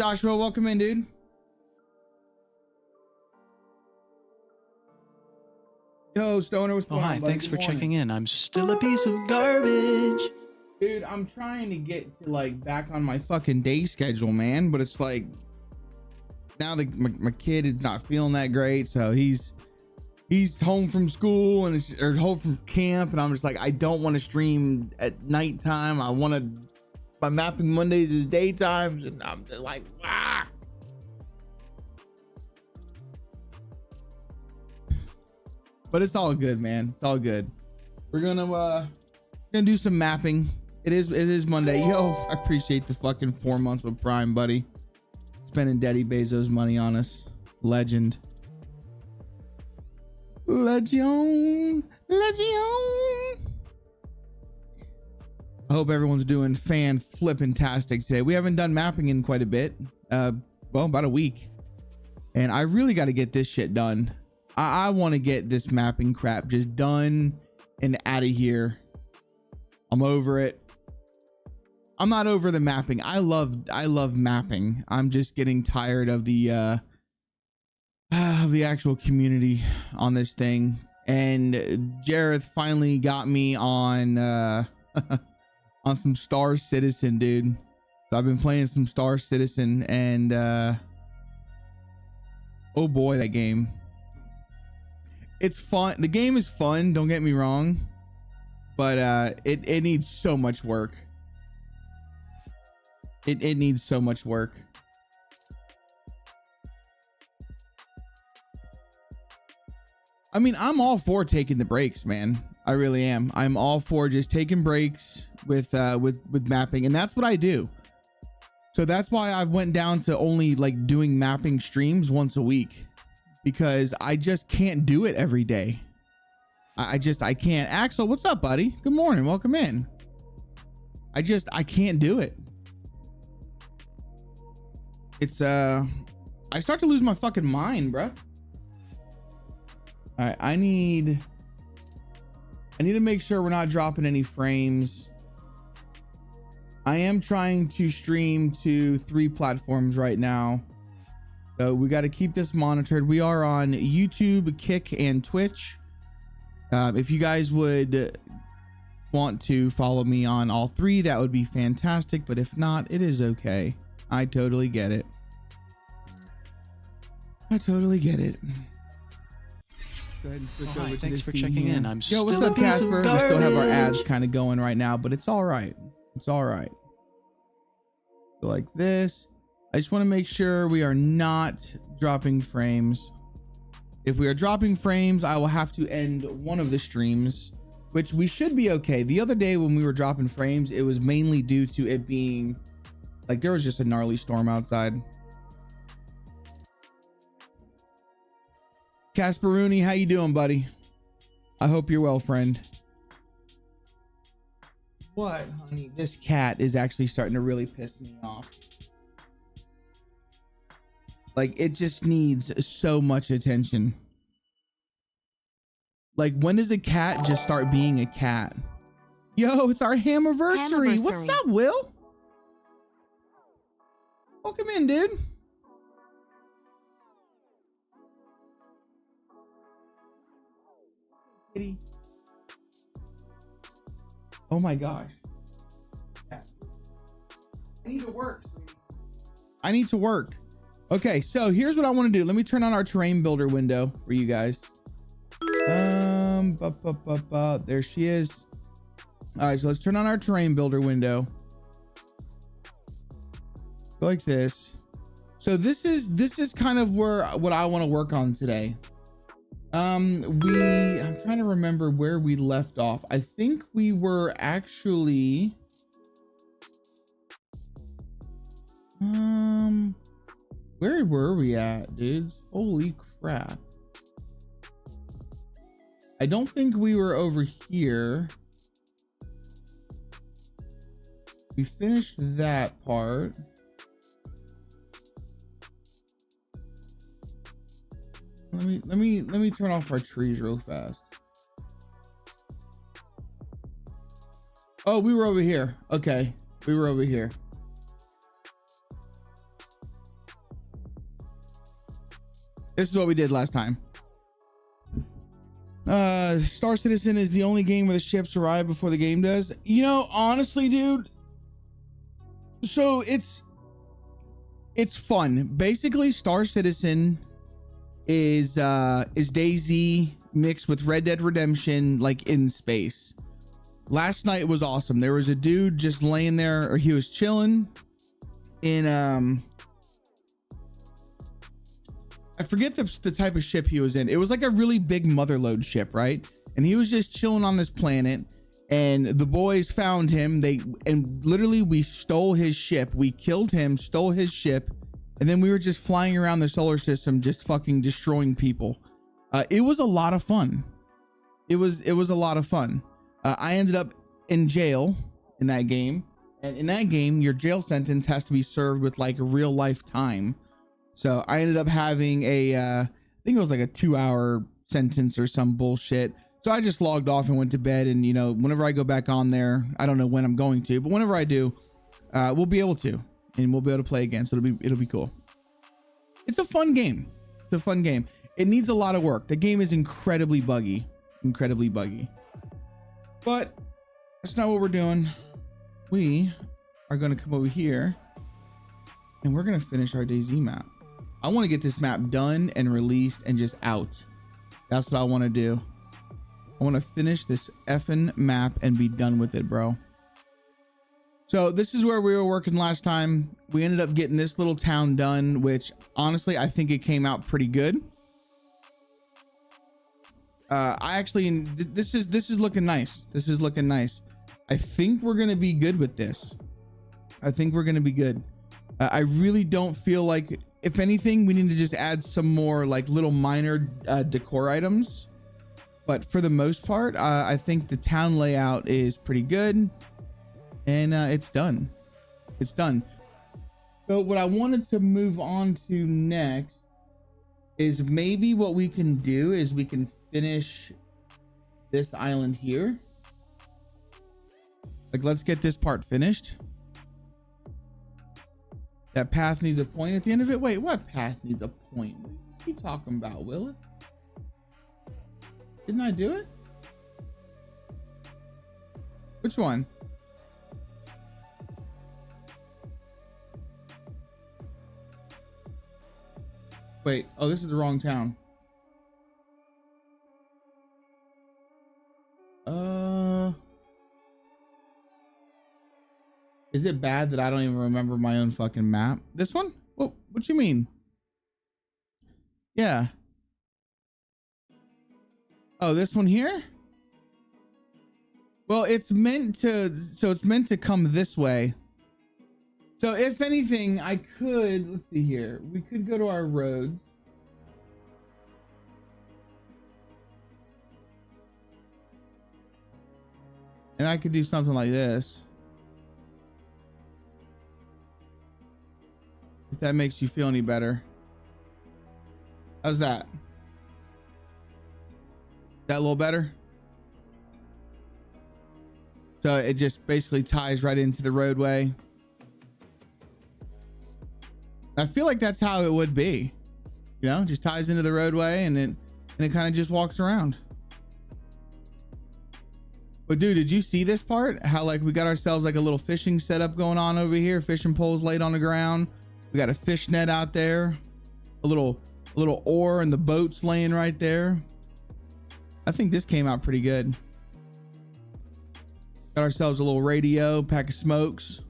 Joshua, welcome in, dude. Yo, Stoner, what's going on, buddy? Thanks for checking in. I'm still a piece of garbage. Dude, I'm trying to get to like back on my fucking day schedule, man, but it's like now my kid is not feeling that great, so he's home from school or home from camp, and I'm just like, I don't want to stream at nighttime. My mapping Mondays is daytime, and I'm just like, ah. But it's all good, man. It's all good. We're gonna do some mapping. It is Monday. Yo, I appreciate the fucking 4 months with Prime, buddy. Spending Daddy Bezos money on us. Legend. Legend. I hope everyone's doing fan-flippin-tastic today. We haven't done mapping in quite a bit. Well, about a week. And I really got to get this shit done. I want to get this mapping crap just done and out of here. I'm over it. I'm not over the mapping. I love mapping. I'm just getting tired of the actual community on this thing. And Jareth finally got me on on some Star Citizen, dude. So I've been playing some Star Citizen, and oh boy, that game. It's fun. The game is fun, don't get me wrong, but it needs so much work. It needs so much work. I mean, I'm all for taking the breaks, man. I really am. I'm all for just taking breaks with mapping, and that's what I do. So that's why I went down to only like doing mapping streams once a week, because I just can't do it every day. I can't. Axel, what's up, buddy? Good morning. Welcome in. I can't do it. It's I start to lose my fucking mind, bruh. All right, I need to make sure we're not dropping any frames. I am trying to stream to 3 platforms right now, so we got to keep this monitored. We are on YouTube, Kick, and Twitch. If you guys would want to follow me on all 3, that would be fantastic, but if not, it is okay. I totally get it. I totally get it. Go ahead and switch over to thanks for this checking here. in. I'm Yo, still what's a up, piece of Casper? We garbage. still have our ads kind of going right now, but it's all right. It's all right. So like this, I just want to make sure we are not dropping frames. If we are dropping frames, I will have to end one of the streams, which we should be okay. The other day when we were dropping frames, it was mainly due to it being like there was just a gnarly storm outside. Casperuni, how you doing, buddy? I hope you're well, friend. What, honey? This cat is actually starting to really piss me off. Like, it just needs so much attention. Like, when does a cat just start being a cat? Yo, it's our hammiversary. What's up, Will? Welcome in, dude. Kitty. Oh my gosh. I need to work. I need to work. Okay, so here's what I want to do. Let me turn on our terrain builder window for you guys. There she is. All right, so let's turn on our terrain builder window. Go like this. So this is kind of what I want to work on today. I'm trying to remember where we left off. I think we were actually where were we at, dudes? Holy crap. I don't think we were over here. We finished that part. Let me turn off our trees real fast. Oh, we were over here. Okay, we were over here. This is what we did last time. Star Citizen is the only game where the ships arrive before the game does. You know, honestly, dude. So it's fun. Basically, Star Citizen is DayZ mixed with Red Dead Redemption, like in space. Last night was awesome. There was a dude just laying there, or he was chilling in I forget the type of ship he was in. It was like a really big motherlode ship, right? And he was just chilling on this planet, and the boys found him. And literally we stole his ship. We killed him, stole his ship, and then we were just flying around the solar system, just fucking destroying people. It was a lot of fun. It was a lot of fun. I ended up in jail in that game, and in that game, your jail sentence has to be served with like real life time. So I ended up having I think it was like a 2-hour sentence or some bullshit. So I just logged off and went to bed. And you know, whenever I go back on there, I don't know when I'm going to, but whenever I do, we'll be able to, and we'll be able to play again. So it'll be cool. It's a fun game. It's a fun game. It needs a lot of work. The game is incredibly buggy, but that's not what we're doing. We are going to come over here and we're going to finish our DayZ map. I want to get this map done and released and just out. That's what I want to do. I want to finish this effing map and be done with it, bro. So this is where we were working last time. We ended up getting this little town done, which honestly, I think it came out pretty good. This is looking nice. This is looking nice. I think we're going to be good with this. I think we're going to be good. I really don't feel like, if anything, we need to just add some more like little minor decor items. But for the most part, I think the town layout is pretty good, and it's done. It's done. So what I wanted to move on to next is maybe what we can do is we can finish this island here. Like, let's get this part finished. That path needs a point at the end of it. Wait, what path needs a point? What are you talking about, Willis? Didn't I do it? Which one? Wait, oh, this is the wrong town. Is it bad that I don't even remember my own fucking map? This one? What you mean? Yeah. Oh, this one here? Well, it's meant to come this way. So if anything, I could, let's see here. We could go to our roads. And I could do something like this. If that makes you feel any better. How's that? That a little better? So it just basically ties right into the roadway. I feel like that's how it would be. You know, just ties into the roadway and it kind of just walks around. But dude, did you see this part? How like we got ourselves like a little fishing setup going on over here. Fishing poles laid on the ground. We got a fish net out there. A little oar and the boat's laying right there. I think this came out pretty good. Got ourselves a little radio, pack of smokes.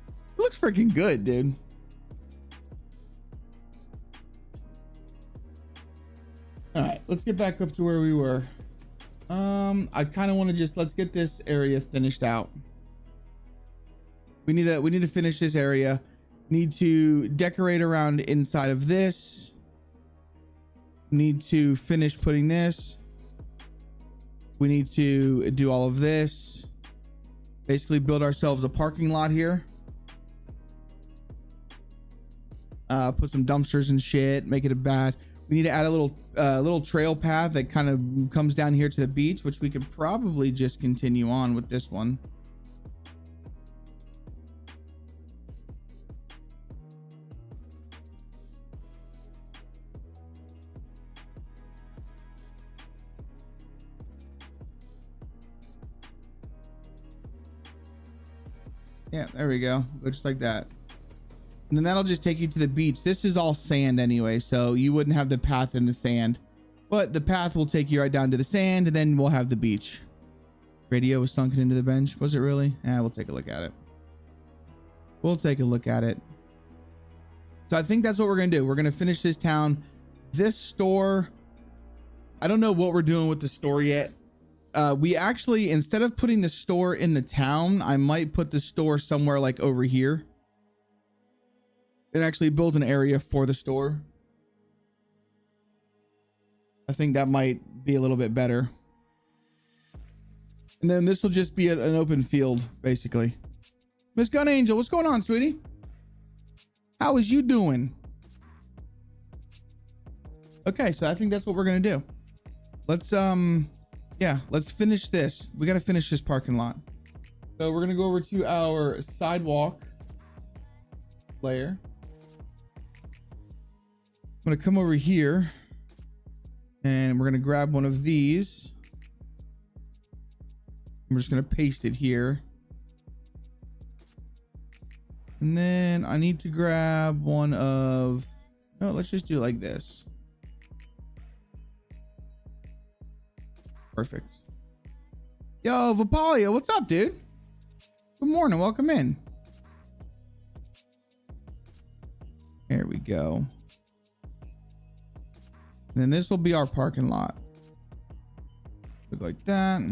It looks freaking good, dude. All right, let's get back up to where we were. I kind of want to let's get this area finished out. We need to finish this area. Need to decorate around inside of this. Need to finish putting this. We need to do all of this. Basically build ourselves a parking lot here. Put some dumpsters and shit, make it a bad. We need to add a little trail path that kind of comes down here to the beach, which we could probably just continue on with this one. Yeah, there we go. Go just like that. And then that'll just take you to the beach. This is all sand anyway, so you wouldn't have the path in the sand, but the path will take you right down to the sand, and then we'll have the beach. Radio was sunken into the bench. Was it really? We'll take a look at it. We'll take a look at it. So I think that's what we're going to do. We're going to finish this town. This store, I don't know what we're doing with the store yet. We actually, instead of putting the store in the town, I might put the store somewhere like over here and actually build an area for the store. I think that might be a little bit better. And then this will just be an open field, basically. Miss Gun Angel, what's going on, sweetie? How is you doing? Okay, so I think that's what we're gonna do. Let's let's finish this. We gotta finish this parking lot. So we're gonna go over to our sidewalk layer. I'm gonna come over here and we're gonna grab one of these. I'm just gonna paste it here. And then I need to grab one of, no, let's just do it like this. Perfect. Yo, Vapalia, what's up, dude? Good morning, welcome in. There we go. And then this will be our parking lot. Look like that.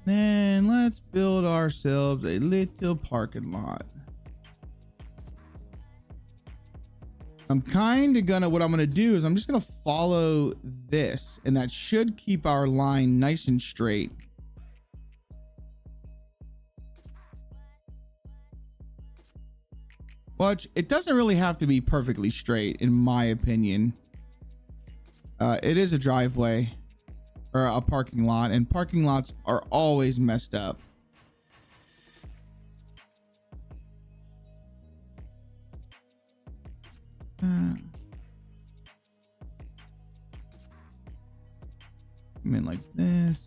Then let's build ourselves a little parking lot. I'm kind of gonna, what I'm gonna do is I'm just gonna follow this, and that should keep our line nice and straight. But it doesn't really have to be perfectly straight, in my opinion. It is a driveway. Or a parking lot, and parking lots are always messed up. Come in like this.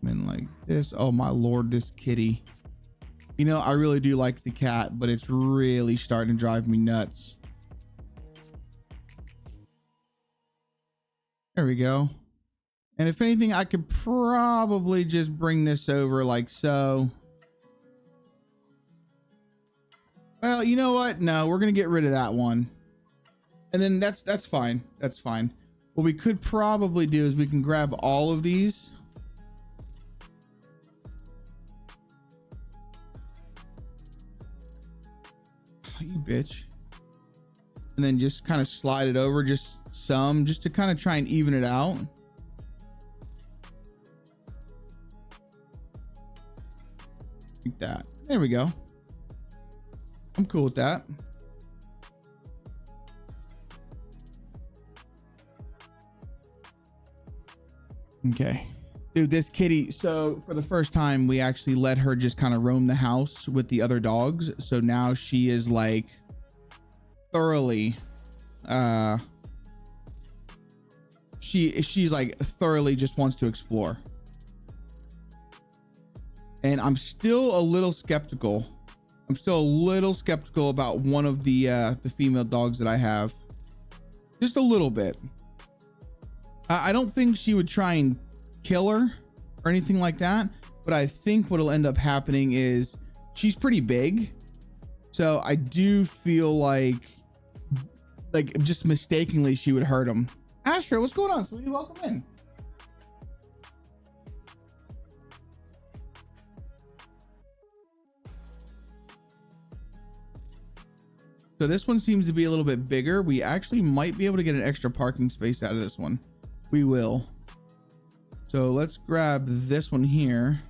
Come in like this. Oh my lord, this kitty. You know, I really do like the cat, but it's really starting to drive me nuts. There we go. And if anything, I could probably just bring this over like so. Well, you know what? No, we're going to get rid of that one. And then that's fine. That's fine. What we could probably do is we can grab all of these. You bitch. And then just kind of slide it over just some, just to kind of try and even it out. Like that. There we go. I'm cool with that. Okay. Dude, this kitty, so for the first time, we actually let her just kind of roam the house with the other dogs. So now she is like thoroughly, she's like thoroughly just wants to explore. And I'm still a little skeptical. I'm still a little skeptical about one of the female dogs that I have. Just a little bit. I don't think she would try and kill her or anything like that, but I think what'll end up happening is she's pretty big. So I do feel like just mistakenly she would hurt him. Astra, what's going on, sweetie? Welcome in. So this one seems to be a little bit bigger. We actually might be able to get an extra parking space out of this one. We will. So let's grab this one here.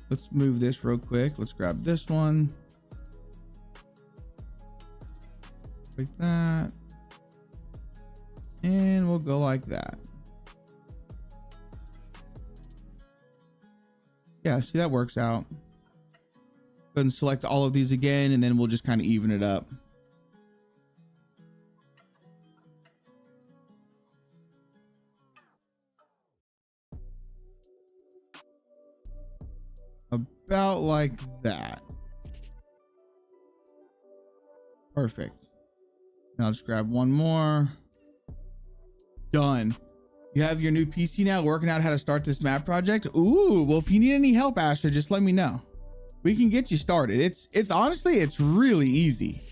Let's move this real quick. Let's grab this one. Like that. And we'll go like that. Yeah, see, that works out. Go ahead and select all of these again, and then we'll just kind of even it up. about like that. Perfect. And I'll just grab one more. Done. You have your new PC now, working out how to start this map project. Ooh, well, if you need any help, Asher, just let me know. We can get you started. It's honestly, it's really easy.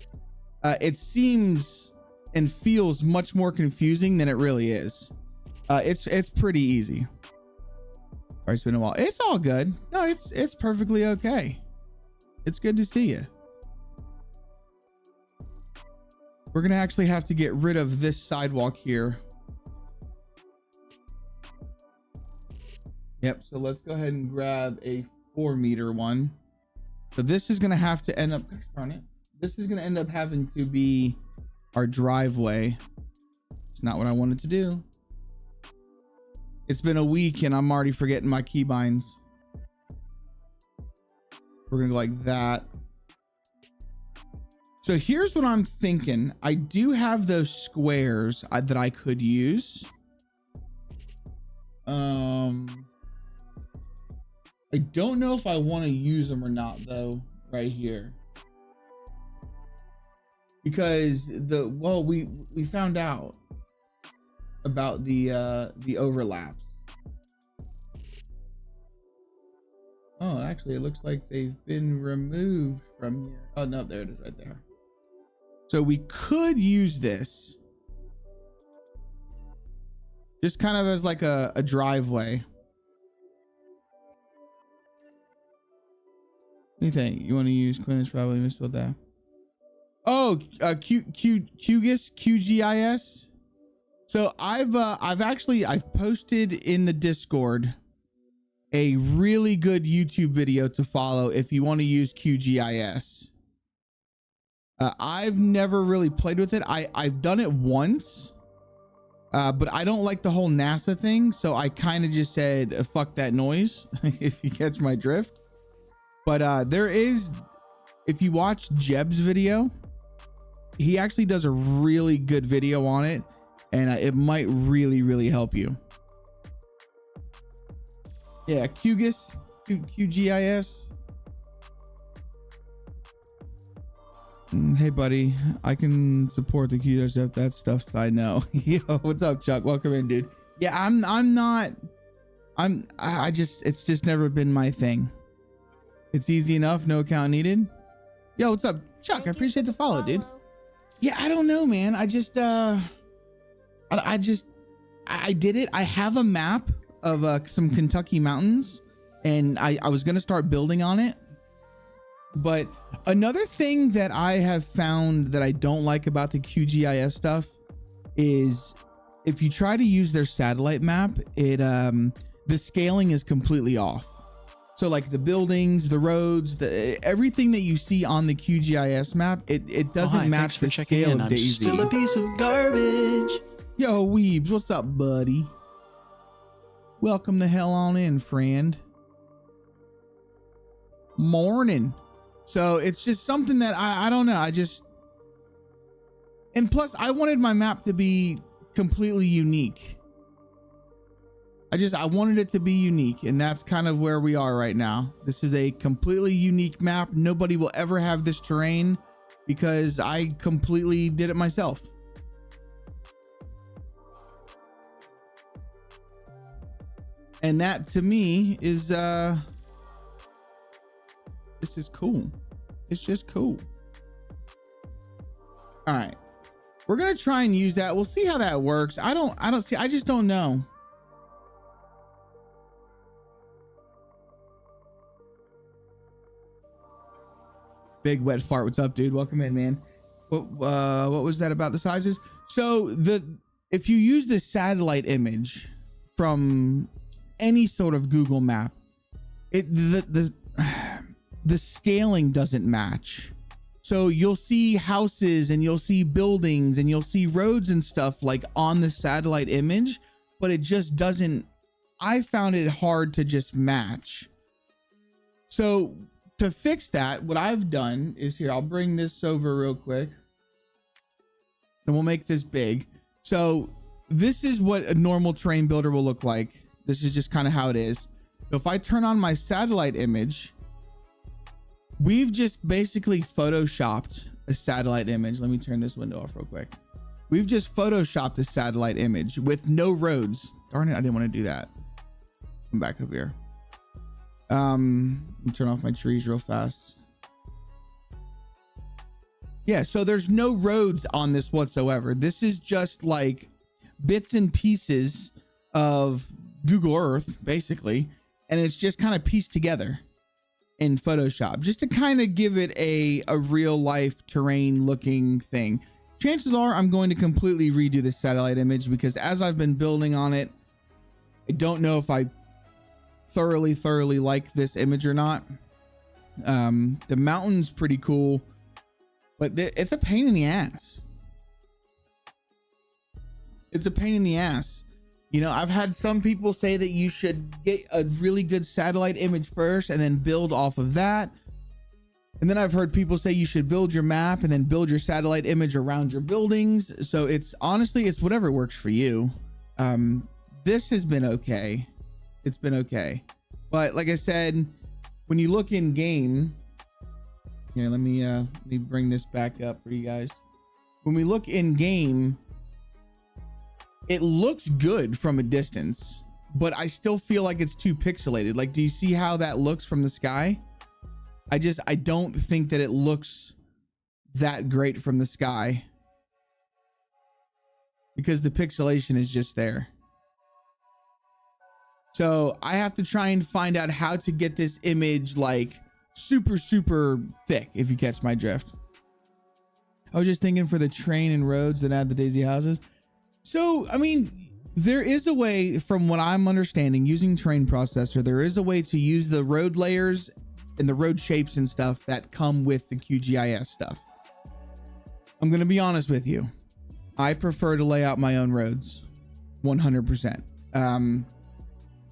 It seems and feels much more confusing than it really is. It's pretty easy. All right, it's been a while. It's all good. No, it's perfectly okay. It's good to see you. We're gonna actually have to get rid of this sidewalk here. Yep, so let's go ahead and grab a 4-meter one. So this is gonna have to end up, gosh darn it. This is gonna end up having to be our driveway. It's not what I wanted to do. It's been a week and I'm already forgetting my keybinds. We're gonna go like that. So here's what I'm thinking. I do have those squares that I could use. I don't know if I want to use them or not though, right here. Because we found out about the overlaps. Oh, actually it looks like they've been removed from here. Oh no, there it is right there. So we could use this just kind of as like a driveway. What do you think? You want to use Quinn? Probably misspelled that. Oh, QGIS. So I've posted in the Discord a really good YouTube video to follow if you want to use QGIS. I've never really played with it. I've done it once, but I don't like the whole NASA thing. So I kind of just said, fuck that noise, if you catch my drift. But there is, if you watch Jeb's video, he actually does a really good video on it, and it might really help you. Yeah, QGIS. Hey buddy, I can support the QGIS, that stuff. I know. Yo, what's up, Chuck? Welcome in, dude. Yeah, it's just never been my thing. It's easy enough, no account needed. Yo, what's up, Chuck? I appreciate the follow, dude. Yeah, I don't know, man. I did it. I have a map of some Kentucky mountains, and I was gonna start building on it. But another thing that I have found that I don't like about the QGIS stuff is if you try to use their satellite map, the scaling is completely off. So like the buildings, the roads, everything that you see on the QGIS map, it doesn't match the scale of DayZ. I'm still a piece of garbage. Yo, Weebs, what's up, buddy? Welcome the hell on in, friend. Morning. So it's just something that I don't know. And plus I wanted my map to be completely unique. I wanted it to be unique, and that's kind of where we are right now. This is a completely unique map. Nobody will ever have this terrain because I completely did it myself. And that to me is this is cool. It's just cool. All right, we're gonna try and use that. We'll see how that works. I just don't know. Big wet fart. What's up, dude? Welcome in, man. What was that about the sizes? So if you use the satellite image from any sort of Google map, the scaling doesn't match. So you'll see houses and you'll see buildings and you'll see roads and stuff like on the satellite image, but it just doesn't. I found it hard to just match. So to fix that, what I've done is here, I'll bring this over real quick and we'll make this big. So this is what a normal terrain builder will look like. This is just kind of how it is. So if I turn on my satellite image we've just basically photoshopped a satellite image. Let me turn this window off real quick. We've just photoshopped a satellite image with no roads. Darn it, I didn't want to do that. Come back up here. Let me turn off my trees real fast. Yeah, so there's no roads on this whatsoever. This is just like bits and pieces of Google Earth, basically. And it's just kind of pieced together in Photoshop just to kind of give it a real life terrain looking thing. Chances are I'm going to completely redo this satellite image because as I've been building on it, I don't know if I thoroughly like this image or not. The mountain's pretty cool, but it's a pain in the ass. It's a pain in the ass. You know, I've had some people say that you should get a really good satellite image first and then build off of that. And then I've heard people say you should build your map and then build your satellite image around your buildings. So it's honestly, it's whatever works for you. This has been okay. It's been okay. But like I said, when you look in game, here, let me bring this back up for you guys. When we look in game, it looks good from a distance, but I still feel like it's too pixelated. Like, do you see how that looks from the sky? I don't think that it looks that great from the sky because the pixelation is just there. So I have to try and find out how to get this image like super thick, if you catch my drift. I was just thinking for the train and roads that add the DayZ houses. So, I mean, there is a way, from what I'm understanding, using terrain processor, there is a way to use the road layers and the road shapes and stuff that come with the QGIS stuff. I'm going to be honest with you. I prefer to lay out my own roads 100%.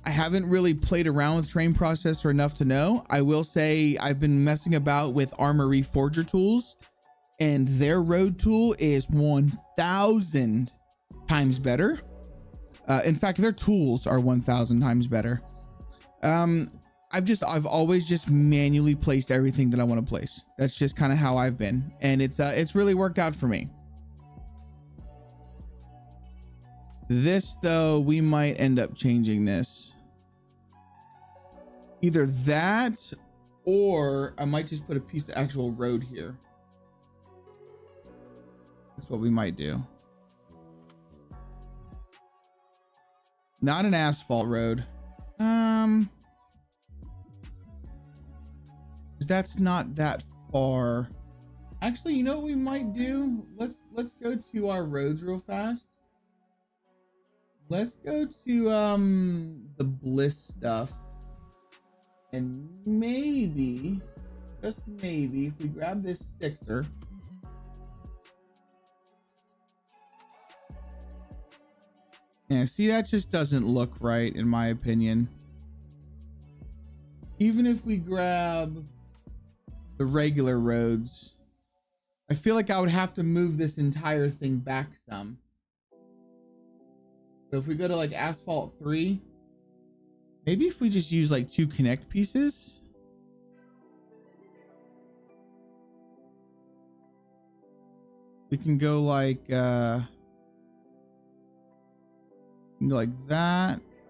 I haven't really played around with terrain processor enough to know. I will say I've been messing about with Armory Forger tools, and their road tool is 1,000 times better. In fact, their tools are 1,000 times better. I've always just manually placed everything that I want to place. That's just kind of how I've been, and it's really worked out for me. This though, we might end up changing this. Either that, or I might just put a piece of actual road here. That's what we might do. Not an asphalt road. That's not that far. Actually, you know what we might do? Let's go to our roads real fast. Let's go to the Bliss stuff. And maybe, just maybe, if we grab this sixer. Yeah, see, that just doesn't look right in my opinion. Even if we grab the regular roads, I feel like I would have to move this entire thing back some. So if we go to like asphalt 3, maybe if we just use like 2 connect pieces. We can go like that,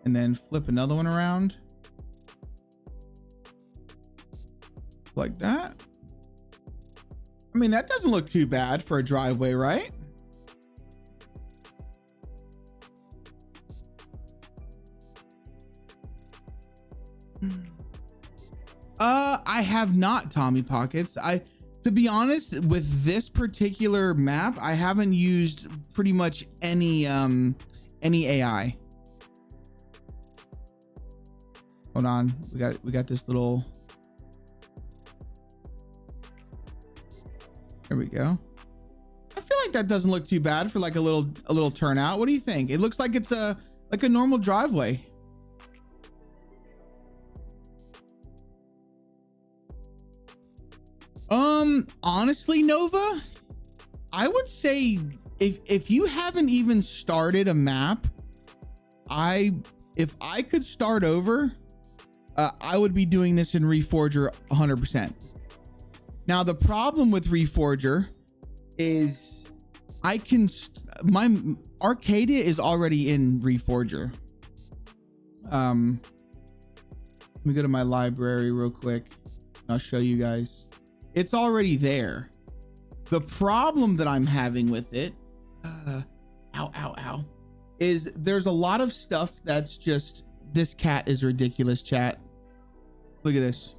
and then flip another one around like that. I mean, that doesn't look too bad for a driveway, right? I have not, Tommy Pockets. To be honest, with this particular map, I haven't used pretty much any AI. Hold on, we got this little. There we go. I feel like that doesn't look too bad for like a little turnout. What do you think? It looks like it's like a normal driveway. Honestly, Nova, I would say if you haven't even started a map, if I could start over, I would be doing this in Reforger 100%. Now, the problem with Reforger is my Arcadia is already in Reforger. Let me go to my library real quick. I'll show you guys. It's already there. The problem that I'm having with it, is there's a lot of stuff that's just, this cat is ridiculous, chat. Look at this.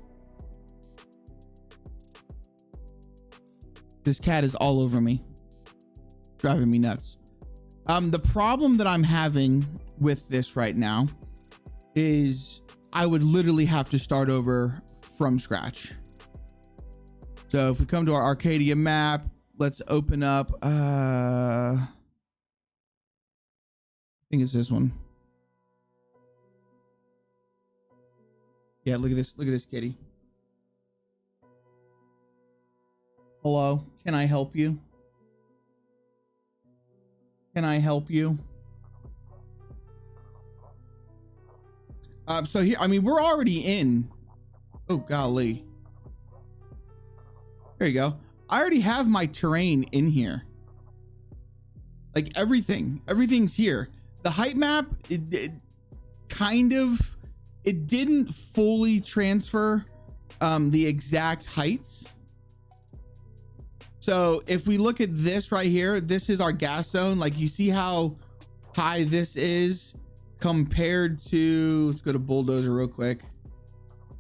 This cat is all over me, driving me nuts. The problem that I'm having with this right now is I would literally have to start over from scratch. So if we come to our Arcadia map, let's open up, I think it's this one. Yeah, look at this kitty. Hello, can I help you? Can I help you? So here, I mean, we're already in. Oh, golly. There you go. I already have my terrain in here. Like everything's here. The height map, it didn't fully transfer the exact heights. So if we look at this right here, this is our gas zone. Like, you see how high this is compared to, let's go to bulldozer real quick.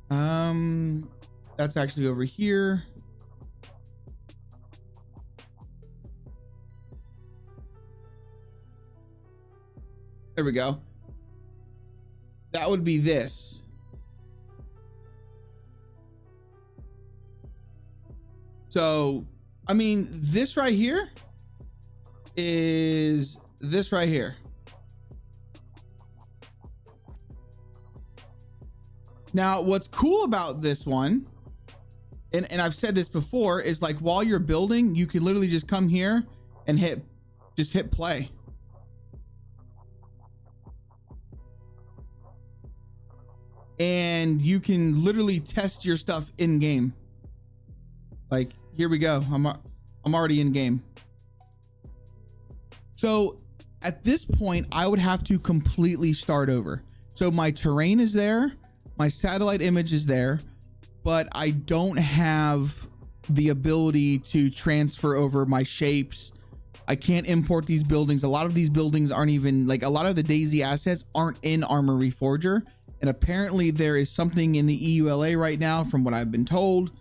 That's actually over here. There we go. That would be this. So, I mean, this right here is this right here. Now, what's cool about this one, and I've said this before, is like while you're building, you can literally just come here and hit play. And you can literally test your stuff in game. Like, here we go. I'm already in game. So at this point, I would have to completely start over. So my terrain is there, my satellite image is there, but I don't have the ability to transfer over my shapes. I can't import these buildings. A lot of these buildings aren't even, like, a lot of the DayZ assets aren't in Armor Reforger. And apparently there is something in the EULA right now, from what I've been told,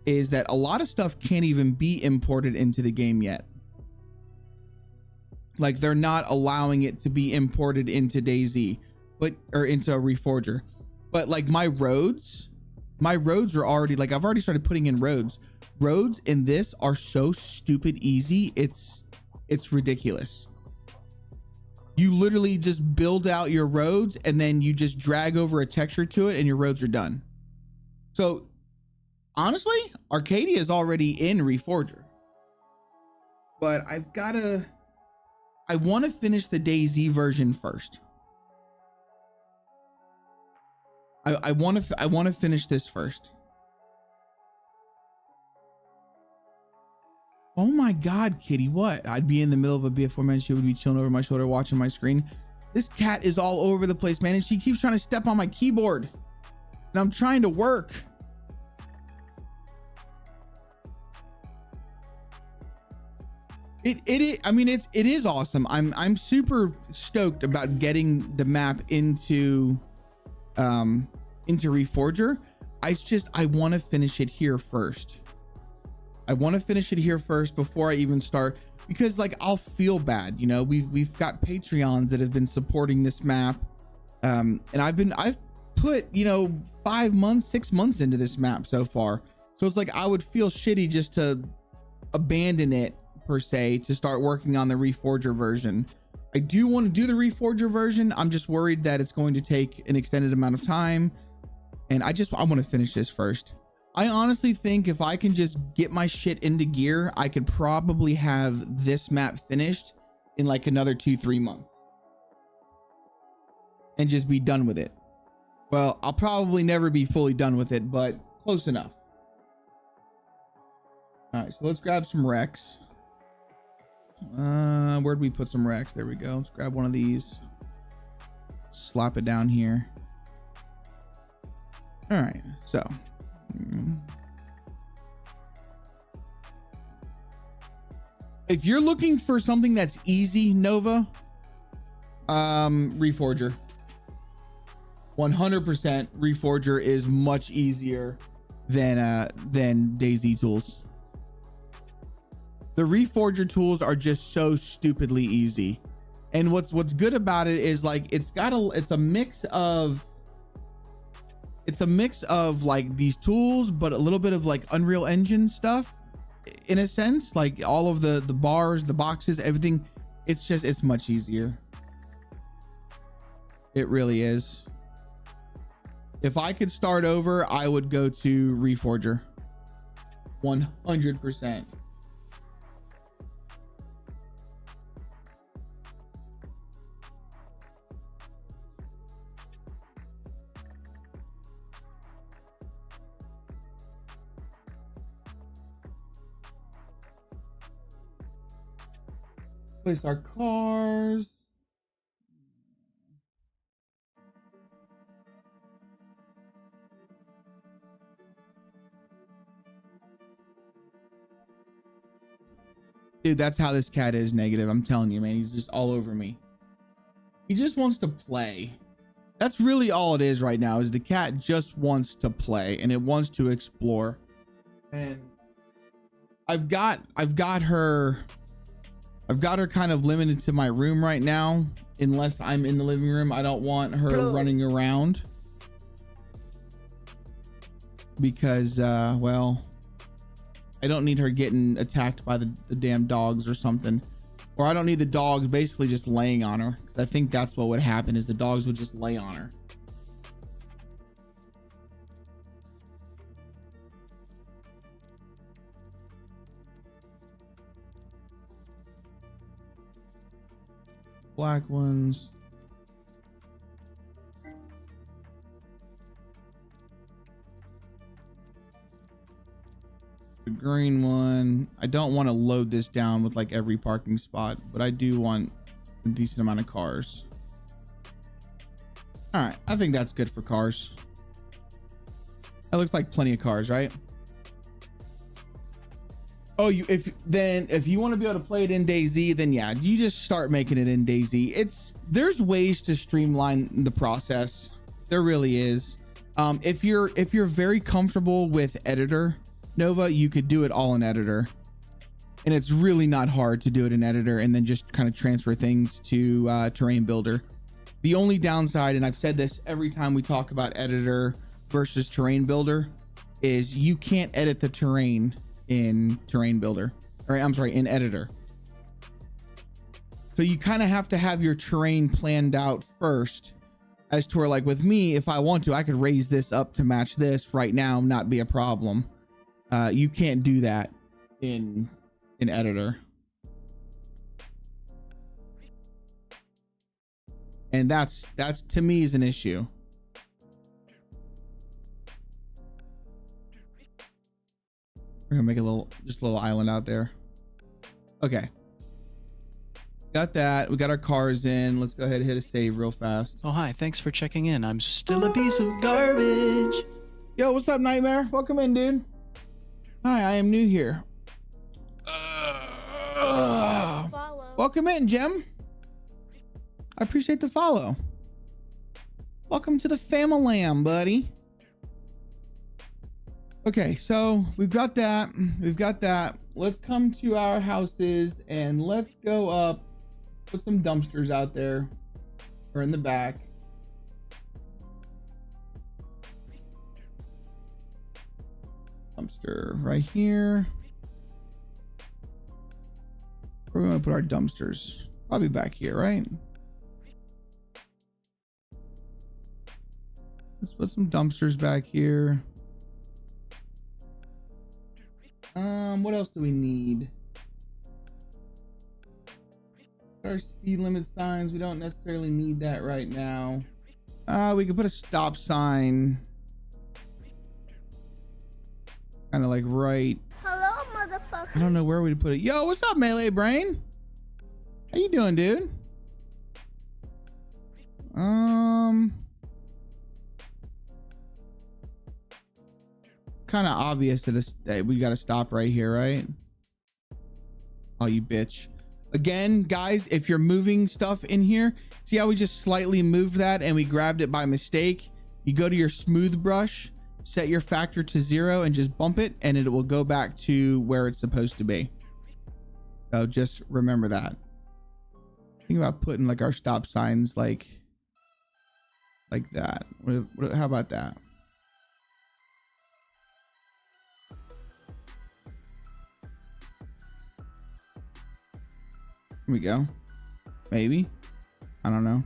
is that a lot of stuff can't even be imported into the game yet. Like, they're not allowing it to be imported into DayZ, or into Reforger. But like my roads are already, like, I've already started putting in roads. Roads in this are so stupid easy. It's ridiculous. You literally just build out your roads and then you just drag over a texture to it and your roads are done. So honestly, Arcadia is already in Reforger, but I want to finish the DayZ version first. I want to finish this first. Oh my God, kitty, what? I'd be in the middle of a BF4 she would be chilling over my shoulder watching my screen. This cat is all over the place, man, and she keeps trying to step on my keyboard and I'm trying to work. It is awesome. I'm super stoked about getting the map into Reforger. I want to finish it here first. I want to finish it here first before I even start, because like I'll feel bad, you know. We've got Patreons that have been supporting this map, and I've put, you know, 5 months, 6 months into this map so far. So it's like I would feel shitty just to abandon it per se to start working on the Reforger version. I do want to do the Reforger version. I'm just worried that it's going to take an extended amount of time, and I want to finish this first. I honestly think if I can just get my shit into gear, I could probably have this map finished in like another 2-3 months and just be done with it. Well, I'll probably never be fully done with it, but close enough. right, so let's grab some Rex. Where'd we put some Rex? There we go. Let's grab one of these. Slap it down here. All right, so. If you're looking for something that's easy, Nova, Reforger. 100% Reforger is much easier than DayZ tools. The Reforger tools are just so stupidly easy. And what's good about it is like it's a mix of like these tools, but a little bit of like Unreal Engine stuff in a sense, like all of the bars, the boxes, everything. It's much easier. It really is. If I could start over, I would go to Reforger. 100%. Place our cars. Dude, that's how this cat is, Negative. I'm telling you, man. He's just all over me. He just wants to play. That's really all it is right now, is the cat just wants to play and it wants to explore. And I've got her kind of limited to my room right now. Unless I'm in the living room, I don't want her running around. Because, well, I don't need her getting attacked by the damn dogs or something. Or I don't need the dogs basically just laying on her. I think that's what would happen, is the dogs would just lay on her. Black ones. The green one. I don't want to load this down with like every parking spot, but I do want a decent amount of cars. All right, I think that's good for cars. That looks like plenty of cars, right? Oh, if you want to be able to play it in DayZ, then yeah, you just start making it in DayZ. There's ways to streamline the process. There really is. If you're very comfortable with editor, Nova, you could do it all in editor, and it's really not hard to do it in editor and then just kind of transfer things to terrain builder. The only downside, and I've said this every time we talk about editor versus terrain builder, is you can't edit the terrain in terrain builder, or I'm sorry, in editor. So you kind of have to have your terrain planned out first, as to where, like with me, if I want to, I could raise this up to match this right now, not be a problem. You can't do that in editor. And that's to me is an issue. We're gonna make a just a little island out there. Okay. Got that. We got our cars in. Let's go ahead and hit a save real fast. Oh, hi. Thanks for checking in. I'm still a piece of garbage. Yo, what's up, Nightmare? Welcome in, dude. Hi, I am new here. Welcome in, Jim. I appreciate the follow. Welcome to the family, buddy. Okay, so we've got that. We've got that. Let's come to our houses and let's go up. Put some dumpsters out there or in the back. Dumpster right here. Where are we going to put our dumpsters? Probably back here, right? Let's put some dumpsters back here. What else do we need? Our speed limit signs, we don't necessarily need that right now. We could put a stop sign kind of like right. Hello, motherfucker. I don't know where we'd put it. Yo, what's up, Melee Brain? How you doing, dude? Kind of obvious that we got to stop right here, right? Oh, you bitch. Again, guys, if you're moving stuff in here, see how we just slightly moved that and we grabbed it by mistake? You go to your smooth brush, set your factor to 0 and just bump it and it will go back to where it's supposed to be. So just remember that. Think about putting like our stop signs like that. How about that? Here we go. Maybe. I don't know.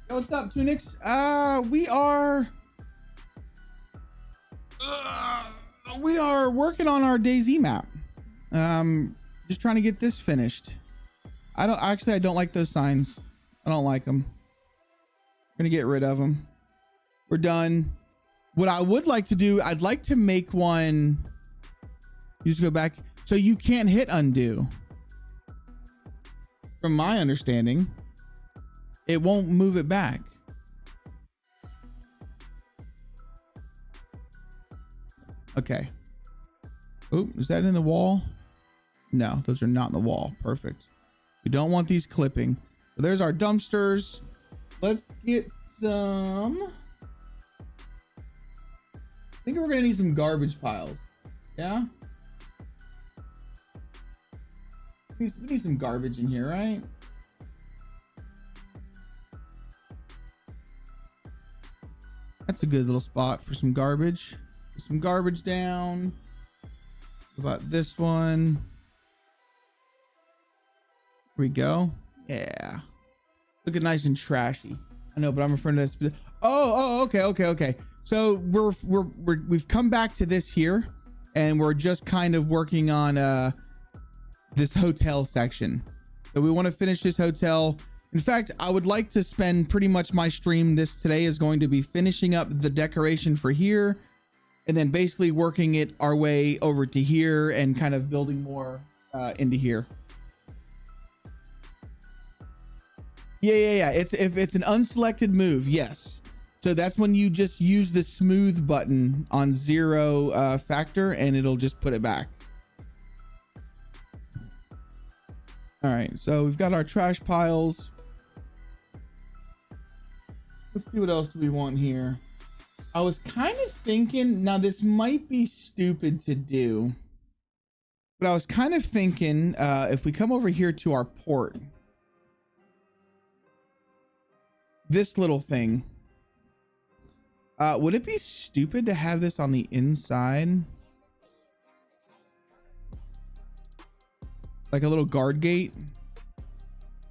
Yo, what's up, Tunix? We are working on our DayZ map. Just trying to get this finished. I don't like those signs. I don't like them. I'm gonna get rid of them. We're done. What I would like to do, I'd like to make one. You just go back. So you can't hit undo. From my understanding, it won't move it back. Okay. Oh, is that in the wall? No, those are not in the wall. Perfect. We don't want these clipping. So there's our dumpsters. Let's get some. I think we're gonna need some garbage piles. Yeah. We need some garbage in here, right? That's a good little spot for some garbage. Put some garbage down. What about this one? Here we go. Yeah. Looking nice and trashy. I know, but I'm referring to this. Oh, okay. So we've come back to this here, and we're just kind of working on this hotel section. So we want to finish this hotel. In fact, I would like to spend pretty much my stream this today is going to be finishing up the decoration for here, and then basically working it our way over to here and kind of building more into here. Yeah. If it's an unselected move, yes. So that's when you just use the smooth button on 0 factor and it'll just put it back. All right, so we've got our trash piles. Let's see what else do we want here. I was kind of thinking, now this might be stupid to do, but I was kind of thinking if we come over here to our port, this little thing, would it be stupid to have this on the inside? Like a little guard gate? I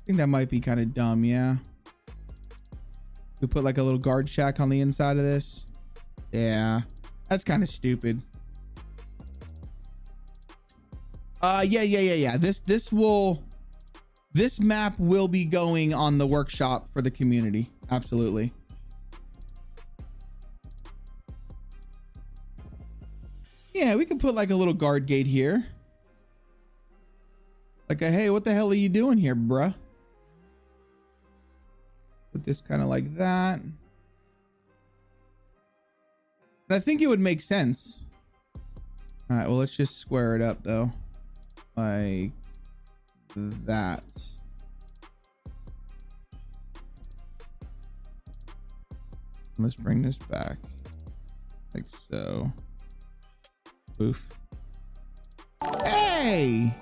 think that might be kind of dumb, yeah. We put like a little guard shack on the inside of this. Yeah, that's kind of stupid. Yeah. This map will be going on the workshop for the community. Absolutely. Yeah, we could put like a little guard gate here. Like a, hey, what the hell are you doing here, bruh? Put this kind of like that. But I think it would make sense. All right, well, let's just square it up though. Like that. Let's bring this back. Like so. Oof. Hey!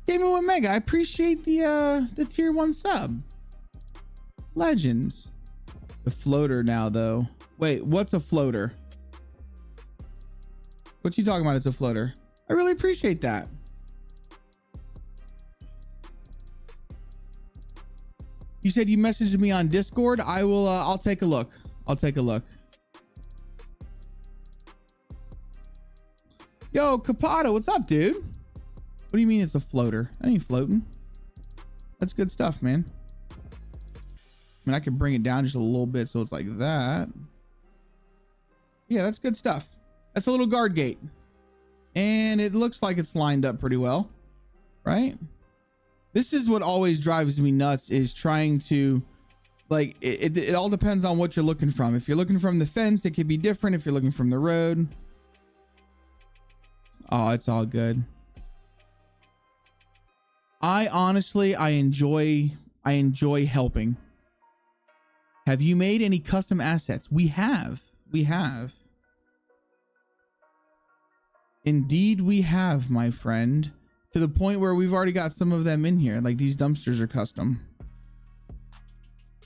Gaming with Mega, I appreciate the tier 1 sub. Legends. The floater now though. Wait, what's a floater? What you talking about? It's a floater. I really appreciate that. You said you messaged me on Discord. I will I'll take a look. I'll take a look. Yo, Capado, what's up, dude? What do you mean it's a floater? That ain't floating. That's good stuff, man. I mean, I can bring it down just a little bit so it's like that. Yeah, that's good stuff. That's a little guard gate. And it looks like it's lined up pretty well, right? This is what always drives me nuts, is trying to, like, it all depends on what you're looking from. If you're looking from the fence, it could be different. If you're looking from the road. Oh, it's all good. I honestly, I enjoy helping. Have you made any custom assets? We have. Indeed, we have, my friend. To the point where we've already got some of them in here. Like, these dumpsters are custom.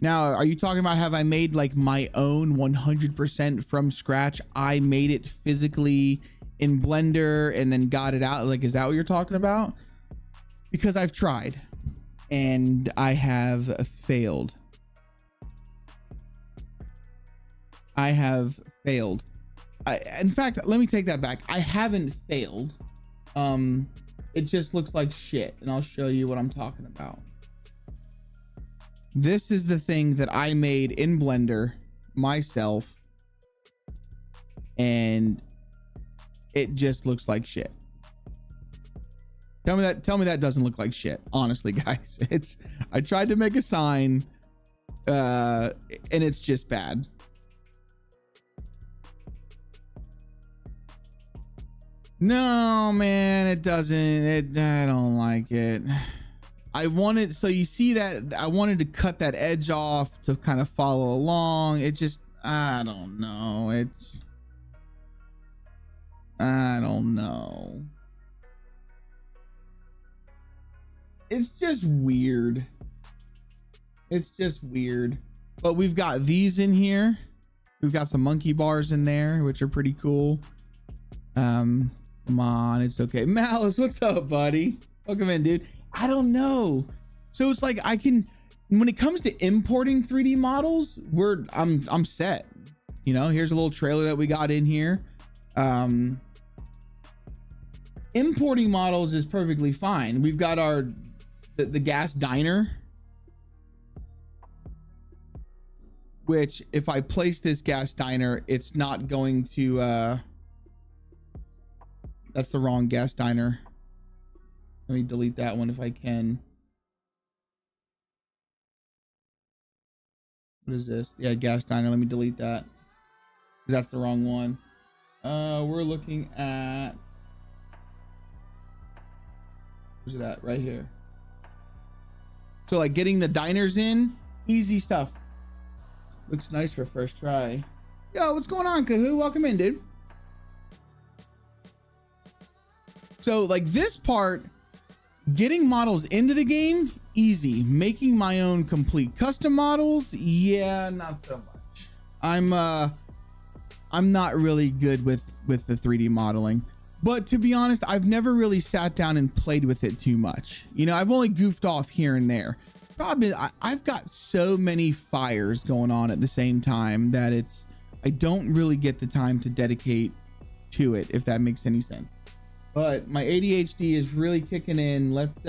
Now, are you talking about, have I made like my own 100% from scratch? I made it physically in Blender and then got it out. Like, is that what you're talking about? Because I've tried and I have failed. I have failed. In fact, let me take that back. I haven't failed. It just looks like shit, and I'll show you what I'm talking about. This is the thing that I made in Blender myself, and it just looks like shit. Tell me that doesn't look like shit. Honestly, guys, I tried to make a sign, and it's just bad. No, man, it doesn't. I don't like it. I wanted, so you see that I wanted to cut that edge off to kind of follow along. It just, I don't know. I don't know. It's just weird. It's just weird. But we've got these in here. We've got some monkey bars in there, which are pretty cool. Come on, it's okay. Malice, what's up, buddy? Welcome in, dude. I don't know. So it's like, I can, when it comes to importing 3D models, I'm set. You know, here's a little trailer that we got in here. Importing models is perfectly fine. We've got the gas diner, which if I place this gas diner, it's not going to, that's the wrong gas diner. Let me delete that one if I can. What is this? Yeah, gas diner. Let me delete that. That's the wrong one. We're looking at, where's it at? Right here. So like getting the diners in, easy stuff. Looks nice for first try. Yo, what's going on, Kahoo? Welcome in, dude. So like this part, getting models into the game, easy. Making my own complete custom models, yeah, not so much. I'm not really good with the 3D modeling, but to be honest, I've never really sat down and played with it too much. You know, I've only goofed off here and there. Problem is, I've got so many fires going on at the same time that I don't really get the time to dedicate to it, if that makes any sense. But my ADHD is really kicking in. Let's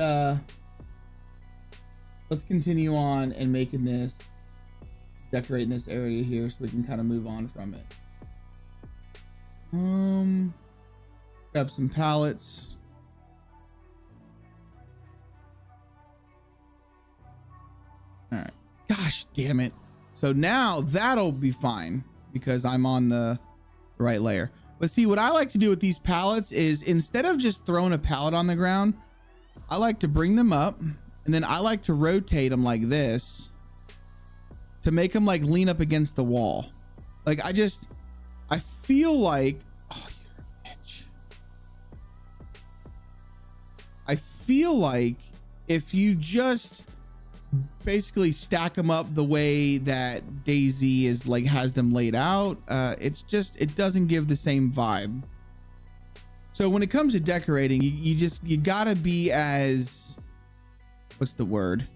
continue on and decorating this area here so we can kind of move on from it. Grab some pallets. All right. Gosh damn it. So now that'll be fine because I'm on the right layer. But see, what I like to do with these pallets is instead of just throwing a pallet on the ground, I like to bring them up and then I like to rotate them like this to make them like lean up against the wall. Like I feel like, oh, you're a bitch. I feel like if you just basically stack them up the way that DayZ is like has them laid out, it doesn't give the same vibe. So when it comes to decorating, you gotta be as, what's the word,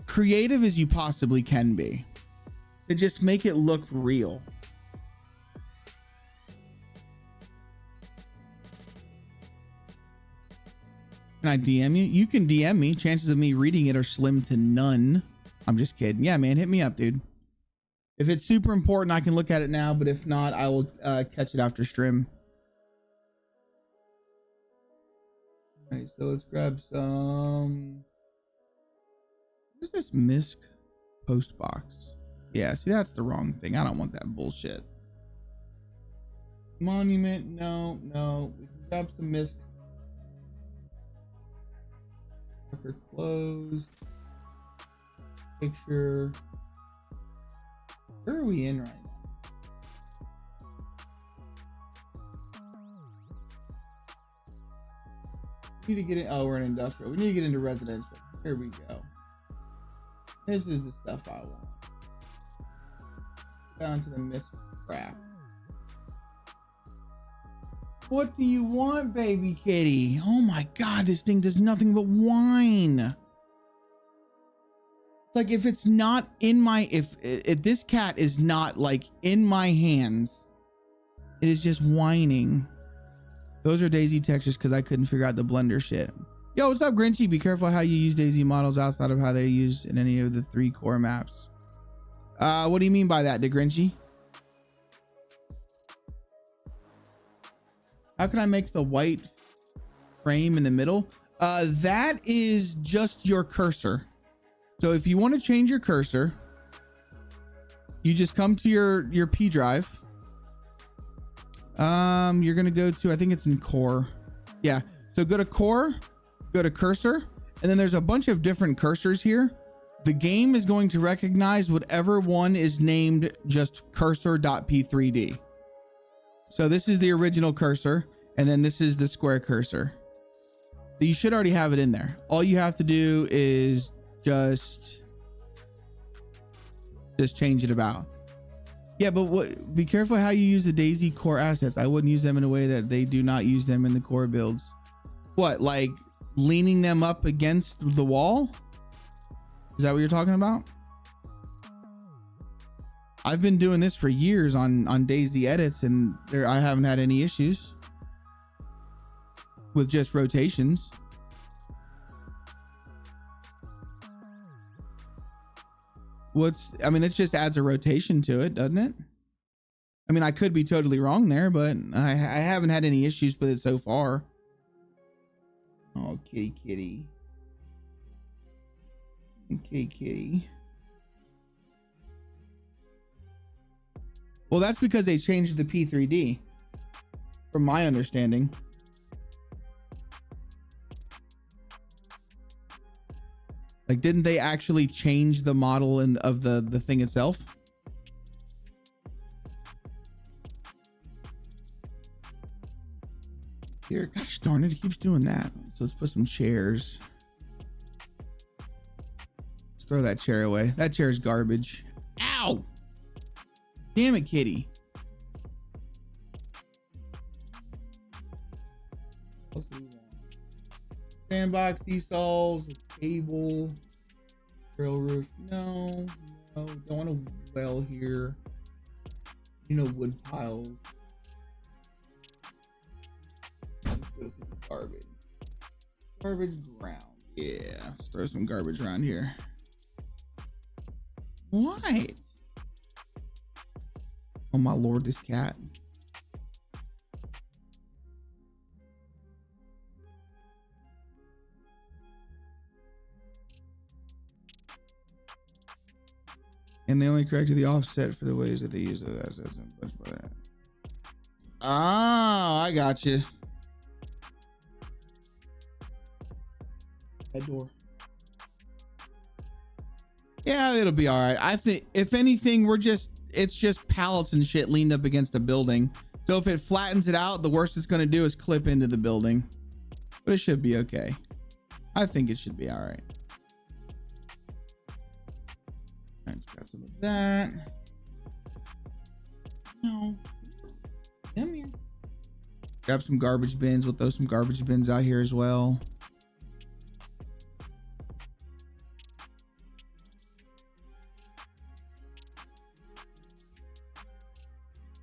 creative as you possibly can be to just make it look real. Can I DM you? You can DM me. Chances of me reading it are slim to none. I'm just kidding. Yeah, man, hit me up, dude. If it's super important, I can look at it now, but if not, I will catch it after stream. All right, so let's grab some. What is this misc post box? Yeah, see, that's the wrong thing. I don't want that bullshit. Monument, no. We can grab some misc. Marker closed. Picture. Where are we in right now? We need to get in. Oh, we're in industrial. We need to get into residential. Here we go. This is the stuff I want. Down to the misc crap. What do you want, baby kitty? Oh my God, this thing does nothing but whine. It's like if it's not in my, if this cat is not like in my hands, it is just whining. Those are DayZ textures because I couldn't figure out the blender shit. Yo, what's up, Grinchy? Be careful how you use DayZ models outside of how they're used in any of the 3 core maps. What do you mean by that, DeGrinchy? How can I make the white frame in the middle? That is just your cursor. So if you want to change your cursor, you just come to your P drive. You're going to go to, I think it's in core. Yeah. So go to core, go to cursor, and then there's a bunch of different cursors here. The game is going to recognize whatever one is named just cursor.p3d. So this is the original cursor, and then this is the square cursor. You should already have it in there. All you have to do is just change it about. Yeah, but be careful how you use the DayZ core assets. I wouldn't use them in a way that they do not use them in the core builds. What, like leaning them up against the wall? Is that what you're talking about? I've been doing this for years on DayZ edits, and I haven't had any issues with just rotations. I mean, it just adds a rotation to it, doesn't it? I mean, I could be totally wrong there, but I haven't had any issues with it so far. Oh, kitty. Okay, kitty. Well, that's because they changed the P3D, from my understanding. Like, didn't they actually change the model of the thing itself? Here, gosh darn it, it keeps doing that. So let's put some chairs. Let's throw that chair away. That chair is garbage. Ow! Damn it, kitty. Sandbox, seesaws, a table, trail roof. No, don't want a well here. You know, wood piles. Let's go some garbage. Garbage ground. Yeah, let's throw some garbage around here. What? Oh my lord, this cat. And they only corrected the offset for the ways that they use those assets and much for that. Oh, I got you. That door. Yeah, it'll be all right. I think if anything, it's just pallets and shit leaned up against a building. So if it flattens it out, the worst it's going to do is clip into the building. But it should be okay. I think it should be all right. Let's grab some of that. No. Come here. Grab some garbage bins. We'll throw some garbage bins out here as well.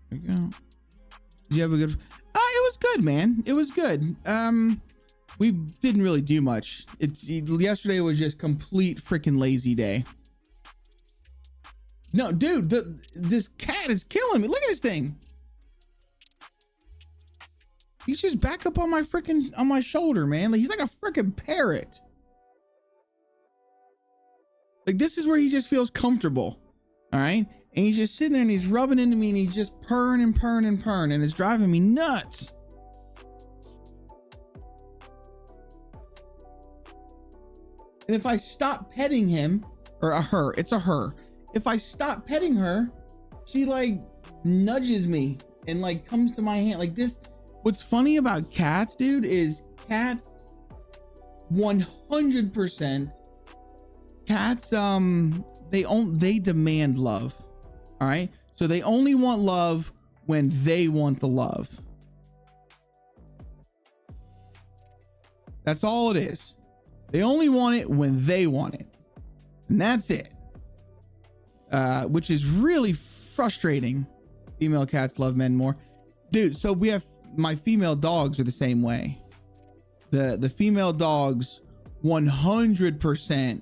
There you go. Did you have a good... it was good, man. It was good. We didn't really do much. Yesterday was just complete freaking lazy day. No, dude, this cat is killing me. Look at this thing. He's just back up on my shoulder, man. Like he's like a freaking parrot. Like this is where he just feels comfortable. All right. And he's just sitting there and he's rubbing into me and he's just purring and purring and purring and it's driving me nuts. And if I stop petting him, or her, it's a her. If I stop petting her, she like nudges me and like comes to my hand like this. What's funny about cats, dude, is cats 100%. Cats, they demand love. All right. So they only want love when they want the love. That's all it is. They only want it when they want it. And that's it. Which is really frustrating. Female cats love men more. Dude, so we have my female dogs are the same way. The female dogs 100%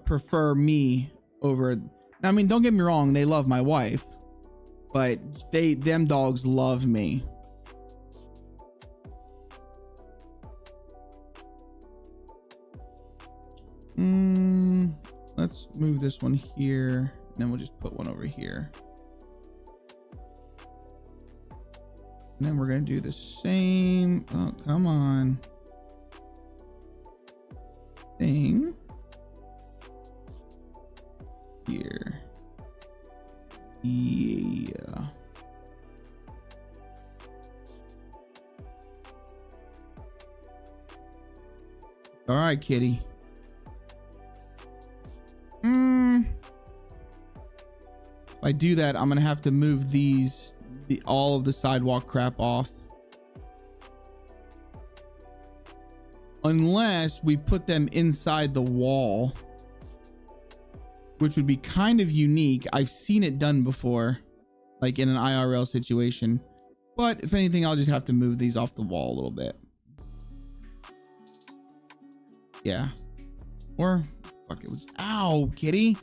prefer me over. I mean, don't get me wrong, they love my wife, but them dogs love me. Let's move this one here, and then we'll just put one over here. And then we're gonna do the same, oh come on, thing here. Yeah. All right, kitty. If I do that, I'm gonna have to move all of the sidewalk crap off. Unless we put them inside the wall, which would be kind of unique. I've seen it done before, like in an IRL situation. But if anything, I'll just have to move these off the wall a little bit. Yeah. Or fuck it. Ow, kitty.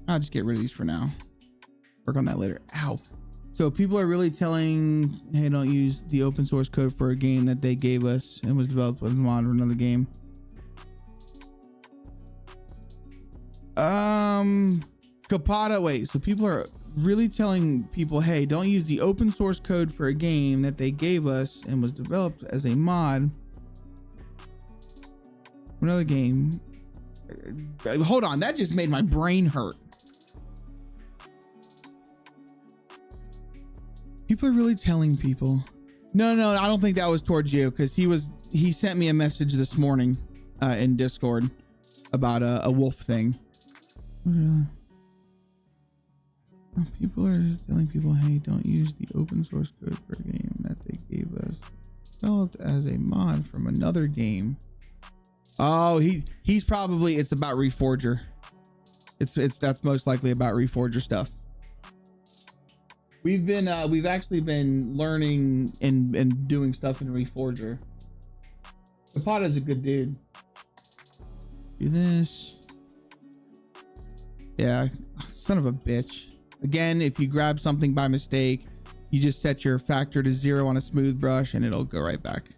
I'll just get rid of these for now. Work on that later. Ow. So people are really telling, hey, don't use the open source code for a game that they gave us and was developed with a mod or another game. Capata, wait, so people are really telling people, hey, don't use the open source code for a game that they gave us and was developed as a mod. Another game. Hold on, that just made my brain hurt. People are really telling people. No, I don't think that was towards you, because he sent me a message this morning in Discord about a wolf thing. People are telling people, hey, don't use the open source code for a game that they gave us, developed as a mod from another game. Oh, he's probably, it's about Reforger. That's most likely about Reforger stuff. We've actually been learning and doing stuff in Reforger. Capata's a good dude. Do this. Yeah, son of a bitch. Again, if you grab something by mistake, you just set your factor to 0 on a smooth brush and it'll go right back.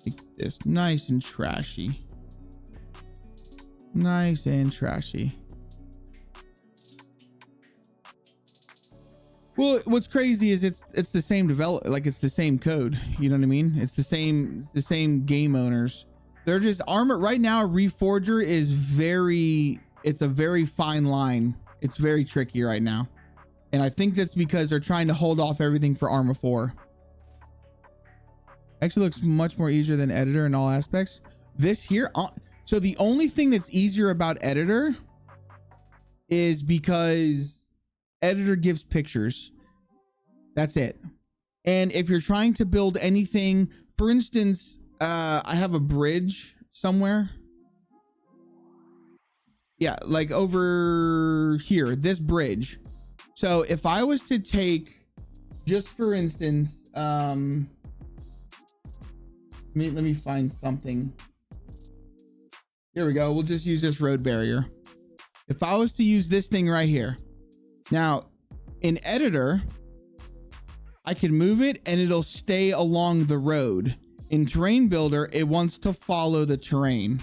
Make this nice and trashy. Nice and trashy. Well, what's crazy is it's the same like it's the same code. You know what I mean? It's the same game owners. They're just right now. Reforger is it's a very fine line. It's very tricky right now. And I think that's because they're trying to hold off everything for Arma 4. Actually looks much more easier than editor in all aspects. This here, so the only thing that's easier about editor is because editor gives pictures. That's it. And if you're trying to build anything, for instance, I have a bridge somewhere. Yeah, like over here, this bridge. So if I was to take, just for instance, let me find something. Here we go. We'll just use this road barrier. If I was to use this thing right here, now in editor, I can move it and it'll stay along the road. In terrain builder, it wants to follow the terrain.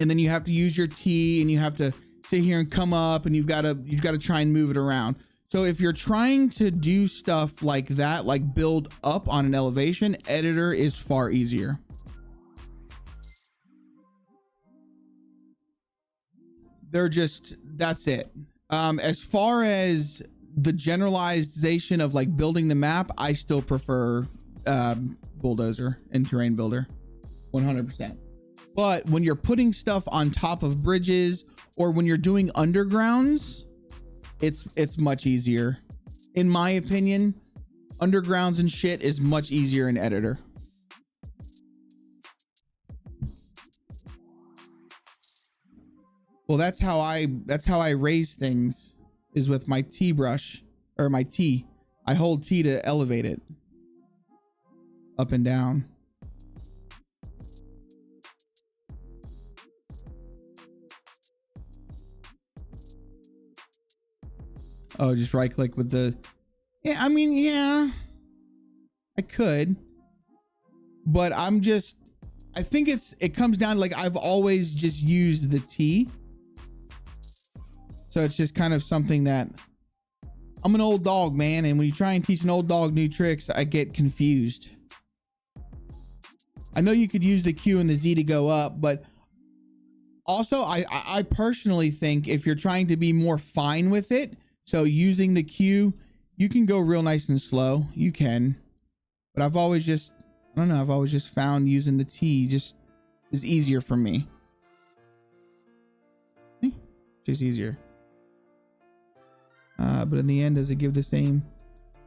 And then you have to use your T and you have to sit here and come up and you've got to try and move it around. So if you're trying to do stuff like that, like build up on an elevation, editor is far easier. They're just, that's it. As far as the generalization of like building the map, I still prefer bulldozer and terrain builder 100%. But when you're putting stuff on top of bridges or when you're doing undergrounds, it's much easier. In my opinion, undergrounds and shit is much easier in editor. Well, that's how I raise things, is with my T brush or my T. I hold T to elevate it up and down. Oh, just right click with the, yeah, I mean, yeah, I could, but I think it comes down to like, I've always just used the T. So it's just kind of something that I'm an old dog, man. And when you try and teach an old dog new tricks, I get confused. I know you could use the Q and the Z to go up, but also I personally think if you're trying to be more fine with it, so using the Q, you can go real nice and slow. You can, but I've always just, I don't know, I've always just found using the T just is easier for me. Just easier. But in the end, does it give the same?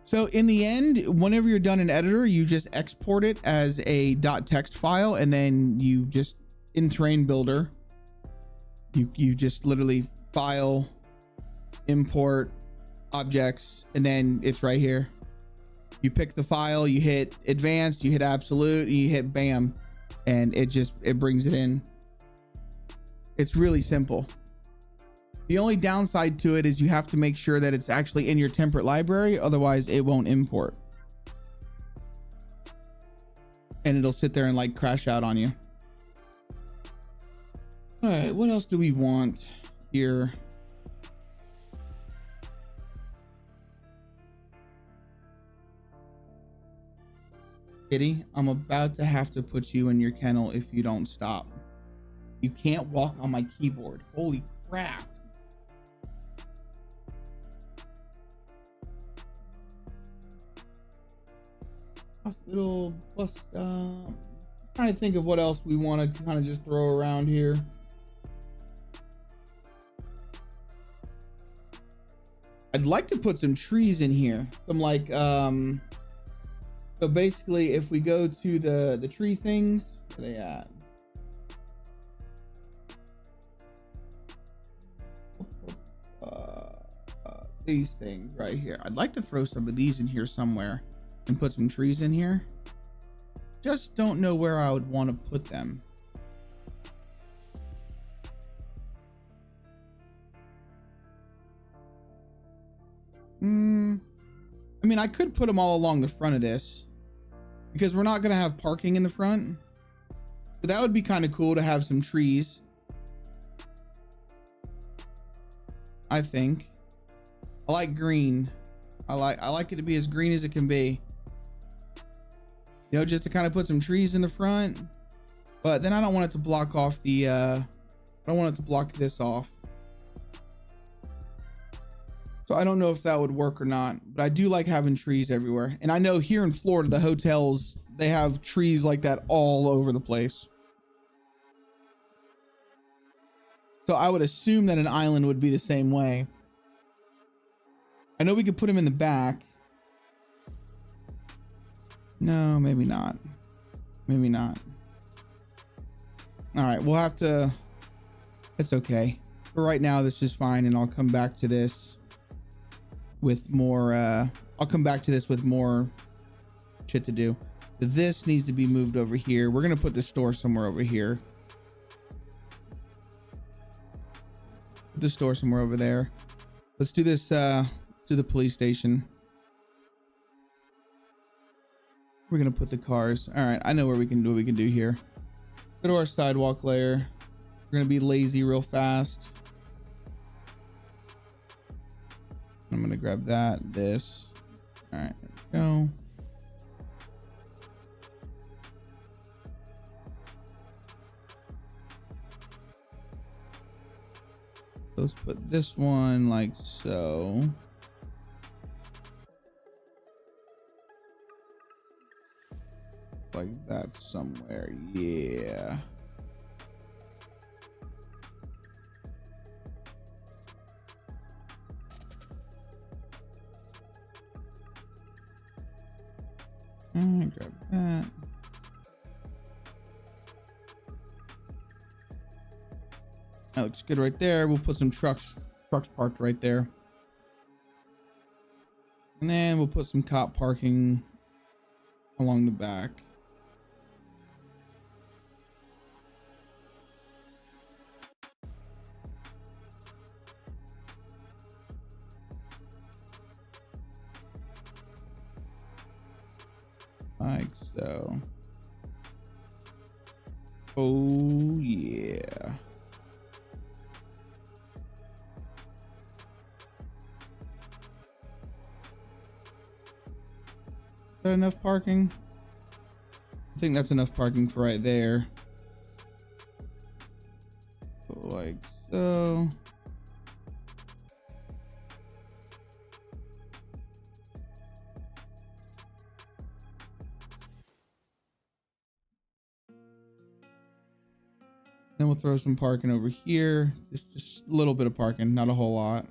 So in the end, whenever you're done in editor, you just export it as a .text file, and then you just, in terrain builder, you just literally file, import objects, and then it's right here. You pick the file, you hit advanced, you hit absolute, and you hit bam, and it brings it in. It's really simple. The only downside to it is you have to make sure that it's actually in your template library, otherwise it won't import. And it'll sit there and like crash out on you. All right, what else do we want here? Kitty, I'm about to have to put you in your kennel if you don't stop. You can't walk on my keyboard. Holy crap. Hospital, bus stop. Trying to think of what else we want to kind of just throw around here. I'd like to put some trees in here. Some like, so basically if we go to the tree things, where are they at? These things right here. I'd like to throw some of these in here somewhere and put some trees in here. Just don't know where I would want to put them. I mean, I could put them all along the front of this because we're not going to have parking in the front. So that would be kind of cool to have some trees, I think. I like green. I like it to be as green as it can be. You know, just to kind of put some trees in the front. But then I don't want it to block off the I don't want it to block this off. So I don't know if that would work or not, but I do like having trees everywhere. And I know here in Florida, the hotels, they have trees like that all over the place. So I would assume that an island would be the same way. I know we could put them in the back. No, maybe not. Maybe not. All right, we'll have to, it's okay. For right now, this is fine. And I'll come back to this with more, I'll come back to this with more shit to do. This needs to be moved over here. We're going to put the store somewhere over here. Put the store somewhere over there. Let's do this to the police station. We're gonna put the cars. All right, I know what we can do here. Go to our sidewalk layer. We're gonna be lazy real fast. I'm gonna grab this. All right, there we go. Let's put this one like so. Like that somewhere. Yeah. Grab that. That looks good right there. We'll put some trucks parked right there. And then we'll put some cop parking along the back. Like so. Oh yeah. Is that enough parking? I think that's enough parking for right there. So like so. Then we'll throw some parking over here. Just a little bit of parking, not a whole lot.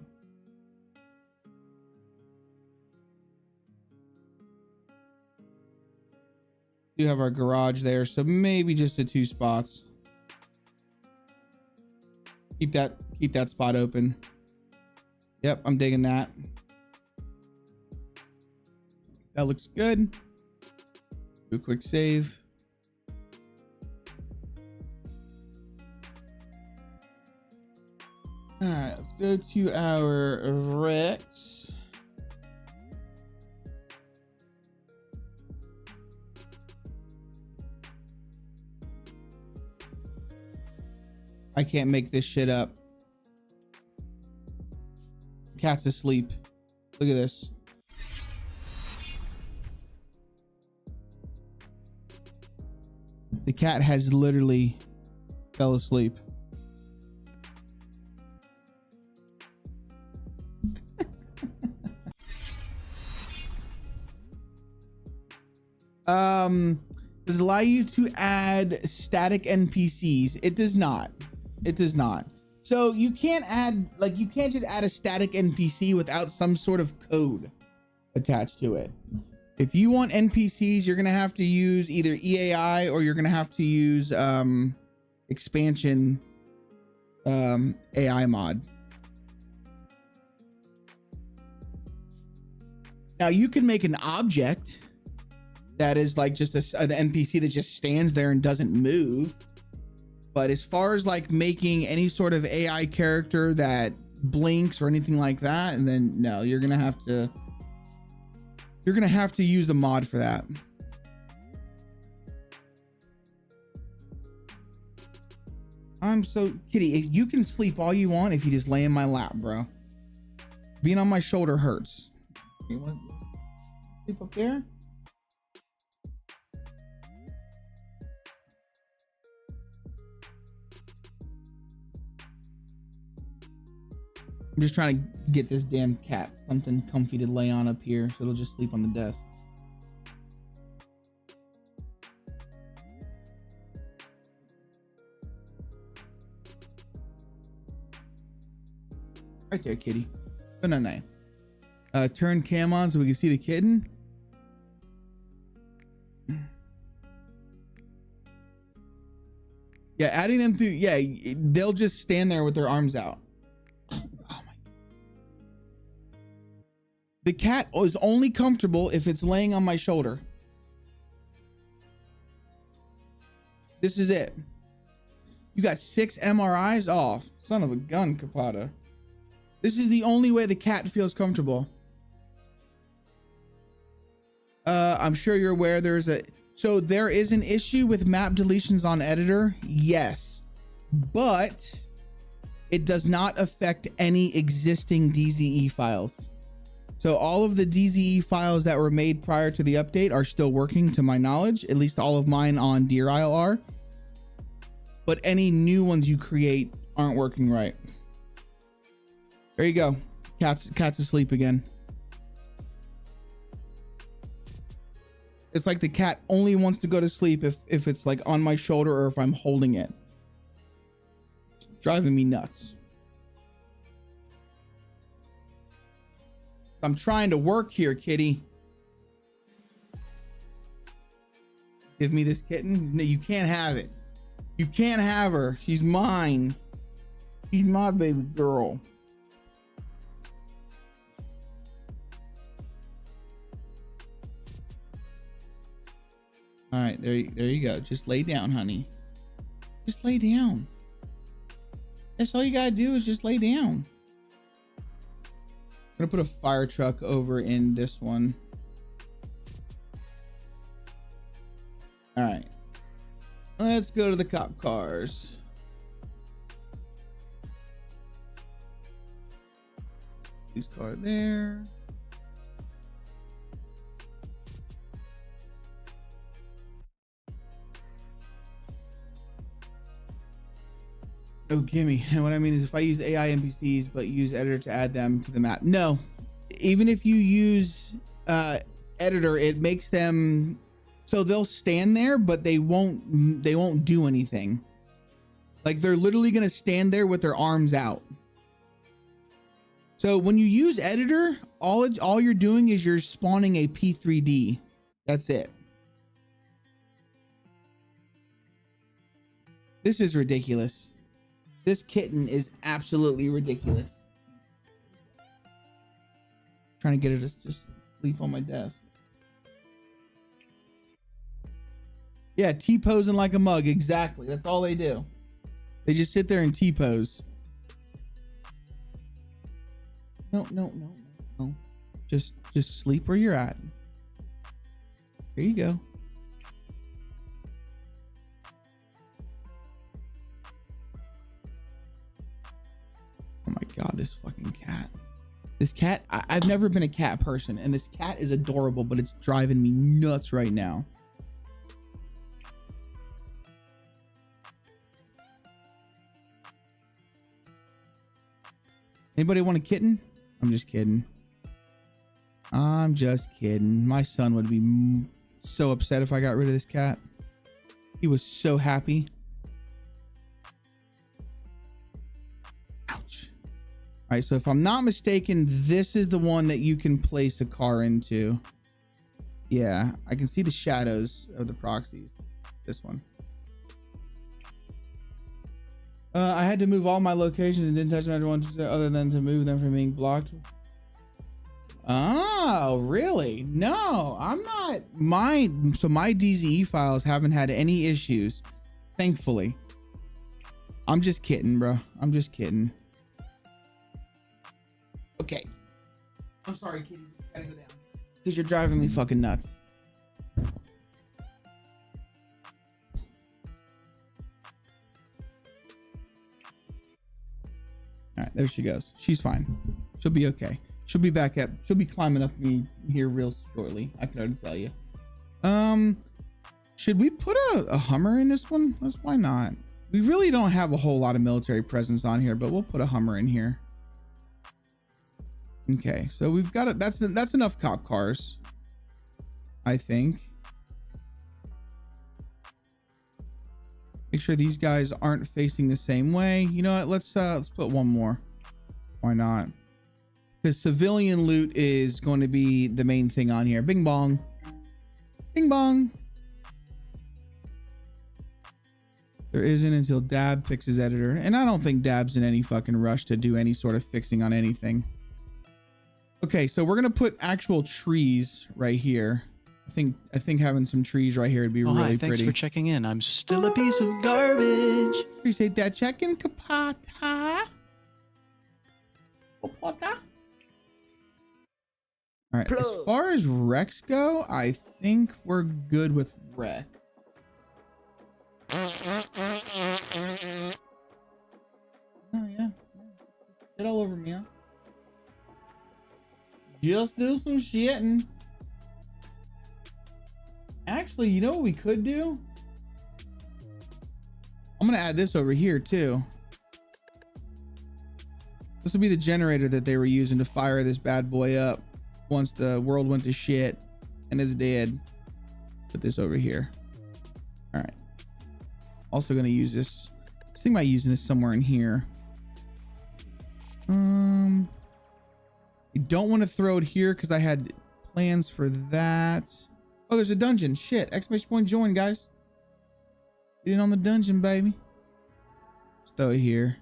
We do have our garage there, so maybe just the 2 spots. Keep that spot open. Yep, I'm digging that. That looks good. Do a quick save. All right, let's go to our Rex. I can't make this shit up. Cat's asleep. Look at this. The cat has literally fell asleep. Does it allow you to add static NPCs? It does not. It does not. So you can't add, like, you can't just add a static NPC without some sort of code attached to it. If you want NPCs, you're gonna have to use either EAI or you're gonna have to use expansion AI mod. Now you can make an object that is like just an NPC that just stands there and doesn't move. But as far as like making any sort of AI character that blinks or anything like that, and then no, you're gonna have to use the mod for that. I'm so Kitty, you can sleep all you want if you just lay in my lap, bro. Being on my shoulder hurts. You want to sleep up there? I'm just trying to get this damn cat something comfy to lay on up here so it'll just sleep on the desk. Right there, kitty. Oh, no. Turn cam on so we can see the kitten. Yeah, adding them through. Yeah, they'll just stand there with their arms out. The cat is only comfortable if it's laying on my shoulder. This is it. You got 6 MRIs? Oh, son of a gun, Capata. This is the only way the cat feels comfortable. I'm sure you're aware so there is an issue with map deletions on editor. Yes, but it does not affect any existing DZE files. So all of the DZE files that were made prior to the update are still working to my knowledge. At least all of mine on Deer Isle are. But any new ones you create aren't working right. There you go. Cat's asleep again. It's like the cat only wants to go to sleep if it's like on my shoulder or if I'm holding it. It's driving me nuts. I'm trying to work here, kitty. Give me this kitten. No, you can't have it. You can't have her. She's mine. She's my baby girl. All right, there you go. Just lay down, honey. Just lay down. That's all you gotta do is just lay down. I'm gonna put a fire truck over in this one. All right, let's go to the cop cars. This car there. Oh, gimme. And what I mean is if I use AI NPCs but use editor to add them to the map. No, even if you use editor, it makes them so they'll stand there, but they won't do anything. Like they're literally gonna stand there with their arms out. So when you use editor, all you're doing is you're spawning a P3D. That's it. This is ridiculous. This kitten is absolutely ridiculous. Trying to get her to just sleep on my desk. Yeah, T-posing like a mug. Exactly. That's all they do. They just sit there and T-pose. No. Just sleep where you're at. There you go. Oh my God, this fucking cat. This cat, I've never been a cat person, and this cat is adorable, but it's driving me nuts right now. Anybody want a kitten? I'm just kidding. I'm just kidding. My son would be so upset if I got rid of this cat. He was so happy. Ouch. All right, so if I'm not mistaken, this is the one that you can place a car into. Yeah, I can see the shadows of the proxies. This one. I had to move all my locations and didn't touch another one other than to move them from being blocked. Oh, really? No, I'm not. So my DZE files haven't had any issues, thankfully. I'm just kidding, bro. I'm just kidding. Okay. I'm sorry, kitty. Gotta go down. Because you're driving me fucking nuts. All right, there she goes. She's fine. She'll be okay. She'll be back up. She'll be climbing up me here real shortly. I can already tell you. Should we put a Hummer in this one? Why not? We really don't have a whole lot of military presence on here, but we'll put a Hummer in here. Okay, so we've got it. That's enough cop cars, I think. Make sure these guys aren't facing the same way. You know what? Let's put one more. Why not? Because civilian loot is going to be the main thing on here. Bing bong. Bing bong. There isn't until Dab fixes editor. And I don't think Dab's in any fucking rush to do any sort of fixing on anything. Okay, so we're going to put actual trees right here. I think having some trees right here would be really Thanks pretty. for checking in. I'm still a piece of garbage. Appreciate that check-in, Kapata. Kapata. All right, as far as Rex go, I think we're good with Rex. Oh yeah. Get all over me, huh? Just do some shitting. Actually, you know what we could do? I'm gonna add this over here too. This will be the generator that they were using to fire this bad boy up once the world went to shit and is dead. Put this over here. All right. Also gonna use this. I was thinking about using this somewhere in here. I don't want to throw it here because I had plans for that. Oh, there's a dungeon. Shit. Exclamation point join, guys. Get in on the dungeon, baby. Let's throw it here.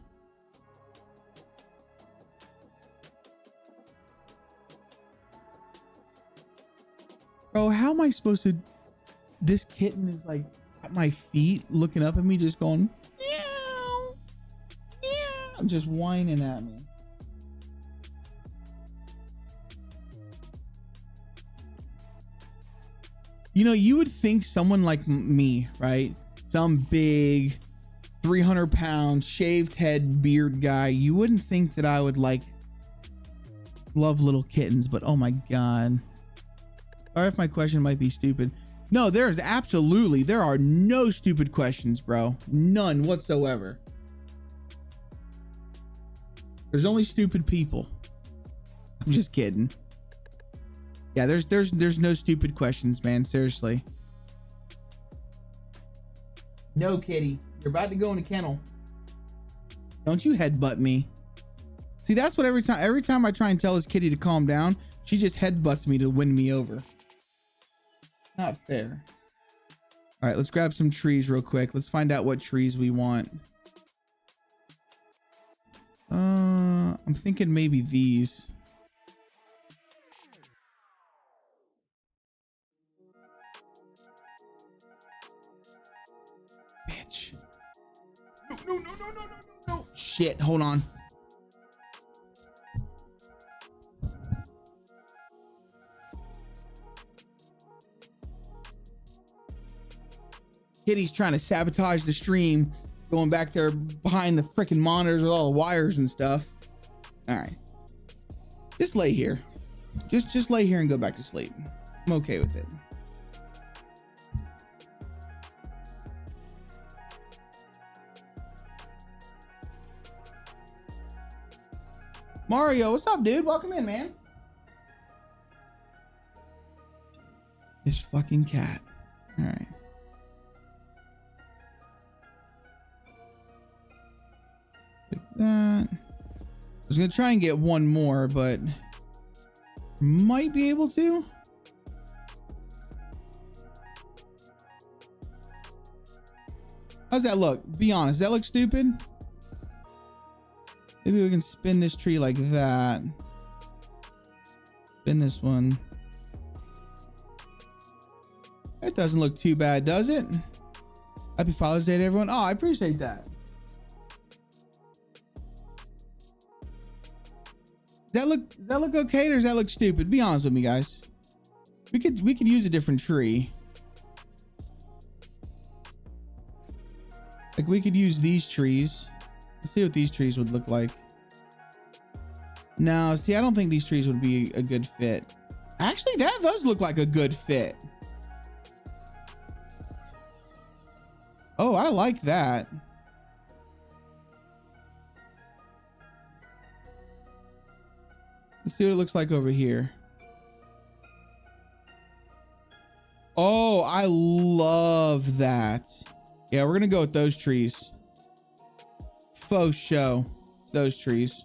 Bro, how am I supposed to... This kitten is like at my feet looking up at me just going, meow, meow, just whining at me. You know, you would think someone like me, right? Some big 300-pound shaved head beard guy, you wouldn't think that I would like love little kittens, but oh my God. Sorry if my question might be stupid. No, there are no stupid questions, bro. None whatsoever. There's only stupid people. I'm just kidding. Yeah, there's no stupid questions, man. Seriously. No, kitty. You're about to go in a kennel. Don't you headbutt me. See, that's what every time I try and tell this kitty to calm down, she just headbutts me to win me over. Not fair. All right, let's grab some trees real quick. Let's find out what trees we want. I'm thinking maybe these. Bitch. No. Shit, hold on. Kitty's trying to sabotage the stream, going back there behind the freaking monitors with all the wires and stuff. All right. Just lay here. Just lay here and go back to sleep. I'm okay with it. Mario, what's up, dude? Welcome in, man. This fucking cat. All right. Like that. I was gonna try and get one more, but might be able to. How's that look? Be honest, does that look stupid? Maybe we can spin this tree like that. Spin this one. That doesn't look too bad, does it? Happy Father's Day to everyone. Oh, I appreciate that. Does that look okay, or does that look stupid? Be honest with me, guys. We could use a different tree. Like we could use these trees. Let's see what these trees would look like. No, see, I don't think these trees would be a good fit. Actually, that does look like a good fit. Oh, I like that. Let's see what it looks like over here. Oh, I love that. Yeah, we're gonna go with those trees. Faux show. Those trees.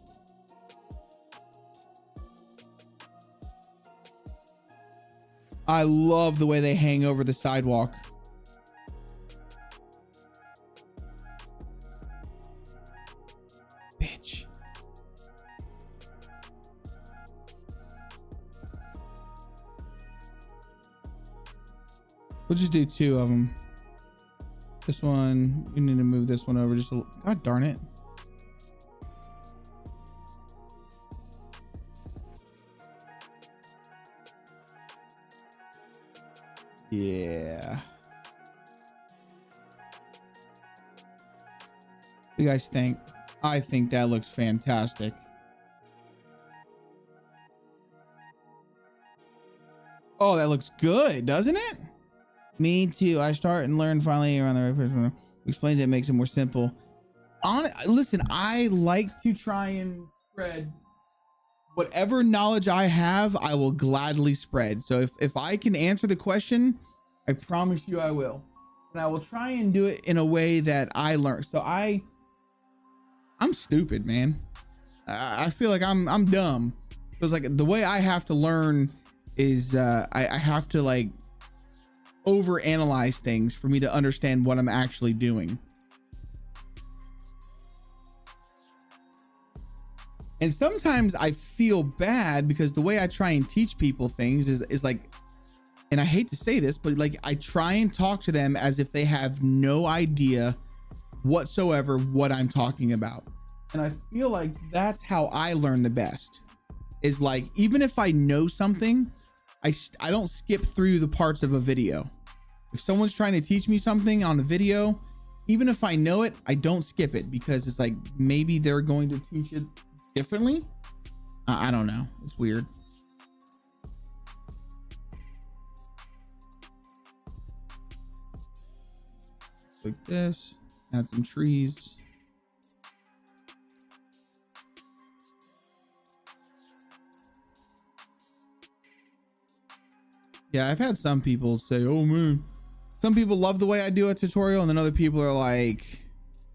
I love the way they hang over the sidewalk. Bitch. We'll just do two of them. This one, we need to move this one over just a little. God darn it. Yeah. What do you guys think? I think that looks fantastic. Oh, that looks good, doesn't it? Me too. I start and learn finally around the right person who explains it, makes it more simple. Listen, I like to try and spread whatever knowledge I have. I will gladly spread. So if I can answer the question, I promise you I will. And I will try and do it in a way that I learn. So I'm stupid, man. I feel like I'm dumb. Because like the way I have to learn is I have to like overanalyze things for me to understand what I'm actually doing. And sometimes I feel bad because the way I try and teach people things is like, and I hate to say this, but like I try and talk to them as if they have no idea whatsoever what I'm talking about. And I feel like that's how I learn the best, is like, even if I know something, I don't skip through the parts of a video. If someone's trying to teach me something on a video, even if I know it, I don't skip it, because it's like, maybe they're going to teach it differently. I don't know. It's weird. Like this, add some trees. Yeah, I've had some people say, oh man, some people love the way I do a tutorial, and then other people are like,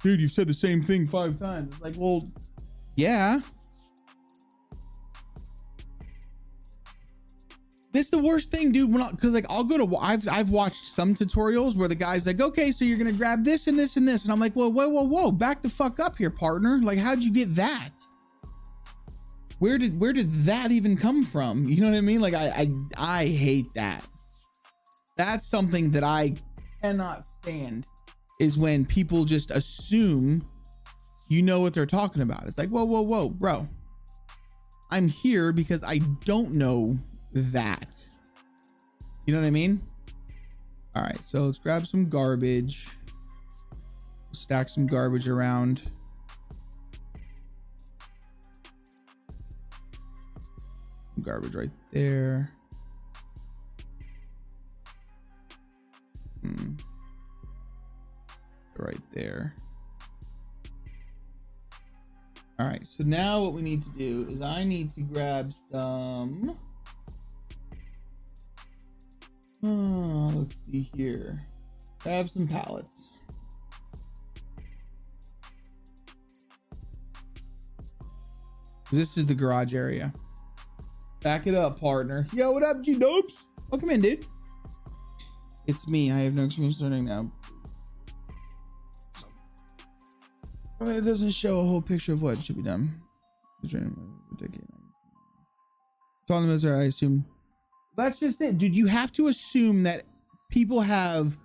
dude, you've said the same thing 5 times. It's like, well, yeah. This is the worst thing, dude. Because like I'll go to, I've watched some tutorials where the guy's like, okay, so you're gonna grab this and this and this, and I'm like, well, whoa, back the fuck up here, partner. Like, how'd you get that? Where did that even come from? You know what I mean? Like I hate that. That's something that I cannot stand, is when people just assume you know what they're talking about. It's like, whoa, bro. I'm here because I don't know that. You know what I mean? All right, so let's grab some garbage. Stack some garbage around. Garbage right there. Right there. All right, so now what we need to do is I need to grab some, let's see here. Grab some pallets. This is the garage area. Back it up, partner. Yo, what up, G-Dopes? Welcome in, dude. It's me. I have no experience learning now. It doesn't show a whole picture of what should be done. Autonomous, I assume. That's just it, dude. You have to assume that people have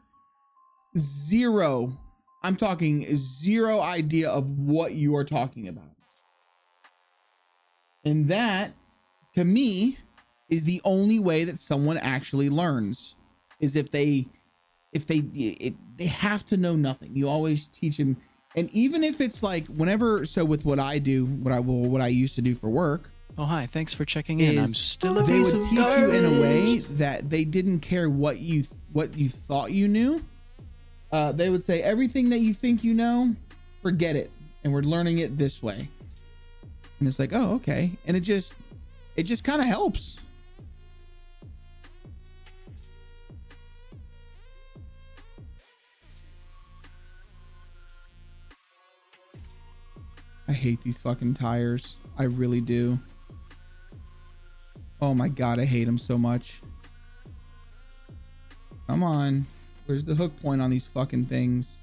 zero, I'm talking zero idea of what you are talking about. And that, to me, is the only way that someone actually learns, is if they have to know nothing. You always teach them. And even if it's like whenever, so with what I do, what I used to do for work. Oh, hi. Thanks for checking in. I'm still a they piece would of teach garbage. you in a way that they didn't care what you thought you knew. They would say, everything that you think you know, forget it. And we're learning it this way. And it's like, oh, okay. And it just kind of helps. I hate these fucking tires. I really do. Oh my God, I hate them so much. Come on. Where's the hook point on these fucking things?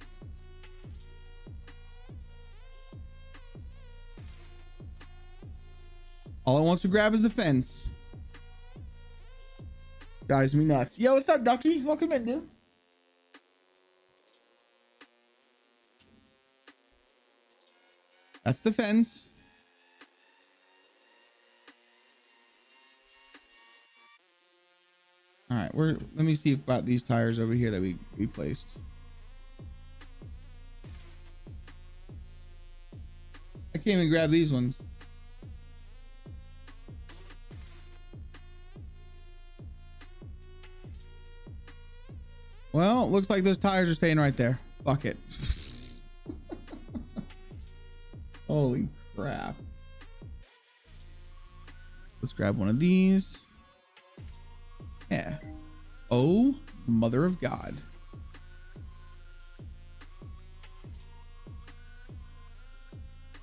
All it wants to grab is the fence. Drives me nuts. Yo, what's up, Ducky? Welcome in, dude. That's the fence. All right, let me see about these tires over here that we placed. I can't even grab these ones. Well, looks like those tires are staying right there. Fuck it. Holy crap. Let's grab one of these. Yeah. Oh, mother of God.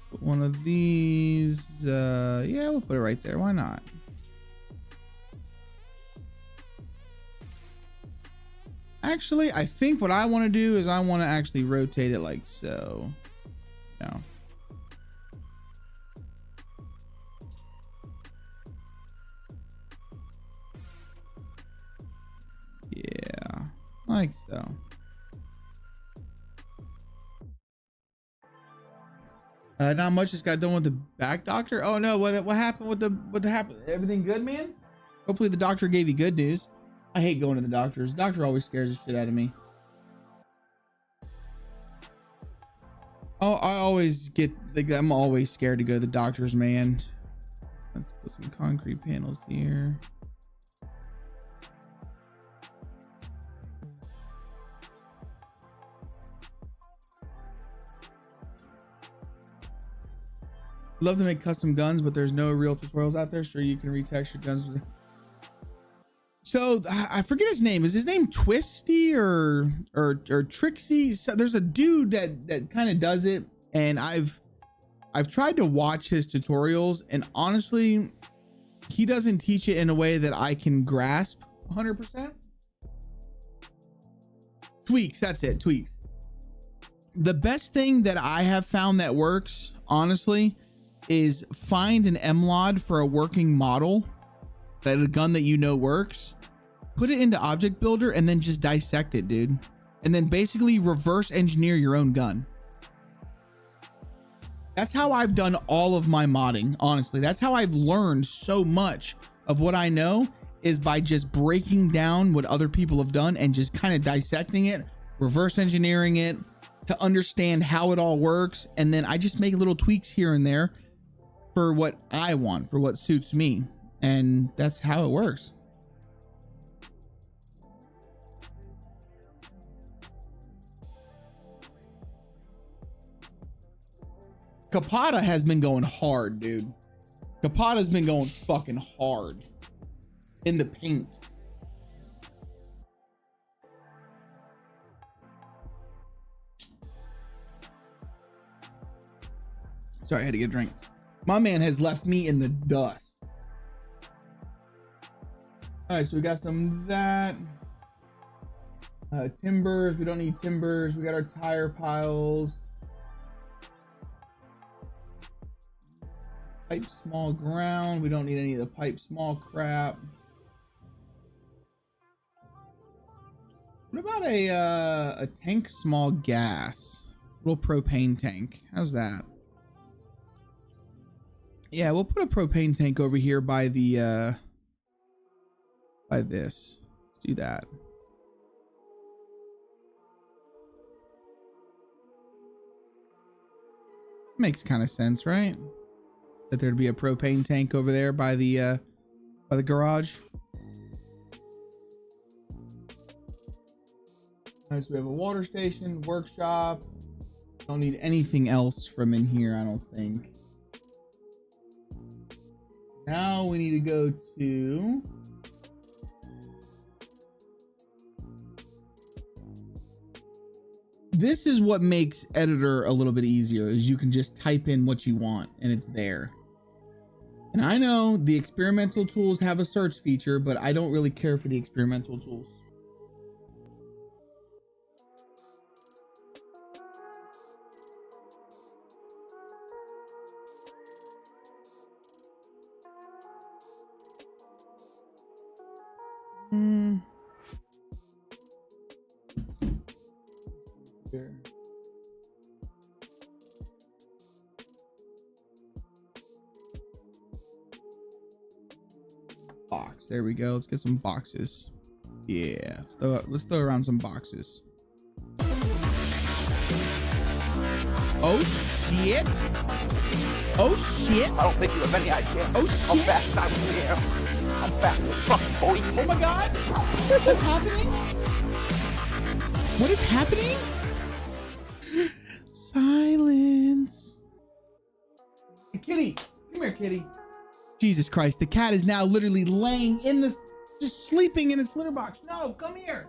Put one of these. Yeah, we'll put it right there. Why not? Actually, I think what I want to do is I want to actually rotate it like so. No. Yeah, like so. Not much just got done with the back doctor. Oh no, what happened with what happened? Everything good, man? Hopefully the doctor gave you good news. I hate going to the doctors. The doctor always scares the shit out of me. Oh, I always get like I'm always scared to go to the doctors, man. Let's put some concrete panels here. Love to make custom guns, but there's no real tutorials out there. Sure, you can retexture guns. So I forget his name. Is his name Twisty or Trixie? So there's a dude that kind of does it, and I've tried to watch his tutorials, and honestly, he doesn't teach it in a way that I can grasp 100%. Tweaks, that's it, tweaks. The best thing that I have found that works, honestly, is find an MLOD for a working model, that a gun that you know works, put it into Object Builder, and then just dissect it, dude. And then basically reverse engineer your own gun. That's how I've done all of my modding, honestly. That's how I've learned so much of what I know, is by just breaking down what other people have done and just kind of dissecting it, reverse engineering it to understand how it all works. And then I just make little tweaks here and there for what I want, for what suits me. And that's how it works. Capata has been going hard, dude. Capata's been going fucking hard in the paint. Sorry, I had to get a drink. My man has left me in the dust. All right, so we got some of that. Timbers, we don't need timbers. We got our tire piles. Pipe small ground. We don't need any of the pipe small crap. What about a tank small gas? Little propane tank. How's that? Yeah, we'll put a propane tank over here by the by this. Let's do that. Makes kind of sense, right? That there'd be a propane tank over there by the garage. All right, so we have a water station, workshop. Don't need anything else from in here, I don't think. Now we need to go to this is what makes editor a little bit easier, is you can just type in what you want and it's there. And I know the experimental tools have a search feature, but I don't really care for the experimental tools. There. box. There we go. Let's get some boxes. Yeah, let's throw around some boxes. Oh shit. Oh shit. I don't think you have any idea how fast I am. I'm fast as fuck, boy. Oh my god. What's happening? What is happening? Silence. Kitty, come here, kitty. Jesus Christ, the cat is now literally laying in this, just sleeping in its litter box. No, come here.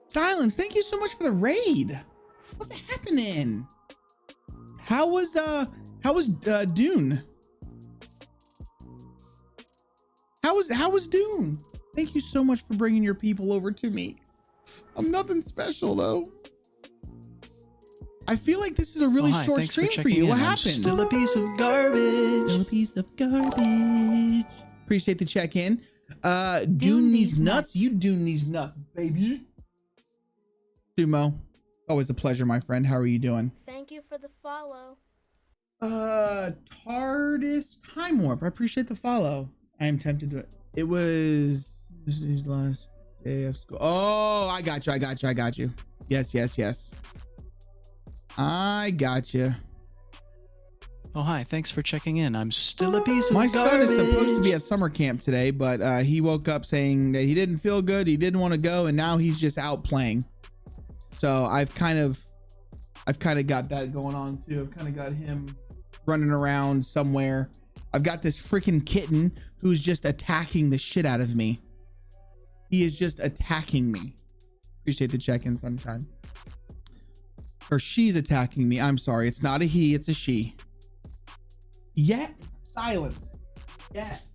Silence, thank you so much for the raid. What's happening? How was Dune? How was Dune? Thank you so much for bringing your people over to me. I'm nothing special though. I feel like this is a really short stream for you. What happened? Still a piece of garbage. Still a piece of garbage. Appreciate the check-in. Dune these nuts. You Dune these nuts, baby. Sumo, always a pleasure, my friend. How are you doing? Thank you for the follow. TARDIS Time Warp. I appreciate the follow. I am tempted to it. It was this is his last day of school. Oh, I got you. Yes. I got you. Oh, hi. Thanks for checking in. I'm still a piece of My garbage. son is supposed to be at summer camp today, but he woke up saying that he didn't feel good. He didn't want to go, and now he's just out playing. So I've kind of got that going on too. I've kind of got him running around somewhere. I've got this freaking kitten who's just attacking the shit out of me. He is just attacking me. Appreciate the check-in sometime. Or she's attacking me. I'm sorry. It's not a he, it's a she. Yeah. Silence. Yes.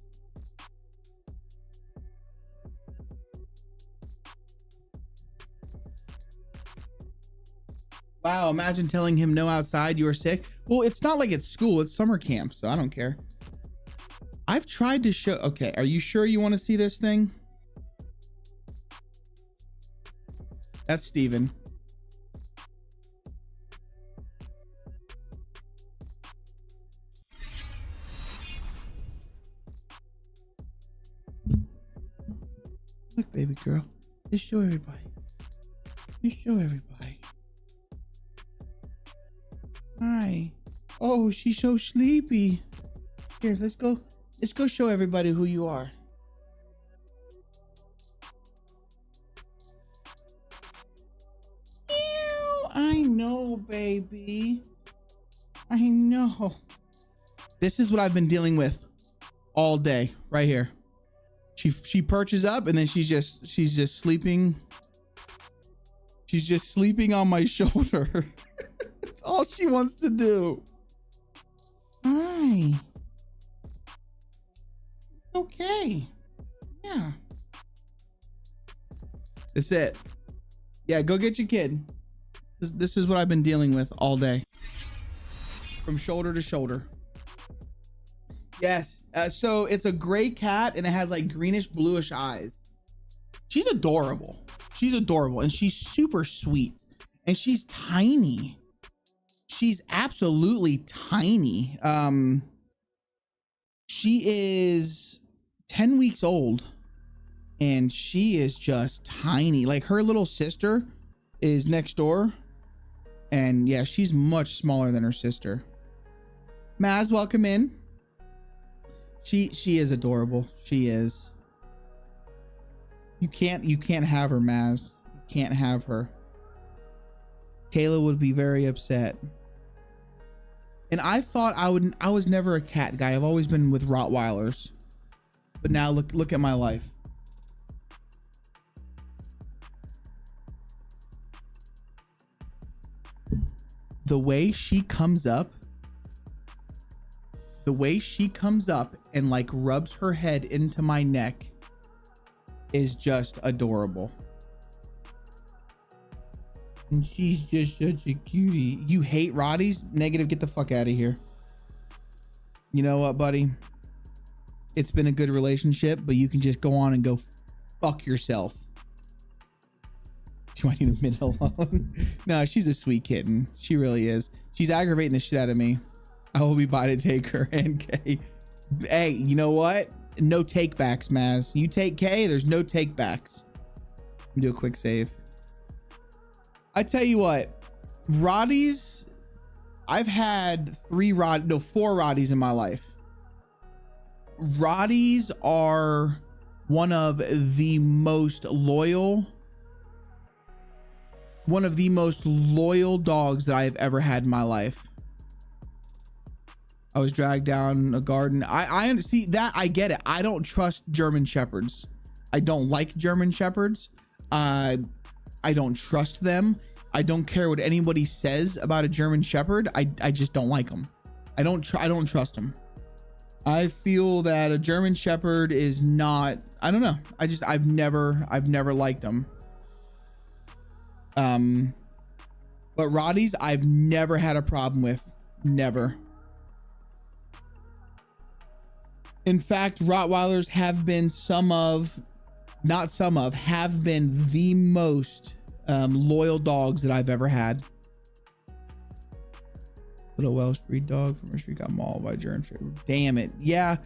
Wow, imagine telling him no outside, you are sick. Well, it's not like it's school, it's summer camp, so I don't care. I've tried to show, okay, are you sure you want to see this thing? That's Steven. Look, baby girl, just show everybody. Just show everybody. Hi. Oh, she's so sleepy. Here, let's go show everybody who you are. Ew, I know, baby. I know. This is what I've been dealing with all day, right here. She perches up and then she's just sleeping. She's just sleeping on my shoulder. That's all she wants to do. Hi. Okay. Yeah. That's it. Yeah, go get your kid. This is what I've been dealing with all day. From shoulder to shoulder. Yes. So it's a gray cat and it has like greenish bluish eyes. She's adorable. She's adorable and she's super sweet and she's tiny. She's absolutely tiny. She is 10 weeks old and she is just tiny. Like her little sister is next door and yeah, she's much smaller than her sister. Maz, welcome in. She is adorable. She is. You can't have her, Maz. You can't have her. Kayla would be very upset. And I thought I was never a cat guy. I've always been with Rottweilers. But now look at my life. The way she comes up and like rubs her head into my neck is just adorable. And she's just such a cutie. You hate Rotties? Negative, get the fuck out of here. You know what, buddy? It's been a good relationship, but you can just go on and go fuck yourself. Do I need a minute alone? No, she's a sweet kitten. She really is. She's aggravating the shit out of me. I will be by to take her. NK. Hey, you know what? no takebacks, Maz. You take K, there's no takebacks. Let me do a quick save. I tell you what, Rotties, I've had 4 Rotties in my life. Rotties are one of the most loyal dogs that I have ever had in my life. I was dragged down a garden. I see that. I get it. I don't trust German Shepherds. I don't like German Shepherds. I don't trust them. I don't care what anybody says about a German Shepherd. I just don't like them. I don't trust them. I feel that a German Shepherd is not, I don't know. I've never liked them. But Rotties, I've never had a problem with. Never. In fact, Rottweilers have been have been the most loyal dogs that I've ever had. Little Welsh breed dog from Street got mauled by German Shepherd. Damn it. Yeah.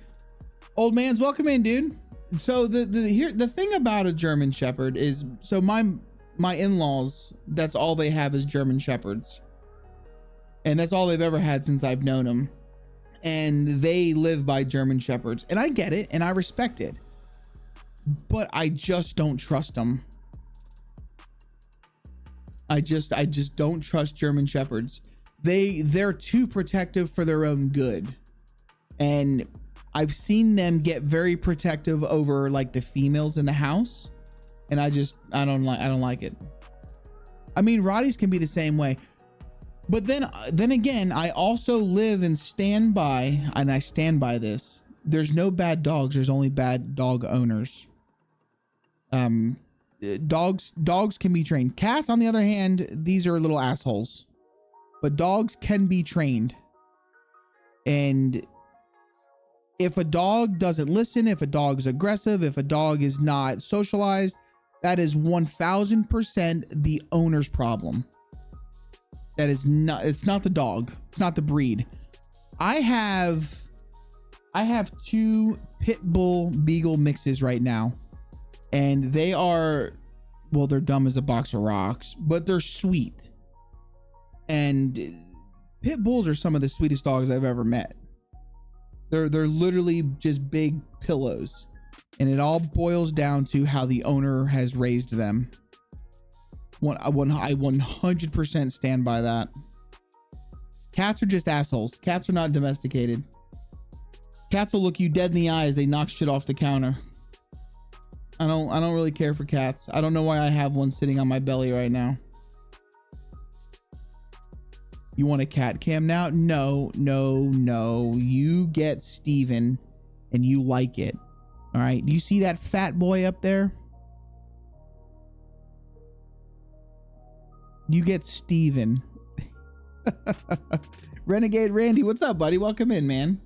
Old man's welcome in, dude. So the thing about a German Shepherd is, so my in-laws, that's all they have is German Shepherds. And that's all they've ever had since I've known them. And they live by German Shepherds. And I get it and I respect it. But I just don't trust them. I just don't trust German Shepherds. They're too protective for their own good. And I've seen them get very protective over like the females in the house. And I don't like it. I mean, Rotties can be the same way. But then again, I also live and stand by, and I stand by this. There's no bad dogs. There's only bad dog owners. Dogs can be trained. Cats, on the other hand, these are little assholes. But dogs can be trained. And if a dog doesn't listen, if a dog's aggressive, if a dog is not socialized, that is 1000% the owner's problem. That is not, it's not the dog. It's not the breed. I have 2 pit bull beagle mixes right now. And they are, well, they're dumb as a box of rocks, but they're sweet. And pit bulls are some of the sweetest dogs I've ever met. They're literally just big pillows. And it all boils down to how the owner has raised them. I 100% stand by that. Cats are just assholes. Cats are not domesticated. Cats will look you dead in the eye as they knock shit off the counter. I don't really care for cats. I don't know why I have one sitting on my belly right now. You want a cat cam now? No. You get Steven and you like it. All right. Do you see that fat boy up there? You get Steven. Renegade Randy, what's up, buddy? Welcome in, man.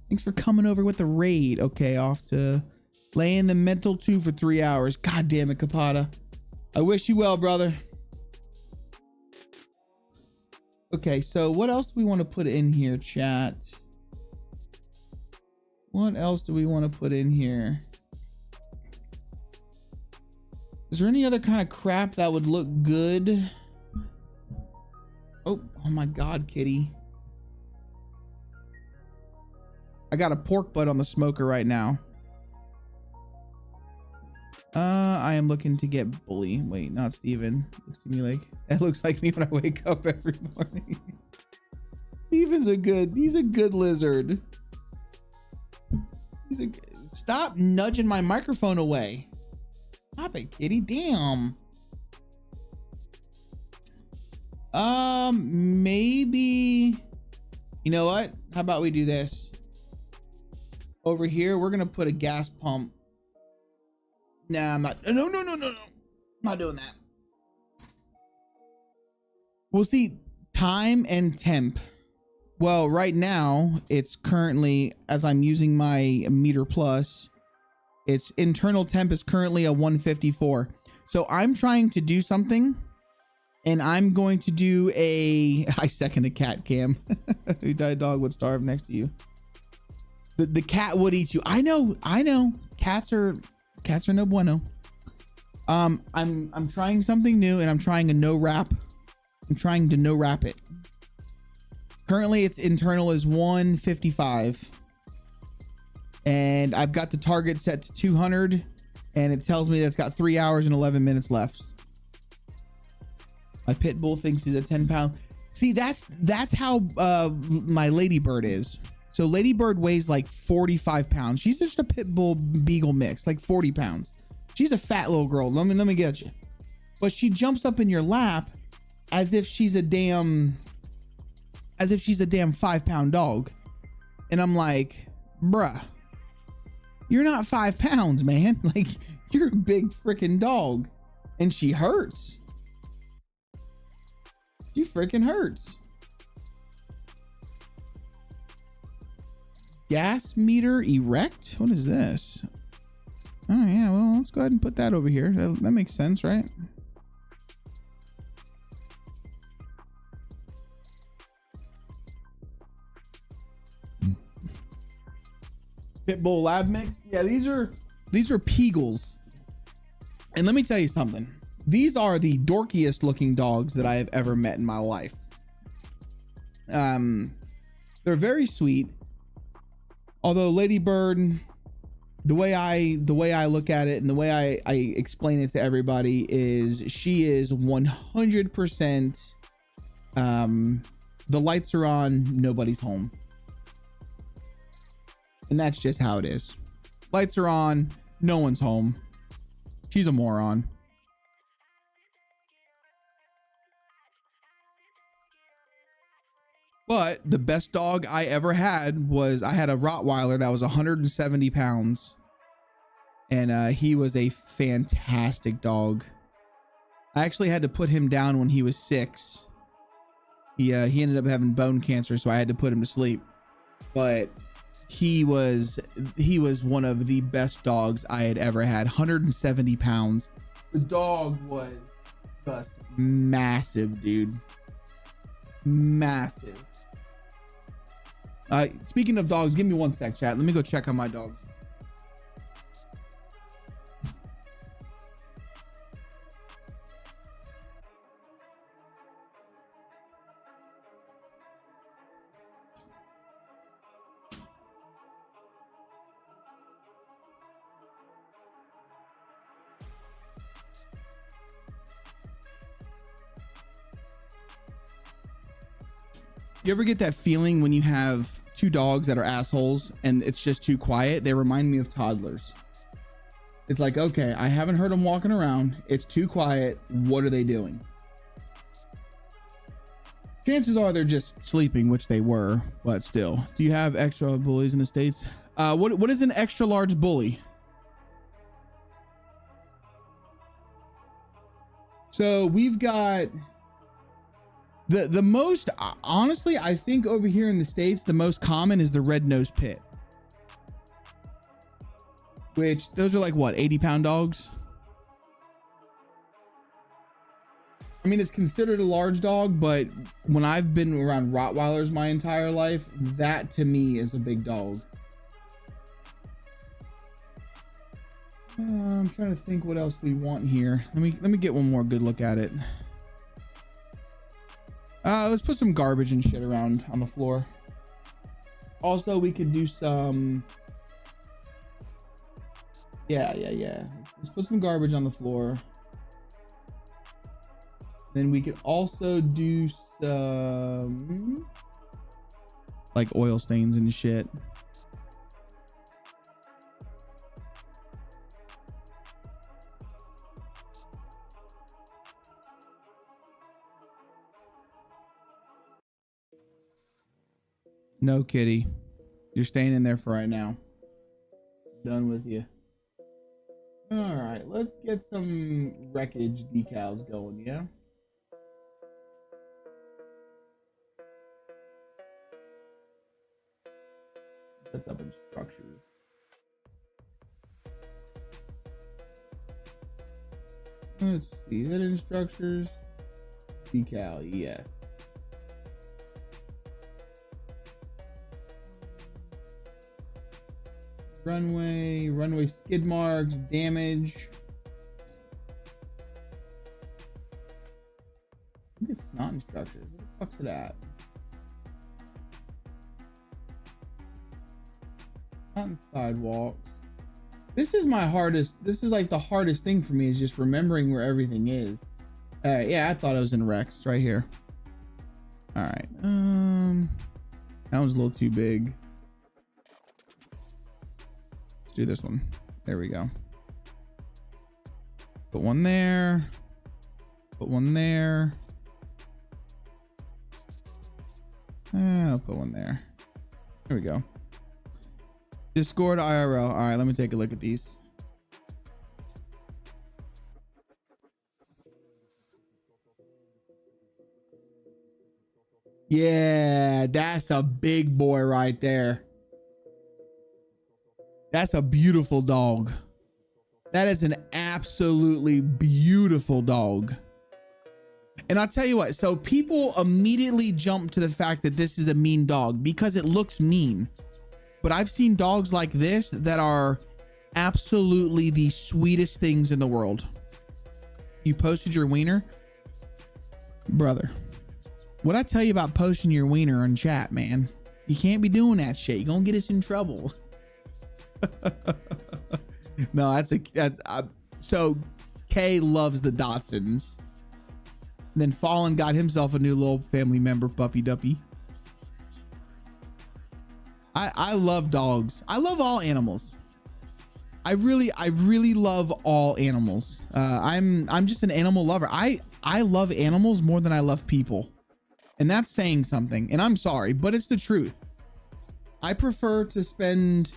Thanks for coming over with the raid. Okay, off to lay in the mental tube for 3 hours. God damn it, Capata. I wish you well, brother. Okay, so what else do we want to put in here, chat? What else do we want to put in here? Is there any other kind of crap that would look good? Oh my God, kitty. I got a pork butt on the smoker right now. I am looking to get Bully. Wait, not Steven. Looks to me like, that looks like me when I wake up every morning. Steven's he's a good lizard. Stop nudging my microphone away. Stop it, kitty. Damn. Maybe, you know what? How about we do this? Over here, we're gonna put a gas pump. Nah, I'm not. No. I'm not doing that. We'll see. Time and temp. Well, right now it's currently, as I'm using my meter plus, its internal temp is currently a 154. So I'm trying to do something, and I'm going to do I second a cat cam. Who died dog would starve next to you. The cat would eat you. I know. Cats are no bueno. I'm trying something new, and I'm trying a no wrap. I'm trying to no wrap it. Currently its internal is 155. And I've got the target set to 200, and it tells me that it's got 3 hours and 11 minutes left. My pit bull thinks he's a 10-pound. See, that's how my ladybird is. So ladybird weighs like 45 pounds. She's just a pit bull beagle mix, like 40 pounds. She's a fat little girl. Let me get you. But she jumps up in your lap as if she's a damn 5-pound dog. And I'm like, bruh, you're not 5 pounds, man. Like, you're a big freaking dog. And she hurts. She freaking hurts. Gas meter erect? What is this? Oh yeah, well, let's go ahead and put that over here. That makes sense, right? Pitbull lab mix. Yeah, these are Peagles. And let me tell you something. These are the dorkiest looking dogs that I have ever met in my life. They're very sweet. Although Ladybird, the way I look at it and the way I explain it to everybody is she is 100% the lights are on, nobody's home. And that's just how it is. Lights are on, no one's home. She's a moron. But the best dog I ever had was, I had a Rottweiler that was 170 pounds. And he was a fantastic dog. I actually had to put him down when he was 6. He ended up having bone cancer, so I had to put him to sleep. But he was one of the best dogs I had ever had. 170 pounds. The dog was just massive, dude. Massive. Speaking of dogs, give me one sec, chat. Let me go check on my dogs. You ever get that feeling when you have 2 dogs that are assholes and it's just too quiet? They remind me of toddlers. It's like, okay, I haven't heard them walking around. It's too quiet. What are they doing? Chances are they're just sleeping, which they were, but still. Do you have extra bullies in the States? What is an extra large bully? So we've got the most, honestly, I think over here in the States, the most common is the red-nosed pit, which those are like what, 80-pound dogs? I mean, it's considered a large dog, but when I've been around Rottweilers my entire life, that to me is a big dog. I'm trying to think what else we want here. Let me get one more good look at it. Let's put some garbage and shit around on the floor. Also, we could do some, yeah. Let's put some garbage on the floor. Then we could also do some like oil stains and shit. No, kitty. You're staying in there for right now. Done with you. All right, let's get some wreckage decals going, yeah? That's up in structures. Let's see, hidden structures. Decal, yes. Runway skid marks, damage. I think it's not instructors. What the fuck's it at? Not in sidewalks. This is my hardest. This is like the hardest thing for me, is just remembering where everything is. Yeah, I thought it was in Rex right here. All right. That was a little too big. Let's do this one. There we go. Put one there. Put one there. I'll put one there. There we go. Discord IRL. All right, let me take a look at these. Yeah, that's a big boy right there. That's a beautiful dog. That is an absolutely beautiful dog. And I'll tell you what, so people immediately jump to the fact that this is a mean dog because it looks mean. But I've seen dogs like this that are absolutely the sweetest things in the world. You posted your wiener? Brother, what I tell you about posting your wiener in chat, man? You can't be doing that shit. You're gonna get us in trouble. No, so Kay loves the Dachshunds. Then Fallen got himself a new little family member, Puppy Duppy. I love dogs. I love all animals. I really love all animals. I'm just an animal lover. I love animals more than I love people. And that's saying something. And I'm sorry, but it's the truth. I prefer to spend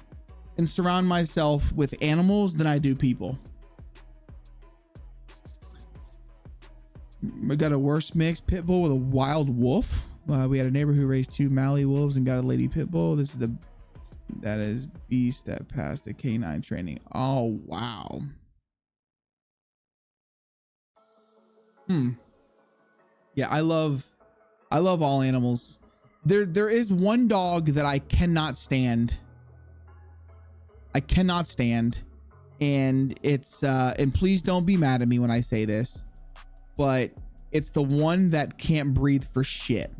and surround myself with animals than I do people. We got a worse mix pit bull with a wild wolf. We had a neighbor who raised 2 Mallee wolves and got a lady pit bull. That is beast that passed a canine training. Oh, wow. Yeah, I love all animals. There is one dog that I cannot stand. And it's and please don't be mad at me when I say this, but it's the one that can't breathe for shit.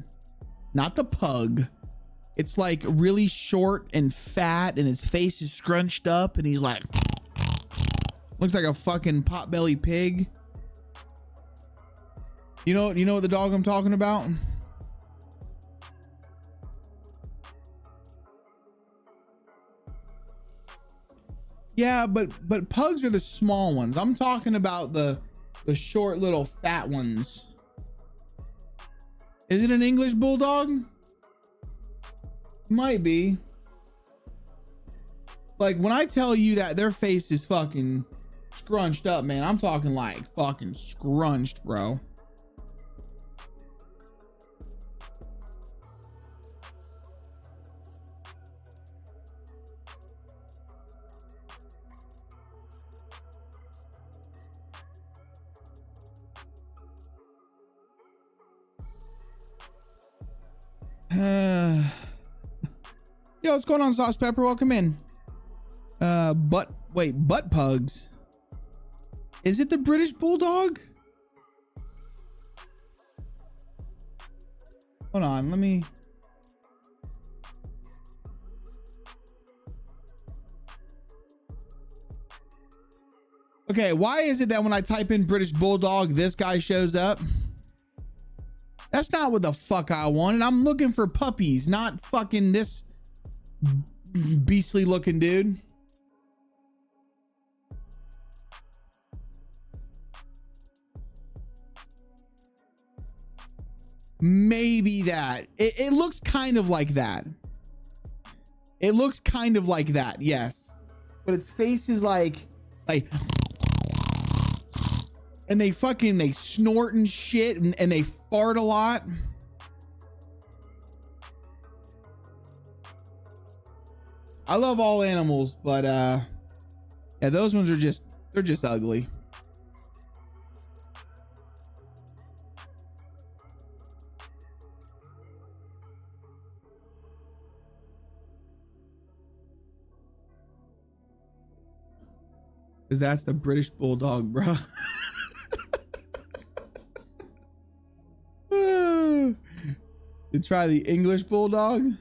Not the pug. It's like really short and fat and his face is scrunched up and he's like looks like a fucking potbelly pig. You know what the dog I'm talking about? Yeah, but pugs are the small ones. I'm talking about the short little fat ones. Is it an English bulldog? Might be. Like when I tell you that their face is fucking scrunched up, man, I'm talking like fucking scrunched, bro. Yo, what's going on, Sauce Pepper? Welcome in. Butt pugs. Is it the British Bulldog? Hold on, let me. Okay, why is it that when I type in British Bulldog, this guy shows up? That's not what the fuck I wanted. I'm looking for puppies, not fucking this beastly looking dude. Maybe that. It looks kind of like that. It looks kind of like that, yes. But its face is like and they snort and shit and they fart a lot. I love all animals, but yeah, those ones are they're just ugly. Because that's the British Bulldog, bro. To try the English Bulldog.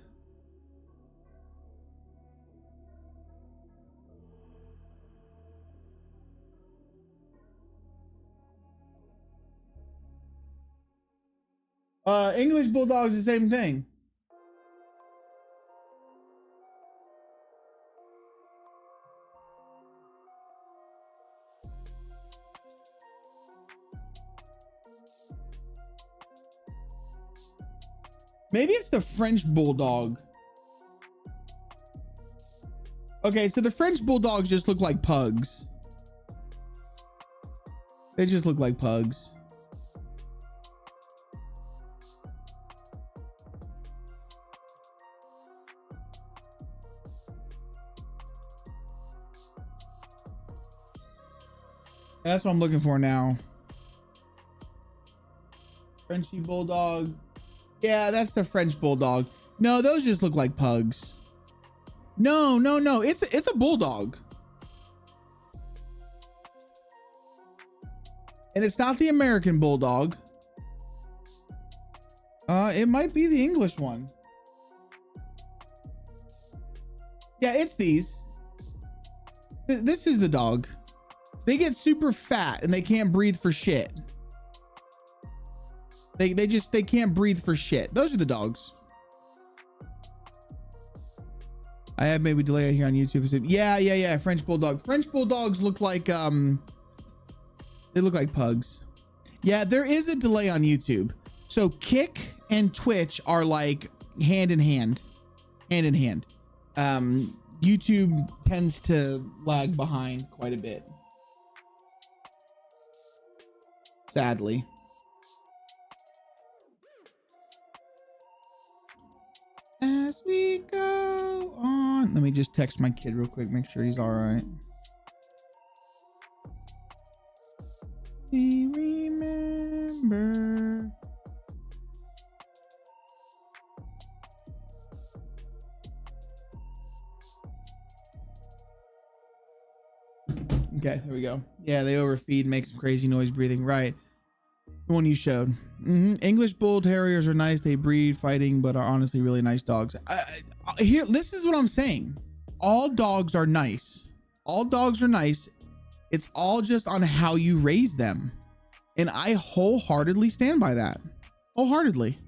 English Bulldog's the same thing. Maybe it's the French Bulldog. Okay, so the French Bulldogs just look like pugs. They just look like pugs. That's what I'm looking for now. Frenchy Bulldog. Yeah, that's the French Bulldog. No, those just look like pugs. No. It's a bulldog. And it's not the American Bulldog. It might be the English one. Yeah, it's these. This is the dog. They get super fat and they can't breathe for shit. They can't breathe for shit. Those are the dogs. I have maybe delay here on YouTube. Yeah. French Bulldog. French Bulldogs look like they look like pugs. Yeah, there is a delay on YouTube. So Kick and Twitch are like hand in hand. YouTube tends to lag behind quite a bit. Sadly. As we go on, let me just text my kid real quick, make sure he's all right. We remember. Okay, there we go. Yeah, they overfeed, make some crazy noise breathing. Right. The one you showed. English Bull Terriers are nice. They breed fighting, but are honestly really nice dogs. Here, this is what I'm saying. All dogs are nice. All dogs are nice. It's all just on how you raise them. And I wholeheartedly stand by that. Wholeheartedly.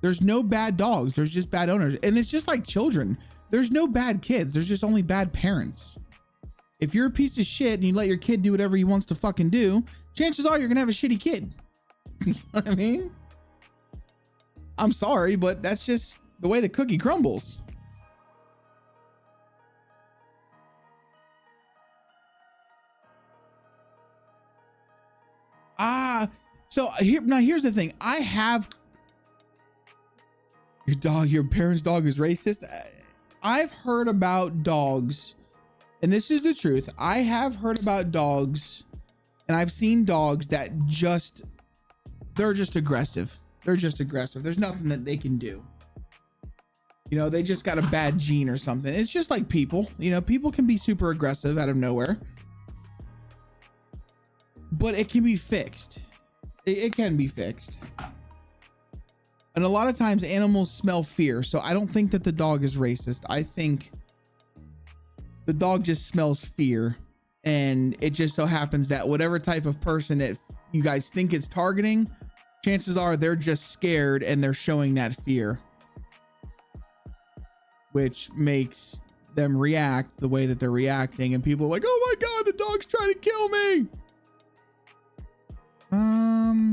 There's no bad dogs. There's just bad owners. And it's just like children. There's no bad kids. There's just only bad parents. If you're a piece of shit and you let your kid do whatever he wants to fucking do, chances are you're gonna have a shitty kid. You know what I mean? I'm sorry, but that's just the way the cookie crumbles. So here's the thing. I have your parents' dog is racist. I've heard about dogs. And this is the truth. I have heard about dogs and I've seen dogs that they're just aggressive. They're just aggressive. There's nothing that they can do. You know, they just got a bad gene or something. It's just like people, you know, people can be super aggressive out of nowhere, but it can be fixed. It can be fixed. And a lot of times animals smell fear. So I don't think that the dog is racist. I think the dog just smells fear, and it just so happens that whatever type of person that you guys think it's targeting, chances are they're just scared and they're showing that fear, which makes them react the way that they're reacting. And people are like, oh my God, the dog's trying to kill me.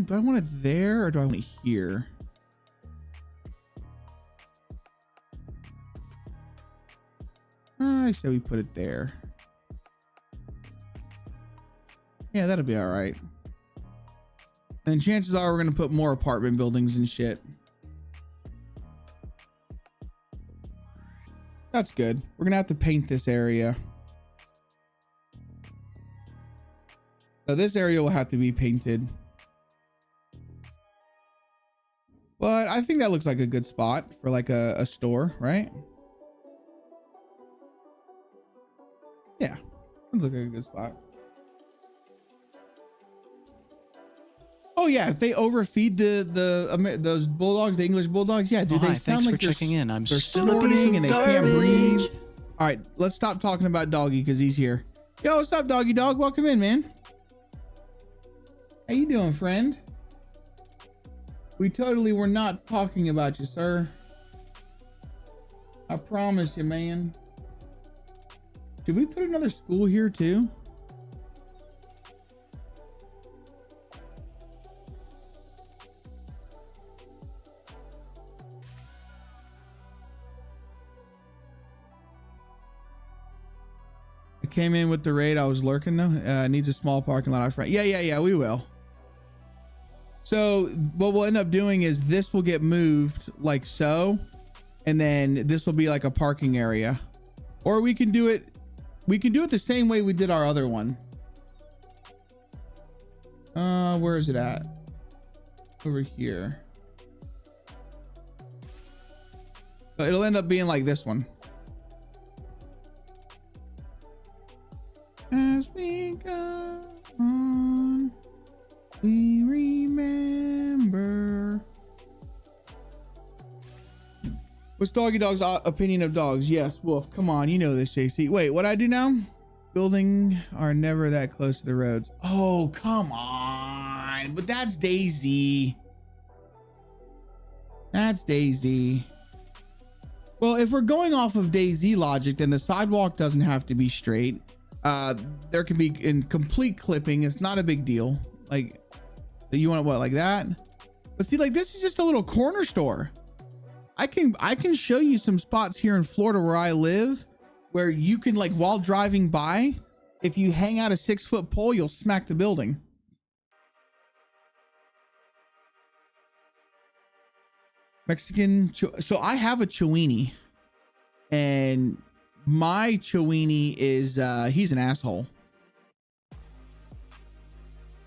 Do I want it there or do I want it here? I say we put it there. Yeah, that'll be all right. And chances are we're going to put more apartment buildings and shit. That's good. We're going to have to paint this area. So this area will have to be painted. But I think that looks like a good spot for like a store, right? Sounds like a good spot. Oh yeah, if they overfeed those bulldogs, the English bulldogs, yeah, dude, Hi, they thanks sound for like checking in. I'm they're still a piece snorting of and they garbage. can't breathe. All right, let's stop talking about Doggy because he's here. Yo, what's up, Doggy Dog? Welcome in, man. How you doing, friend? We totally were not talking about you, sir. I promise you, man. Did we put another school here too? I came in with the raid. I was lurking though. Needs a small parking lot out front. Yeah, we will. So what we'll end up doing is this will get moved like so, and then this will be like a parking area. Or we can do it the same way we did our other one. Where is it at? Over here. So it'll end up being like this one. As we go on, we remember. What's Doggy Dog's opinion of dogs? Yes, Wolf. Come on, you know this, JC. Wait, what I do now? Building are never that close to the roads. Oh, come on. But that's DayZ. That's DayZ. Well, if we're going off of DayZ logic, then the sidewalk doesn't have to be straight. There can be in complete clipping. It's not a big deal. Like, you want what, like that? But see, like, this is just a little corner store. I can show you some spots here in Florida where I live where you can, like, while driving by, if you hang out a 6-foot pole, you'll smack the building. Mexican. So I have a Chiweenie, and my Chiweenie is he's an asshole.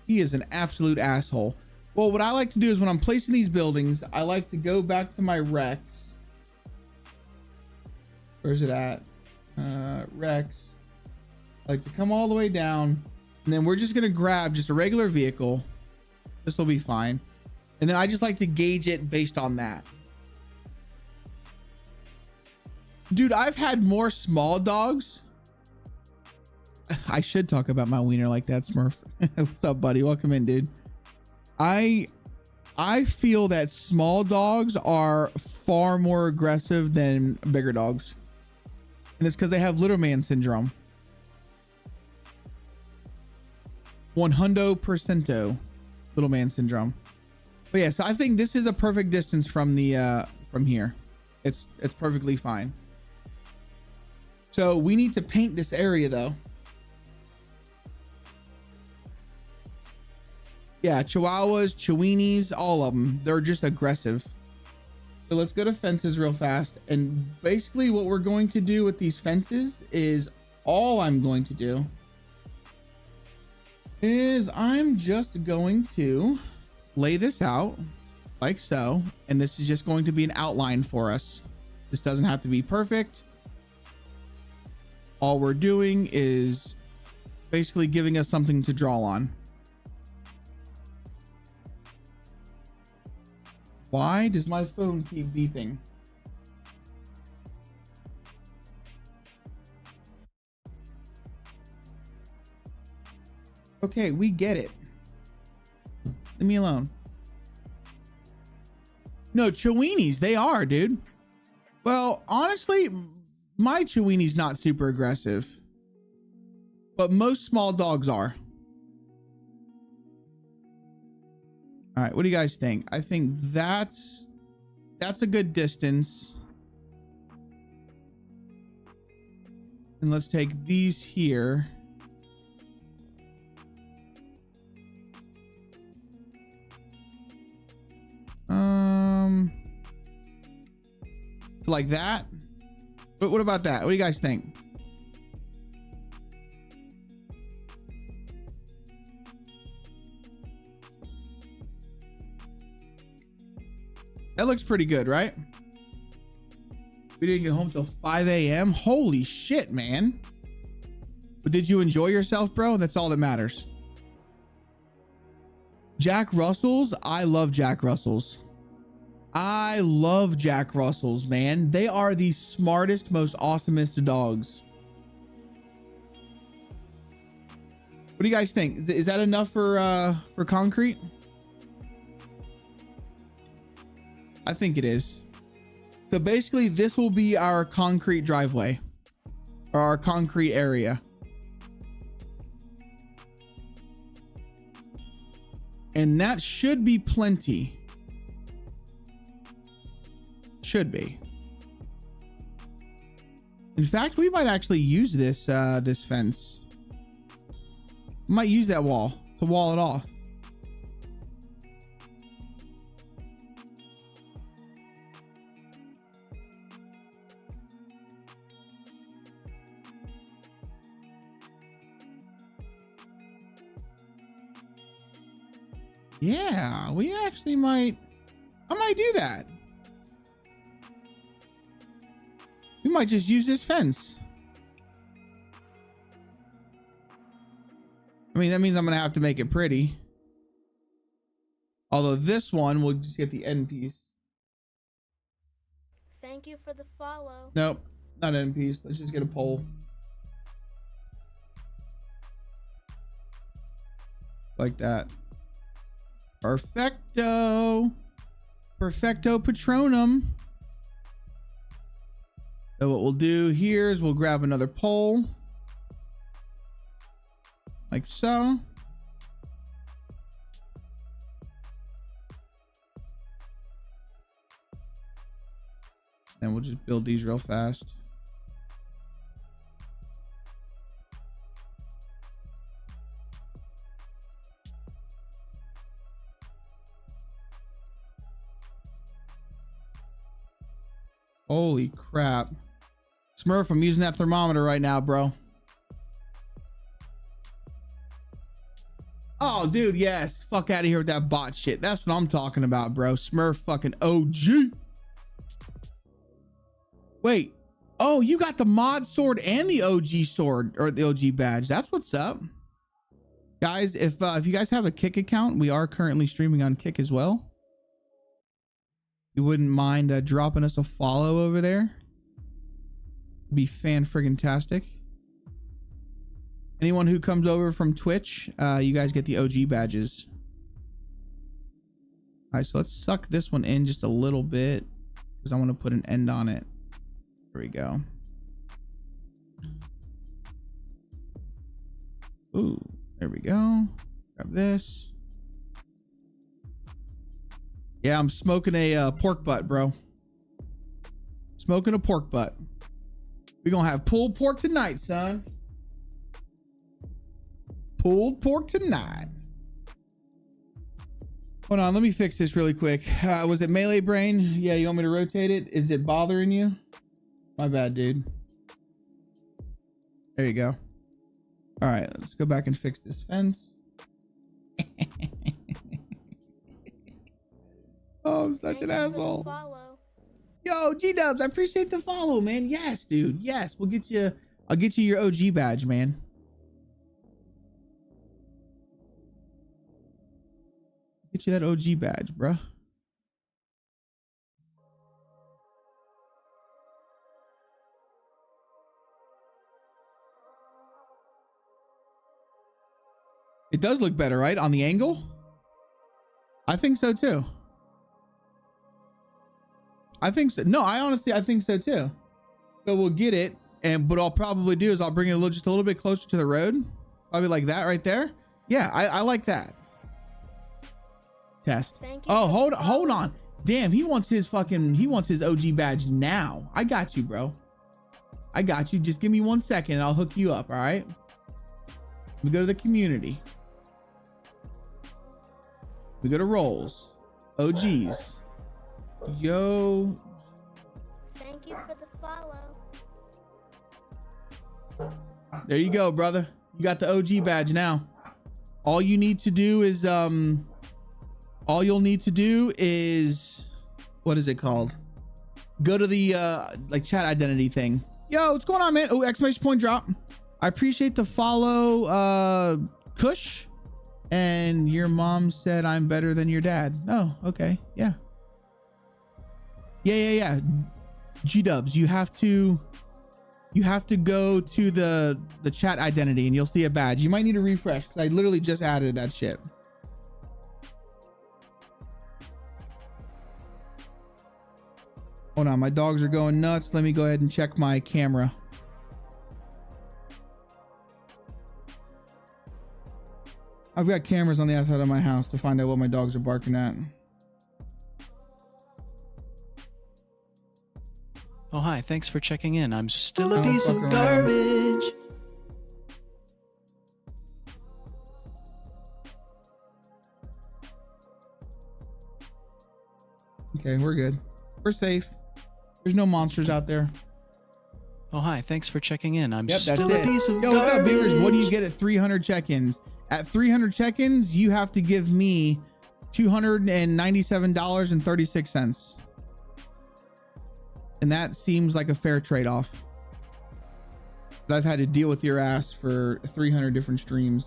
He is an absolute asshole. Well, what I like to do is when I'm placing these buildings, I like to go back to my Rex. Where's it at? Rex. I like to come all the way down, and then we're just gonna grab just a regular vehicle. This will be fine. And then I just like to gauge it based on that. Dude, I've had more small dogs. I should talk about my wiener like that, Smurf. What's up, buddy? Welcome in, dude. I feel that small dogs are far more aggressive than bigger dogs. And it's because they have little man syndrome. 100% little man syndrome. But yeah, so I think this is a perfect distance from the from here. It's perfectly fine. So we need to paint this area though. Yeah, Chihuahuas, Chiweenies, all of them. They're just aggressive. So let's go to fences real fast. And basically what we're going to do with these fences is all I'm going to do is I'm just going to lay this out like so. And this is just going to be an outline for us. This doesn't have to be perfect. All we're doing is basically giving us something to draw on. Why does my phone keep beeping? Okay, we get it. Leave me alone. No, Chiweenies, they are, dude. Well, honestly, my Chiweenie's not super aggressive, but most small dogs are. All right, what do you guys think? I think that's a good distance. And let's take these here. Like that. But what about that? What do you guys think? That looks pretty good, right? We didn't get home till 5 a.m. Holy shit, man. But did you enjoy yourself, bro? That's all that matters. Jack Russells. I love Jack Russells. I love Jack Russells, man. They are the smartest, most awesomest dogs. What do you guys think? Is that enough for concrete? I think it is. So basically this will be our concrete driveway or our concrete area. And that should be plenty. Should be. In fact, we might actually use this this fence. Might use that wall to wall it off. Yeah, we actually might. I might do that. We might just use this fence. I mean, that means I'm gonna have to make it pretty. Although this one will just get the end piece. Thank you for the follow. Nope, not end piece. Let's just get a pole. Like that. Perfecto. Perfecto Patronum. So what we'll do here is we'll grab another pole. Like so. And we'll just build these real fast. Holy crap. Smurf, I'm using that thermometer right now, bro. Oh, dude, yes. Fuck out of here with that bot shit. That's what I'm talking about, bro. Smurf fucking OG. Wait. Oh, you got the mod sword and the OG sword, or the OG badge. That's what's up. Guys, if you guys have a Kick account, we are currently streaming on Kick as well. You wouldn't mind dropping us a follow over there. It'd be fan-friggin-tastic. Anyone who comes over from Twitch, you guys get the OG badges. All right, so let's suck this one in just a little bit because I want to put an end on it. There we go. Ooh, there we go. Grab this. Yeah, I'm smoking a pork butt, bro. Smoking a pork butt. We're gonna have pulled pork tonight, son. Pulled pork tonight. Hold on, let me fix this really quick. Was it melee brain? Yeah, you want me to rotate it? Is it bothering you? My bad, dude. There you go. All right, let's go back and fix this fence. Oh, I'm such an asshole. Yo, G-Dubs, I appreciate the follow, man. Yes, dude. Yes, we'll get you. I'll get you your OG badge, man. Get you that OG badge, bruh. It does look better, right? On the angle? I think so too. I think so. No, I think so too. So we'll get it, and what I'll probably do is I'll bring it just a little bit closer to the road. Probably like that right there. Yeah, I like that. Test. Oh, hold on. Damn, he wants his OG badge now. I got you, bro. I got you. Just give me 1 second and I'll hook you up, all right? We go to the community. We go to roles. OGs. Yo. Thank you for the follow. There you go, brother. You got the OG badge now. All you need to do is all you'll need to do is, what is it called? Go to the like chat identity thing. Yo, what's going on, man? Oh, exclamation point drop. I appreciate the follow, Kush. And your mom said I'm better than your dad. Oh, okay. Yeah. Yeah. G-dubs, you have to go to the chat identity and you'll see a badge. You might need to refresh because I literally just added that shit. Hold on, my dogs are going nuts. Let me go ahead and check my camera. I've got cameras on the outside of my house to find out what my dogs are barking at. Oh, hi. Thanks for checking in. I'm still a piece of garbage. Okay, we're good. We're safe. There's no monsters out there. Oh, hi. Thanks for checking in. I'm Yep, still that's a piece of Yo, garbage. what's up, Beavers? What do you get at 300 check-ins? At 300 check-ins, you have to give me $297.36. And that seems like a fair trade-off. But I've had to deal with your ass for 300 different streams.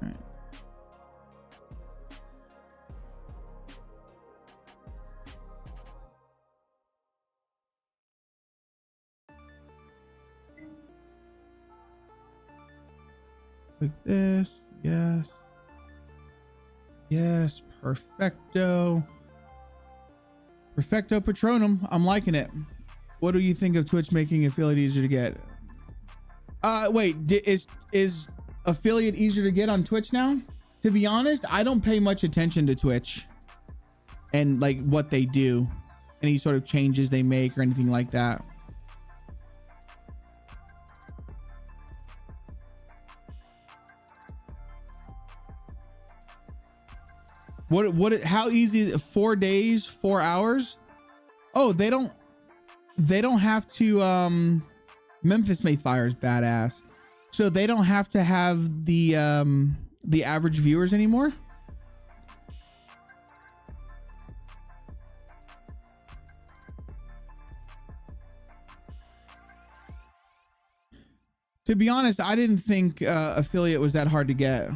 All right. Like this. Yes. Yes. Perfecto. Perfecto Patronum. I'm liking it. What do you think of Twitch making affiliate easier to get? Wait, is affiliate easier to get on Twitch now? To be honest, I don't pay much attention to Twitch and like what they do, any sort of changes they make or anything like that. How easy is it? 4 days, 4 hours? Oh, they don't have to, Memphis Mayfire is badass. So they don't have to have the average viewers anymore? To be honest, I didn't think affiliate was that hard to get.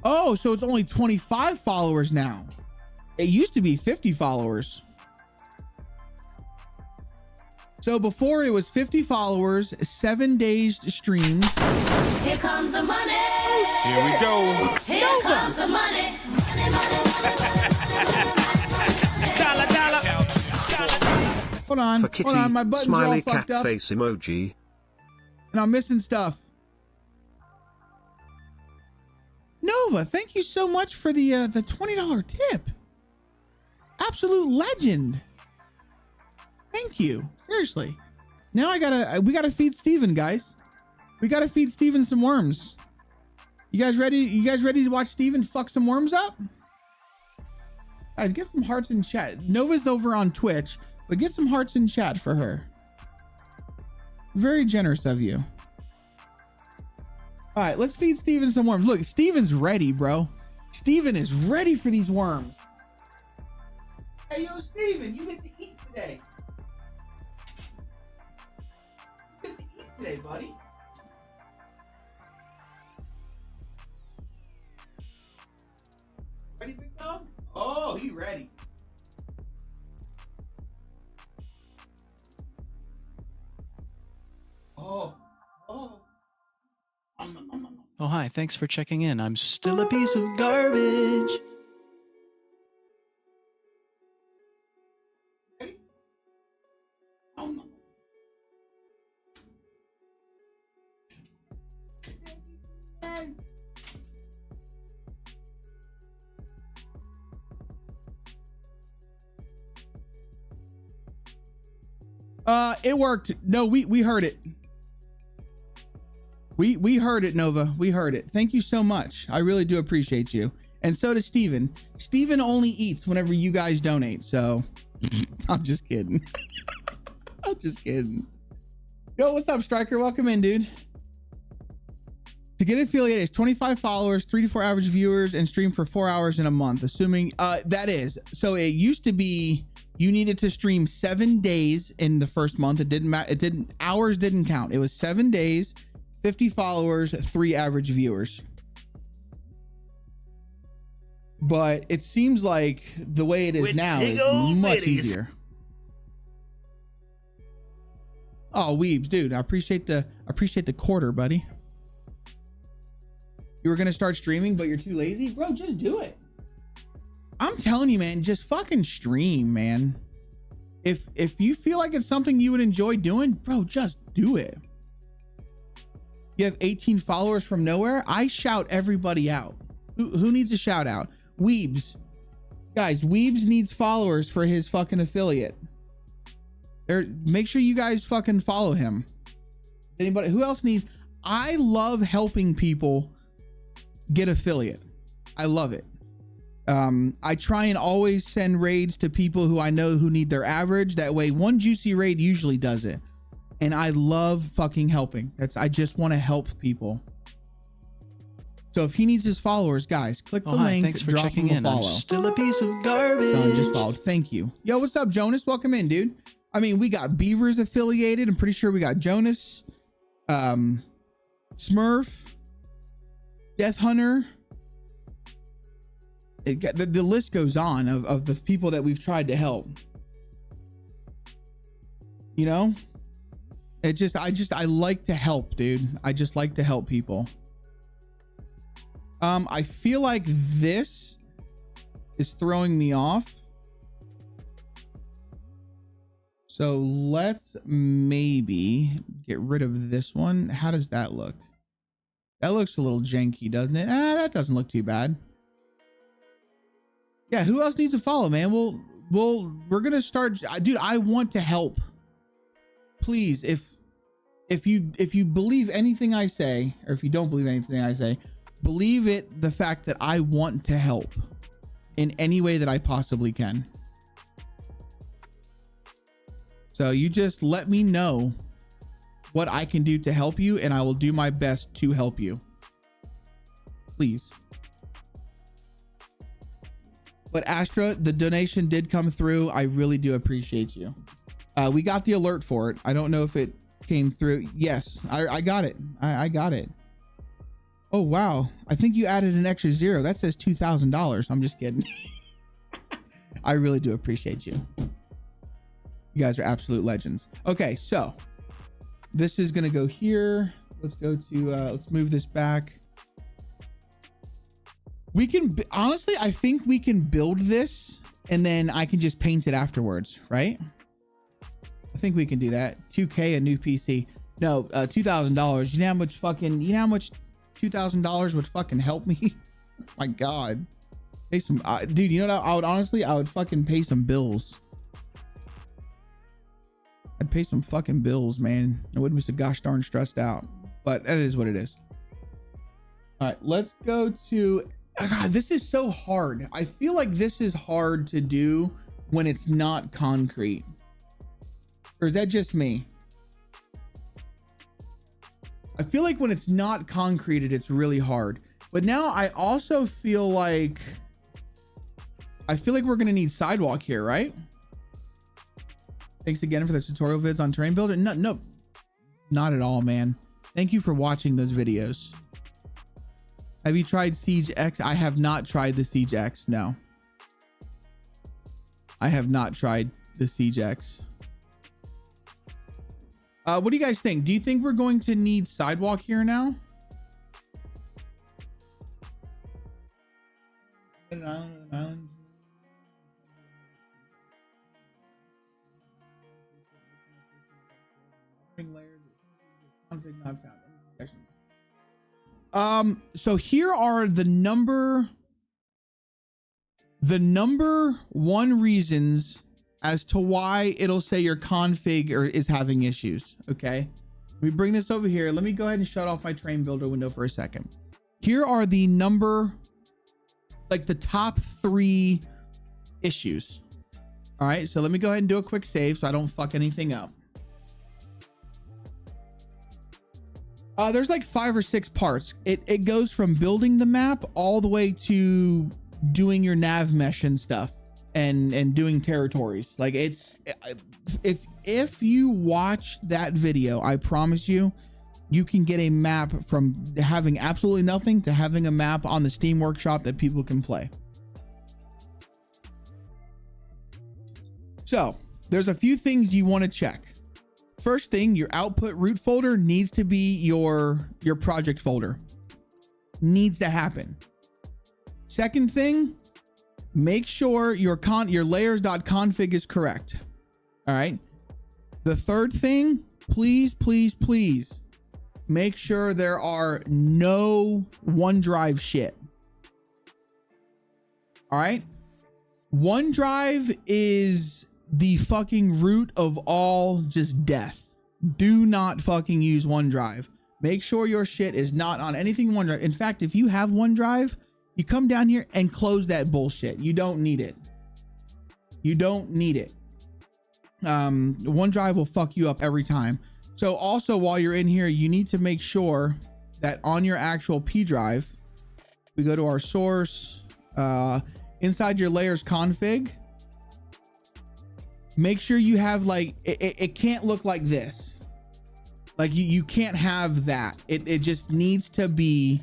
Oh, so it's only 25 followers now. It used to be 50 followers. So before it was 50 followers, 7 days streamed. Here comes the money. Oh, shit. Here we go. Here comes the money. Hold on, For Kitty, hold on, my buttons are all smiley fucked cat up. face emoji. And I'm missing stuff. Nova, thank you so much for the $20 tip. Absolute legend. Thank you. Seriously. Now we gotta feed Steven, guys. We gotta feed Steven some worms. You guys ready? You guys ready to watch Steven fuck some worms up? Guys, get some hearts in chat. Nova's over on Twitch, but get some hearts in chat for her. Very generous of you. All right, let's feed Steven some worms. Look, Steven's ready, bro. Steven is ready for these worms. Hey, yo, Steven, you get to eat today. You get to eat today, buddy. Ready, big dog? Oh, he ready. Oh. Oh, hi. Thanks for checking in. I'm still a piece of garbage. It worked. No, we heard it. We heard it, Nova. We heard it. Thank you so much. I really do appreciate you. And so does Steven. Steven only eats whenever you guys donate. So I'm just kidding. I'm just kidding. Yo, what's up, Striker? Welcome in, dude. To get affiliate is 25 followers, 3 to 4 average viewers, and stream for 4 hours in a month, assuming that is. So it used to be you needed to stream 7 days in the first month. It didn't matter. Hours didn't count. It was 7 days, 50 followers, 3 average viewers. But it seems like the way it is now is much easier. Oh, Weebs, dude, I appreciate the quarter, buddy. You were gonna start streaming, but you're too lazy, bro. Just do it. I'm telling you, man. Just fucking stream, man. If you feel like it's something you would enjoy doing, bro, just do it. You have 18 followers from nowhere. I shout everybody out. Who needs a shout out? Weebs, guys. Weebs needs followers for his fucking affiliate. Make sure you guys fucking follow him. Anybody who else needs? I love helping people get affiliate. I love it. I try and always send raids to people who I know who need their average. That way one juicy raid usually does it. And I love fucking helping. I just want to help people. So if he needs his followers, guys, click the link. Thanks for drop checking him a in. follow. I'm still a piece of garbage. John just followed. Thank you. Yo, what's up, Jonas? Welcome in, dude. I mean, we got Beavers affiliated. I'm pretty sure we got Jonas, Smurf, Death Hunter. The list goes on of the people that we've tried to help. You know, I like to help, dude. I just like to help people. I feel like this is throwing me off. So let's maybe get rid of this one. How does that look? That looks a little janky, doesn't it? That doesn't look too bad. Yeah, who else needs to follow, man? We're gonna start, dude. I want to help. Please, if you believe anything I say, or if you don't believe anything I say, believe it. The fact that I want to help in any way that I possibly can. So you just let me know what I can do to help you, and I will do my best to help you. Please. But Astra, the donation did come through. I really do appreciate you. We got the alert for it. I don't know if it came through. Yes, I got it. I got it. Oh, wow. I think you added an extra 0. That says $2,000. I'm just kidding. I really do appreciate you. You guys are absolute legends. Okay, so this is going to go here. Let's go to, let's move this back. We can, honestly, I think we can build this and then I can just paint it afterwards, right? I think we can do that. 2K, a new PC. No, $2,000. You know how much fucking, you know how much $2,000 would fucking help me? My God. Pay some, dude, you know what? I would fucking pay some bills. I'd pay some fucking bills, man. I wouldn't be so gosh darn stressed out, but that is what it is. All right, let's go to, God, this is so hard. I feel like this is hard to do when it's not concrete. Or is that just me? I feel like when it's not concreted, it's really hard. But now I also feel like, we're gonna need sidewalk here, right? Thanks again for the tutorial vids on terrain builder. No, not at all, man. Thank you for watching those videos. Have you tried Siege X? I have not tried the Siege X. No, I have not tried the Siege X. What do you guys think? Do you think we're going to need sidewalk here now? An island. So here are the number one reasons as to why it'll say your config is having issues. Okay, let me bring this over here. Let me go ahead and shut off my train builder window for a second. Here are the the top 3 issues. All right, so let me go ahead and do a quick save so I don't fuck anything up. There's like 5 or 6 parts. It goes from building the map all the way to doing your nav mesh and stuff and doing territories. Like it's, if you watch that video, I promise you, you can get a map from having absolutely nothing to having a map on the Steam Workshop that people can play. So there's a few things you want to check. First thing, your output root folder needs to be your project folder. Needs to happen. Second thing, make sure your layers.config is correct. All right. The third thing, please make sure there are no OneDrive shit. All right. OneDrive is the fucking root of all just death. Do not fucking use OneDrive. Make sure your shit is not on anything OneDrive. In fact, if you have OneDrive, you come down here and close that bullshit. You don't need it. You don't need it. OneDrive will fuck you up every time. So also while you're in here, you need to make sure that on your actual P drive, we go to our source, inside your layers config, make sure you have like, it can't look like this. Like you can't have that. It just needs to be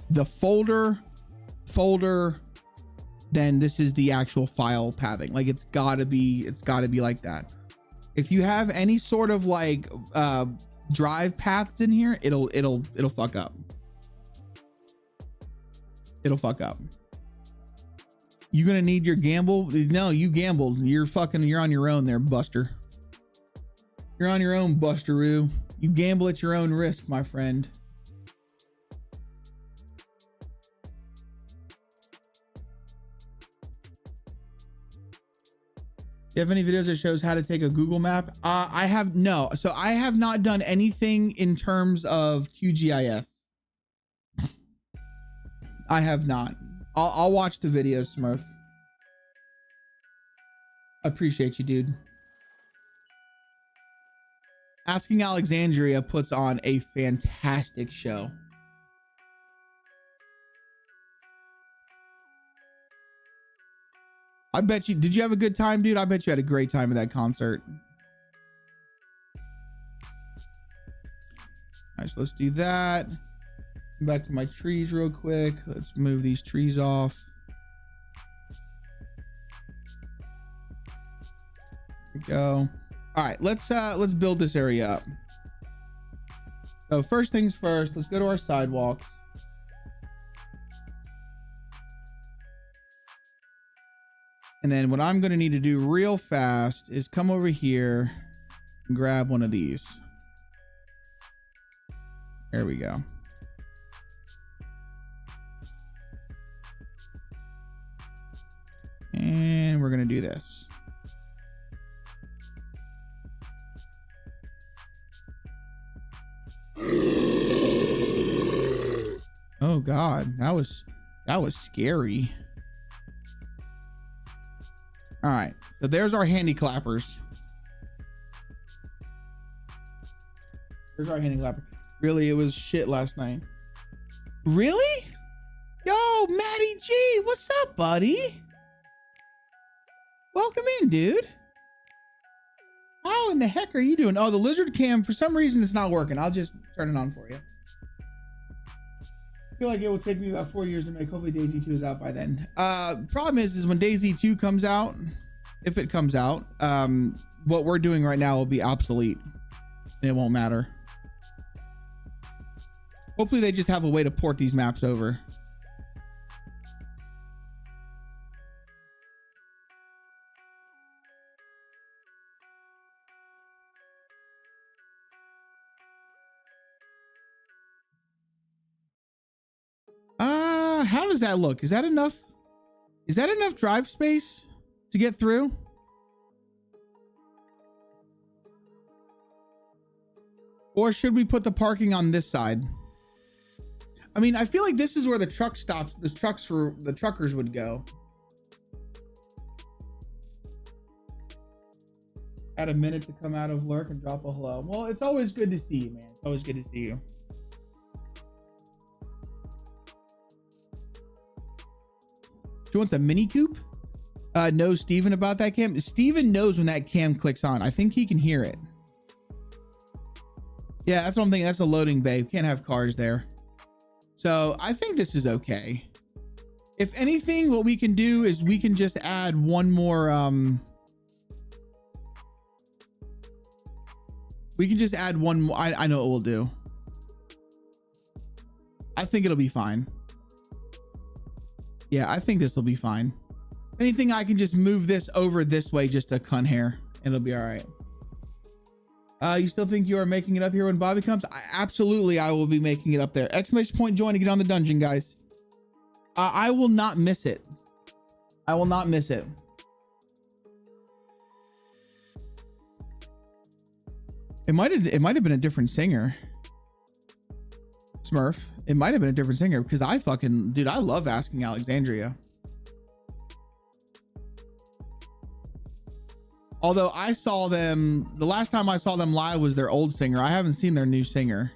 the folder, then this is the actual file pathing. Like it's gotta be like that. If you have any sort of like drive paths in here, it'll fuck up. It'll fuck up. You're gonna need your gamble. No, you gambled. You're on your own there, Buster. You're on your own, Busteroo. You gamble at your own risk, my friend. You have any videos that shows how to take a Google map? I have no. So I have not done anything in terms of QGIS. I have not. I'll watch the videos, Smurf. Appreciate you, dude. Asking Alexandria puts on a fantastic show. I bet you, did you have a good time, dude? I bet you had a great time at that concert. All right, so let's do that. Come back to my trees real quick. Let's move these trees off. There we go. All right, let's build this area up. So first things first, let's go to our sidewalks. And then what I'm going to need to do real fast is come over here and grab one of these. There we go. And we're going to do this. Oh God, that was scary. All right, so there's our handy clappers. There's our handy clapper. Really, it was shit last night. Really? Yo, Matty G, what's up, buddy? Welcome in, dude. How in the heck are you doing? Oh, the lizard cam, for some reason, it's not working. I'll just turn it on for you. I feel like it will take me about 4 years to make. Hopefully DayZ 2 is out by then. Problem is when DayZ 2 comes out, if it comes out, what we're doing right now will be obsolete. And it won't matter. Hopefully they just have a way to port these maps over. How does that look? Is that enough? Is that enough drive space to get through? Or should we put the parking on this side? I mean, I feel like this is where the truck stops. The truckers would go. Had a minute to come out of lurk and drop a hello. Well, it's always good to see you, man. It's always good to see you. She wants a mini coupe. Knows Steven about that cam. Steven knows when that cam clicks on. I think he can hear it. Yeah, that's what I'm thinking. That's a loading bay. Can't have cars there. So I think this is okay. If anything, what we can do is we can just add one more. We can just add one more. I know what we'll do. I think it'll be fine. Yeah, I think this will be fine. Anything, I can just move this over this way just a cunt hair and it'll be all right. You still think you are making it up here when Bobby comes? Absolutely, I will be making it up there. Exclamation point join to get on the dungeon, guys. I will not miss it. I will not miss it. It might have been a different singer. Smurf. It might have been a different singer because I fucking, dude, I love Asking Alexandria. Although I saw them, the last time I saw them live was their old singer. I haven't seen their new singer.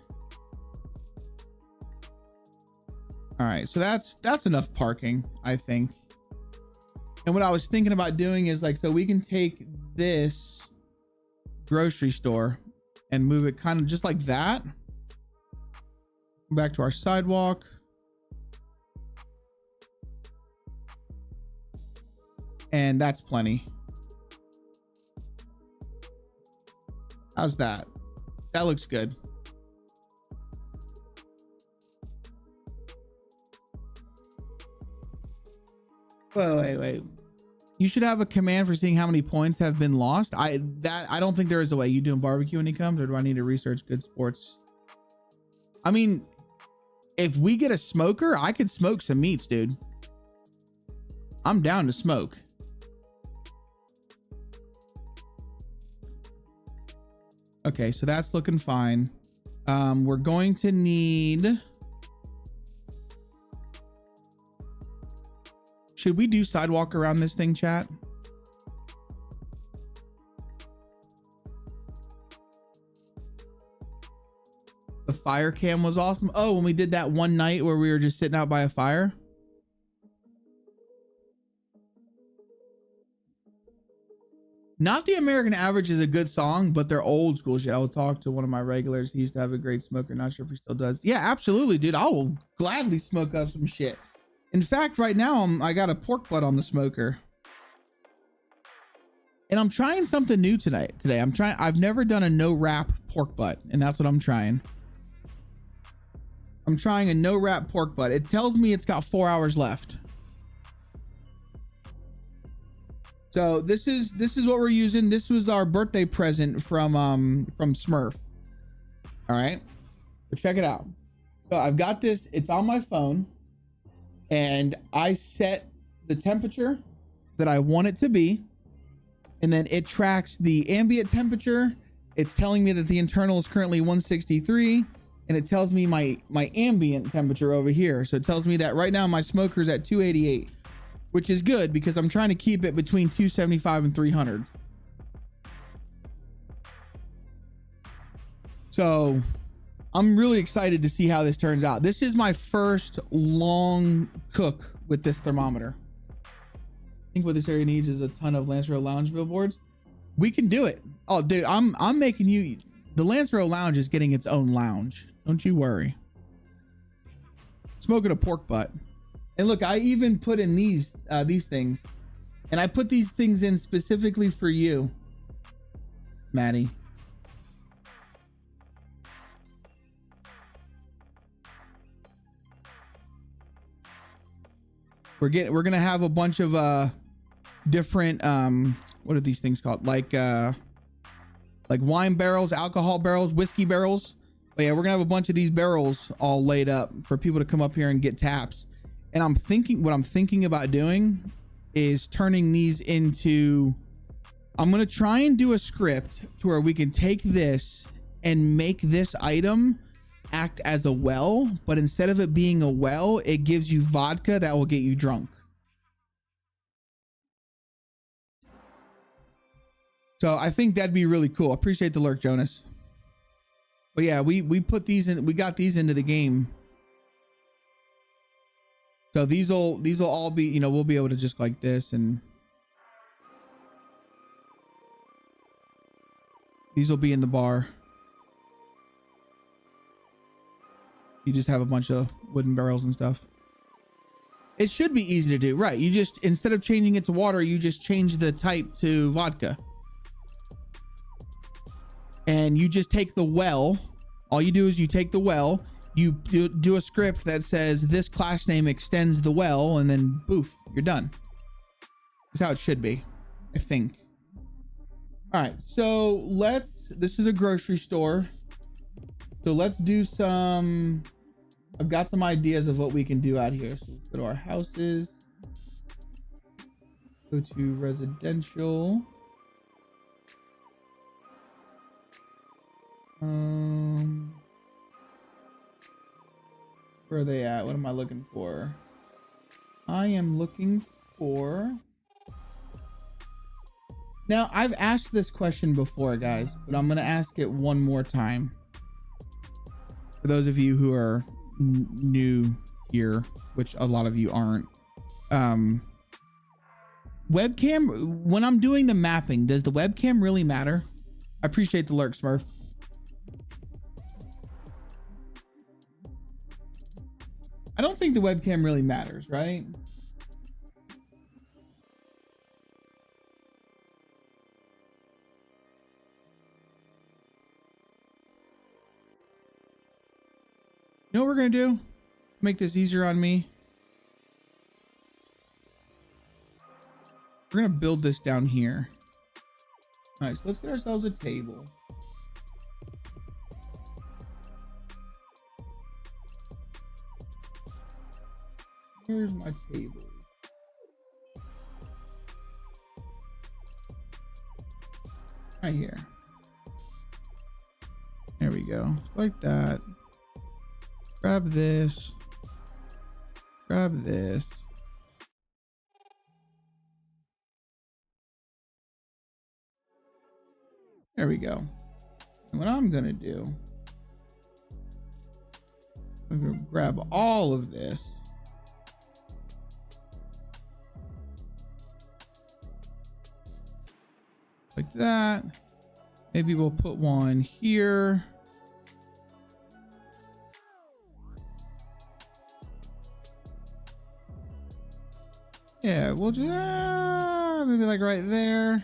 All right, so that's enough parking, I think. And what I was thinking about doing is like, so we can take this grocery store and move it kind of just like that. Back to our sidewalk. And that's plenty. How's that? That looks good. Wait. You should have a command for seeing how many points have been lost. I don't think there is a way. You doing barbecue when he comes, or do I need to research good sports? I mean, if we get a smoker, I could smoke some meats, dude. I'm down to smoke. Okay, so that's looking fine. We're going to need... Should we do sidewalk around this thing, chat? The fire cam was awesome. Oh, when we did that one night where we were just sitting out by a fire. Not the American Average is a good song, but they're old school shit. I will talk to one of my regulars. He used to have a great smoker. Not sure if he still does. Yeah, absolutely, dude. I will gladly smoke up some shit. In fact, right now, I got a pork butt on the smoker. And I'm trying something new today. I've never done a no wrap pork butt, and that's what I'm trying. I'm trying a no wrap pork butt. It tells me it's got 4 hours left. So this is what we're using. This was our birthday present from Smurf. All right, so check it out. So I've got this. It's on my phone, and I set the temperature that I want it to be, and then it tracks the ambient temperature. It's telling me that the internal is currently 163, and it tells me my ambient temperature over here. So it tells me that right now my smoker's at 288. Which is good because I'm trying to keep it between 275 and 300. So I'm really excited to see how this turns out. This is my first long cook with this thermometer. I think what this area needs is a ton of Lance Row Lounge billboards. We can do it. Oh, dude, I'm making you. The Lance Row Lounge is getting its own lounge. Don't you worry. Smoking a pork butt. And look, I even put in these things, and I put these things in specifically for you, Maddie. We're gonna have a bunch of different what are these things called? Like wine barrels, alcohol barrels, whiskey barrels. But yeah, we're gonna have a bunch of these barrels all laid up for people to come up here and get taps. And what I'm thinking about doing is turning these into, I'm going to try and do a script to where we can take this and make this item act as a well, but instead of it being a well, it gives you vodka that will get you drunk. So I think that'd be really cool. Appreciate the lurk, Jonas. But yeah, we put these in, we got these into the game. So these will all be, you know, we'll be able to just like this, and these will be in the bar. You just have a bunch of wooden barrels and stuff. It should be easy to do, right? You just, instead of changing it to water, you just change the type to vodka. And you just take the well. All you do is you take the well, you do a script that says this class name extends the well, and then boof, you're done. That's how it should be, I think. All right, so this is a grocery store. So let's do some, I've got some ideas of what we can do out here. So let's go to our houses, go to residential. Where are they at? What am I looking for? I am looking for, now I've asked this question before, guys, but I'm gonna ask it one more time for those of you who are new here, which a lot of you aren't. Webcam, when I'm doing the mapping, does the webcam really matter? I appreciate the lurk, Smurf. I don't think the webcam really matters, right? You know what we're gonna do? Make this easier on me. We're gonna build this down here. All right, so let's get ourselves a table. Here's my table. Right here. There we go. Like that. Grab this. Grab this. There we go. And what I'm gonna do, I'm gonna grab all of this. Like that. Maybe we'll put one here. Yeah, we'll just maybe like right there.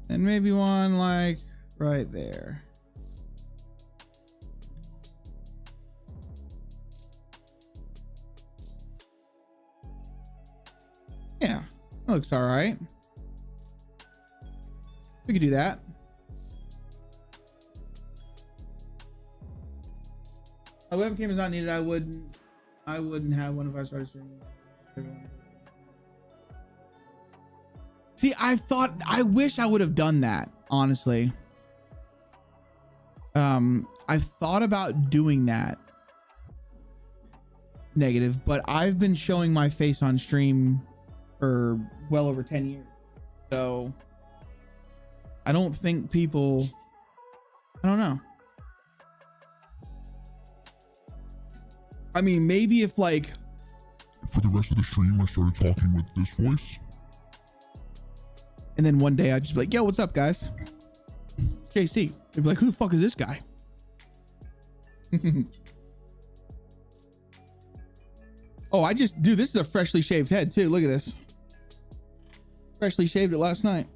And maybe one like right there. Yeah, that looks all right. We could do that. A webcam is not needed. I wouldn't have one if I started streaming. See, I wish I would have done that, honestly. I've thought about doing that. Negative, but I've been showing my face on stream for well over 10 years. So I don't think people, I don't know. I mean, maybe if like for the rest of the stream I started talking with this voice, and then one day I'd just be like, yo, what's up, guys? JC. They'd be like, who the fuck is this guy? Oh, dude, this is a freshly shaved head too. Look at this. Freshly shaved it last night.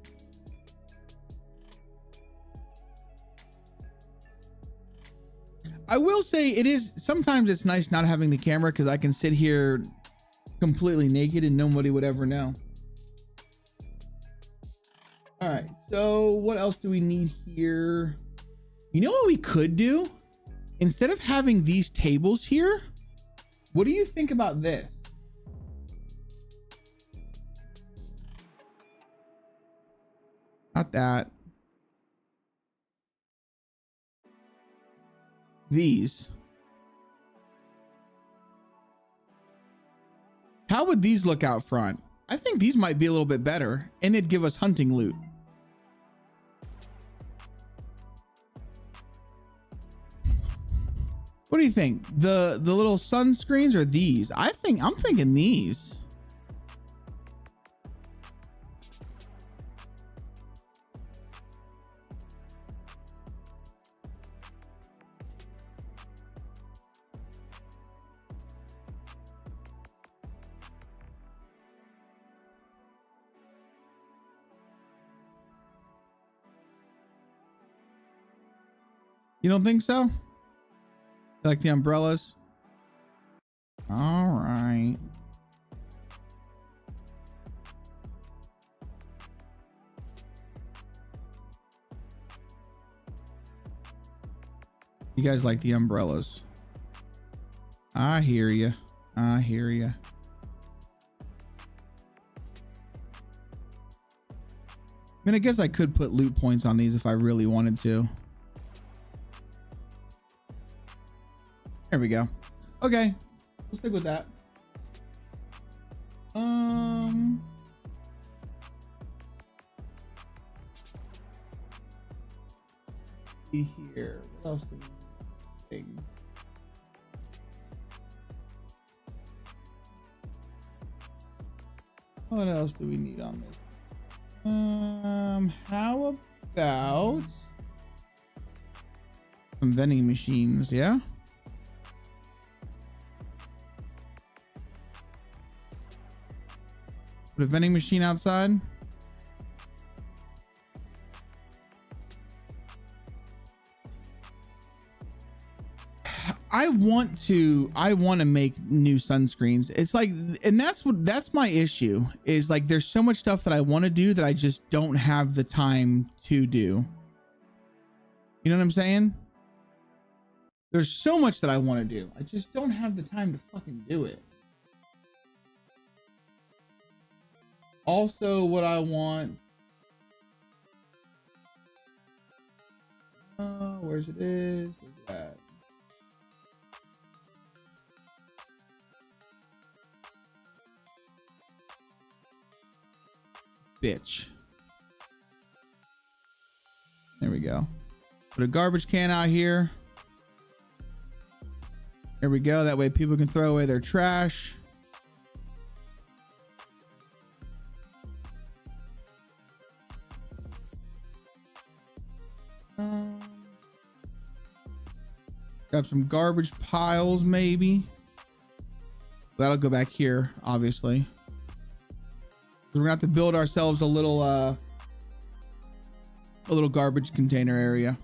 I will say it is, sometimes it's nice not having the camera because I can sit here completely naked and nobody would ever know. All right, so what else do we need here? You know what we could do? Instead of having these tables here, what do you think about this? Not that. These. How would these look out front? I think these might be a little bit better, and they'd give us hunting loot. What do you think? The little sunscreens or these? I'm thinking these. You don't think so? Like the umbrellas? All right. You guys like the umbrellas? I hear you. I hear you. I mean, I guess I could put loot points on these if I really wanted to. There we go. Okay, we'll stick with that. See here. What else do we need? What else do we need on this? How about some vending machines? Yeah. Put a vending machine outside. I want to make new sunscreens. It's like, and that's my issue is like, there's so much stuff that I want to do that I just don't have the time to do. You know what I'm saying? There's so much that I want to do. I just don't have the time to fucking do it. Also, what I want. Where's it is? Where's that? Bitch. There we go. Put a garbage can out here. There we go. That way people can throw away their trash. Grab some garbage piles, maybe. That'll go back here, obviously. We're gonna have to build ourselves a little garbage container area.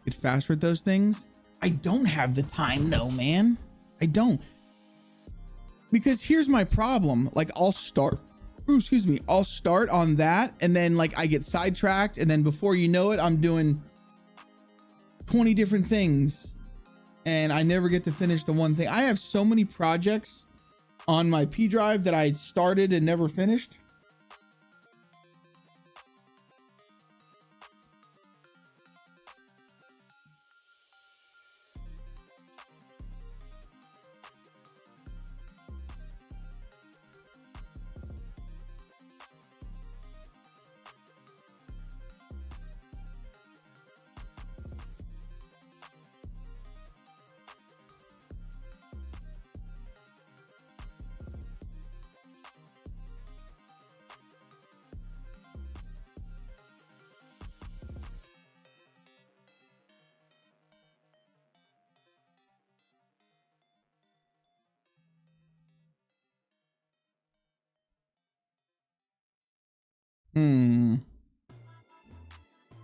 Get faster at those things. I don't have the time though, man. I don't. Because here's my problem. Like I'll start on that and then like I get sidetracked and then before you know it, I'm doing 20 different things and I never get to finish the one thing. I have so many projects on my P drive that I started and never finished.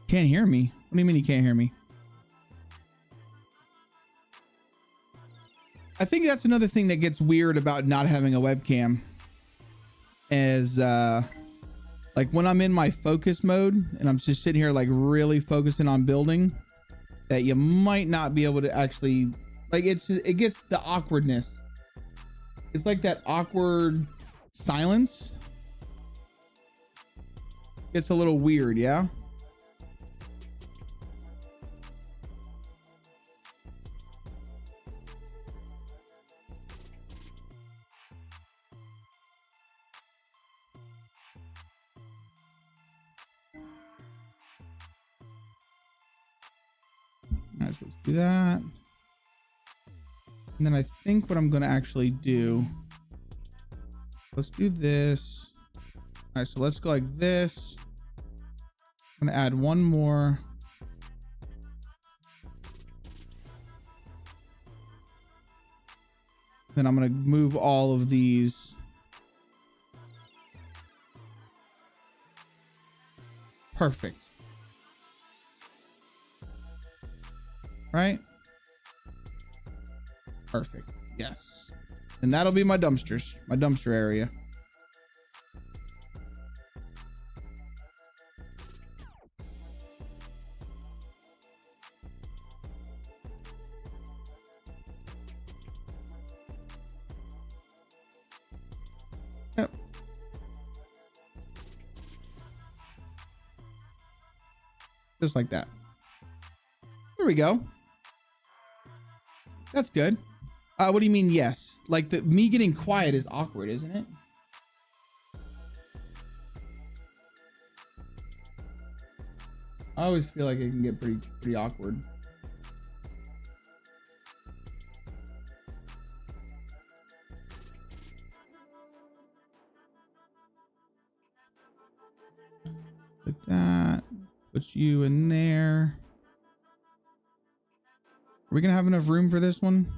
Can't hear me. What do you mean you can't hear me? I think that's another thing that gets weird about not having a webcam is like when I'm in my focus mode and I'm just sitting here like really focusing on building, that you might not be able to actually like it gets the awkwardness. It's like that awkward silence. It's a little weird, yeah. right, so let's do that. And then I think what I'm going to actually do, let's do this. All right, so let's go like this. I'm going to add one more. Then I'm going to move all of these. Perfect. Right? Perfect. Yes. And that'll be my dumpsters, my dumpster area. Yep. Just like that. There we go. That's good. What do you mean? Yes. Like me getting quiet is awkward, isn't it? I always feel like it can get pretty awkward. Like that. Put you in there. Are we gonna have enough room for this one?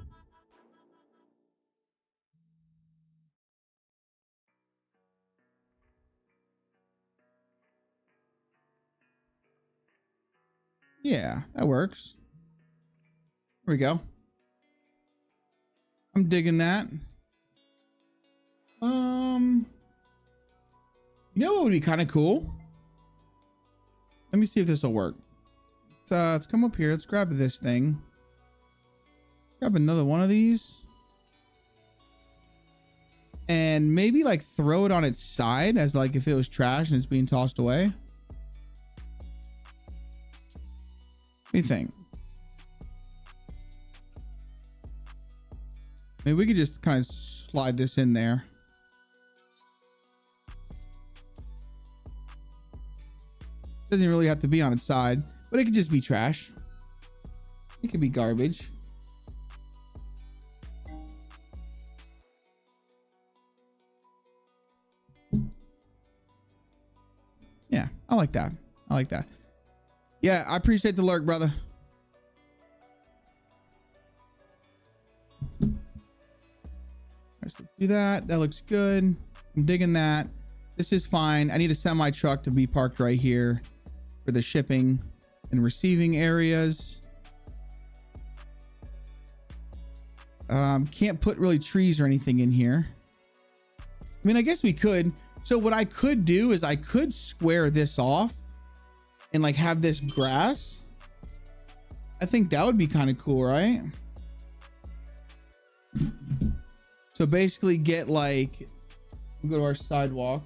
Yeah, that works. There we go. I'm digging that. You know what would be kind of cool? Let me see if this will work. Let's come up here. Let's grab this thing. Grab another one of these. And maybe like throw it on its side as like if it was trash and it's being tossed away. What do you think? Maybe we could just kind of slide this in there. Doesn't really have to be on its side, but it could just be trash. It could be garbage. Yeah, I like that. I like that. Yeah, I appreciate the lurk, brother. All right, so let's do that. That looks good. I'm digging that. This is fine. I need a semi truck to be parked right here for the shipping and receiving areas. Can't put really trees or anything in here. I mean, I guess we could. So what I could do is I could square this off and like have this grass. I think that would be kind of cool, right? So basically get like, we'll go to our sidewalk.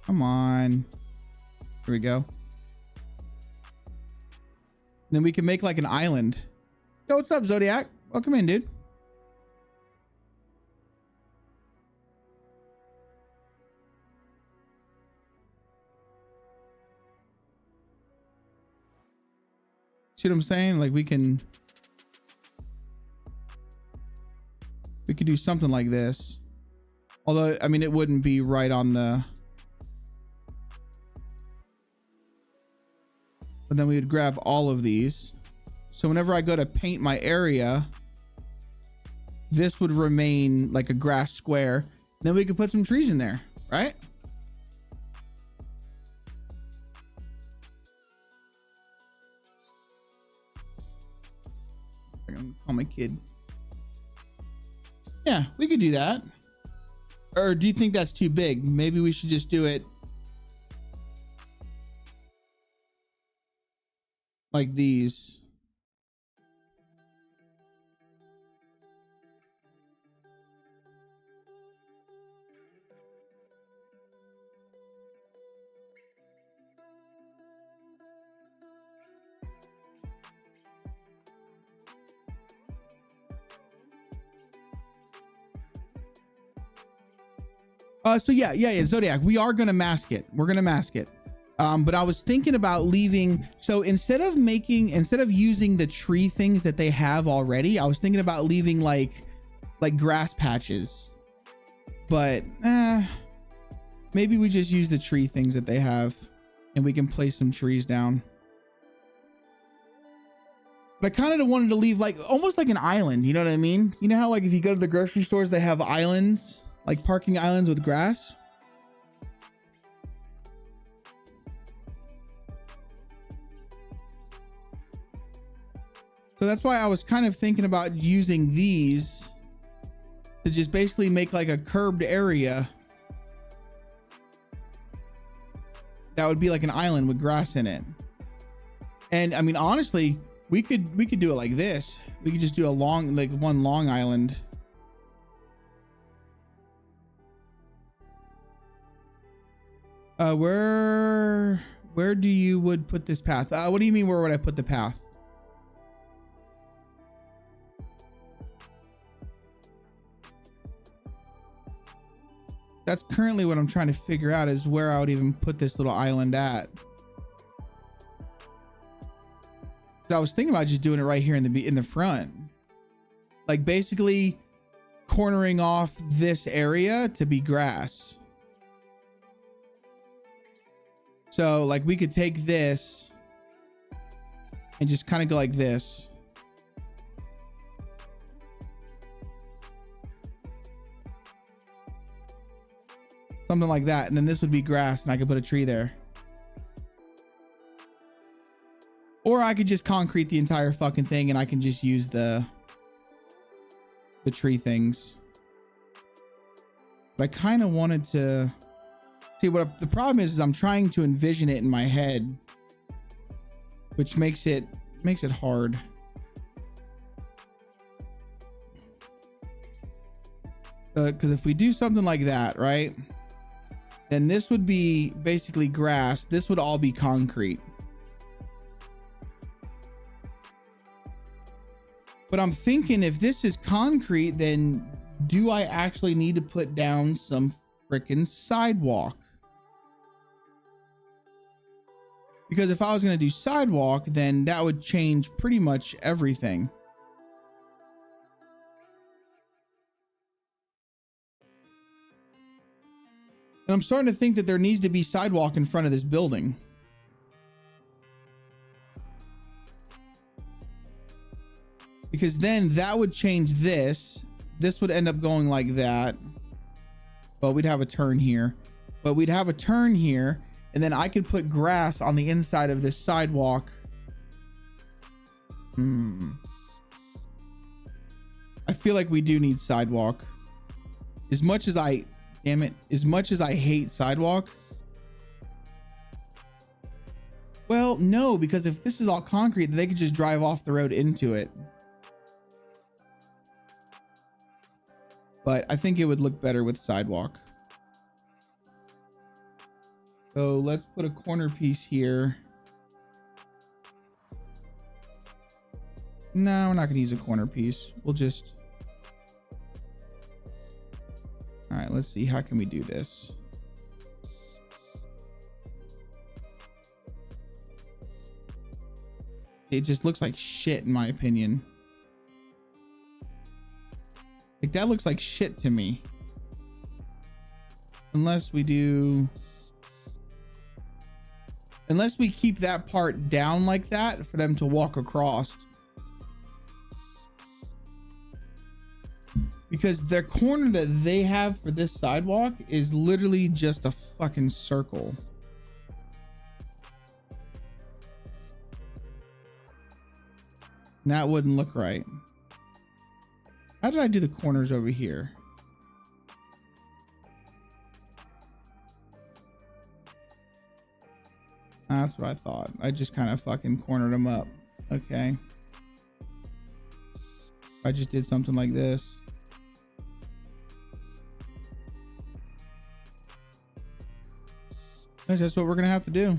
Come on. Here we go. Then we can make like an island. Yo, what's up, Zodiac? Welcome in, dude. See what I'm saying? Like we could do something like this. Although, I mean, it wouldn't be right on the, but then we would grab all of these. So whenever I go to paint my area, this would remain like a grass square. Then we could put some trees in there, right? I'm gonna call my kid. Yeah, we could do that. Or do you think that's too big? Maybe we should just do it like these. So yeah, Zodiac, we are gonna mask it. We're gonna mask it. But I was thinking about leaving, so instead of using the tree things that they have already, I was thinking about leaving like grass patches. But maybe we just use the tree things that they have and we can place some trees down. But I kind of wanted to leave like almost like an island, you know what I mean? You know how like if you go to the grocery stores, they have islands, like parking islands with grass? So that's why I was kind of thinking about using these to just basically make like a curbed area. That would be like an island with grass in it. And I mean, honestly, we could do it like this. We could just do a long, like one long island. Where do you would put this path? What do you mean, where would I put the path? That's currently what I'm trying to figure out, is where I would even put this little island at. I was thinking about just doing it right here in the front, like basically cornering off this area to be grass. So like we could take this and just kind of go like this. Something like that. And then this would be grass and I could put a tree there. Or I could just concrete the entire fucking thing and I can just use the tree things. But I kind of wanted to see what the problem is I'm trying to envision it in my head, which makes it hard. Because if we do something like that, right? Then this would be basically grass. This would all be concrete. But I'm thinking if this is concrete, then do I actually need to put down some freaking sidewalk? Because if I was going to do sidewalk, then that would change pretty much everything. And I'm starting to think that there needs to be sidewalk in front of this building. Because then that would change this. This would end up going like that. Well, we'd have a turn here. But we'd have a turn here. And then I could put grass on the inside of this sidewalk. I feel like we do need sidewalk. As much as I... Damn it. As much as I hate sidewalk. Well, no. Because if this is all concrete, they could just drive off the road into it. But I think it would look better with sidewalk. So let's put a corner piece here. No, we're not going to use a corner piece. We'll just... All right, let's see. How can we do this? It just looks like shit in my opinion. Like that looks like shit to me. Unless we do... Unless we keep that part down like that for them to walk across. Because their corner that they have for this sidewalk is literally just a fucking circle. And that wouldn't look right. How did I do the corners over here? That's what I thought. I just kind of fucking cornered them up. Okay. I just did something like this. That's just what we're gonna have to do.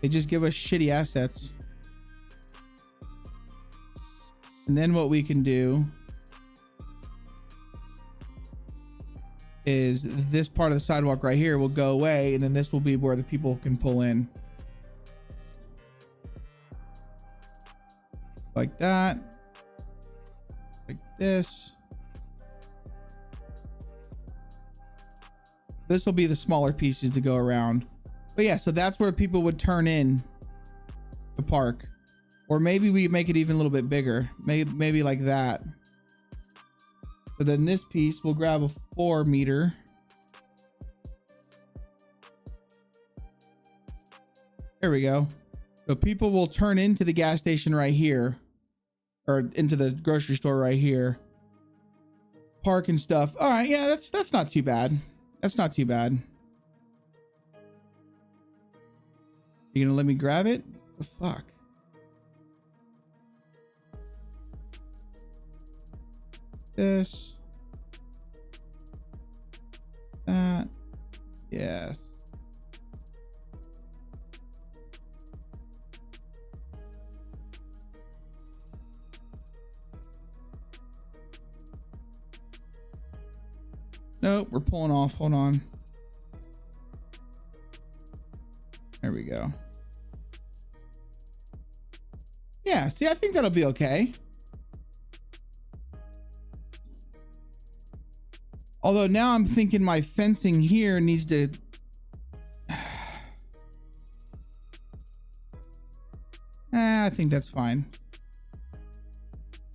They just give us shitty assets. And then what we can do is this part of the sidewalk right here will go away, and then this will be where the people can pull in. Like that. Like this. This will be the smaller pieces to go around. But yeah, so that's where people would turn in the park. Or maybe we make it even a little bit bigger. Maybe like that. But then this piece, we'll grab a 4 meter. There we go. So people will turn into the gas station right here, or into the grocery store right here. Park and stuff. All right, yeah, that's not too bad. That's not too bad. You gonna let me grab it? The fuck? This. That. Yes. Nope, we're pulling off. Hold on. There we go. Yeah, see, I think that'll be okay. Although now I'm thinking my fencing here needs to... I think that's fine.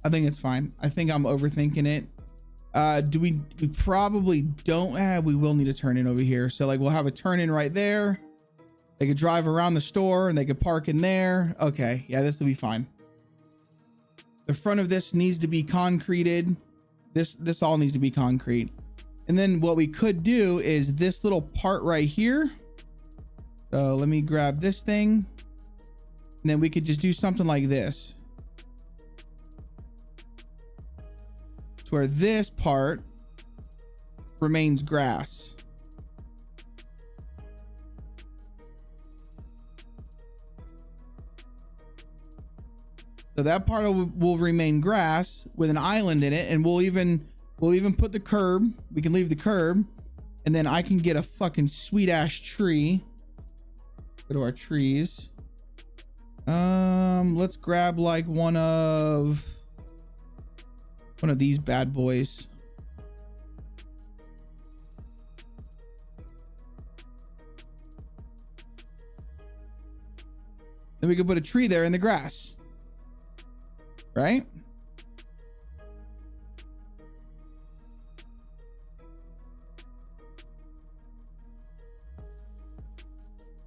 I think it's fine. I think I'm overthinking it. We probably don't... we will need a turn in over here. So like we'll have a turn in right there. They could drive around the store and they could park in there. Okay, yeah, this will be fine. The front of this needs to be concreted. This all needs to be concrete. And then what we could do is this little part right here. So let me grab this thing. And then we could just do something like this. To where this part remains grass. So that part will remain grass with an island in it, and we'll even put the curb. We can leave the curb, and then I can get a fucking sweet ass tree. Go to our trees. Let's grab like one of these bad boys. Then we can put a tree there in the grass. Right?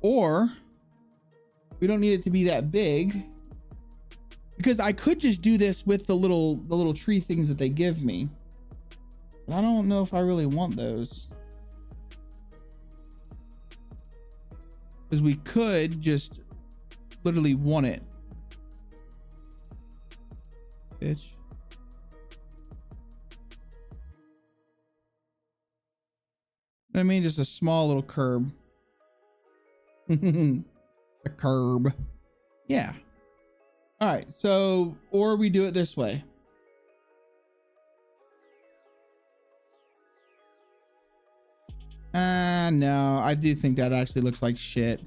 Or we don't need it to be that big, because I could just do this with the little tree things that they give me. But I don't know if I really want those, because we could just literally want it. Bitch. I mean, just a small little curb. A curb. Yeah. All right. So, or we do it this way. No, I do think that actually looks like shit.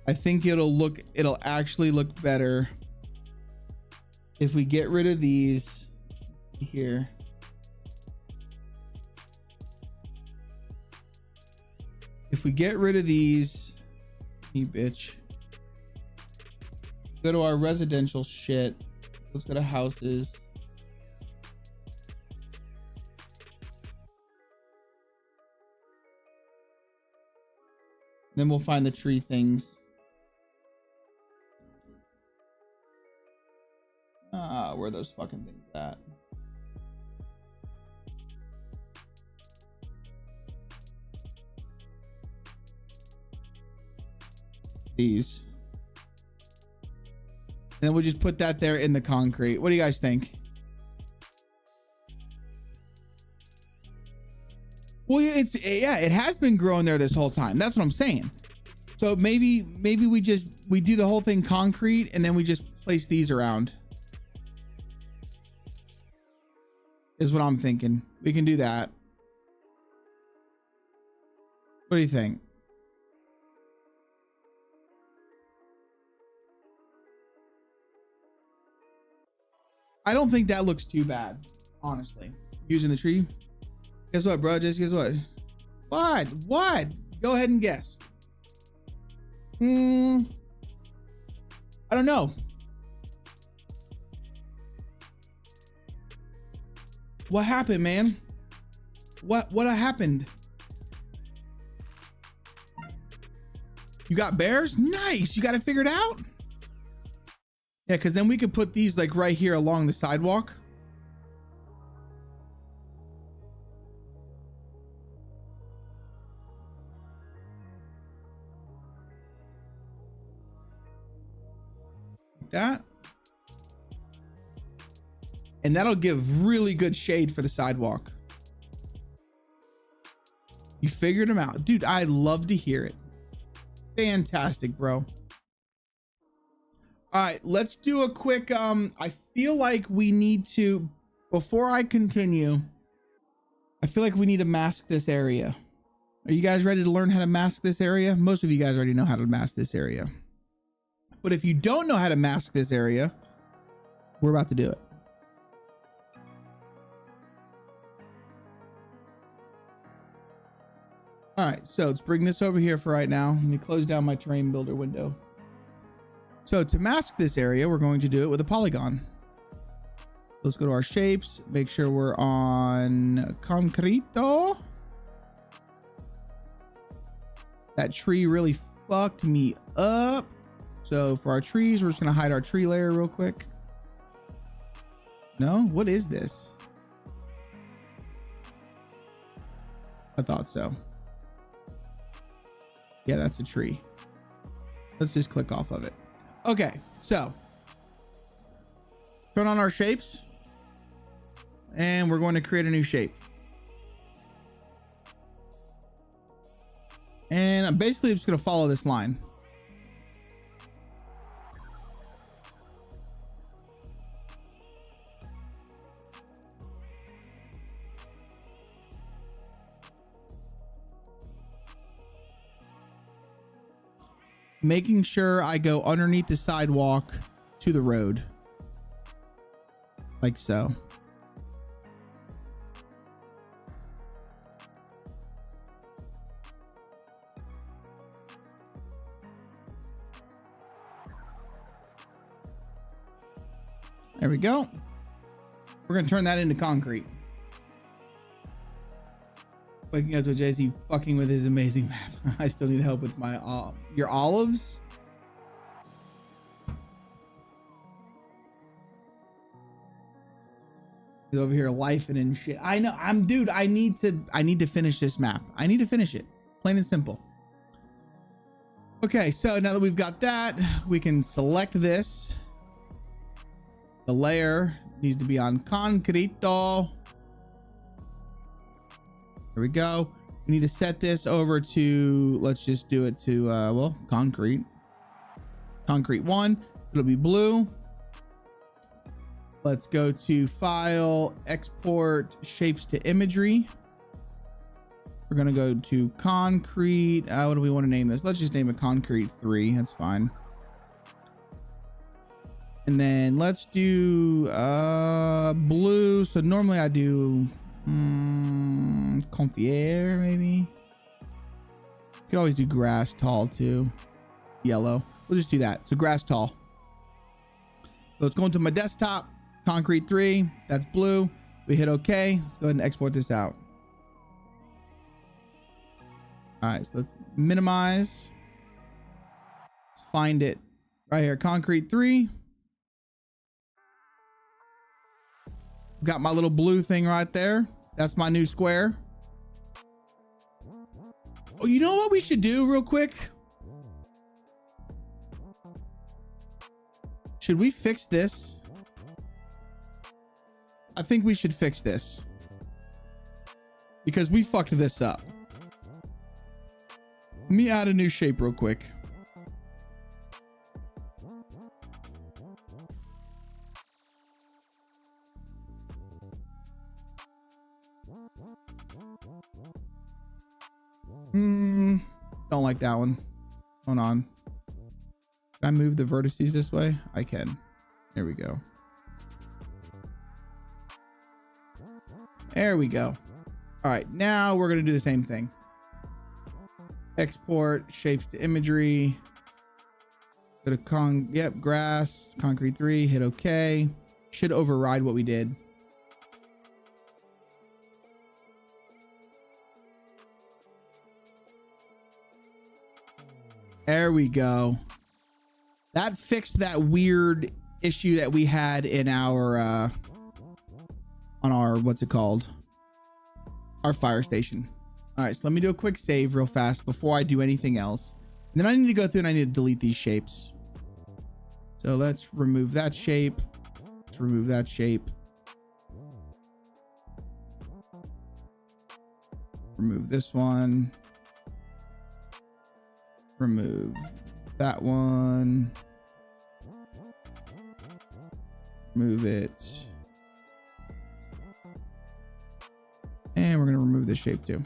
I think it'll actually look better if we get rid of these here. If we get rid of these, you bitch. Go to our residential shit. Let's go to houses. Then we'll find the tree things. Where are those fucking things at? These. And then we'll just put that there in the concrete. What do you guys think? Well, it has been growing there this whole time. That's what I'm saying. So maybe we do the whole thing concrete, and then we just place these around. Is what I'm thinking. We can do that. What do you think? I don't think that looks too bad, honestly. Using the tree. Guess what, bro? Just guess what? What? Go ahead and guess. I don't know. What happened, man? What happened? You got bears? Nice. You got it figured out? Yeah, because then we could put these like right here along the sidewalk. Like that. And that'll give really good shade for the sidewalk. You figured them out. Dude, I love to hear it. Fantastic, bro. All right, let's do a quick, I feel like we need to, before I continue, I feel like we need to mask this area. Are you guys ready to learn how to mask this area? Most of you guys already know how to mask this area. But if you don't know how to mask this area, we're about to do it. All right, so let's bring this over here for right now. Let me close down my terrain builder window. So to mask this area, we're going to do it with a polygon. Let's go to our shapes, make sure we're on concreto. That tree really fucked me up. So for our trees, we're just gonna hide our tree layer real quick. No, what is this? I thought so. Yeah, that's a tree. Let's just click off of it. Okay, so turn on our shapes and we're going to create a new shape. And I'm basically just going to follow this line. Making sure I go underneath the sidewalk to the road. Like so. There we go. We're going to turn that into concrete. Waking up to DayZ fucking with his amazing map. I still need help with my your olives. He's over here lifing and shit. I know. Dude, I need to finish this map. I need to finish it. Plain and simple. Okay, so now that we've got that, we can select this. The layer needs to be on concreto. There we go. We need to set this over to, let's just do it to, well, concrete 1. It'll be blue. Let's go to file, export shapes to imagery. We're going to go to concrete. What do we want to name this? Let's just name it concrete 3. That's fine. And then let's do blue. So normally I do Confier, maybe. You could always do grass tall too. Yellow. We'll just do that. So grass tall. So let's go into my desktop. Concrete 3. That's blue. We hit OK. Let's go ahead and export this out. All right. So let's minimize. Let's find it right here. Concrete 3. Got my little blue thing right there. That's my new square. Oh, you know what we should do real quick? Should we fix this? I think we should fix this because we fucked this up. Let me add a new shape real quick. like that one. Hold on. Can I move the vertices this way? I can. There we go. There we go. All right, now we're gonna do the same thing. Export shapes to imagery. Go to grass, concrete 3, hit OK. Should override what we did. There we go. That fixed that weird issue that we had in our on our, what's it called, our fire station. All right, so let me do a quick save real fast before I do anything else, and then I need to go through and I need to delete these shapes. So let's remove that shape. Let's remove that shape. Remove this one. Remove that one. Remove it. And we're going to remove this shape too.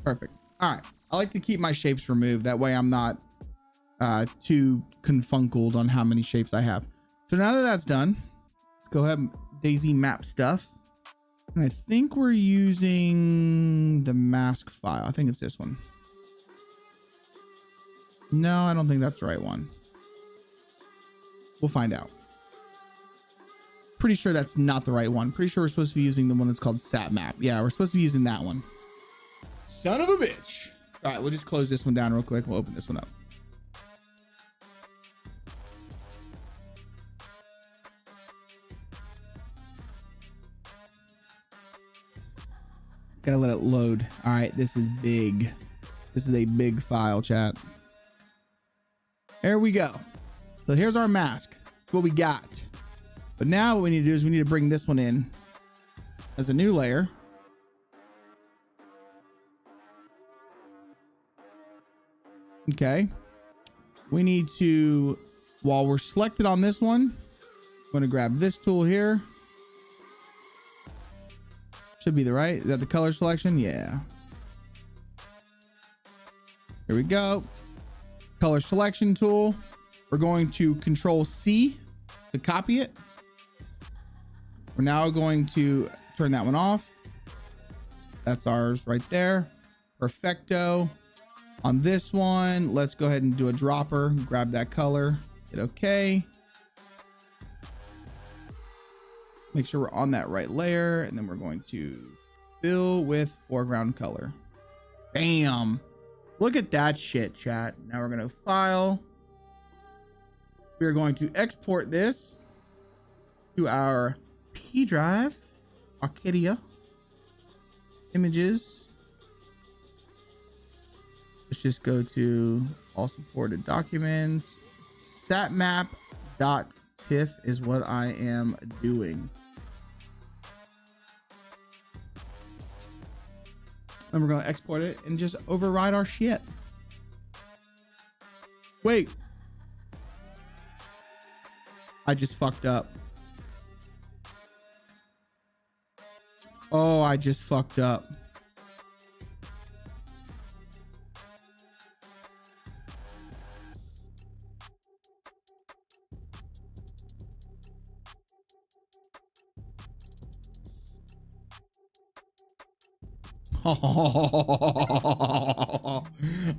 Perfect. All right. I like to keep my shapes removed. That way I'm not too confunkled on how many shapes I have. So now that that's done, let's go ahead and DayZ map stuff. And I think we're using the mask file. I think it's this one. No, I don't think that's the right one. We'll find out. Pretty sure that's not the right one. Pretty sure we're supposed to be using the one that's called sat map. Yeah, we're supposed to be using that one. Son of a bitch. All right, we'll just close this one down real quick. We'll open this one up. Gotta let it load. All right, this is big. This is a big file, chat. There we go. So here's our mask. That's what we got. But now what we need to do is we need to bring this one in as a new layer. Okay. We need to, while we're selected on this one, I'm going to grab this tool here. Should be the right. Is that the color selection? Yeah. Here we go. Color selection tool. We're going to Control C to copy it. We're now going to turn that one off. That's ours right there. Perfecto. On this one, let's go ahead and do a dropper. Grab that color. Hit OK. Make sure we're on that right layer. And then we're going to fill with foreground color. Bam. Look at that shit, chat. Now we're going to file. We are going to export this to our P drive, Arcadia, images. Let's just go to all supported documents. Satmap.tiff is what I am doing. And we're going to export it and just override our shit. Wait. I just fucked up. Oh, I just fucked up.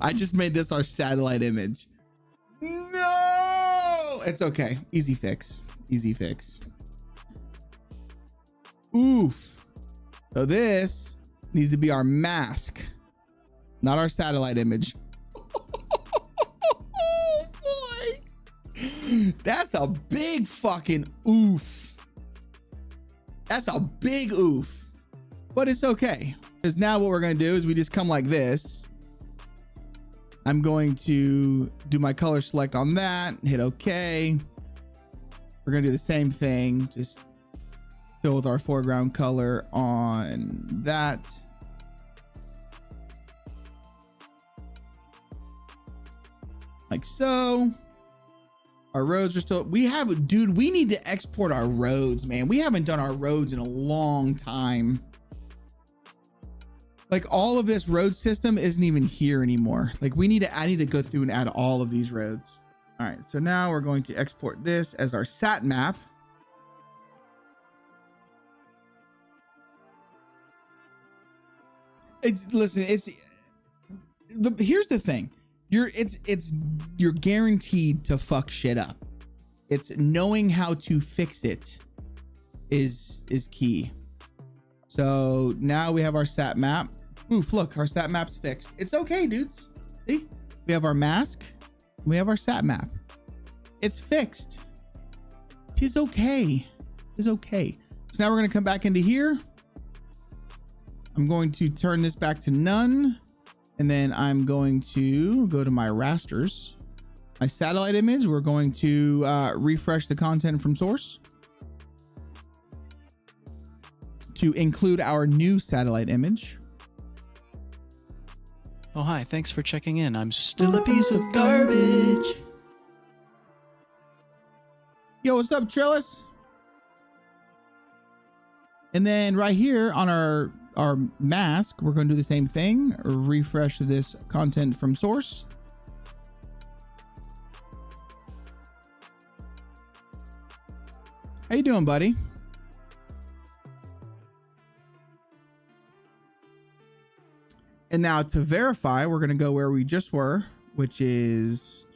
I just made this our satellite image. No, it's okay. Easy fix. Easy fix. Oof. So this needs to be our mask, not our satellite image. Oh boy. That's a big fucking oof. That's a big oof. But it's okay. Because now what we're going to do is we just come like this. I'm going to do my color select on that. Hit OK. We're going to do the same thing. Just fill with our foreground color on that. Like so. Our roads are still, we need to export our roads, man. We haven't done our roads in a long time. Like all of this road system isn't even here anymore. Like I need to go through and add all of these roads. All right, so now we're going to export this as our sat map. Here's the thing. You're guaranteed to fuck shit up. It's knowing how to fix it is key. So now we have our sat map. Oof, look, our sat map's fixed. It's okay, dudes. See? We have our mask. We have our sat map. It's fixed. Tis okay. It's okay. So now we're going to come back into here. I'm going to turn this back to none. And then I'm going to go to my rasters. My satellite image, we're going to refresh the content from source to include our new satellite image. Oh, hi. Thanks for checking in. I'm still a piece of garbage. Yo, what's up, Trillis? And then right here on our mask, we're going to do the same thing. Refresh this content from source. How you doing, buddy? And now to verify, we're going to go where we just were, which is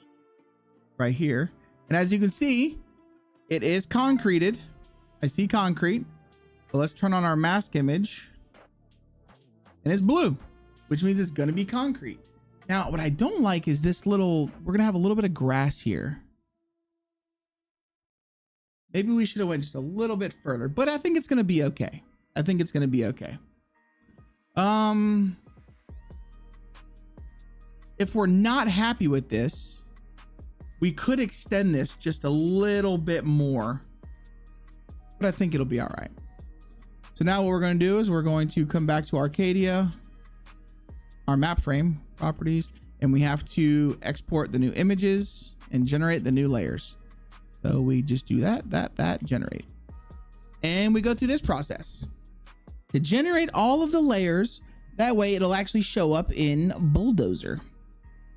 right here. And as you can see, it is concreted. I see concrete. But let's turn on our mask image. And it's blue, which means it's going to be concrete. Now, what I don't like is this little, we're going to have a little bit of grass here. Maybe we should have went just a little bit further, but I think it's going to be okay. I think it's going to be okay. If we're not happy with this, we could extend this just a little bit more, but I think it'll be all right. So now what we're going to do is we're going to come back to Arcadia, our map frame properties, and we have to export the new images and generate the new layers. So we just do that, generate. And we go through this process to generate all of the layers. That way it'll actually show up in Bulldozer.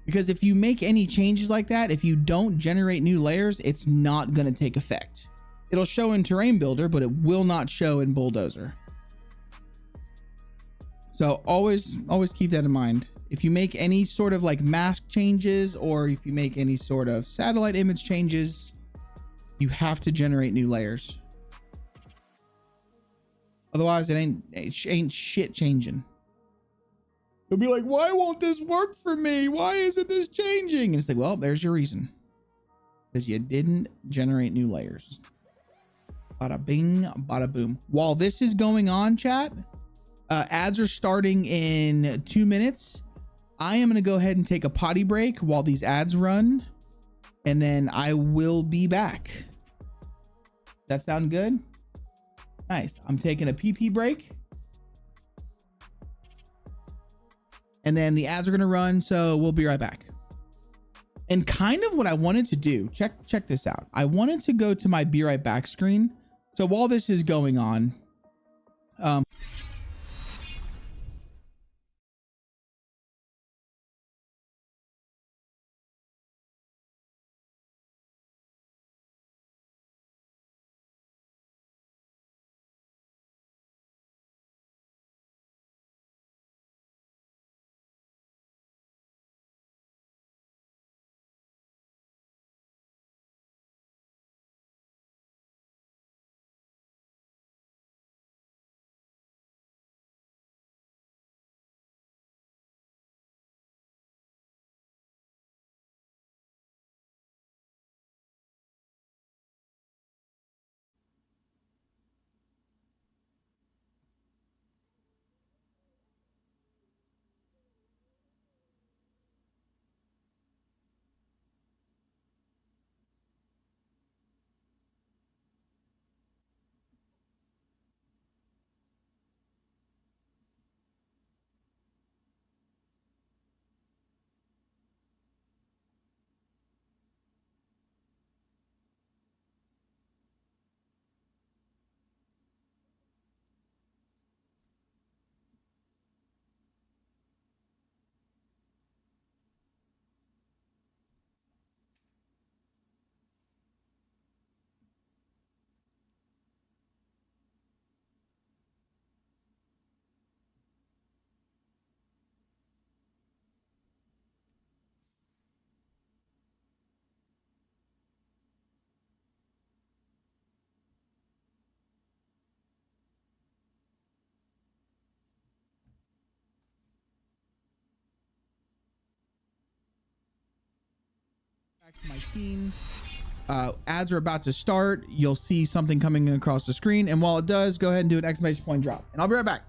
Because if you make any changes like that, if you don't generate new layers, it's not going to take effect. It'll show in Terrain Builder, but it will not show in Bulldozer. So always keep that in mind. If you make any sort of like mask changes, or if you make any sort of satellite image changes, you have to generate new layers. Otherwise, it ain't shit changing. You'll be like, why won't this work for me? Why isn't this changing? And it's like, well, there's your reason. Because you didn't generate new layers. Bada bing, bada boom. While this is going on, chat, ads are starting in 2 minutes. I am going to go ahead and take a potty break while these ads run. And then I will be back. That sound good? Nice. I'm taking a PP break. And then the ads are going to run. So we'll be right back. And kind of what I wanted to do, check this out. I wanted to go to my be right back screen. So while this is going on, my team. Ads are about to start. You'll see something coming across the screen, and while it does, go ahead and do an exclamation point drop, and I'll be right back.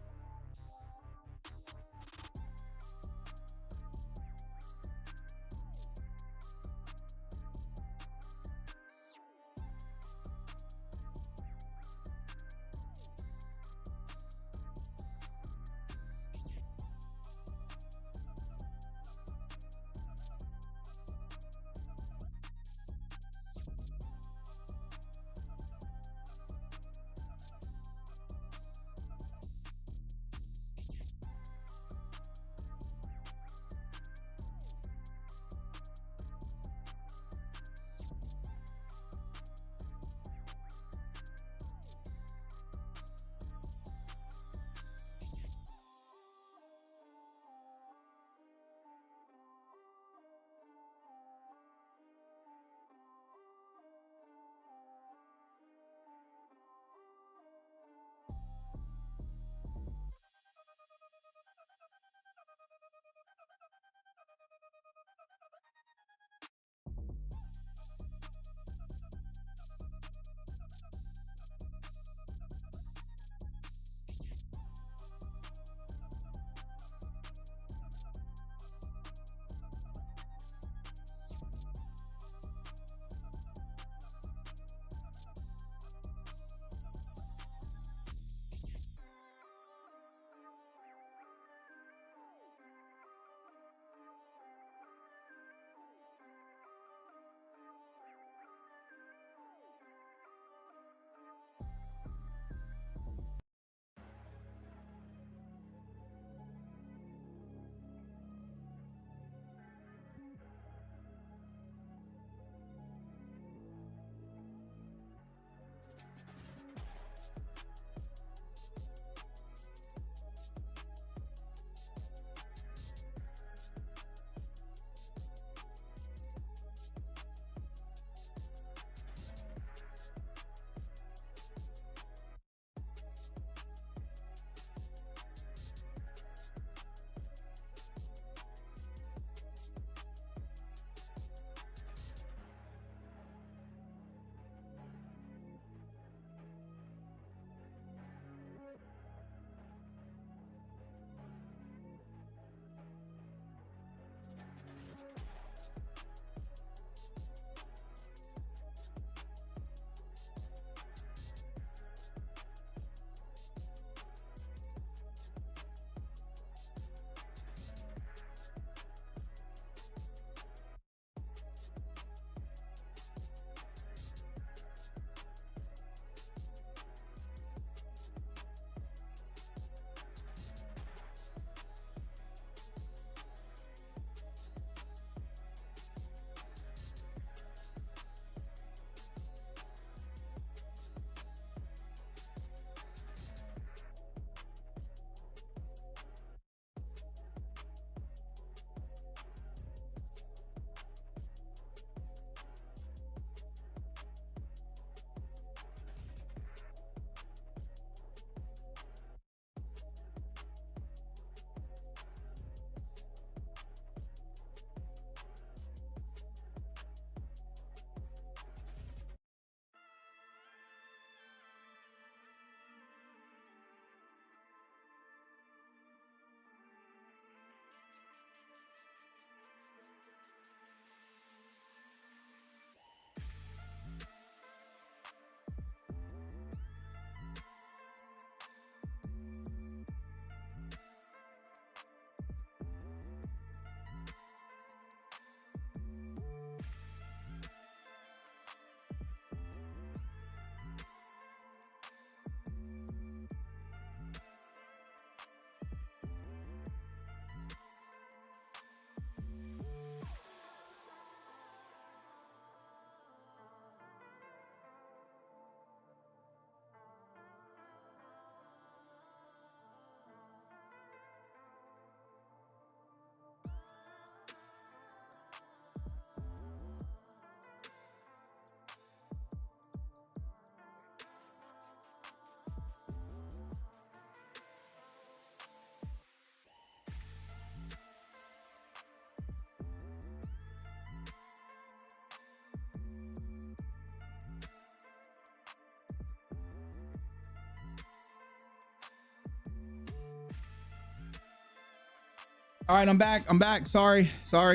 All right, I'm back. Sorry. All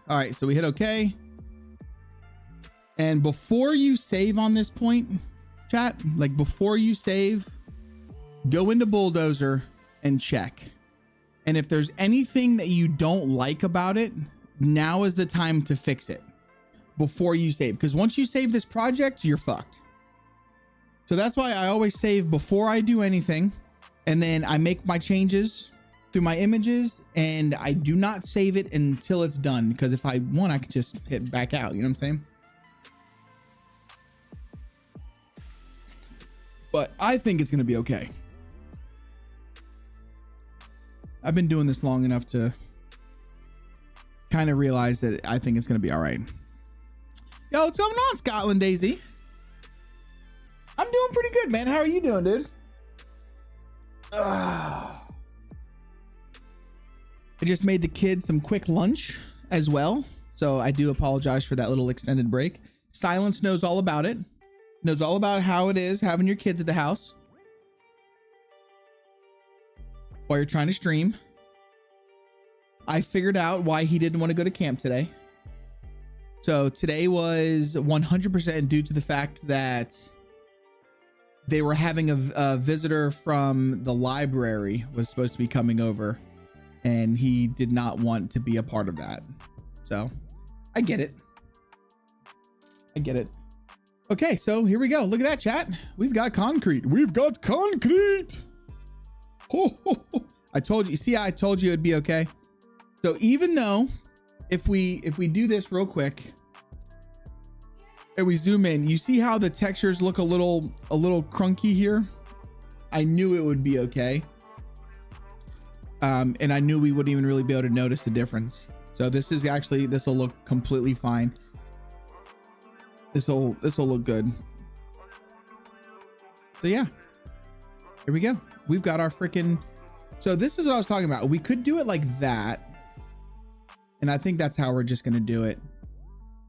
right, so we hit okay. And before you save on this point, chat, like before you save, go into Bulldozer and check. And if there's anything that you don't like about it, now is the time to fix it before you save. Because once you save this project, you're fucked. So that's why I always save before I do anything. And then I make my changes through my images, and I do not save it until it's done. Because if I want, I can just hit back out. You know what I'm saying? But I think it's going to be okay. I've been doing this long enough to kind of realize that I think it's going to be all right. Yo, what's going on, Scotland DayZ? I'm doing pretty good, man. How are you doing, dude? I just made the kids some quick lunch as well. So I do apologize for that little extended break. Silence knows all about it. Knows all about how it is having your kids at the house while you're trying to stream. I figured out why he didn't want to go to camp today. So today was 100% due to the fact that they were having a visitor from the library was supposed to be coming over, and he did not want to be a part of that. So I get it. Okay, so here we go. Look at that, chat. We've got concrete. I told you. See, I told you it'd be okay. So even though if we do this real quick and we zoom in, you see how the textures look a little crunky here? I knew it would be okay. And I knew we wouldn't even really be able to notice the difference. So this will look completely fine. This will look good. So yeah, here we go. We've got our freaking, so this is what I was talking about. We could do it like that. And I think that's how we're just going to do it.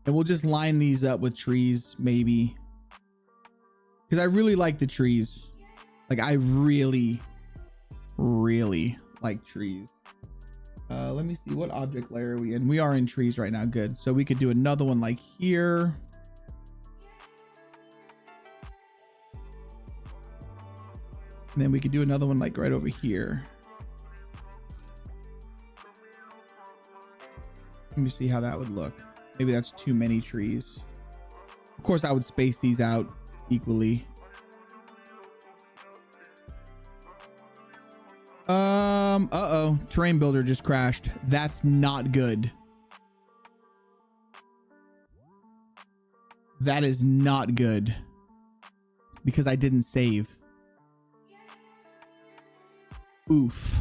And we'll just line these up with trees, maybe. Because I really like the trees. Like I really like trees. Let me see, what object layer are we in? We are in trees right now. Good. So we could do another one like here. And then we could do another one like right over here. Let me see how that would look. Maybe that's too many trees. Of course, I would space these out equally. Uh-oh. Terrain builder just crashed. That's not good. That is not good. Because I didn't save. Oof.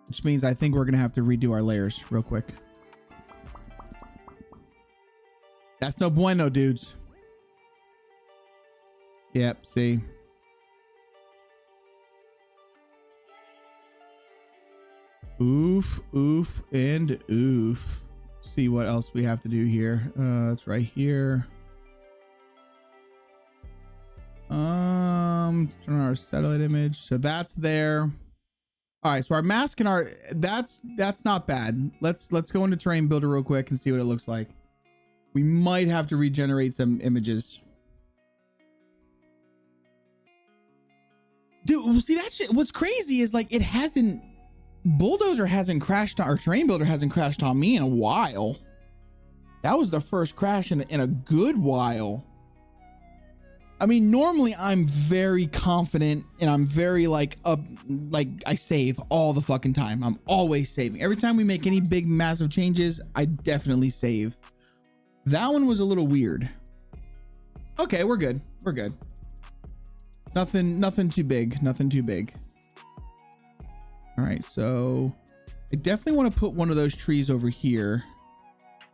Which means I think we're going to have to redo our layers real quick. That's no bueno, dudes. Yep, see. Oof, oof, and oof. See what else we have to do here. It's right here. Let's turn on our satellite image. So that's there. All right, so our mask and our that's not bad. Let's go into terrain builder real quick and see what it looks like. We might have to regenerate some images. Dude, see that shit? What's crazy is like it hasn't, Bulldozer hasn't crashed on, or terrain builder hasn't crashed on me in a while. That was the first crash in a good while. I mean, normally I'm very confident and I'm very like I save all the fucking time. I'm always saving. Every time we make any big massive changes, I definitely save. That one was a little weird. Okay, we're good. We're good. Nothing too big. Nothing too big. All right, so I definitely want to put one of those trees over here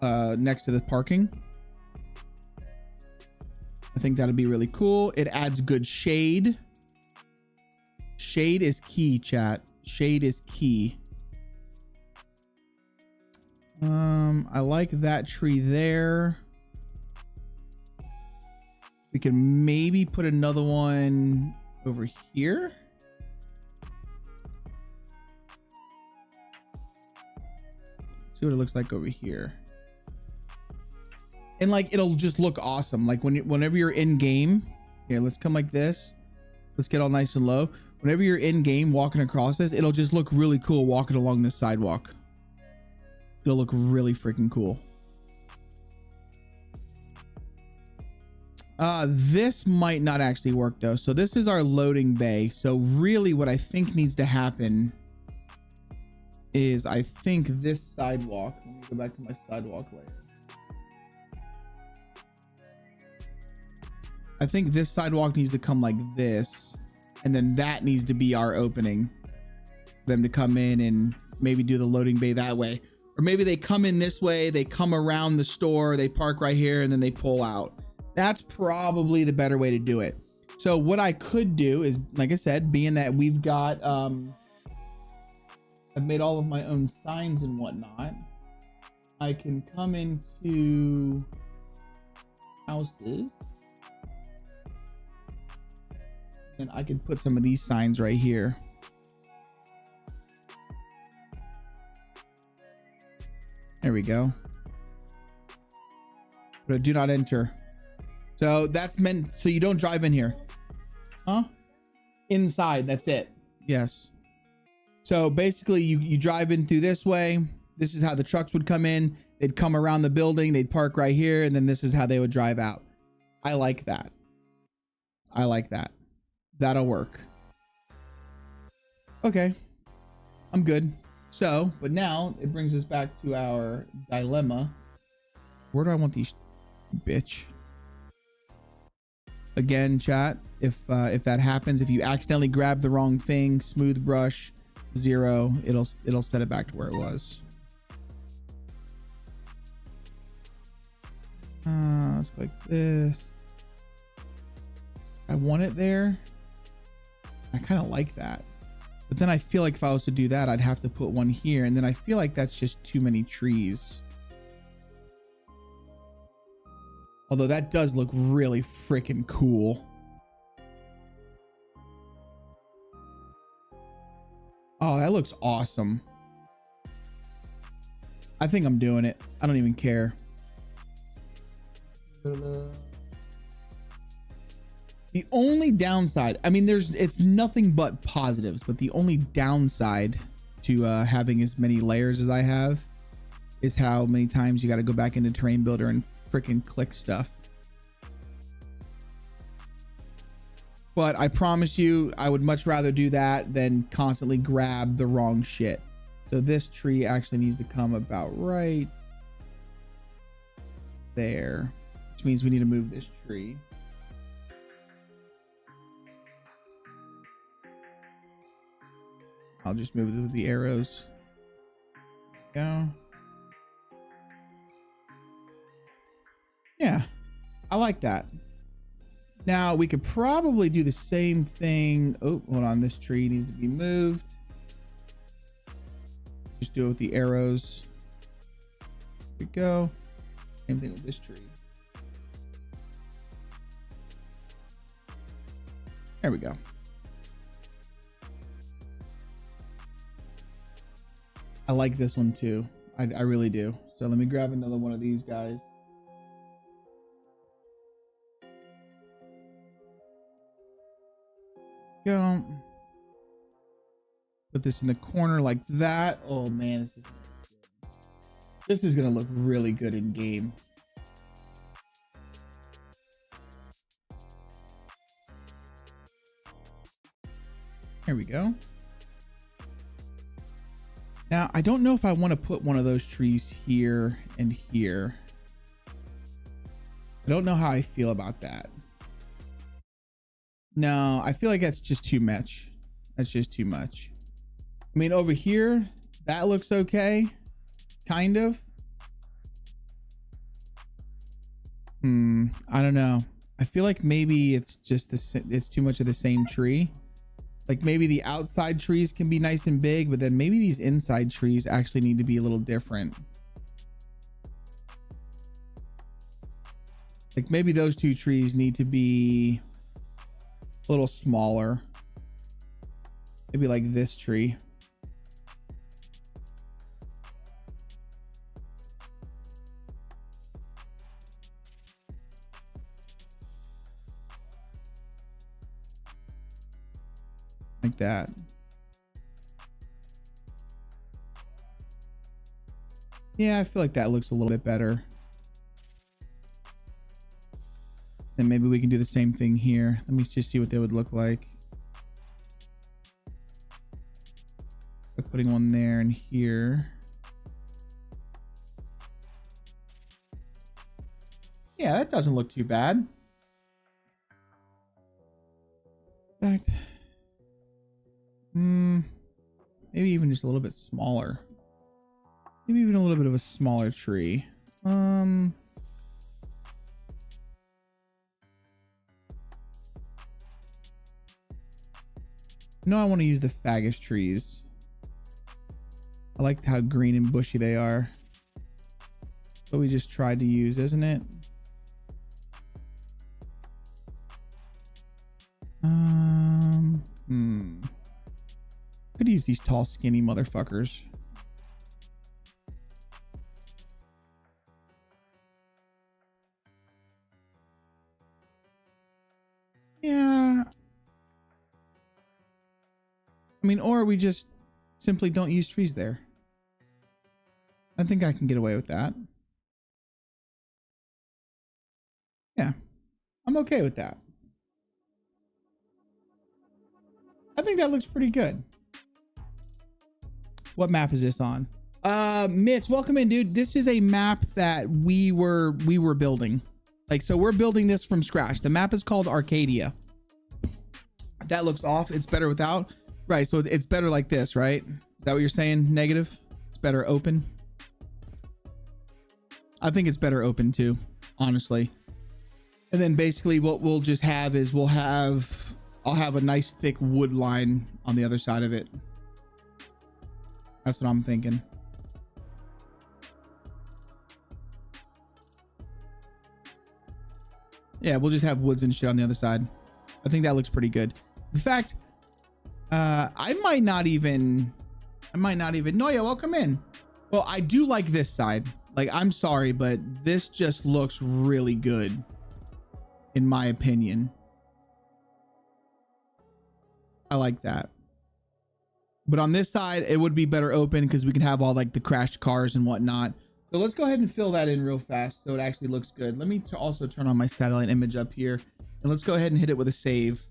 next to the parking. I think that'd be really cool. It adds good shade. Shade is key, chat. Shade is key. I like that tree there. We can maybe put another one over here. See what it looks like over here. And like, it'll just look awesome. Like whenever you're in game, here, let's come like this. Let's get all nice and low. Whenever you're in game walking across this, it'll just look really cool walking along this sidewalk. It'll look really freaking cool. This might not actually work though. So this is our loading bay. So really what I think needs to happen is I think this sidewalk, let me go back to my sidewalk layer. I think this sidewalk needs to come like this, and then that needs to be our opening for them to come in and maybe do the loading bay that way. Or maybe they come in this way, they come around the store, they park right here, and then they pull out. That's probably the better way to do it. So what I could do is, like I said, being that we've got, I've made all of my own signs and whatnot, I can come into houses and I could put some of these signs right here. There we go. But do not enter. So that's meant so you don't drive in here. Huh? Inside, that's it. Yes. So basically you drive in through this way. This is how the trucks would come in. They'd come around the building, they'd park right here, and then this is how they would drive out. I like that. I like that. That'll work. Okay. I'm good. So, but now it brings us back to our dilemma. Where do I want these, bitch? Again, chat, if that happens, if you accidentally grab the wrong thing, smooth brush 0, it'll set it back to where it was. Let's go like this. I want it there. I kind of like that, but then I feel like if I was to do that, I'd have to put one here, and then I feel like that's just too many trees. Although that does look really freaking cool. Oh, that looks awesome. I think I'm doing it. I don't even care. The only downside, I mean, it's nothing but positives, but the only downside to having as many layers as I have is how many times you got to go back into Terrain Builder and freaking click stuff. But I promise you, I would much rather do that than constantly grab the wrong shit. So this tree actually needs to come about right there, which means we need to move this tree. I'll just move it with the arrows. Go. Yeah, I like that. Now we could probably do the same thing. Oh, hold on. This tree needs to be moved. Just do it with the arrows. There we go. Same thing with this tree. There we go. I like this one too. I really do. So let me grab another one of these guys. Go. Put this in the corner like that. Oh man, this is gonna look really good in game. There we go. Now, I don't know if I want to put one of those trees here and here. I don't know how I feel about that. No, I feel like that's just too much. That's just too much. I mean, over here, that looks okay. Kind of. I don't know. I feel like maybe it's just it's too much of the same tree. Like maybe the outside trees can be nice and big, but then maybe these inside trees actually need to be a little different. Like maybe those two trees need to be a little smaller. Maybe like this tree. Like that. Yeah, I feel like that looks a little bit better. Then maybe we can do the same thing here. Let me just see what they would look like. Like putting one there and here. Yeah, that doesn't look too bad. In fact, maybe even just a little bit smaller. Maybe even a little bit of a smaller tree. No, I want to use the Fagus trees. I like how green and bushy they are. What we just tried to use, isn't it? Could use these tall, skinny motherfuckers. Yeah. I mean, or we just simply don't use trees there. I think I can get away with that. Yeah, I'm okay with that. I think that looks pretty good. What map is this on? Mitch, welcome in, dude. This is a map that we were building. Like, so we're building this from scratch. The map is called Arcadia. That looks off. It's better without. Right, so it's better like this, right? Is that what you're saying? Negative? It's better open? I think it's better open too, honestly. And then basically what we'll just have is I'll have a nice thick wood line on the other side of it. That's what I'm thinking. Yeah, we'll just have woods and shit on the other side. I think that looks pretty good. In fact, I might not even, Noya, welcome in. Well, I do like this side. Like, I'm sorry, but this just looks really good, in my opinion. I like that. But on this side, it would be better open because we can have all like the crashed cars and whatnot. So let's go ahead and fill that in real fast so it actually looks good. Let me also turn on my satellite image up here, and let's go ahead and hit it with a save.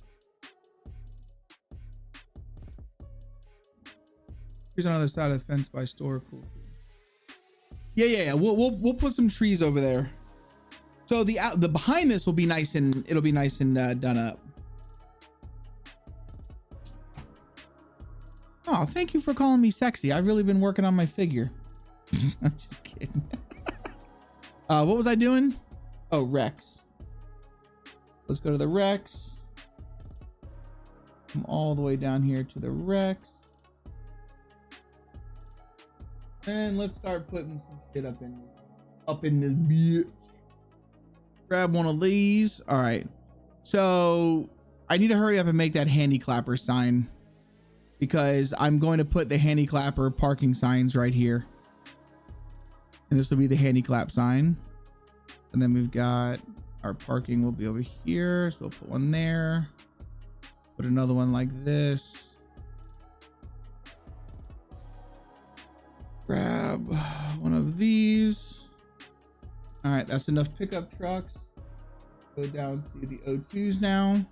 Here's on the other side of the fence by store. Cool. Yeah. We'll put some trees over there. So the behind this will be nice and it'll be nice and done up. Oh, thank you for calling me sexy. I've really been working on my figure. I'm just kidding. What was I doing? Oh, Rex. Let's go to the Rex. Come all the way down here to the Rex. And let's start putting some shit up in this bitch. Grab one of these. All right. So I need to hurry up and make that handy clapper sign, because I'm going to put the handy clapper parking signs right here. And this will be the handy clap sign. And then we've got our parking will be over here. So we'll put one there. Put another one like this. Grab one of these. All right, that's enough pickup trucks. Go down to the O2s now.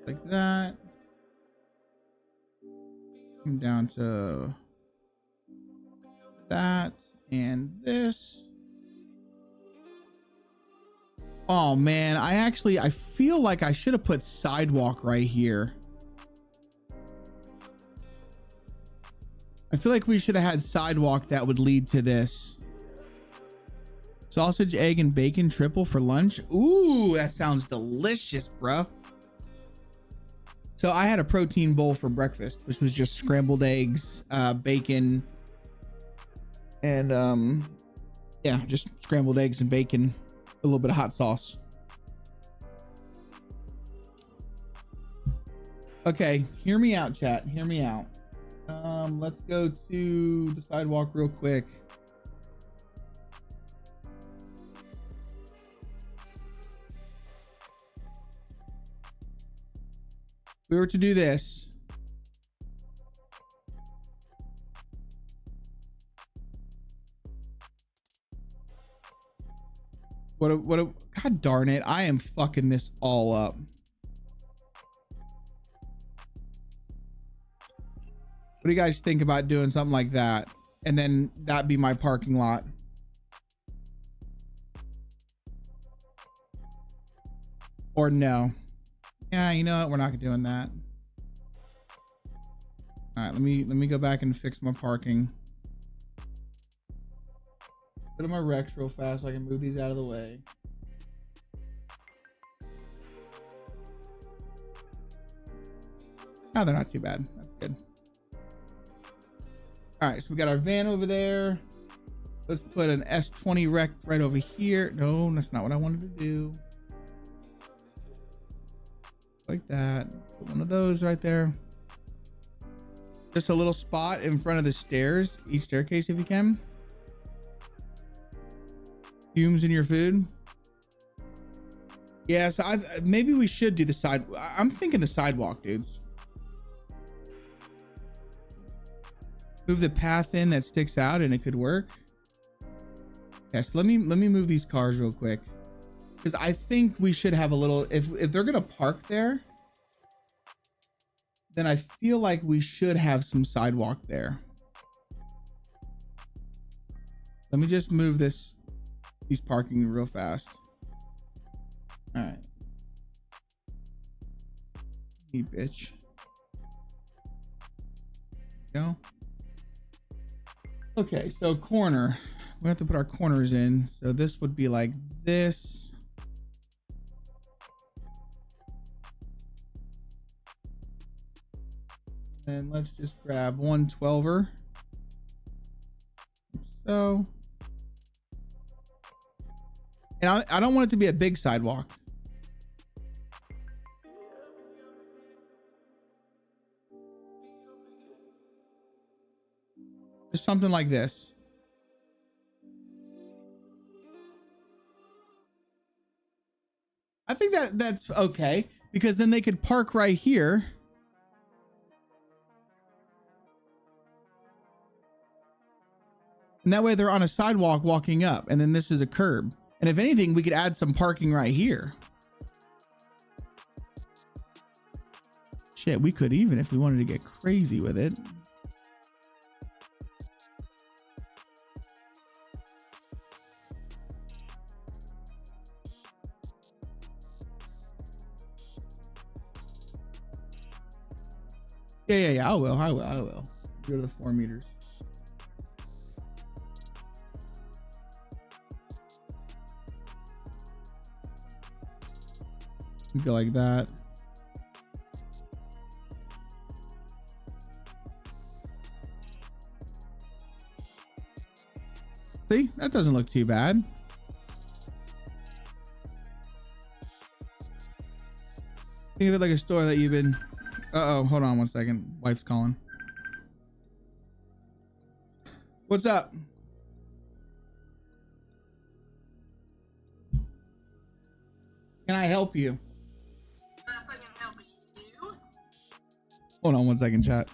Like that. Come down to that and this. Oh man, I feel like I should have put sidewalk right here. I feel like we should have had sidewalk that would lead to this. Sausage, egg, and bacon triple for lunch. Ooh, that sounds delicious, bro. So I had a protein bowl for breakfast, which was just scrambled eggs, bacon, And yeah, just scrambled eggs and bacon, a little bit of hot sauce. Okay, hear me out, chat. Hear me out. Let's go to the sidewalk real quick. If we were to do this, God darn it, I am fucking this all up. What do you guys think about doing something like that? And then that be my parking lot. Or no? Yeah, you know what? We're not doing that. All right, let me go back and fix my parking. Go to my Rex real fast so I can move these out of the way. Oh, they're not too bad. That's good. All right, so we got our van over there. Let's put an S20 Rec right over here. No, that's not what I wanted to do. Like that. Put one of those right there. Just a little spot in front of the stairs, each staircase if you can. Fumes in your food. Yeah, so maybe we should do the side. I'm thinking the sidewalk, dudes. Move the path in that sticks out and it could work. Yes, let me move these cars real quick, because I think we should have a little, if they're gonna park there, then I feel like we should have some sidewalk there. Let me just move these parking real fast. All right. You bitch. Go. Okay, so corner. We have to put our corners in. So this would be like this. And let's just grab 112er. So. And I don't want it to be a big sidewalk. Just something like this. I think that's okay, because then they could park right here. And that way they're on a sidewalk walking up, and then this is a curb. And if anything, we could add some parking right here. Shit, we could even, if we wanted to get crazy with it. Yeah, I will. Go to the 4 meters. Go like that. See, that doesn't look too bad. Think of it like a store that you've been. Uh-oh, hold on one second. Wife's calling. What's up? Can I help you? Hold on one second, chat.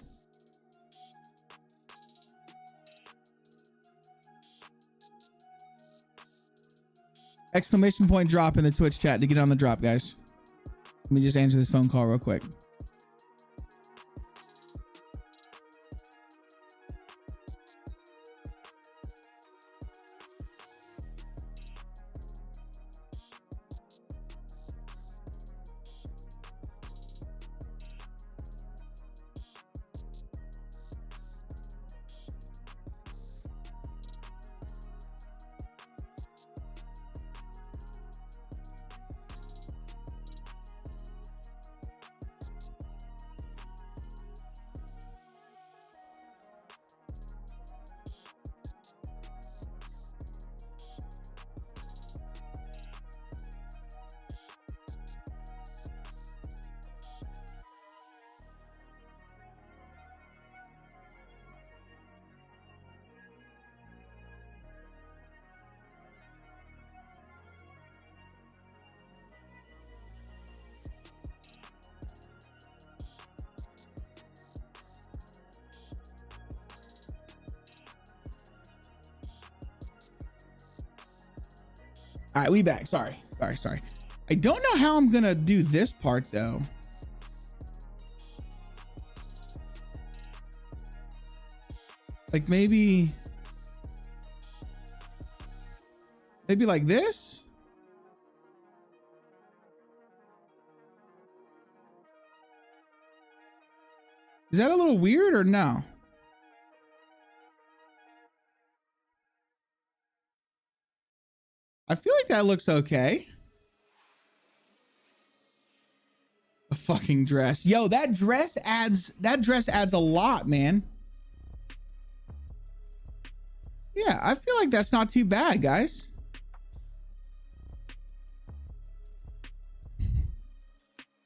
Exclamation point drop in the Twitch chat to get on the drop, guys. Let me just answer this phone call real quick. All right, we back. Sorry. I don't know how I'm gonna do this part though. Like maybe like this. Is that a little weird or no? I feel like that looks okay. A fucking dress. Yo, that dress adds a lot, man. Yeah, I feel like that's not too bad, guys.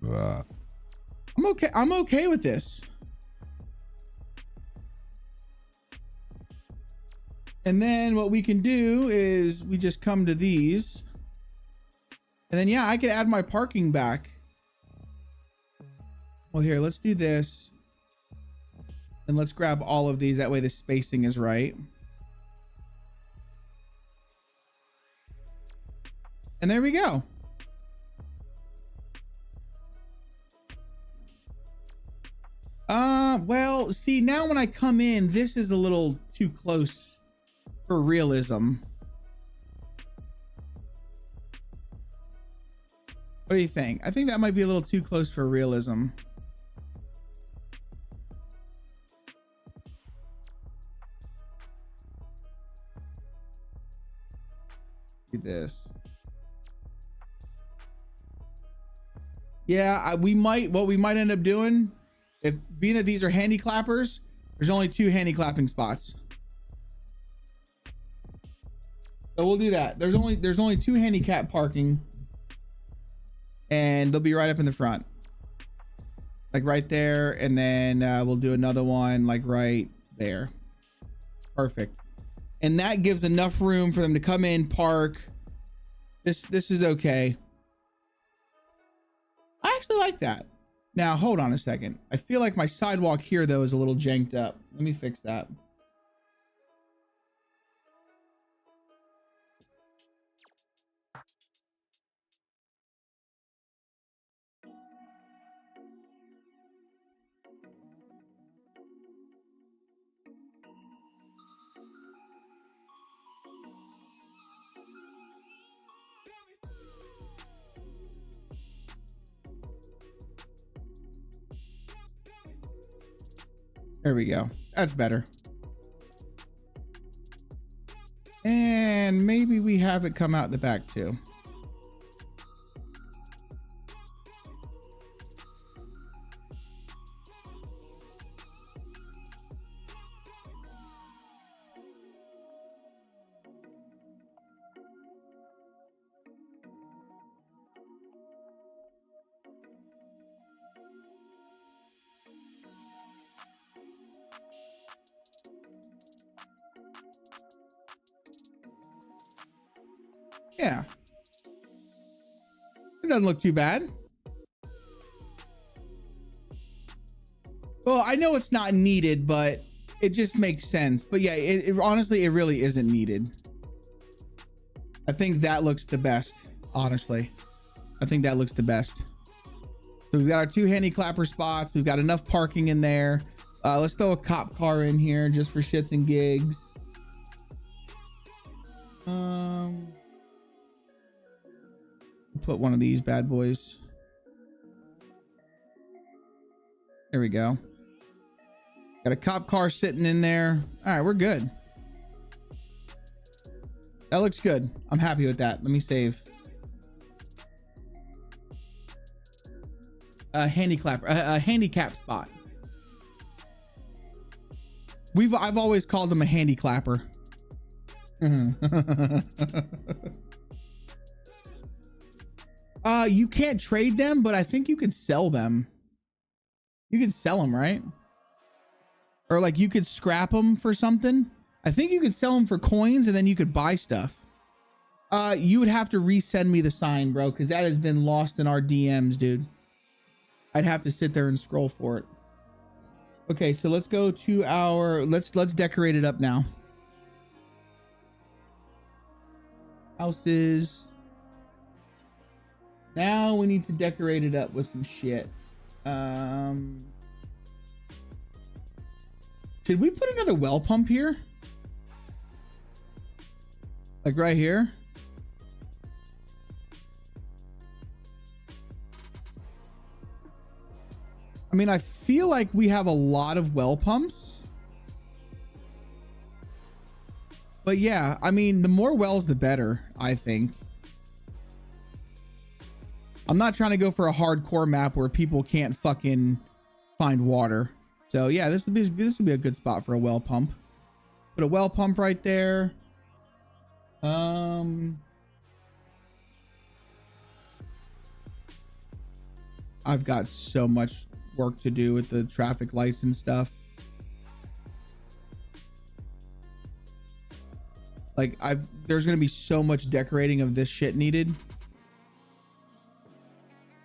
I'm okay. I'm okay with this. And then what we can do is we just come to these. And then, yeah, I could add my parking back. Well, here, let's do this. And let's grab all of these. That way the spacing is right. And there we go. Well, see, now when I come in, this is a little too close for realism. What do you think? I think that might be a little too close for realism. Do this. Yeah, what we might end up doing, if being that these are handy clappers, there's only 2 handy clapping spots. So we'll do that. There's only 2 handicap parking, and they'll be right up in the front, like right there. And then we'll do another one like right there. Perfect. And that gives enough room for them to come in, park. This is okay. I actually like that. Now, hold on a second. I feel like my sidewalk here, though, is a little janked up. Let me fix that. There we go. That's better. And maybe we have it come out the back too. Yeah. It doesn't look too bad. Well, I know it's not needed, but it just makes sense. But yeah, honestly, it really isn't needed. I think that looks the best, honestly. I think that looks the best. So we've got our 2 handy clapper spots. We've got enough parking in there. Let's throw a cop car in here just for shits and gigs. Put one of these bad boys. There we go. Got a cop car sitting in there. All right, we're good. That looks good. I'm happy with that. Let me save. A handicap spot. I've always called them a handy clapper. You can't trade them, but I think you could sell them. You could sell them, right? Or like you could scrap them for something. I think you could sell them for coins and then you could buy stuff. You would have to resend me the sign, bro, because that has been lost in our DMs, dude. I'd have to sit there and scroll for it. Okay, so let's go to our, let's decorate it up now. Houses. Now we need to decorate it up with some shit. Should we put another well pump here? Like right here? I mean, I feel like we have a lot of well pumps. But yeah, I mean, the more wells, the better, I think. I'm not trying to go for a hardcore map where people can't fucking find water. So yeah, this would be a good spot for a well pump. Put a well pump right there. I've got so much work to do with the traffic lights and stuff. Like there's gonna be so much decorating of this shit needed.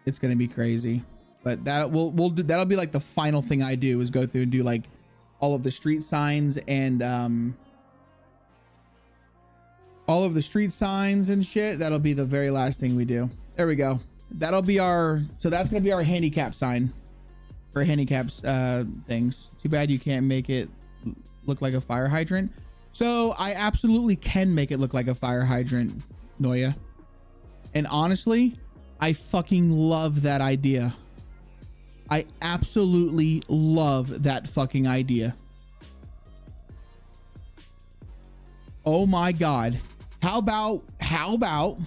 It's gonna be crazy. But that we'll do, that'll be like the final thing I do, is go through and do like all of the street signs and all of the street signs and shit. That'll be the very last thing we do. There we go. That'll be our, so that's gonna be our handicap sign for handicaps things. Too bad you can't make it look like a fire hydrant. So I absolutely can make it look like a fire hydrant, Noya. And honestly, I fucking love that idea. I absolutely love that fucking idea. Oh my God. How about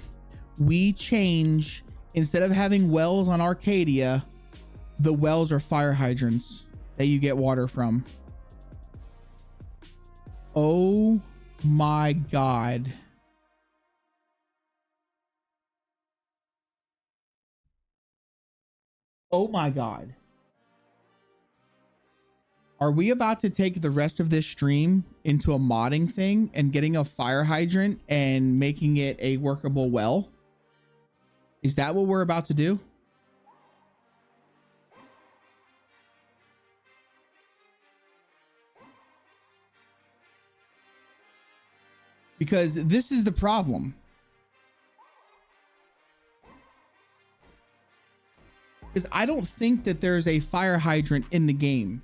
we change, instead of having wells on Arcadia, the wells are fire hydrants that you get water from. Oh my God. Oh my God. Are we about to take the rest of this stream into a modding thing and getting a fire hydrant and making it a workable well? Is that what we're about to do? Because this is the problem. Because I don't think that there's a fire hydrant in the game.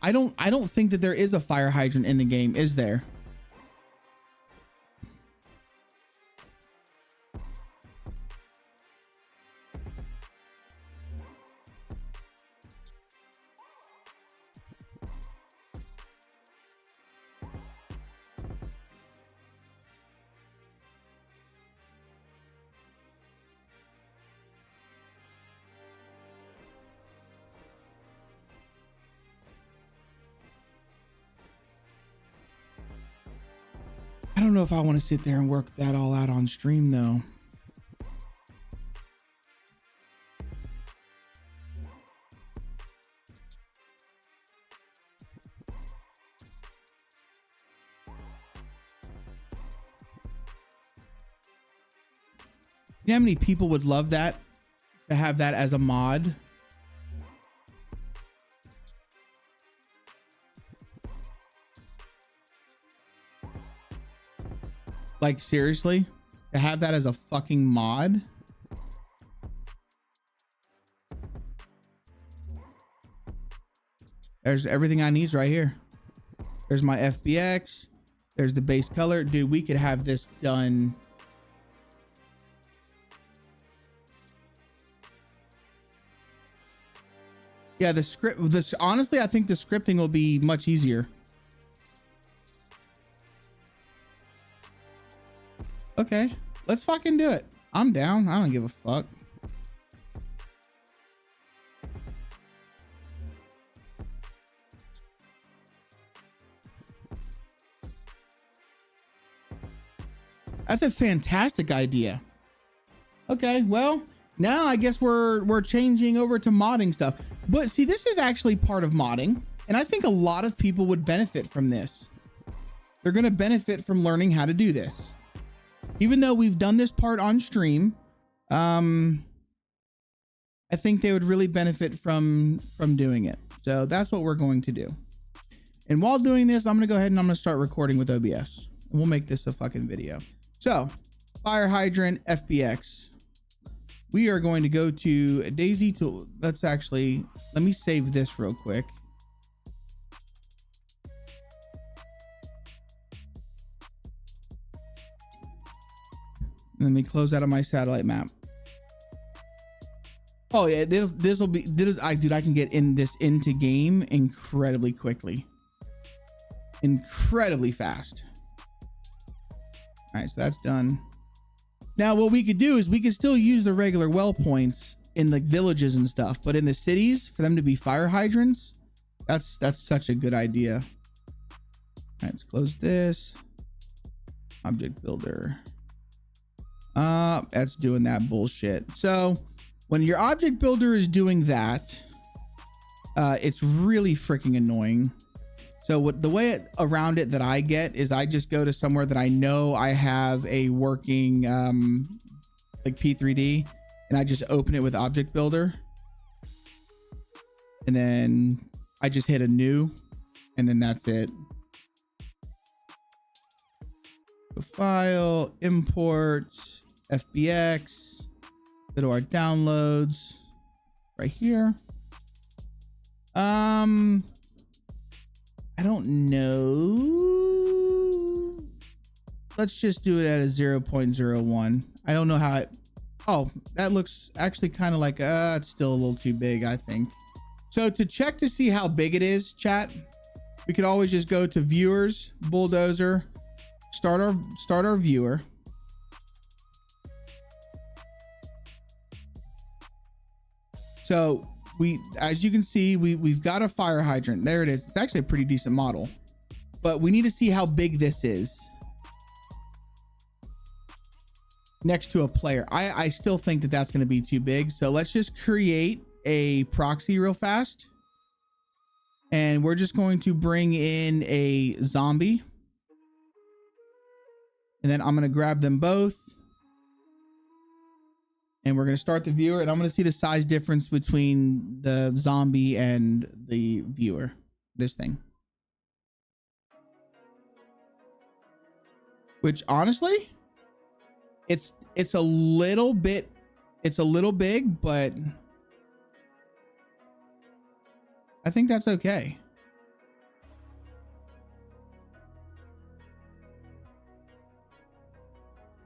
I don't think that there is a fire hydrant in the game, is there? I don't know if I want to sit there and work that all out on stream though. You know how many people would love that, to have that as a mod? Like seriously, to have that as a fucking mod? There's everything I need right here. There's my FBX. There's the base color. Dude, we could have this done. Yeah, the script, honestly, I think the scripting will be much easier. Okay, let's fucking do it. I'm down. I don't give a fuck. That's a fantastic idea. Okay, well, now I guess we're changing over to modding stuff. But see, this is actually part of modding, and I think a lot of people would benefit from this. They're going to benefit from learning how to do this. Even though we've done this part on stream, I think they would really benefit from doing it. So that's what we're going to do. And while doing this, I'm going to go ahead and I'm going to start recording with OBS. And we'll make this a fucking video. So fire hydrant FPX. We are going to go to DayZ tool. Let me save this real quick. Let me close out of my satellite map. Oh yeah, this will be dude, I can get into game incredibly quickly. Incredibly fast. All right, so that's done. Now what we could do is we could still use the regular well points in the villages and stuff, but in the cities for them to be fire hydrants, that's such a good idea. All right, let's close this. Object builder. That's doing that bullshit. So when your object builder is doing that, it's really freaking annoying. So the way around it that I get is I just go to somewhere that I know I have a working like P3D, and I just open it with object builder, and then I just hit a new, and then that's it. Go file, import, FBX, go to our downloads right here. I don't know. Let's just do it at a 0.01. I don't know how it, oh, that looks actually kind of like, it's still a little too big, I think. So to check to see how big it is, chat, we could always just go to viewers, bulldozer, start our viewer. So as you can see, we've got a fire hydrant. There it is. It's actually a pretty decent model, but we need to see how big this is next to a player. I still think that that's going to be too big. So let's just create a proxy real fast. And we're just going to bring in a zombie. And then I'm going to grab them both. And we're going to start the viewer, and I'm going to see the size difference between the zombie and the viewer. This thing. Which honestly, it's a little bit, it's a little big, but I think that's okay.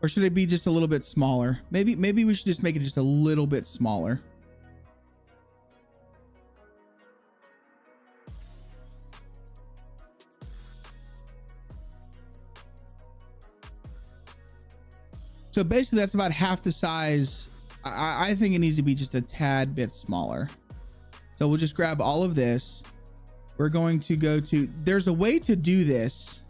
Or should it be just a little bit smaller? Maybe we should just make it just a little bit smaller. So basically that's about half the size. I think it needs to be just a tad bit smaller. So we'll just grab all of this. We're going to go to, there's a way to do this.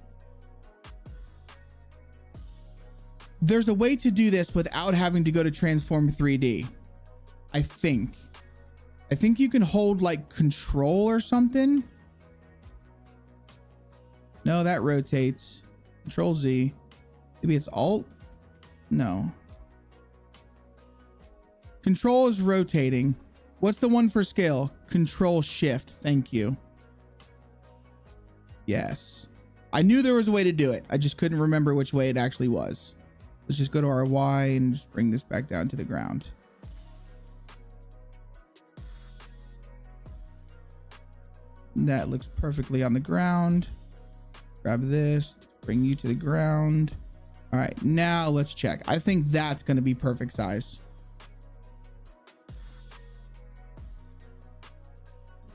There's a way to do this without having to go to transform 3D. I think you can hold like control or something. No, that rotates. Control Z. Maybe it's alt. No. Control is rotating. What's the one for scale? Control shift. Thank you. Yes. I knew there was a way to do it. I just couldn't remember which way it actually was. Let's just go to our Y and just bring this back down to the ground. That looks perfectly on the ground. Grab this, bring you to the ground. All right, now let's check. I think that's going to be perfect size.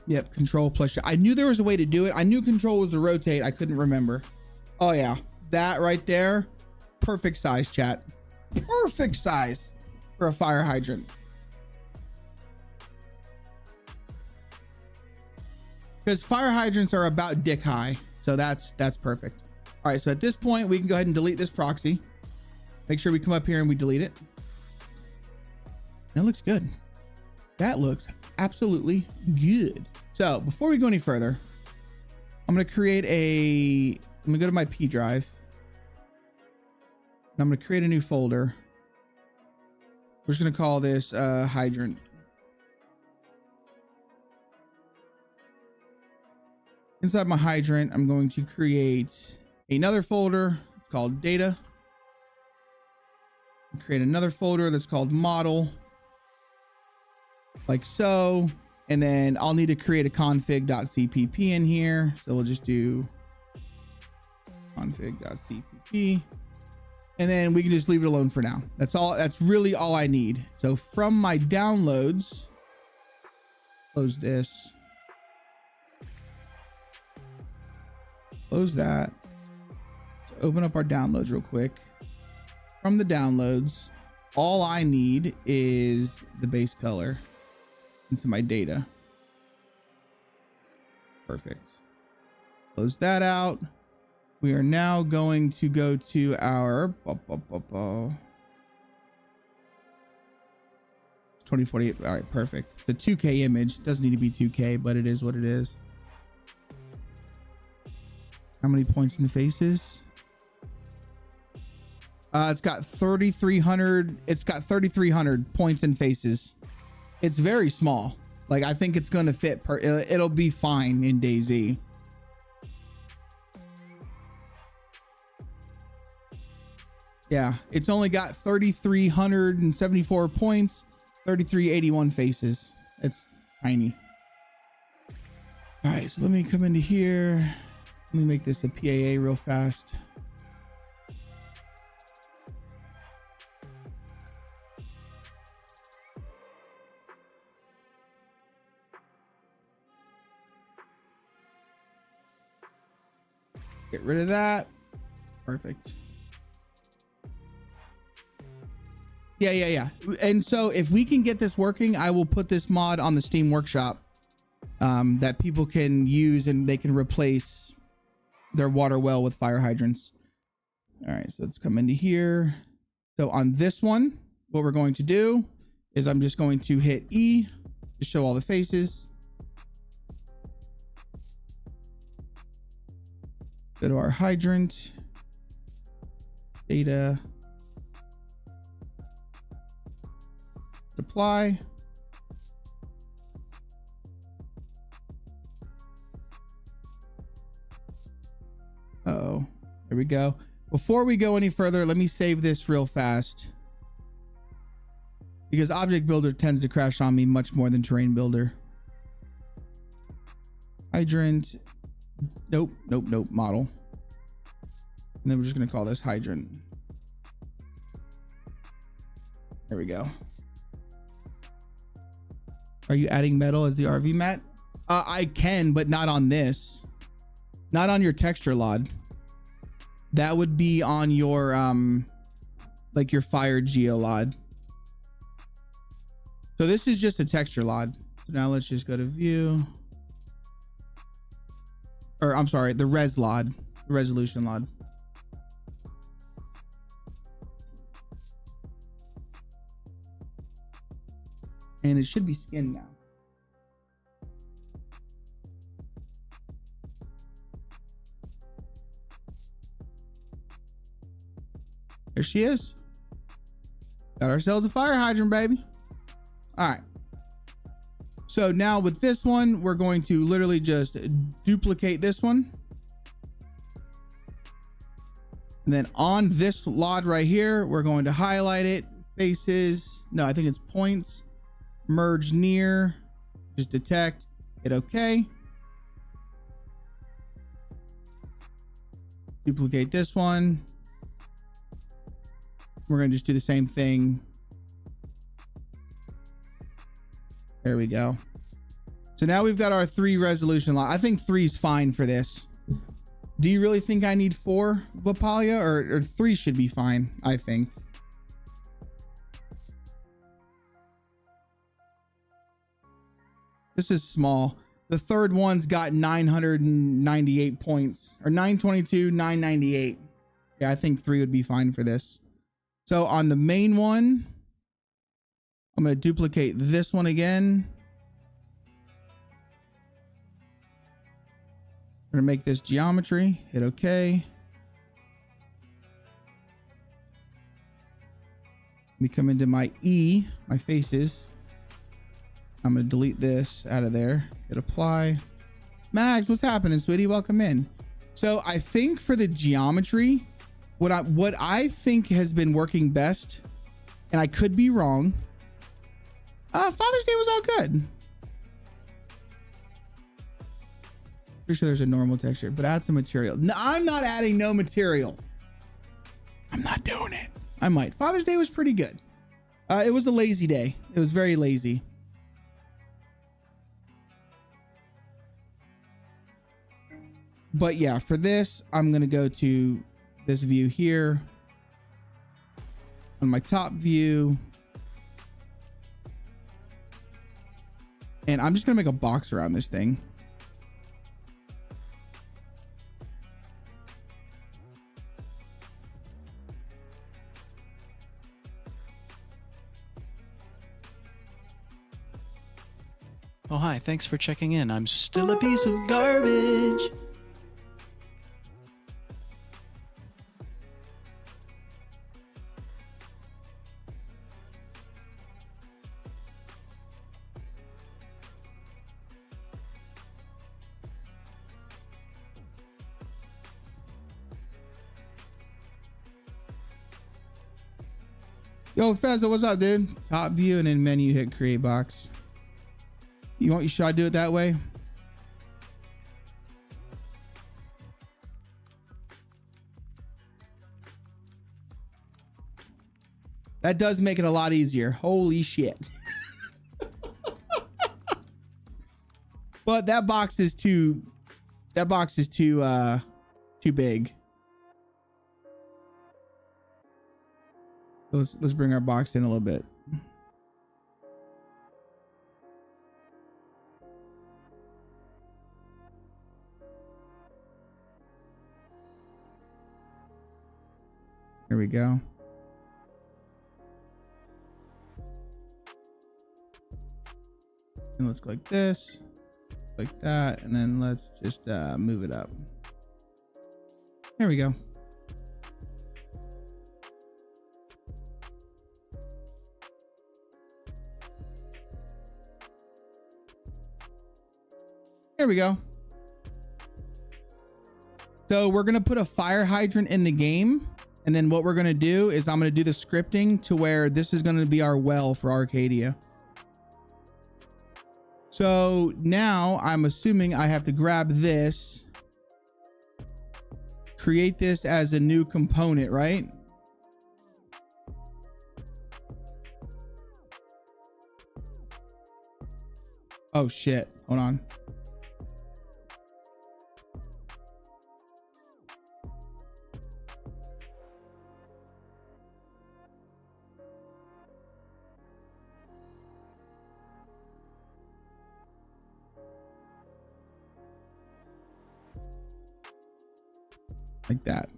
Yep, control plus. I knew there was a way to do it. I knew control was to rotate. I couldn't remember. Oh yeah, that right there. Perfect size, chat. Perfect size for a fire hydrant. Because fire hydrants are about dick high. So that's perfect. All right, so at this point, we can go ahead and delete this proxy. Make sure we come up here and we delete it. And it looks good. That looks absolutely good. So before we go any further, I'm going to create I'm going to go to my P drive. And I'm going to create a new folder. We're just going to call this hydrant. Inside my hydrant, I'm going to create another folder called data. Create another folder that's called model, like so. And then I'll need to create a config.cpp in here. So we'll just do config.cpp. And then we can just leave it alone for now. That's all. That's really all I need. So from my downloads, close this, close that. So open up our downloads real quick. From the downloads, all I need is the base color into my data. Perfect. Close that out. We are now going to go to our 2048. All right, perfect. The 2K image doesn't need to be 2K, but it is what it is. How many points and faces? It's got 3,300. It's got 3,300 points and faces. It's very small. Like, I think it's going to fit. It'll be fine in DayZ. Yeah, it's only got 3,374 points, 3,381 faces. It's tiny. All right, so let me come into here. Let me make this a PAA real fast. Get rid of that. Perfect. Yeah. And so if we can get this working, I will put this mod on the Steam Workshop that people can use, and they can replace their water well with fire hydrants. All right, so let's come into here. So on this one, what we're going to do is I'm just going to hit E to show all the faces. Go to our hydrant, data, apply. Uh-oh, there we go. Before we go any further, let me save this real fast, because Object Builder tends to crash on me much more than Terrain Builder. Hydrant. Nope. Model. And then we're just going to call this hydrant. There we go. Are you adding metal as the RV mat? I can, but not on this. Not on your texture LOD. That would be on your like your fire geolod. So this is just a texture LOD. So now let's just go to view. Or I'm sorry, the res LOD, the resolution LOD. And it should be skinned now. There she is. Got ourselves a fire hydrant, baby. All right. So now with this one, we're going to literally just duplicate this one. And then on this LOD right here, we're going to highlight it. Faces. No, I think it's points. Merge near. Just detect. Hit OK. Duplicate this one. We're going to just do the same thing. There we go. So now we've got our 3 resolution LOD. I think 3 is fine for this. Do you really think I need 4, Vapalia, or 3 should be fine, I think. This is small. The third one's got 998 points, or 922, 998. Yeah, I think 3 would be fine for this. So on the main one, I'm going to duplicate this one again. I'm going to make this geometry. Hit OK. Let me come into my E, my faces. I'm going to delete this out of there. Hit apply. Max, what's happening, sweetie? Welcome in. So I think for the geometry, what I think has been working best, and I could be wrong. Father's Day was all good. Pretty sure there's a normal texture, but add some material. No, I'm not adding no material. I'm not doing it. I might. Father's Day was pretty good. It was a lazy day. It was very lazy. But yeah, for this, I'm going to go to this view here on my top view. And I'm just going to make a box around this thing. Oh, hi. Thanks for checking in. I'm still a piece of garbage. Yo, Fezza, what's up, dude? Top view and then menu, hit create box. Should I do it that way? That does make it a lot easier. Holy shit. But that box is too big. Let's bring our box in a little bit. There we go. And let's go like this, like that, and then let's just move it up. There we go. There we go. So we're going to put a fire hydrant in the game. And then what we're going to do is I'm going to do the scripting to where this is going to be our well for Arcadia. So now I'm assuming I have to grab this, create this as a new component, right? Oh shit. Hold on. Like that.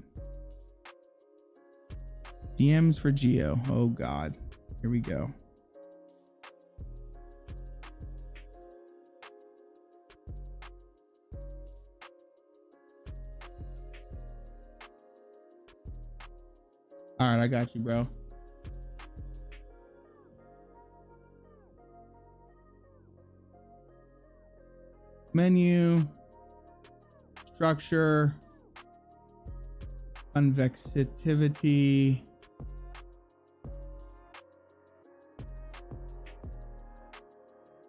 DMs for Geo. Oh God. Here we go. All right, I got you, bro. Menu, structure, convexivity,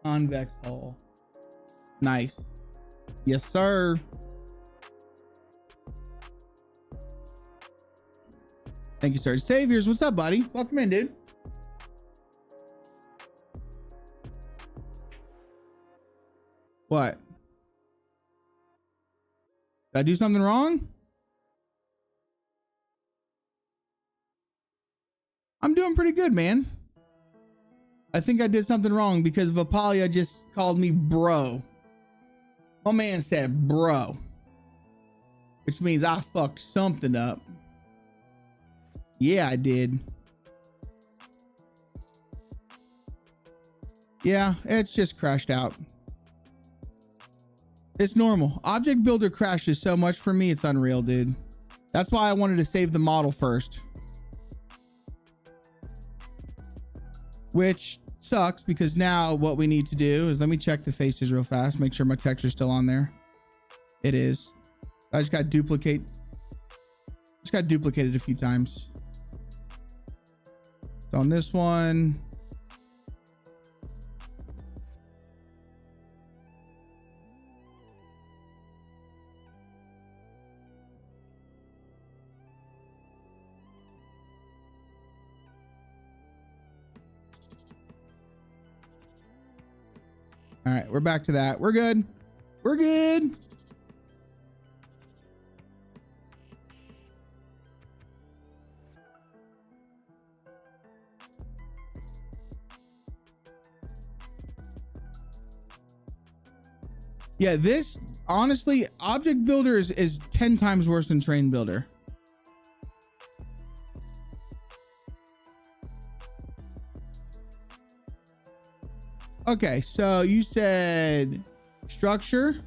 convex hull. Nice. Yes, sir. Thank you, sir. Saviors, what's up, buddy? Welcome in, dude. What? Did I do something wrong? I'm doing pretty good, man. I think I did something wrong because Vapalia just called me bro. My man said bro, which means I fucked something up. Yeah, I did. Yeah, it's just crashed out. It's normal. Object Builder crashes so much for me, it's unreal, dude. That's why I wanted to save the model first. Which sucks because now what we need to do is, let me check the faces real fast, make sure my texture's still on there. It is. I just got duplicated a few times. So on this one, all right, we're back to that. We're good. We're good. Yeah, this honestly, object builder is 10 times worse than train builder. Okay, so you said structure,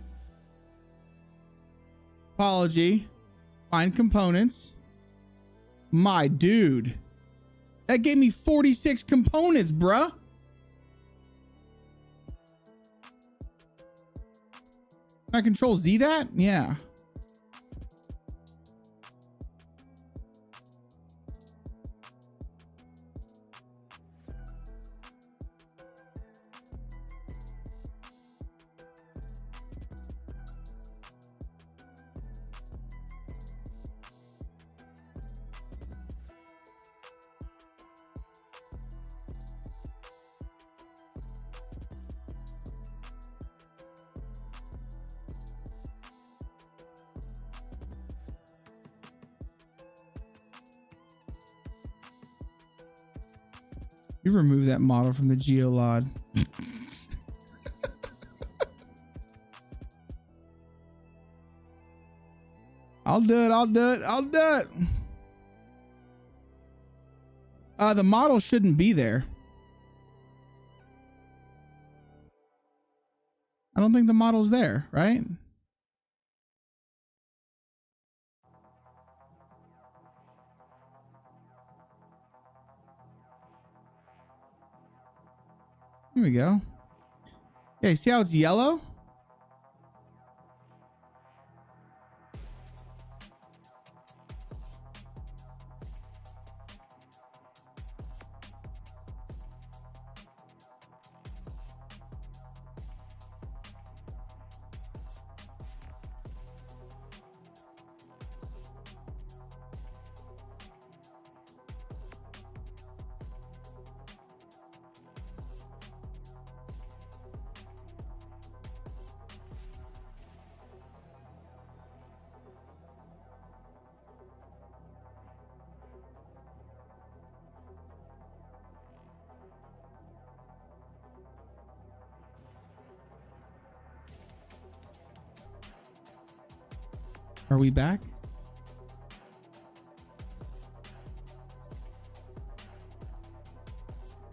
topology, find components. My dude, that gave me 46 components, bruh. Can I control Z that? Yeah. You remove that model from the geolod. I'll do it. I'll do it. I'll do it. The model shouldn't be there. I don't think the model's there, right? Here we go. Yeah, see how it's yellow? Are we back?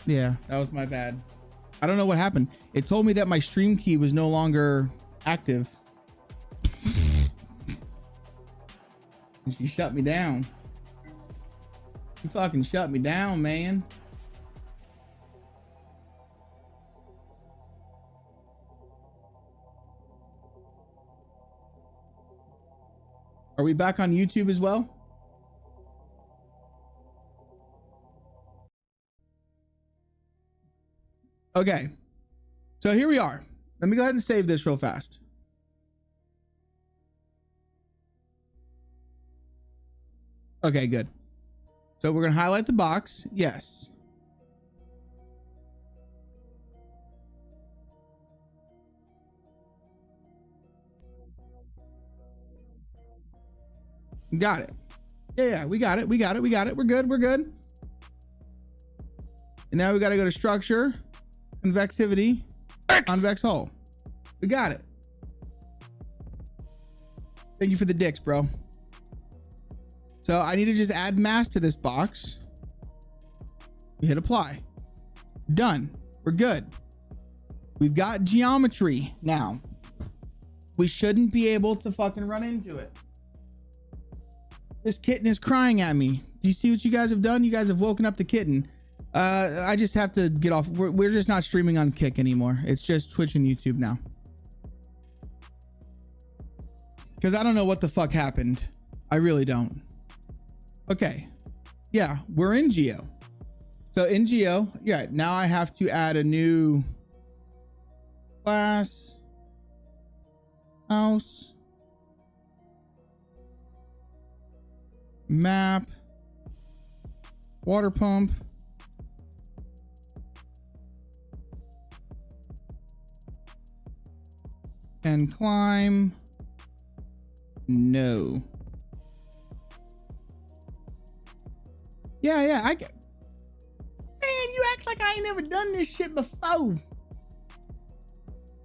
Yeah, that was my bad. I don't know what happened. It told me that my stream key was no longer active. And she shut me down. She fucking shut me down, man. Are we back on YouTube as well? Okay. So here we are. Let me go ahead and save this real fast. Okay, good. So we're going to highlight the box. Yes. Got it. Yeah, we got it. We got it. We got it. We're good. We're good. And now we got to go to structure, convexivity, convex hull. We got it. Thank you for the dicks, bro. So I need to just add mass to this box. We hit apply. Done. We're good. We've got geometry now. We shouldn't be able to fucking run into it. This kitten is crying at me. Do you see what you guys have done? You guys have woken up the kitten. I just have to get off. We're just not streaming on Kick anymore. It's just Twitch and YouTube now. because I don't know what the fuck happened. I really don't. Okay. Yeah, we're in Geo. So in Geo, yeah, now I have to add a new class, house, map, water pump, and climb. No. Yeah, I get. Man, you act like I ain't never done this shit before.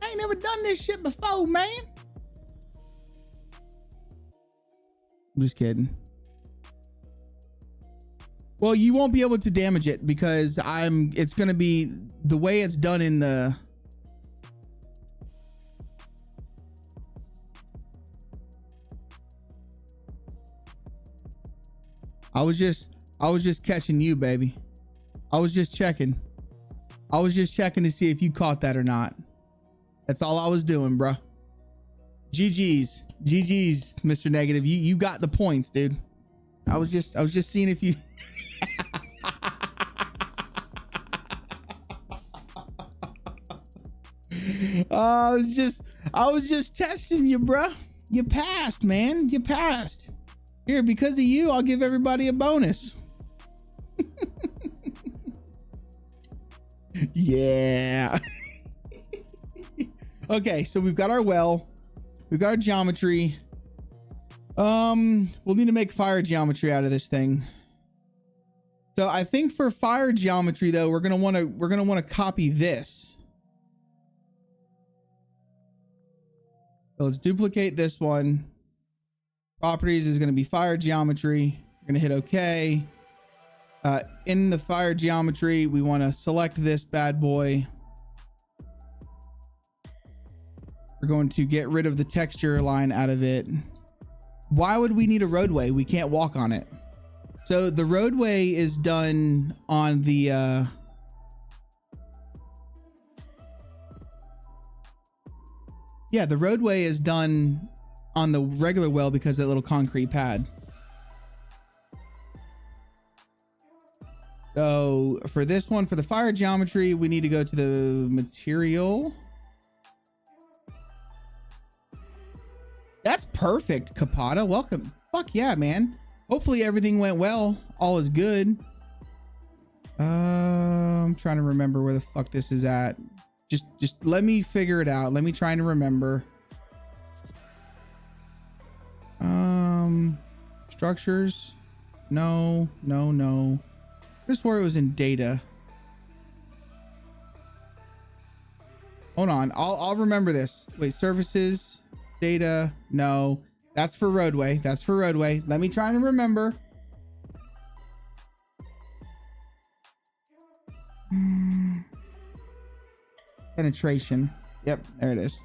I ain't never done this shit before, man. I'm just kidding. Well, you won't be able to damage it because it's going to be the way it's done in the. I was just catching you, baby. I was just checking. I was just checking to see if you caught that or not. That's all I was doing, bro. GG's, Mr. Negative. You got the points, dude. I was just seeing if you. I was just testing you, bro. You passed, man. You passed. Here, because of you, I'll give everybody a bonus. Yeah. Okay, so we've got our well. We've got our geometry. We'll need to make fire geometry out of this thing. So I think for fire geometry though, we're gonna want to copy this. So let's duplicate this one. Properties is going to be fire geometry. We're going to hit OK. In the fire geometry, we want to select this bad boy. We're going to get rid of the texture line out of it. Why would we need a roadway? We can't walk on it. So the roadway is done on the yeah, the roadway is done on the regular well because of that little concrete pad. So for this one, for the fire geometry, we need to go to the material. That's perfect, Capata. Welcome. Fuck yeah, man. Hopefully everything went well. All is good. I'm trying to remember where the fuck this is at. Just let me figure it out. Let me try and remember. Structures. No. This is where it was in data. Hold on. I'll remember this. Wait, services, data. No, that's for roadway. That's for roadway. Let me try and remember. Penetration. Yep, there it is.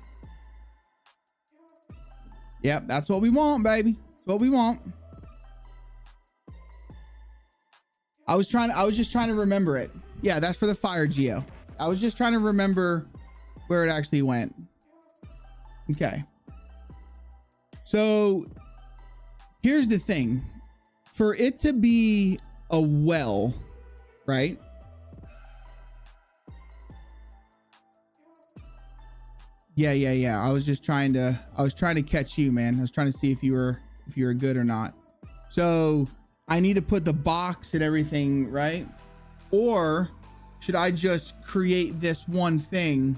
Yep, that's what we want, baby. That's what we want. I was just trying to remember it. Yeah, that's for the fire geo. I was just trying to remember where it actually went. Okay. So here's the thing. For it to be a well, right? Yeah. I was trying to catch you, man. I was trying to see if you were good or not. So I need to put the box and everything, right? Or should I just create this one thing?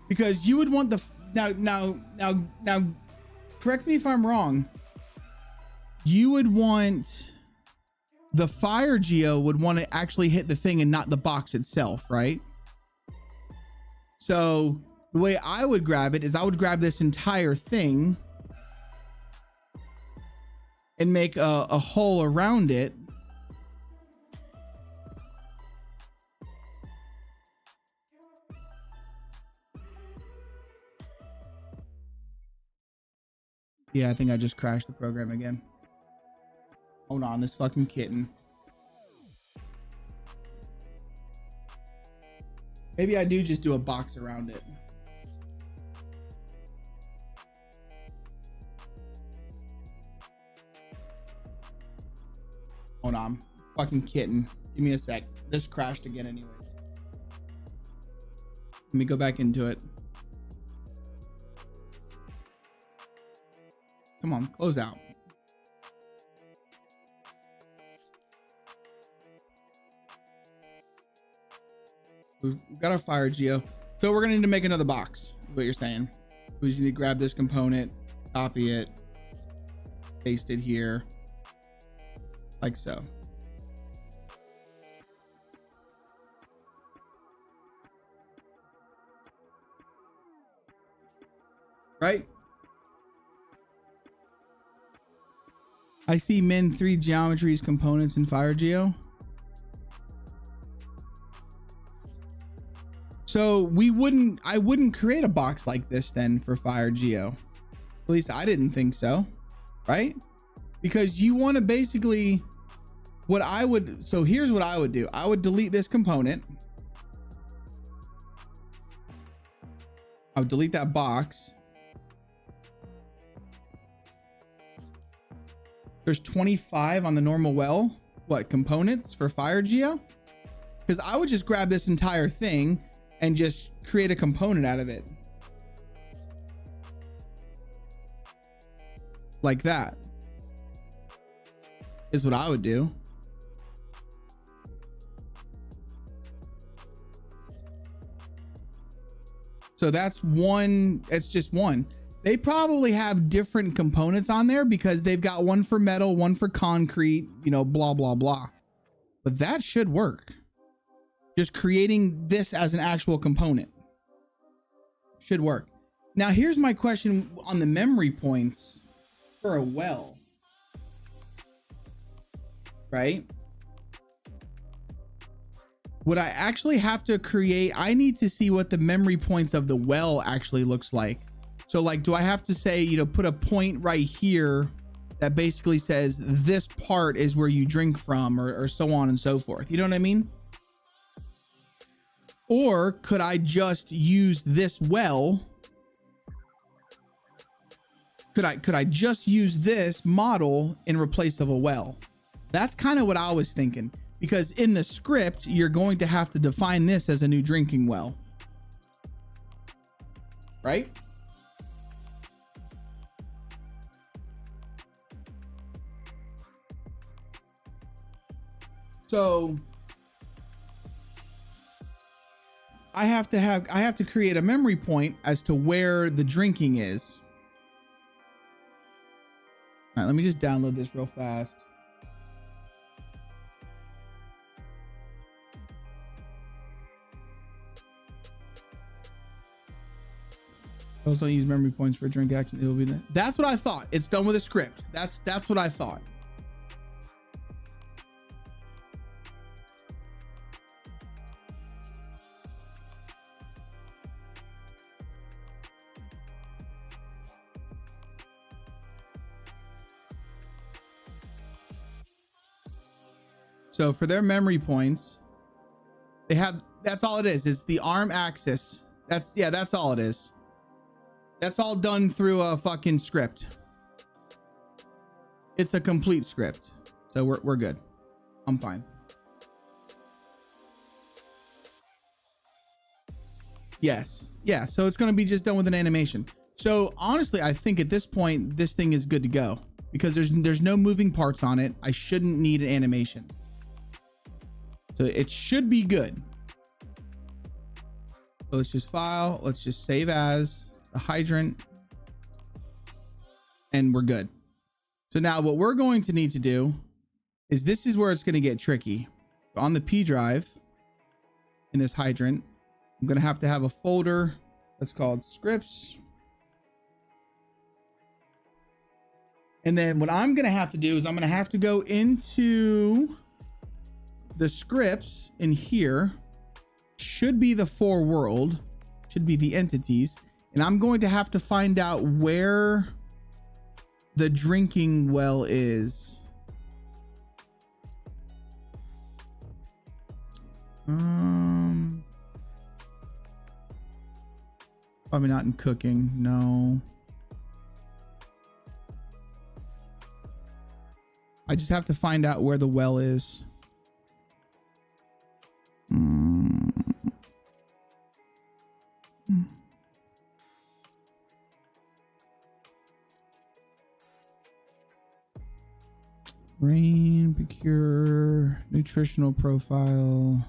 Because you would want the now correct me if I'm wrong. You would want the fire geo would want to actually hit the thing and not the box itself, right? So the way I would grab it is I would grab this entire thing and make a hole around it. Yeah, I think I just crashed the program again. Hold on, this fucking kitten. Maybe I do just do a box around it. on? Fucking kitten. Give me a sec. This crashed again anyway. Let me go back into it. Come on, close out. We've got our fire geo. So we're gonna need to make another box, is what you're saying. We just need to grab this component, copy it, paste it here, like so. Right? I see min 3 geometries, components, and fire geo. So I wouldn't create a box like this then for fire geo. At least I didn't think so, right? Because you want to basically, so here's what I would do. I would delete this component. I would delete that box. There's 25 on the normal well. What, components for fire geo? Because I would just grab this entire thing and just create a component out of it. Like that is what I would do. So that's one, it's just one. They probably have different components on there because they've got one for metal, one for concrete, you know, blah, blah, blah. But that should work. Just creating this as an actual component should work. Now, here's my question on the memory points for a well, right? Would I actually have to create, I need to see what the memory points of the well actually looks like. So like, do I have to say, you know, put a point right here that basically says this part is where you drink from, or so on and so forth? You know what I mean? Or could I just use this well? Could I just use this model in replace of a well? That's kind of what I was thinking, because in the script, you're going to have to define this as a new drinking well, right? So I have to create a memory point as to where the drinking is. All right, let me just download this real fast. Those don't use memory points for drink action. It will be done. That's what I thought. It's done with a script. That's what I thought. So for their memory points, they have, that's all it is. It's the arm axis. That's all it is. That's all done through a fucking script. It's a complete script. So we're good. I'm fine. Yes. Yeah. So it's going to be just done with an animation. So honestly, I think at this point, this thing is good to go because there's no moving parts on it. I shouldn't need an animation. So it should be good. So let's just file. Let's just save as the hydrant. And we're good. So now what we're going to need to do is, this is where it's going to get tricky. On the P drive in this hydrant, I'm going to have a folder that's called scripts. And then what I'm going to have to do is I'm going to have to go into the scripts in here. Should be the for world, should be the entities. And I'm going to have to find out where the drinking well is. Probably not in cooking. No. I just have to find out where the well is. Rain, procure, nutritional profile.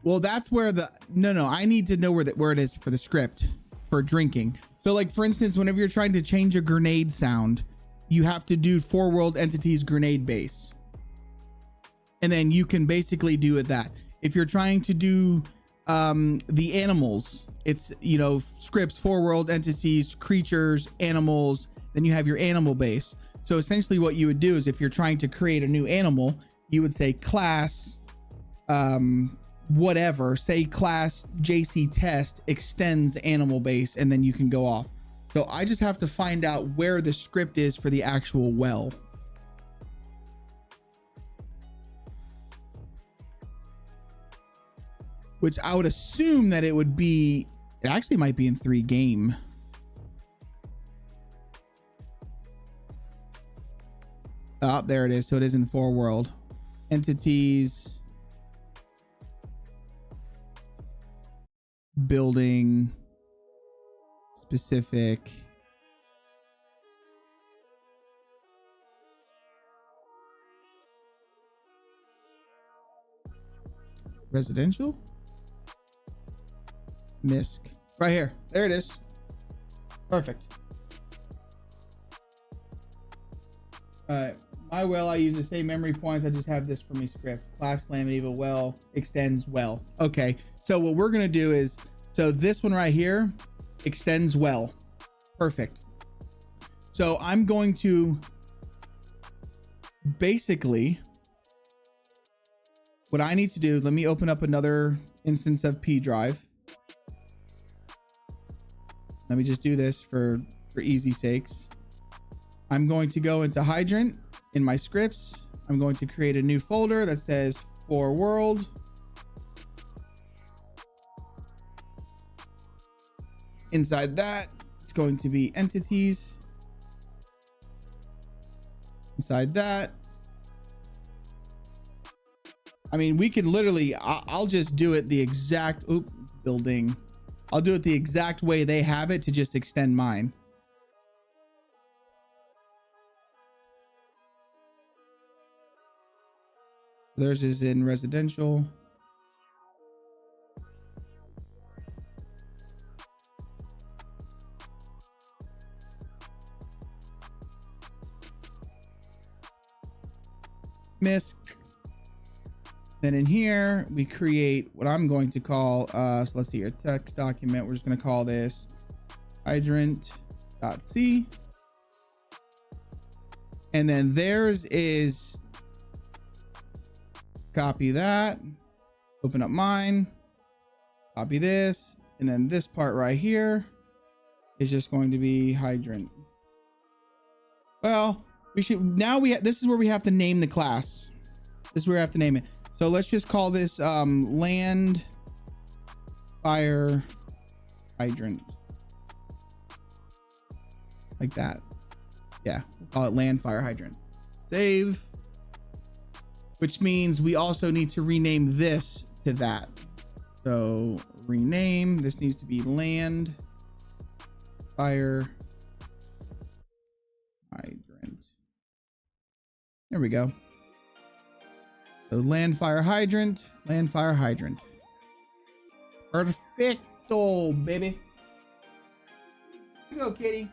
Well, that's where the no, I need to know where it is for the script for drinking. So like for instance, whenever you're trying to change a grenade sound, you have to do 4 world entities grenade base. And then you can basically do it that. If you're trying to do the animals, it's, you know, scripts, 4 world entities, creatures, animals, then you have your animal base. So essentially what you would do is if you're trying to create a new animal, you would say class, whatever, say class JC test extends animal base, and then you can go off. So I just have to find out where the script is for the actual well. Which I would assume that it would be, it actually might be in 3 game. Oh, there it is. So it is in 4 world. Entities. Building. Specific. Residential. MISC. Right here. There it is. Perfect. My well, I use the same memory points. I just have this for me script. Class Lameva well extends well. Okay. So what we're going to do is, so this one right here extends well. Perfect. So I'm going to basically, what I need to do, let me open up another instance of P drive. Let me just do this for easy sakes. I'm going to go into hydrant in my scripts. I'm going to create a new folder that says 4 world. Inside that, it's going to be entities. Inside that, I mean, we can literally, I'll just do it the exact, building. I'll do it the exact way they have it to just extend mine. Theirs is in residential. MISC. Then in here, we create what I'm going to call, so let's see here, text document. We're just going to call this hydrant.c. And then theirs is, copy that, open up mine, copy this, and then this part right here is just going to be hydrant. Well, we should, now this is where we have to name the class. This is where we have to name it. So let's just call this land fire hydrant. Like that. Yeah, we'll call it land fire hydrant. Save. Which means we also need to rename this to that. So rename, this needs to be land fire hydrant. There we go. So land fire hydrant, land fire hydrant. Perfecto, baby. Here you go, kitty.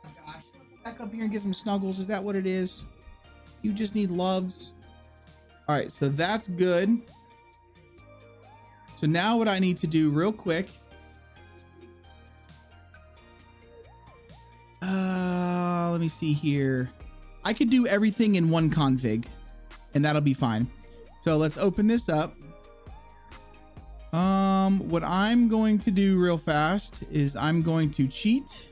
Oh my gosh, back up here and get some snuggles. Is that what it is? You just need loves. All right, so that's good. So now what I need to do real quick. Let me see here. I could do everything in one config, and that'll be fine. So let's open this up. What I'm going to do real fast is I'm going to cheat.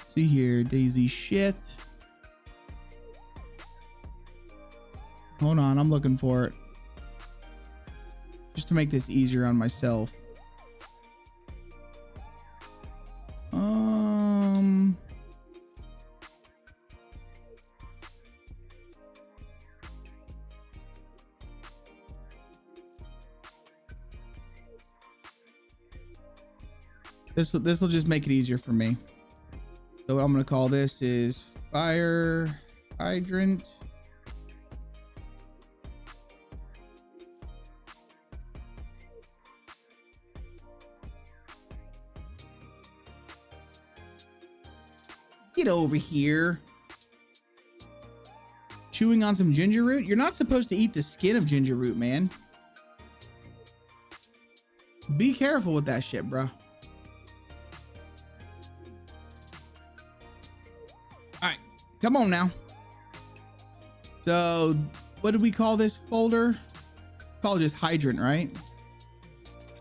See here, DayZ shit. Hold on, I'm looking for it. Just to make this easier on myself. This will just make it easier for me. So what I'm going to call this is fire hydrant. Get over here. Chewing on some ginger root. You're not supposed to eat the skin of ginger root, man. Be careful with that shit, bro. All right, come on now. So what did we call this folder? Call it just hydrant, right?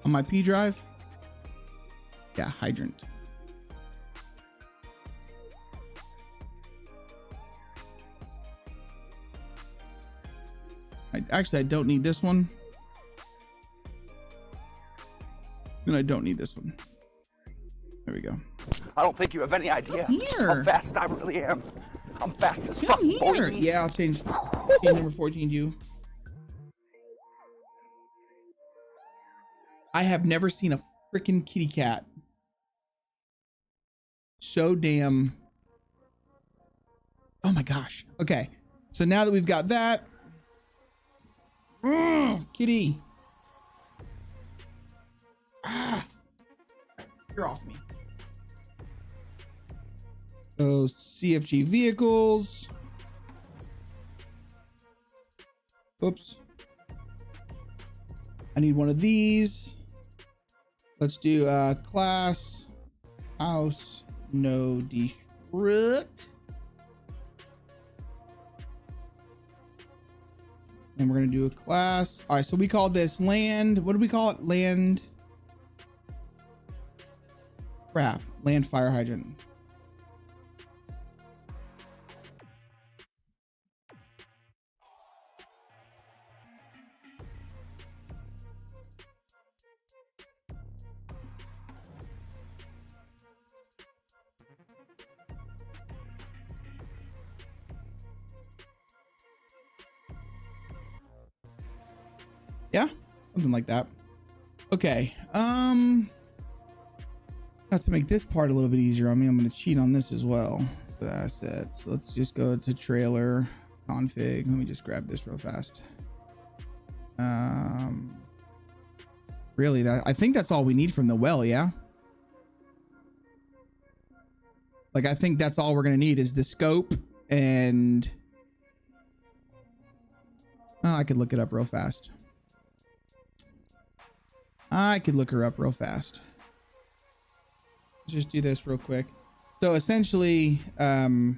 On my P drive. Yeah, hydrant. Actually, I don't need this one. And I don't need this one. There we go. I don't think you have any idea how fast I really am. I'm fast as fuck, boy. Yeah, I'll change number 14 to you. I have never seen a freaking kitty cat so damn. Oh my gosh. Okay. So now that we've got that. Kitty. You're off me. So CFG vehicles. Oops. I need one of these. Let's do class house no destruct. And we're going to do a class. All right. So we call this land. What do we call it? Land. Crap. Land fire hydrant. Yeah, something like that. Okay. Have to make this part a little bit easier. I mean, I'm going to cheat on this as well. The assets. Let's just go to trailer config. Let me just grab this real fast. Really, I think that's all we need from the well. Yeah. Like, I think that's all we're going to need is the scope and I could look it up real fast. I could look her up real fast. Let's just do this real quick. So essentially, that's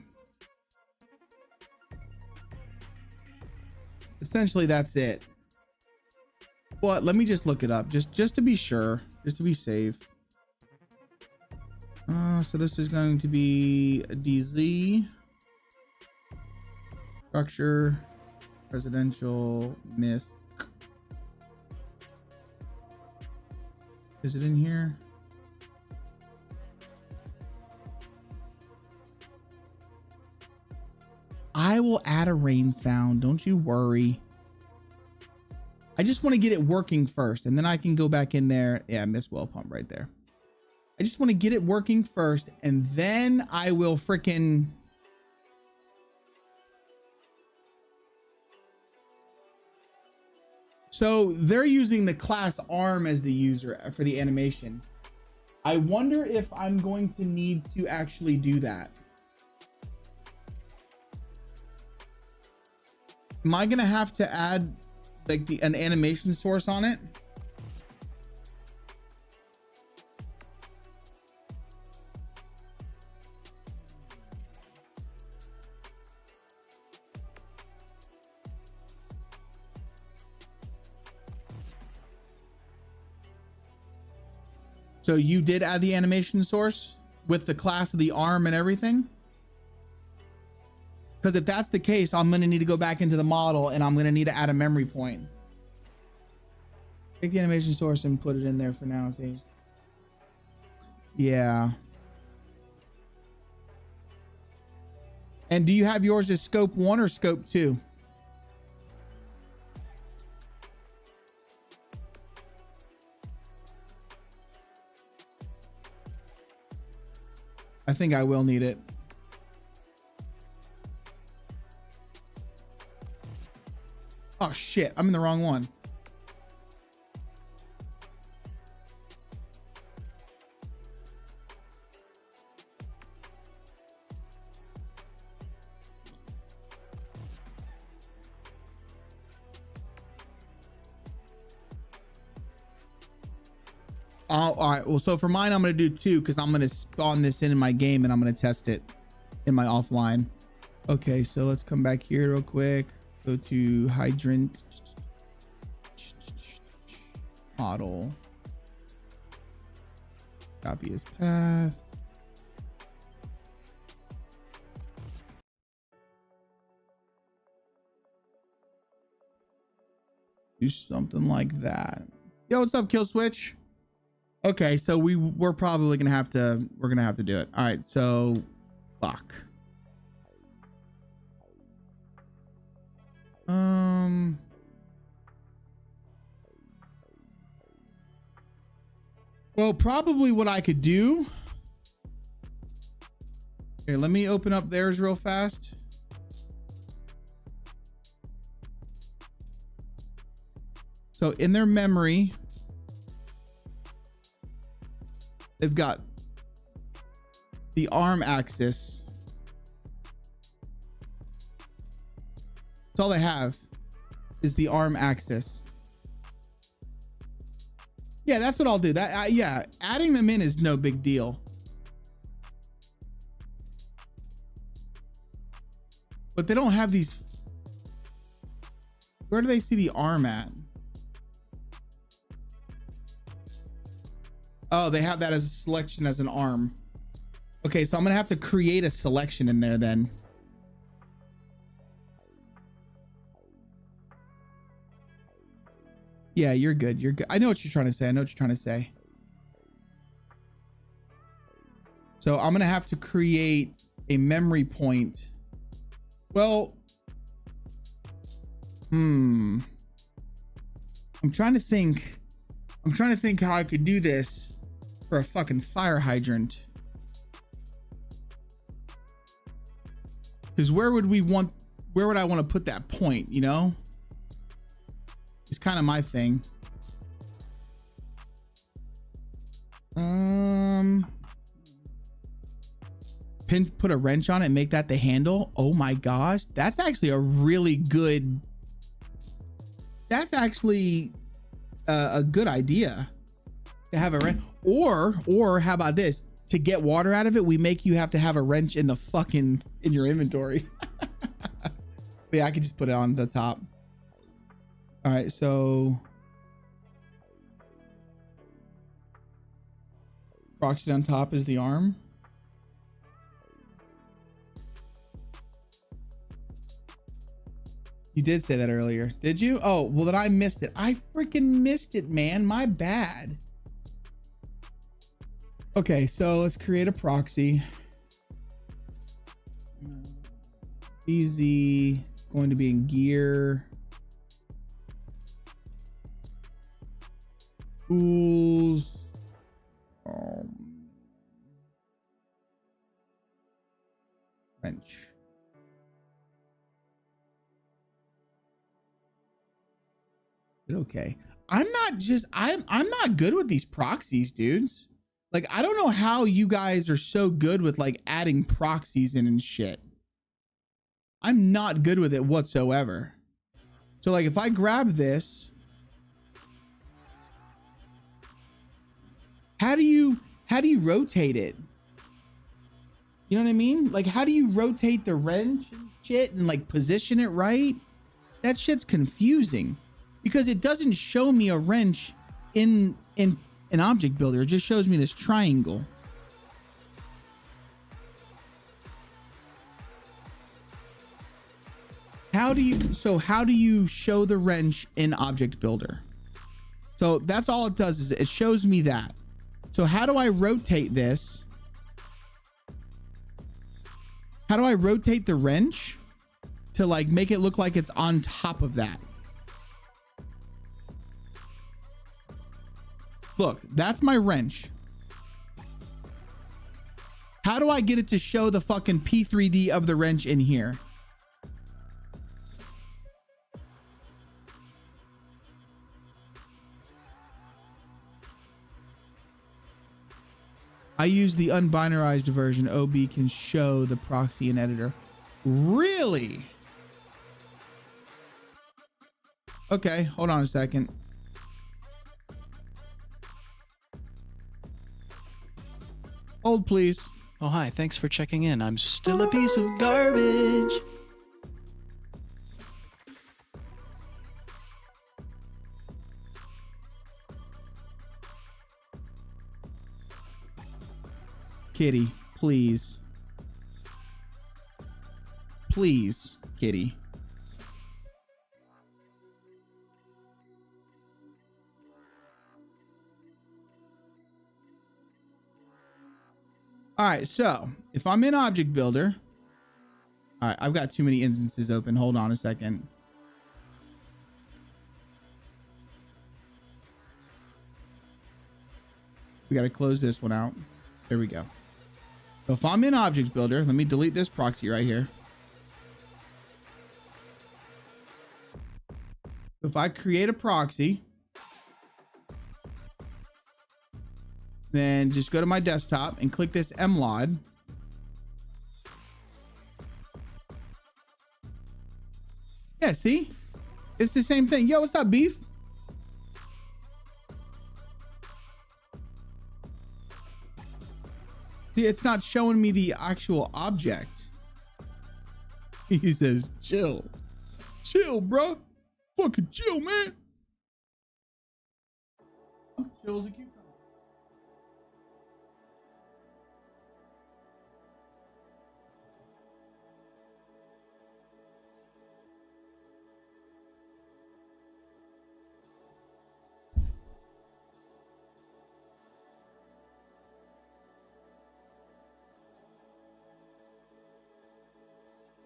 it. But let me just look it up just to be sure, just to be safe. So this is going to be a DayZ structure, residential MISC. Is it in here? I will add a rain sound. Don't you worry. I just want to get it working first and then I can go back in there. Yeah, miss well pump right there. I just want to get it working first and then I will frickin' so they're using the class arm as the user for the animation. I wonder if I'm going to need to actually do that. Am I going to have to add like an animation source on it? So you did add the animation source with the class of the arm and everything? Because if that's the case, I'm going to need to go back into the model and I'm going to need to add a memory point. Take the animation source and put it in there for now. See? Yeah. And do you have yours as scope 1 or scope 2? think I will need it. Oh shit, I'm in the wrong one. All right, well, so for mine, I'm going to do 2 because I'm going to spawn this in my game and I'm going to test it in my offline. Okay, so let's come back here real quick. Go to hydrant model. Copy his path. Do something like that. Yo, what's up, Kill Switch? Okay, so we're probably gonna have to do it. All right, so fuck. Well, probably what I could do. Okay, let me open up theirs real fast. So in their memory, they've got the ARM axis. That's all they have is the ARM axis. Yeah, that's what I'll do. That yeah, adding them in is no big deal. But they don't have these. Where do they see the ARM at? Oh, they have that as a selection as an ARM. Okay, so I'm gonna have to create a selection in there then. Yeah, you're good. You're good. I know what you're trying to say. I know what you're trying to say. So I'm gonna have to create a memory point. Well, I'm trying to think how I could do this for a fucking fire hydrant. Because where would I want to put that point, you know? It's kind of my thing. Put a wrench on it and make that the handle. Oh my gosh, that's actually a really good. That's actually a good idea to have a wrench. Or how about this? To get water out of it, we make you have to have a wrench in your inventory. But yeah, I could just put it on the top. All right, so proxy on top is the ARM. You did say that earlier, did you? Oh, well then I missed it. I freaking missed it, man. My bad. Okay, so let's create a proxy. Easy, going to be in gear. Tools. Wrench. Okay. I'm not good with these proxies, dudes. Like, I don't know how you guys are so good with like adding proxies in and shit. I'm not good with it whatsoever. So like if I grab this, how do you rotate it? You know what I mean? Like, how do you rotate the wrench and shit and like position it right? That shit's confusing because it doesn't show me a wrench in an object builder. It just shows me this triangle. How do you show the wrench in object builder? So that's all it does, is it shows me that. So how do I rotate this? How do I rotate the wrench to like make it look like it's on top of that? Look, that's my wrench. How do I get it to show the fucking P3D of the wrench in here? I use the unbinarized version. OB can show the proxy in editor. Really? Okay, hold on a second. Hold, please. Oh, hi. Thanks for checking in. I'm still a piece of garbage. Kitty, please. Please, Kitty. All right, so if I'm in Object Builder, all right, I've got too many instances open. Hold on a second. We got to close this one out. There we go. So if I'm in Object Builder, let me delete this proxy right here. If I create a proxy, then just go to my desktop and click this mlod. Yeah, see? It's the same thing. Yo, what's up, beef? See, it's not showing me the actual object. He says, chill. Chill, bro. Fucking chill, man. I'm chill as a cucumber.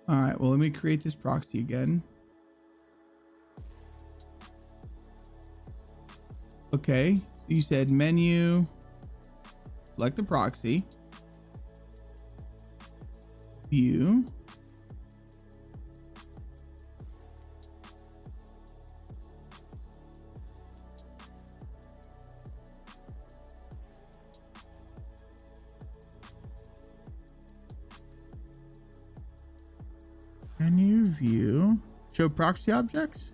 All right, well, let me create this proxy again. Okay, you said menu, select the proxy, view, menu view, show proxy objects.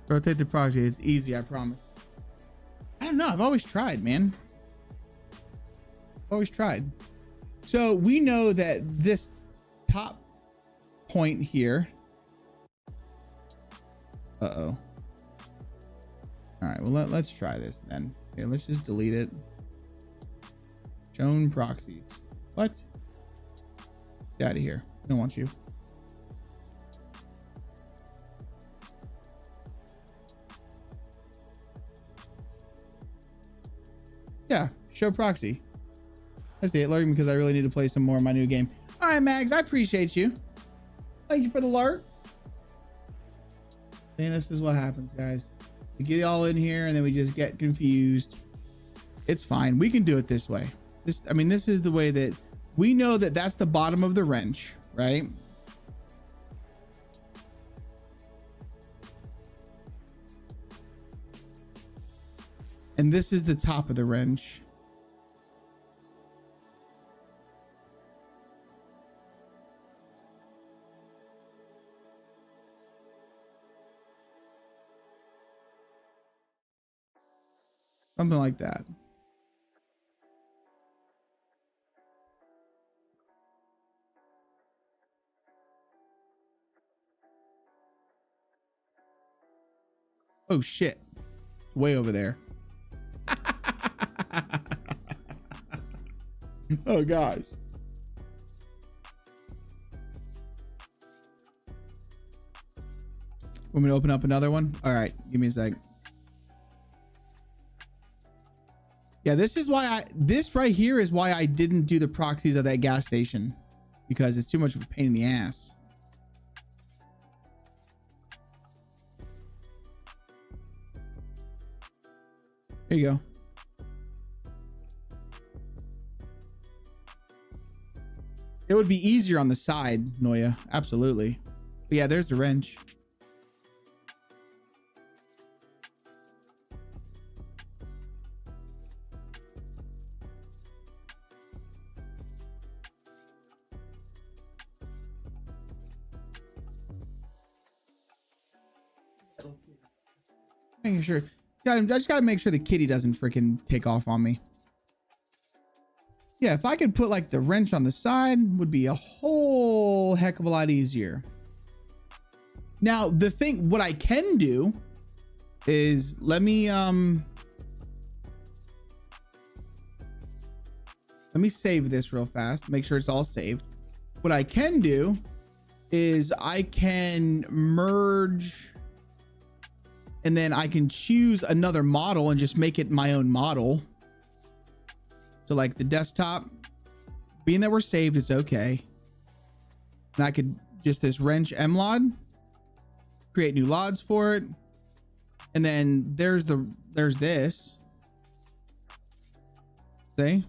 Rotate the proxy. It's easy, I promise. I don't know. I've always tried, man. Always tried. So we know that this top point here. Uh-oh. All right, well, let's try this then. Okay, let's just delete it. Shown proxies. What? Get out of here. I don't want you. Yeah, show proxy. I see it alerting because I really need to play some more of my new game. All right, Mags, I appreciate you. Thank you for the alert. And this is what happens, guys. We get all in here and then we just get confused. It's fine. We can do it this way. I mean, this is the way that we know that that's the bottom of the wrench, right? And this is the top of the wrench. Something like that. Oh shit. Way over there. Oh gosh. Want me to open up another one? All right, give me a sec. Yeah, this is why this right here is why I didn't do the proxies of that gas station. because it's too much of a pain in the ass. There you go. It would be easier on the side, Noya. Absolutely. But yeah, there's the wrench. Making sure. I just gotta make sure the kitty doesn't freaking take off on me. Yeah, if I could put like the wrench on the side, would be a whole heck of a lot easier. Now, the thing, what I can do is let me save this real fast, make sure it's all saved. What I can do is I can merge, and then I can choose another model and just make it my own model. So like the desktop, being that we're saved, it's okay. And I could just this wrench MLOD, create new LODs for it. And then there's this. See?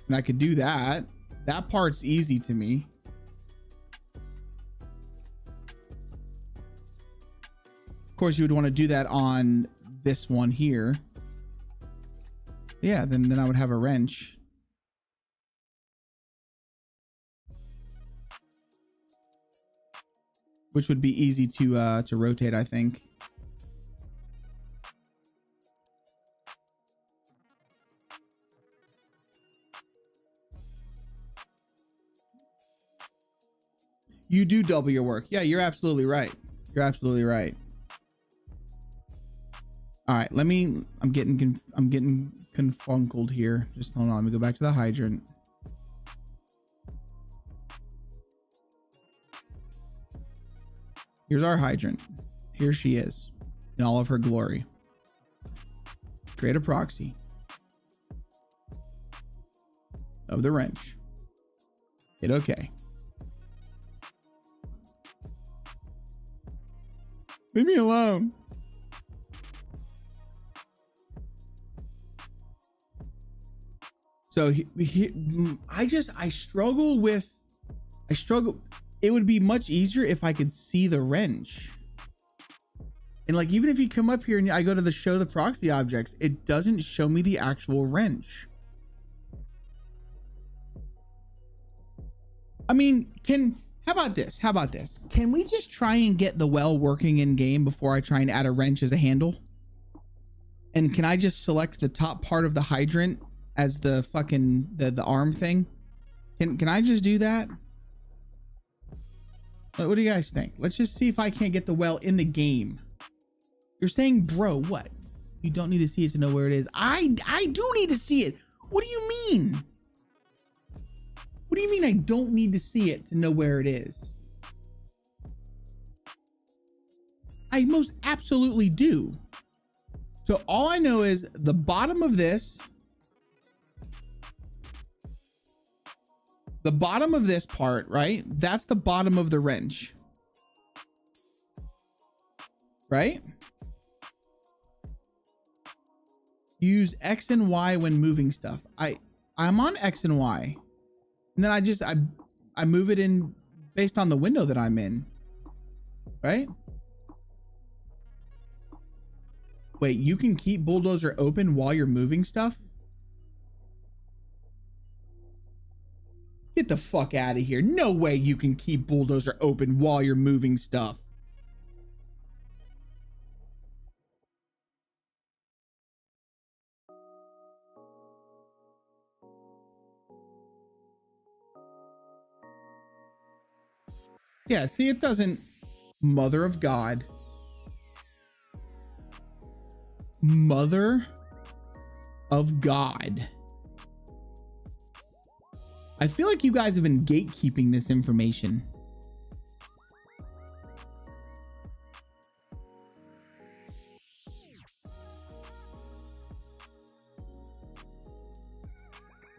And I could do that. That part's easy to me. Of course, you would want to do that on this one here. Yeah, then I would have a wrench. Which would be easy to rotate, I think. You do double your work. Yeah, you're absolutely right. You're absolutely right. All right, I'm getting confunkled here. Just hold on, let me go back to the hydrant. Here's our hydrant. Here she is in all of her glory. Create a proxy of the wrench. Hit OK. Leave me alone. So I struggle. It would be much easier if I could see the wrench. And like, even if you come up here and I go to the show the proxy objects, it doesn't show me the actual wrench. I mean, how about this? How about this? Can we just try and get the well working in game before I try and add a wrench as a handle? And can I just select the top part of the hydrant as the fucking the arm thing? Can I just do that? What do you guys think? Let's just see if I can't get the well in the game. You're saying, bro, what? You don't need to see it to know where it is. I do need to see it. What do you mean? What do you mean I don't need to see it to know where it is? I most absolutely do. So all I know is the bottom of this, part, right? That's the bottom of the wrench, right? Use X and Y when moving stuff. I'm on X and Y, and then I move it in based on the window that I'm in, right? Wait, you can keep bulldozer open while you're moving stuff? Get the fuck out of here. No way you can keep bulldozer open while you're moving stuff. Yeah, see, it doesn't. Mother of God. Mother of God. I feel like you guys have been gatekeeping this information.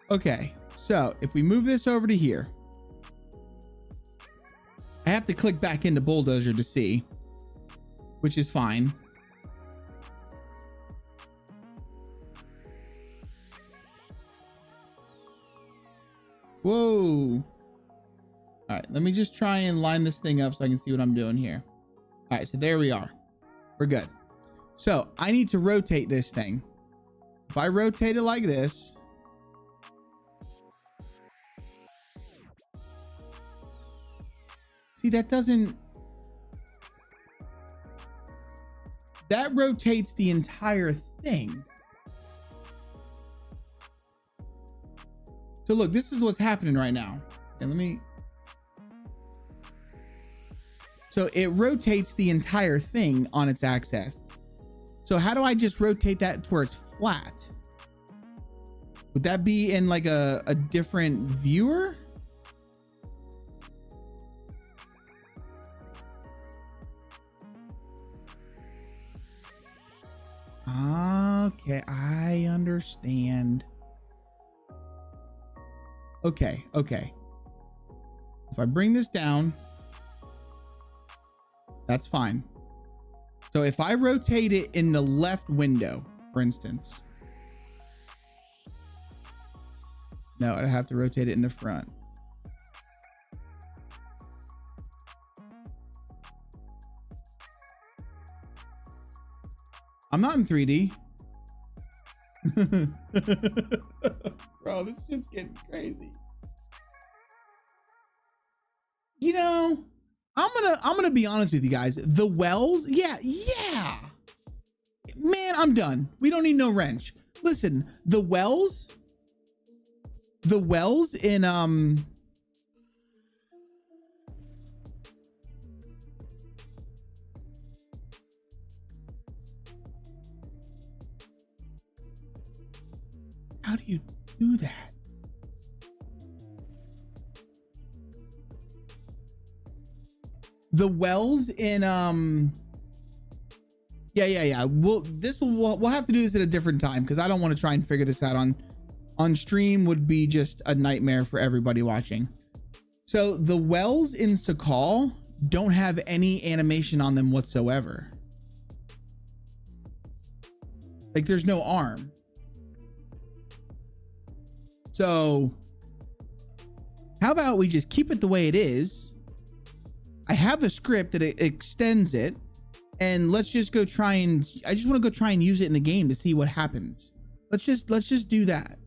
Okay, So if we move this over to here, I have to click back into Bulldozer to see, which is fine. Whoa. All right, let me just try and line this thing up so I can see what I'm doing here. All right, so there we are. We're good. So I need to rotate this thing. If I rotate it like this, see, that rotates the entire thing. So look, this is what's happening right now. And so it rotates the entire thing on its axis. So how do I just rotate that to where it's flat? Would that be in like a different viewer? Okay, I understand. Okay. If I bring this down, that's fine. So if I rotate it in the left window, for instance, no, I'd have to rotate it in the front. I'm not in 3D. Bro, this shit's getting crazy. You know, I'm gonna be honest with you guys. The wells, yeah. Man, I'm done. We don't need no wrench. Listen, the wells in how do you do that? The wells in yeah. We'll have to do this at a different time because I don't want to try and figure this out on stream. Would be just a nightmare for everybody watching. So the wells in Sakal don't have any animation on them whatsoever. Like there's no arm. So how about we just keep it the way it is? I have a script that it extends it, and let's just go try and I just want to go try and use it in the game to see what happens. Let's just do that.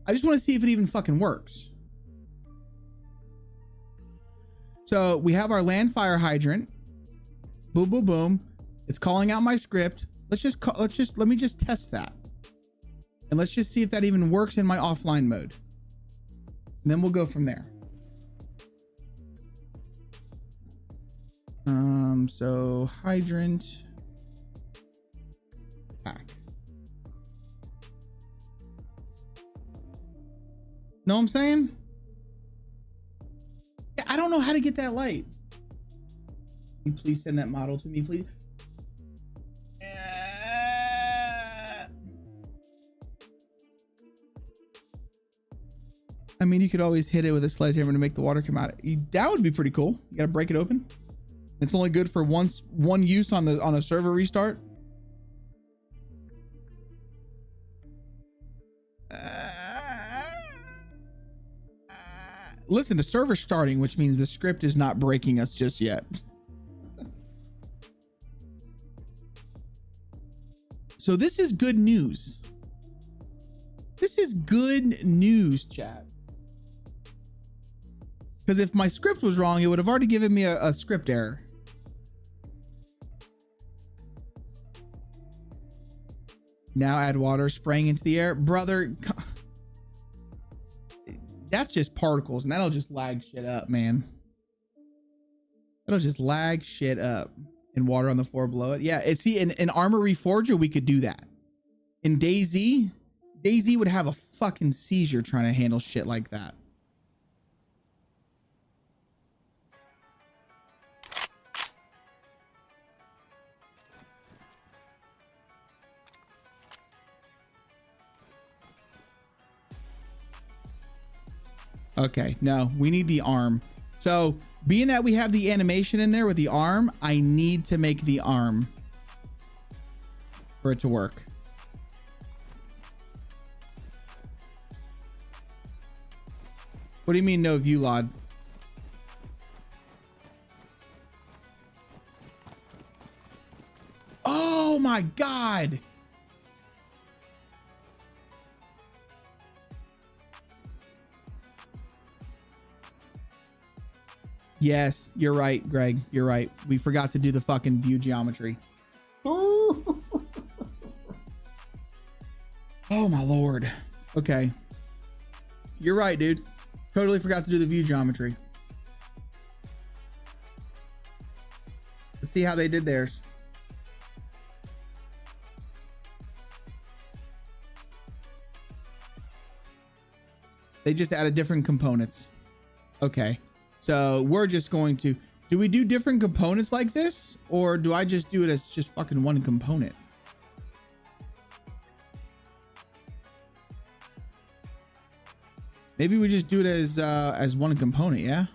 I just want to see if it even fucking works. So we have our land fire hydrant. Boom, boom, boom. It's calling out my script. Let me just test that. And let's just see if that even works in my offline mode. And then we'll go from there. So hydrant pack. Know what I'm saying? Yeah, I don't know how to get that light. Can you please send that model to me, please? I mean, you could always hit it with a sledgehammer to make the water come out. That would be pretty cool. You gotta break it open. It's only good for one use on a server restart. Listen, the server's starting, which means the script is not breaking us just yet. So this is good news. This is good news, chat. Because if my script was wrong, it would have already given me a script error. Now add water, spraying into the air. Brother, that's just particles, and that'll just lag shit up, man. That'll just lag shit up. And water on the floor below it. Yeah, see, in Armor Reforger, we could do that. In DayZ would have a fucking seizure trying to handle shit like that. Okay, no, we need the arm. So being that we have the animation in there with the arm, I need to make the arm for it to work. What do you mean no view LOD? Oh my God. Yes, you're right, Greg. You're right. We forgot to do the fucking view geometry. Oh my Lord. Okay. You're right, dude. Totally forgot to do the view geometry. Let's see how they did theirs. They just added different components. Okay. So we're just going to, do we do different components like this? Or do I just do it as just fucking one component? Maybe we just do it as one component, yeah?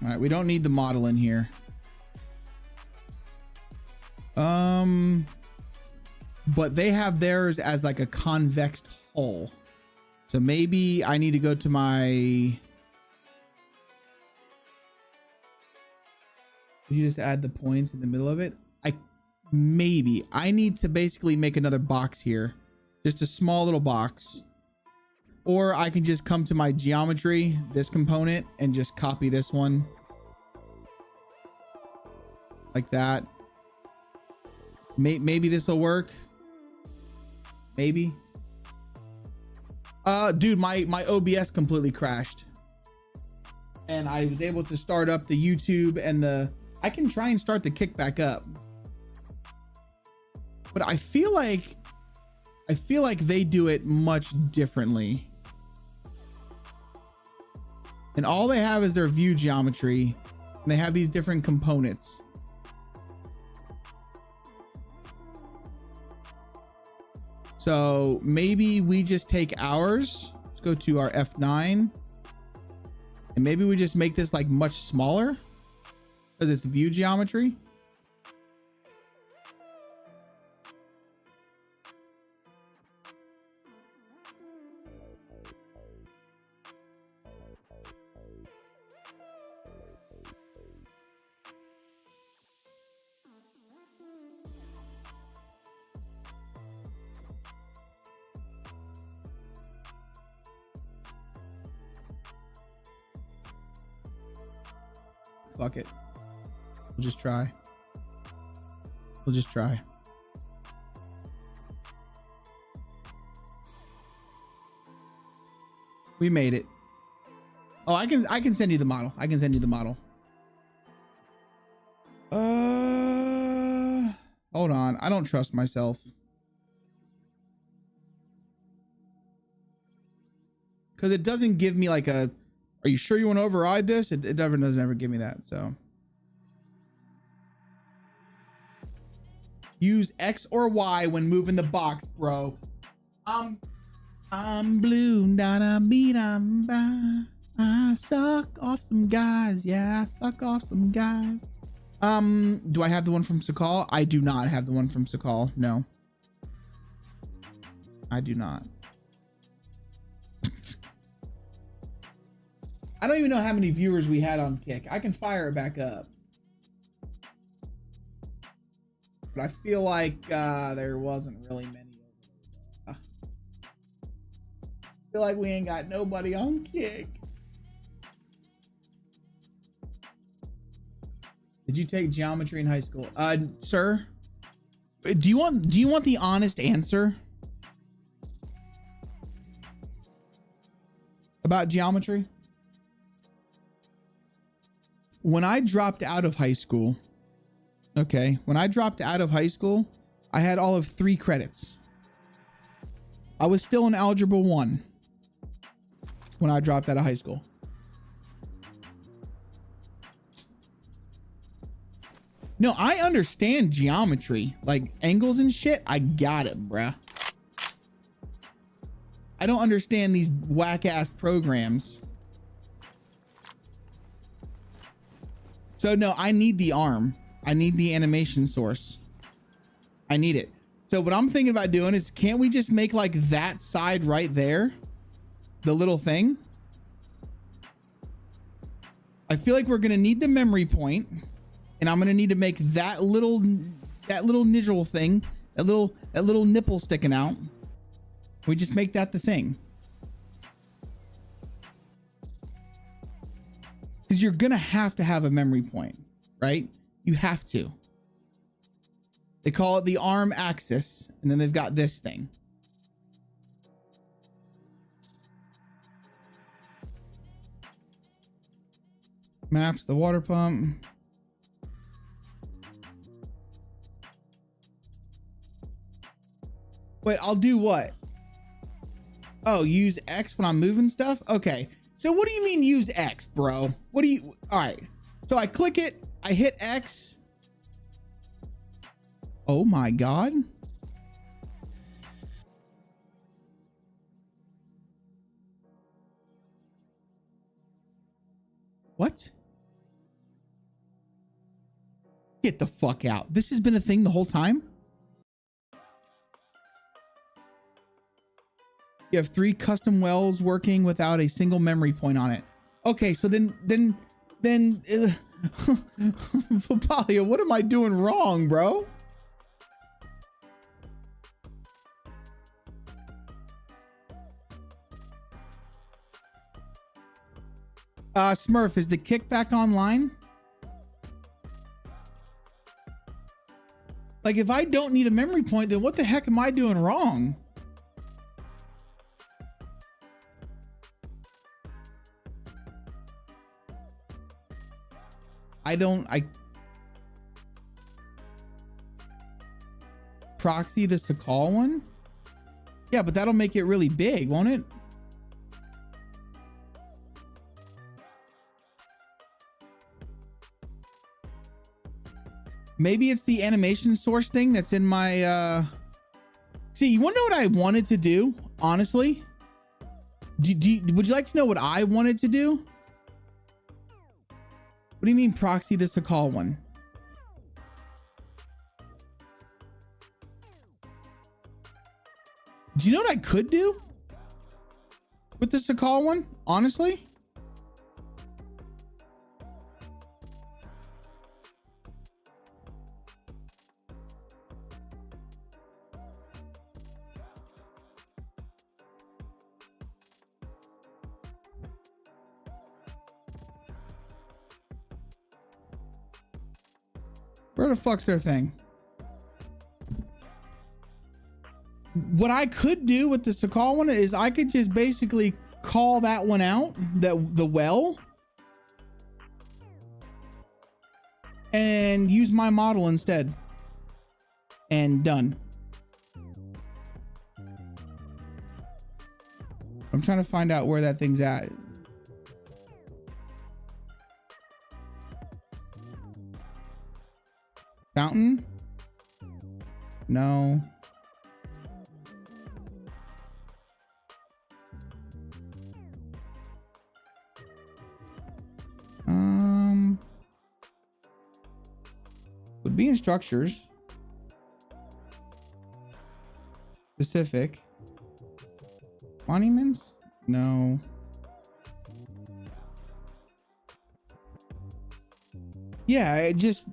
All right, we don't need the model in here. But they have theirs as like a convex hull. So maybe I need to go to my... You just add the points in the middle of it. Maybe I need to basically make another box here, just a small little box, or I can just come to my geometry, this component, and just copy this one like that. Maybe this will work. Maybe. Dude, my OBS completely crashed, and I was able to start up the YouTube and I can try and start the kick back up, but I feel like they do it much differently. And all they have is their view geometry, and they have these different components. So maybe we just take ours. Let's go to our F9, and maybe we just make this like much smaller, because it's view geometry. Fuck it. We'll just try. We'll just try. We made it. Oh, I can send you the model. I can send you the model. Hold on. I don't trust myself. Because it doesn't give me like a, are you sure you want to override this? It doesn't ever give me that, so. Use X or Y when moving the box, bro. I'm blue, I suck off some guys. Yeah, I suck off some guys. Do I have the one from Sakal? I do not have the one from Sakal. No, I do not. I don't even know how many viewers we had on Kick. I can fire it back up. But I feel like there wasn't really many. I feel like we ain't got nobody on Kick. Did you take geometry in high school? Sir, do you want the honest answer about geometry? When I dropped out of high school, okay, when I dropped out of high school, I had all of 3 credits. I was still in Algebra 1 when I dropped out of high school. No, I understand geometry, like angles and shit. I got it, bruh. I don't understand these whack ass programs. So no, I need the arm. I need the animation source. I need it. So what I'm thinking about doing is, can't we just make like that side right there, the little thing? I feel like we're gonna need the memory point, and I'm gonna need to make that little niggle thing, that little nipple sticking out. We just make that the thing. Because you're gonna have to have a memory point, right? You have to. They call it the arm axis, and then they've got this thing. Maps the water pump. Wait, I'll do what? Oh, use X when I'm moving stuff? Okay. So what do you mean use X, bro? What do you... All right. So I click it. I hit X. Oh my God. What? Get the fuck out. This has been a thing the whole time? You have 3 custom wells working without a single memory point on it. Okay, so then Papalia, what am I doing wrong, bro? Smurf, is the kickback online? Like, if I don't need a memory point, then what the heck am I doing wrong? I proxy the Sakal one? Yeah, but that'll make it really big, won't it? Maybe it's the animation source thing that's in my, See, you want to know what I wanted to do? Honestly? Would you like to know what I wanted to do? What do you mean proxy this to call one? Do you know what I could do with this to call one? Honestly? Where the fuck's their thing? What I could do with the Sakal one is I could just basically call that one out, the well, and use my model instead. And done. I'm trying to find out where that thing's at. Fountain? No. Would be in structures. Specific. Monuments? No. Yeah, just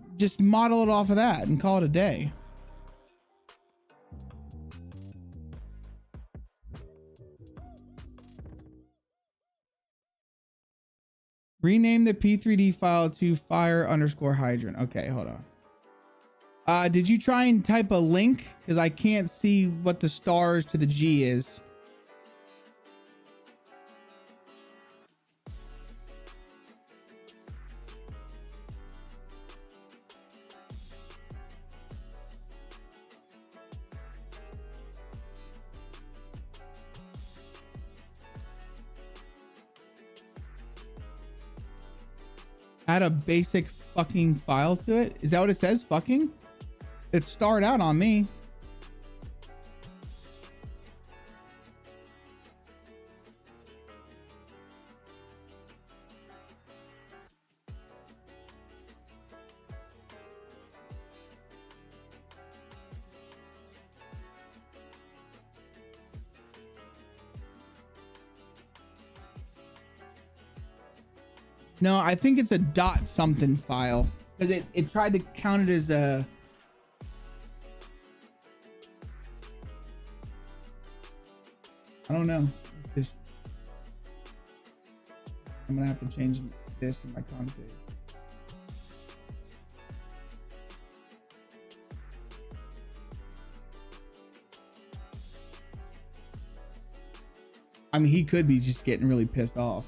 model it off of that and call it a day. Rename the P3D file to fire_hydrant. Okay, hold on. Did you try and type a link? Because I can't see what the stars to the G is. Add a basic fucking file to it. Is that what it says? Fucking? It starred out on me. No, I think it's a dot something file because it tried to count it as a. I don't know. I'm gonna have to change this in my config. I mean, he could be just getting really pissed off.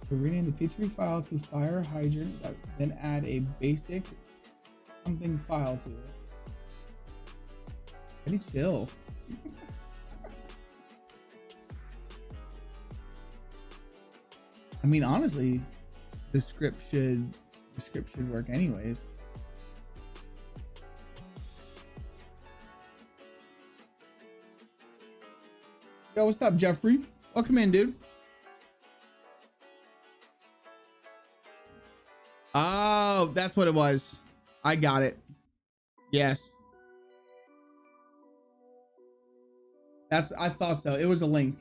We're rename the P3 file to fire hydrant, then add a basic something file to it. Pretty chill. I mean, honestly, the script should work anyways. Yo, what's up, Jeffrey? Welcome in, dude. Oh, that's what it was. I got it. Yes. I thought so. It was a link.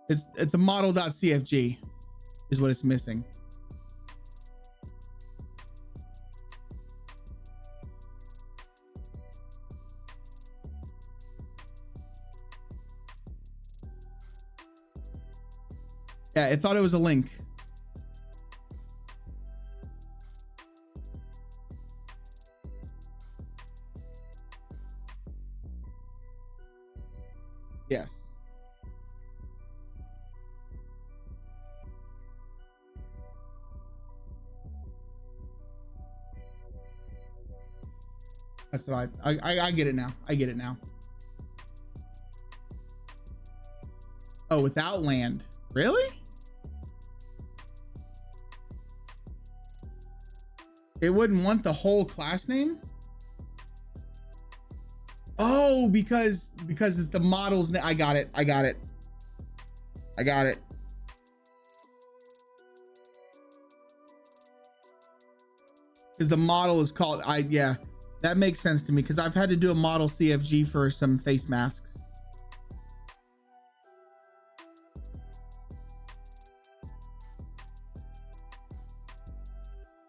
It's a model.cfg is what it's missing. Yeah, it thought it was a link. Yes. That's what I get it now. I get it now. Oh, without land. Really? It wouldn't want the whole class name? Oh, because it's the model's I got it. I got it. I got it. Because the model is called yeah, that makes sense to me because I've had to do a model CFG for some face masks.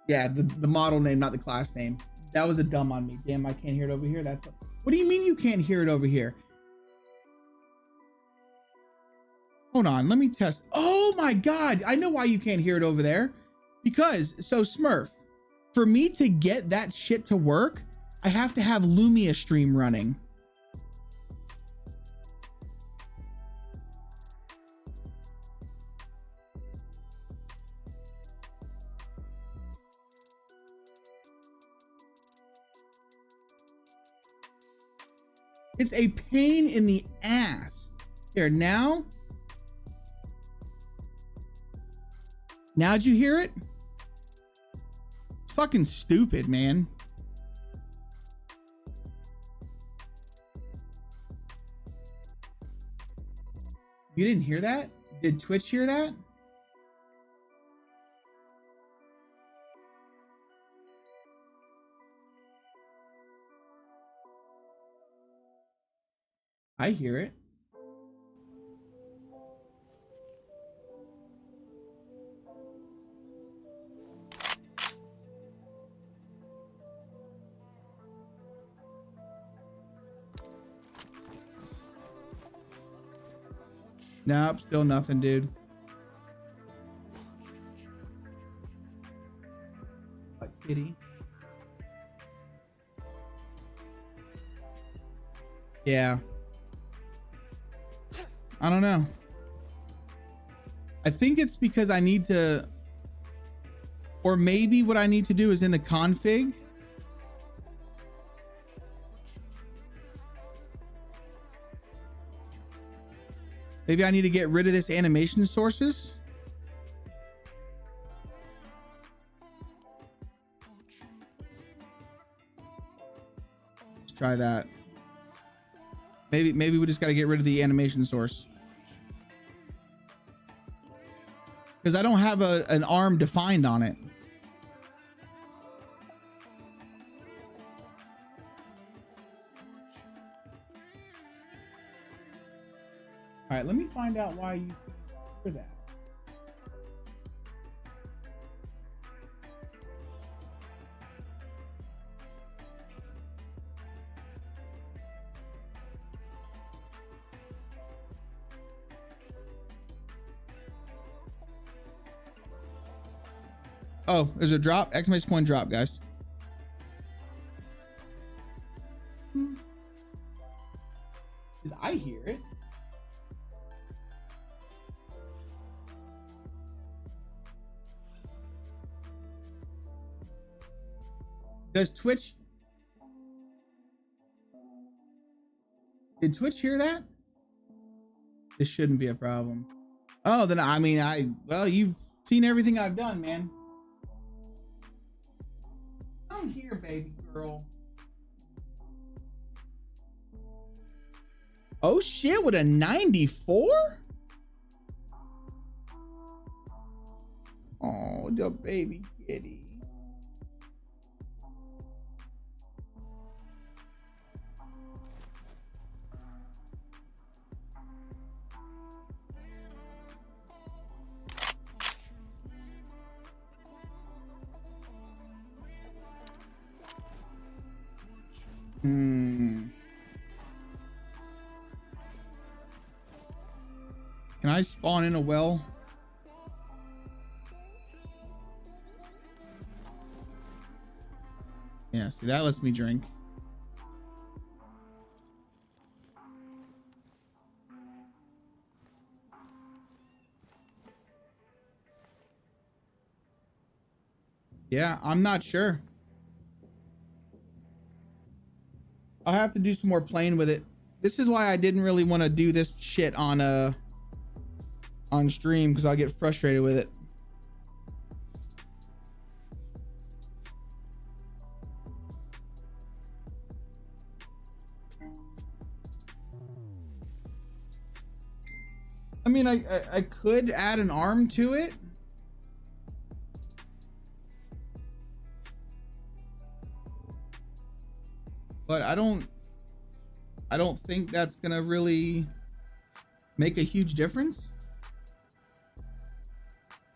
Yeah, the model name, not the class name. That was a dumb on me. Damn, I can't hear it over here. That's what do you mean you can't hear it over here? Hold on, let me test. Oh my God, I know why you can't hear it over there. Because, so Smurf, for me to get that shit to work, I have to have Lumia stream running. It's a pain in the ass. Here, now. Now did you hear it? It's fucking stupid, man. You didn't hear that? Did Twitch hear that? I hear it. Nope, still nothing, dude. What kitty? Yeah. I don't know. I think it's because I need to, or maybe what I need to do is in the config. Maybe I need to get rid of this animation sources. Let's try that. Maybe we just got to get rid of the animation source. Because I don't have an arm defined on it. All right, let me find out why you for that. Oh, there's a drop, exclamation point drop, guys. Because I hear it. Does Twitch? Did Twitch hear that? This shouldn't be a problem. Oh, then I mean, well, you've seen everything I've done, man. Come here, baby girl. Oh shit, with a 94? Oh, the baby kitty. Can I spawn in a well? Yeah, see, that lets me drink. Yeah, I'm not sure. I'll have to do some more playing with it. This is why I didn't really want to do this shit on stream, because I'll get frustrated with it. I mean, I could add an arm to it. But I don't think that's gonna really make a huge difference.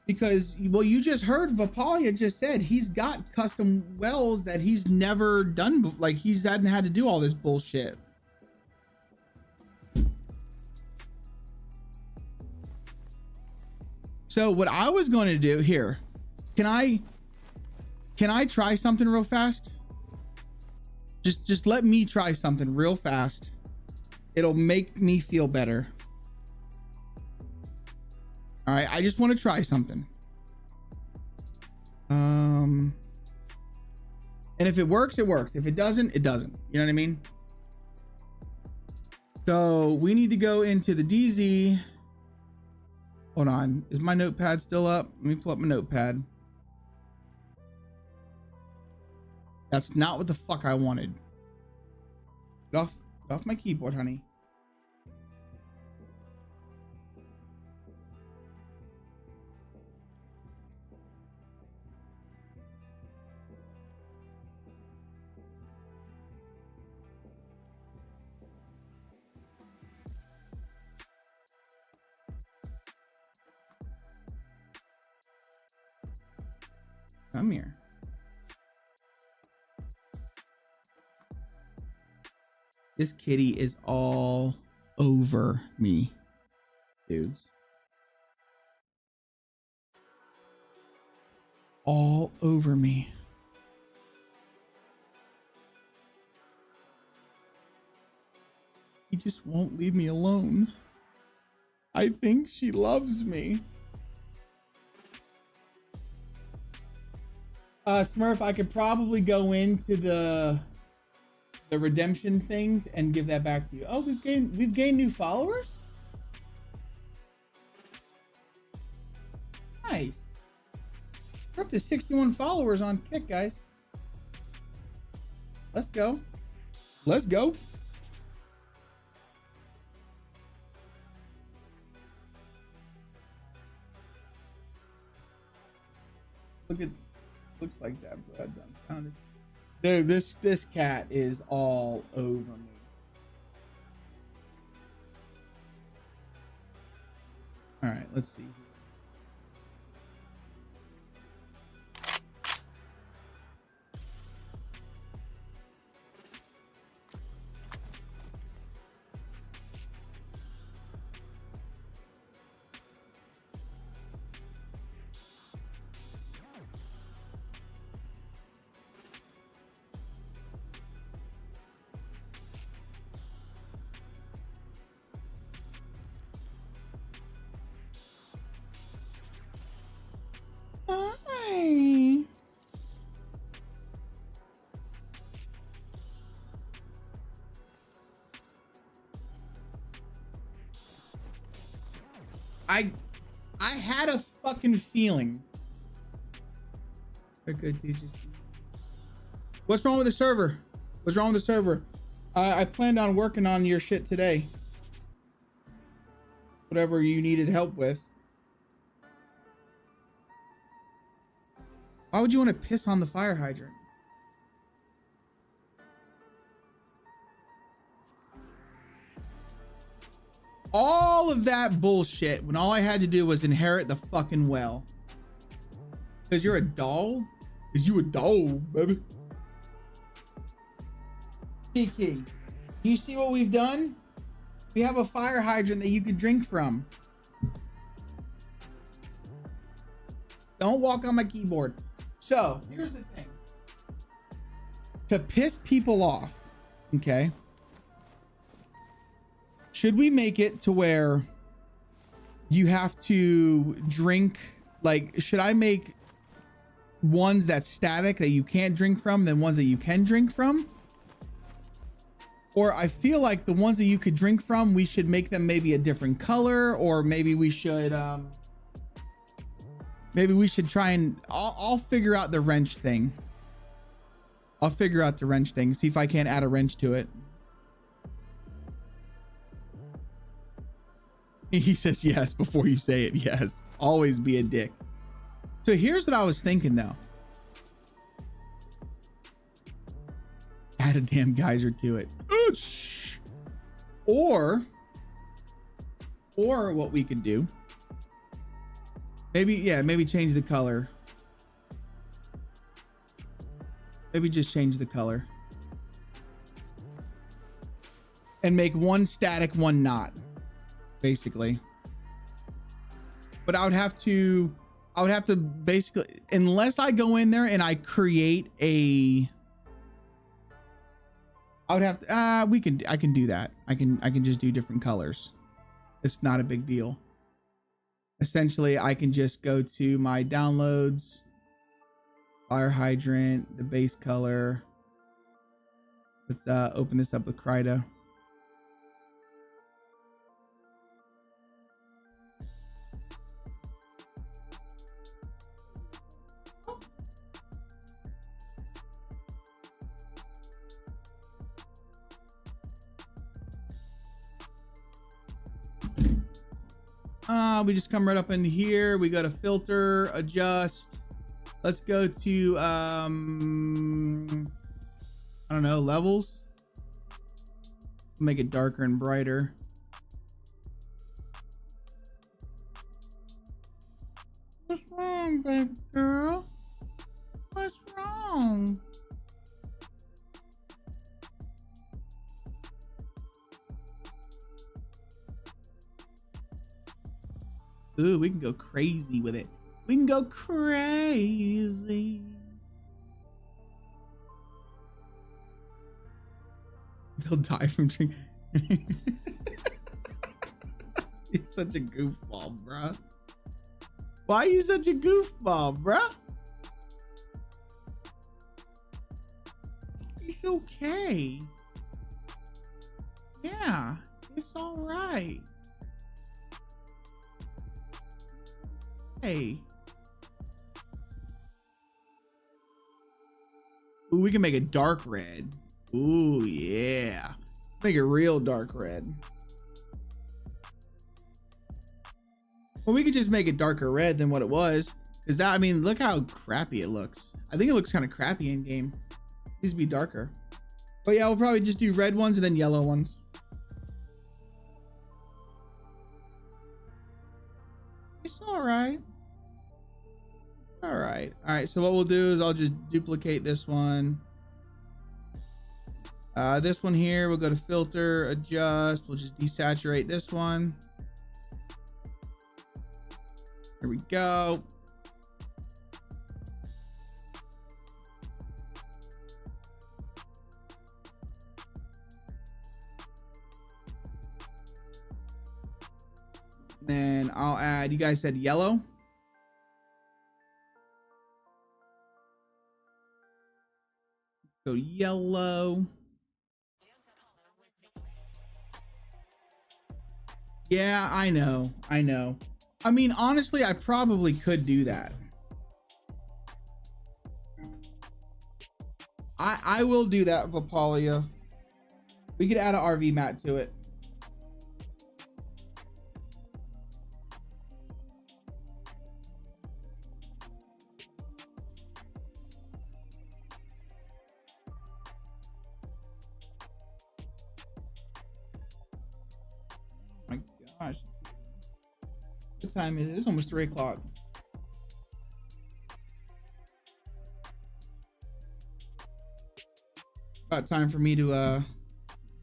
Because, well, you just heard Vapalia just said he's got custom wells that he's never done. Like, he hadn't had to do all this bullshit. So what I was going to do here, can I try something real fast? Just let me try something real fast. It'll make me feel better. All right, I just want to try something. And if it works, it works. If it doesn't, it doesn't. You know what I mean? So we need to go into the DayZ. Hold on. Is my notepad still up? Let me pull up my notepad. That's not what the fuck I wanted. Get off my keyboard, honey. Come here. This kitty is all over me, dudes. All over me. He just won't leave me alone. I think she loves me. Smurf, I could probably go into the redemption things and give that back to you. Oh, we've gained new followers? Nice. We're up to 61 followers on Kick, guys. Let's go. Let's go. Looks like that, bro. I done found it. Dude, this cat is all over me. All right, let's see. Hi. I had a fucking feeling. They're good, dude. What's wrong with the server? What's wrong with the server? I planned on working on your shit today. Whatever you needed help with. Why would you want to piss on the fire hydrant? All of that bullshit when all I had to do was inherit the fucking well. Because you're a doll? Is you a doll, baby? Kiki, you see what we've done? We have a fire hydrant that you could drink from. Don't walk on my keyboard. So here's the thing. To piss people off, okay? Should we make it to where you have to drink, like, should I make ones that's static that you can't drink from than ones that you can drink from? Or I feel like the ones that you could drink from, we should make them maybe a different color, or maybe we should try and I'll figure out the wrench thing. I'll figure out the wrench thing, see if I can't add a wrench to it. He says yes before you say it. Yes, always be a dick. So here's what I was thinking though. Add a damn geyser to it. Or what we could do, maybe change the color. Maybe just change the color and make one static, one not, basically. But I would have to basically, unless I go in there and I create a, I would have to, I can do that. I can just do different colors. It's not a big deal. Essentially, I can just go to my downloads, fire hydrant, the base color. Let's open this up with Kryda. We just come right up in here. We go to filter, adjust. Let's go to I don't know, levels. Make it darker and brighter. What's wrong, baby girl? What's wrong? Ooh, we can go crazy with it. We can go crazy. They'll die from drinking. He's such a goofball, bruh. Why are you such a goofball, bruh? It's okay. Yeah, it's all right. Hey, Ooh, we can make a dark red. Ooh, yeah. Make it real dark red. Well, we could just make it darker red than what it was. Because that, I mean, look how crappy it looks. I think it looks kind of crappy in game. It needs to be darker. But yeah, we'll probably just do red ones and then yellow ones. It's all right. All right. All right. So what we'll do is I'll just duplicate this one. This one here, we'll go to filter, adjust. We'll just desaturate this one. Here we go. Then I'll add, you guys said yellow. Go yellow. Yeah, I know. I know. I mean, honestly, I probably could do that. I will do that, Vapalia. We could add an RV mat to it. My gosh. What time is it? It's almost 3 o'clock. About time for me to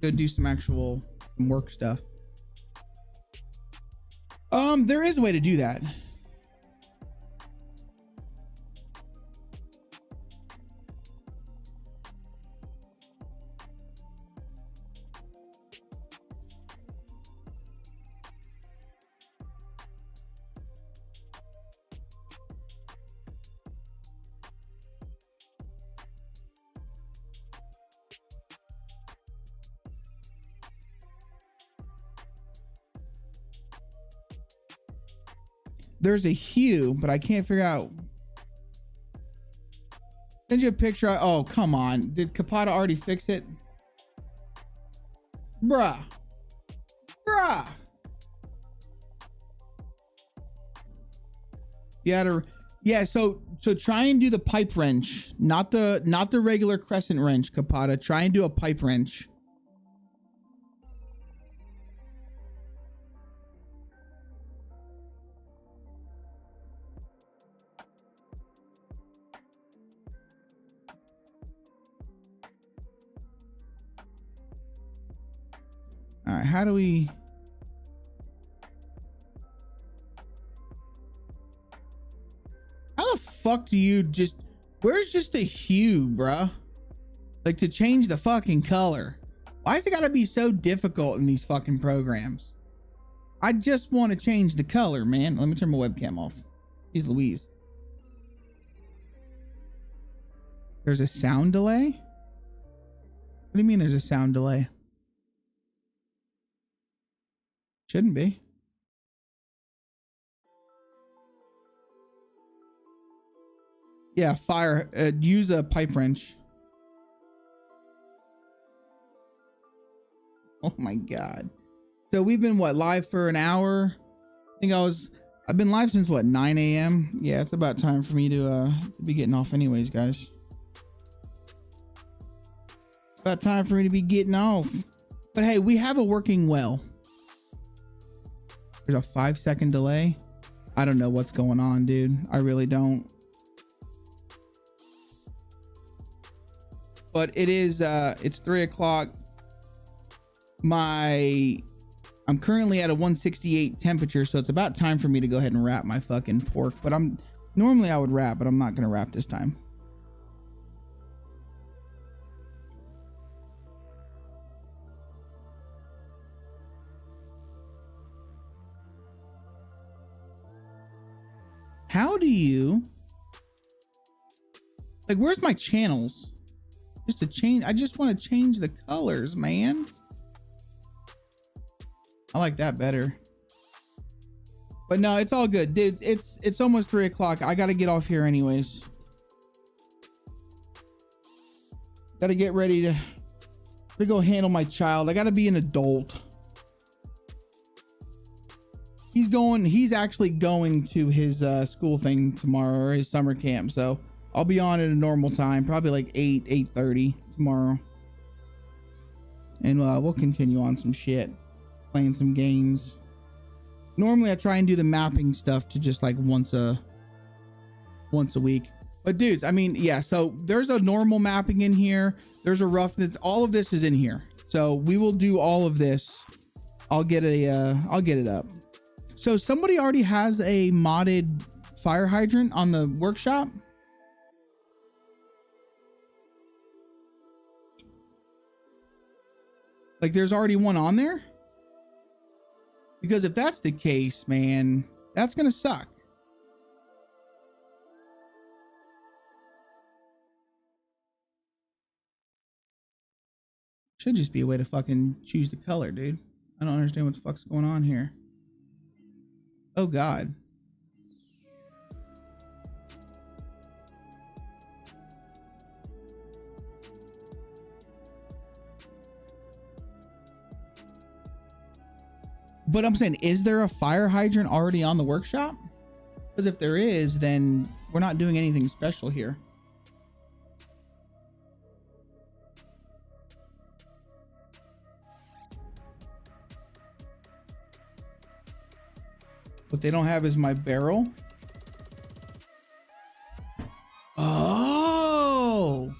go do some actual work stuff. There is a way to do that. There's a hue, but I can't figure out. Send you a picture. Oh, come on. Did Kapata already fix it? Bruh. Bruh. Yeah, so try and do the pipe wrench, not the regular crescent wrench, Kapata. Try and do a pipe wrench. All right, how do we? How the fuck do you just? Where's just the hue, bruh? Like to change the fucking color. Why is it gotta be so difficult in these fucking programs? I just want to change the color, man. Let me turn my webcam off. Jeez Louise. There's a sound delay? What do you mean there's a sound delay? Shouldn't be. Yeah, fire. Use a pipe wrench. Oh my god. So we've been what, live for an hour? I think I've been live since what, 9 a.m. Yeah, it's about time for me to be getting off anyways, guys. It's about time for me to be getting off. But hey, we have a working well. There's a 5-second delay. I don't know what's going on, dude. I really don't. But it is, it's 3 o'clock. I'm currently at a 168 temperature, so it's about time for me to go ahead and wrap my fucking pork. But normally I would wrap, but I'm not gonna wrap this time. How do you, like, where's my channels? Just to change, I just want to change the colors, man. I like that better. But no, it's all good, dude. It's almost 3 o'clock. I got to get off here anyways. Got to get ready to go handle my child. I got to be an adult. He's actually going to his school thing tomorrow, or his summer camp. So I'll be on at a normal time, probably like 8:30 tomorrow. And we'll continue on some shit, playing some games. Normally I try and do the mapping stuff to just like once a week. But dudes, I mean, yeah, so there's a normal mapping in here. There's a roughness. All of this is in here. So we will do all of this. I'll get it up. So somebody already has a modded fire hydrant on the workshop. Like there's already one on there? Because if that's the case, man, that's gonna suck. Should just be a way to fucking choose the color, dude. I don't understand what the fuck's going on here. Oh God. But I'm saying, is there a fire hydrant already on the workshop? Because if there is, then we're not doing anything special here. What they don't have is my barrel. Oh,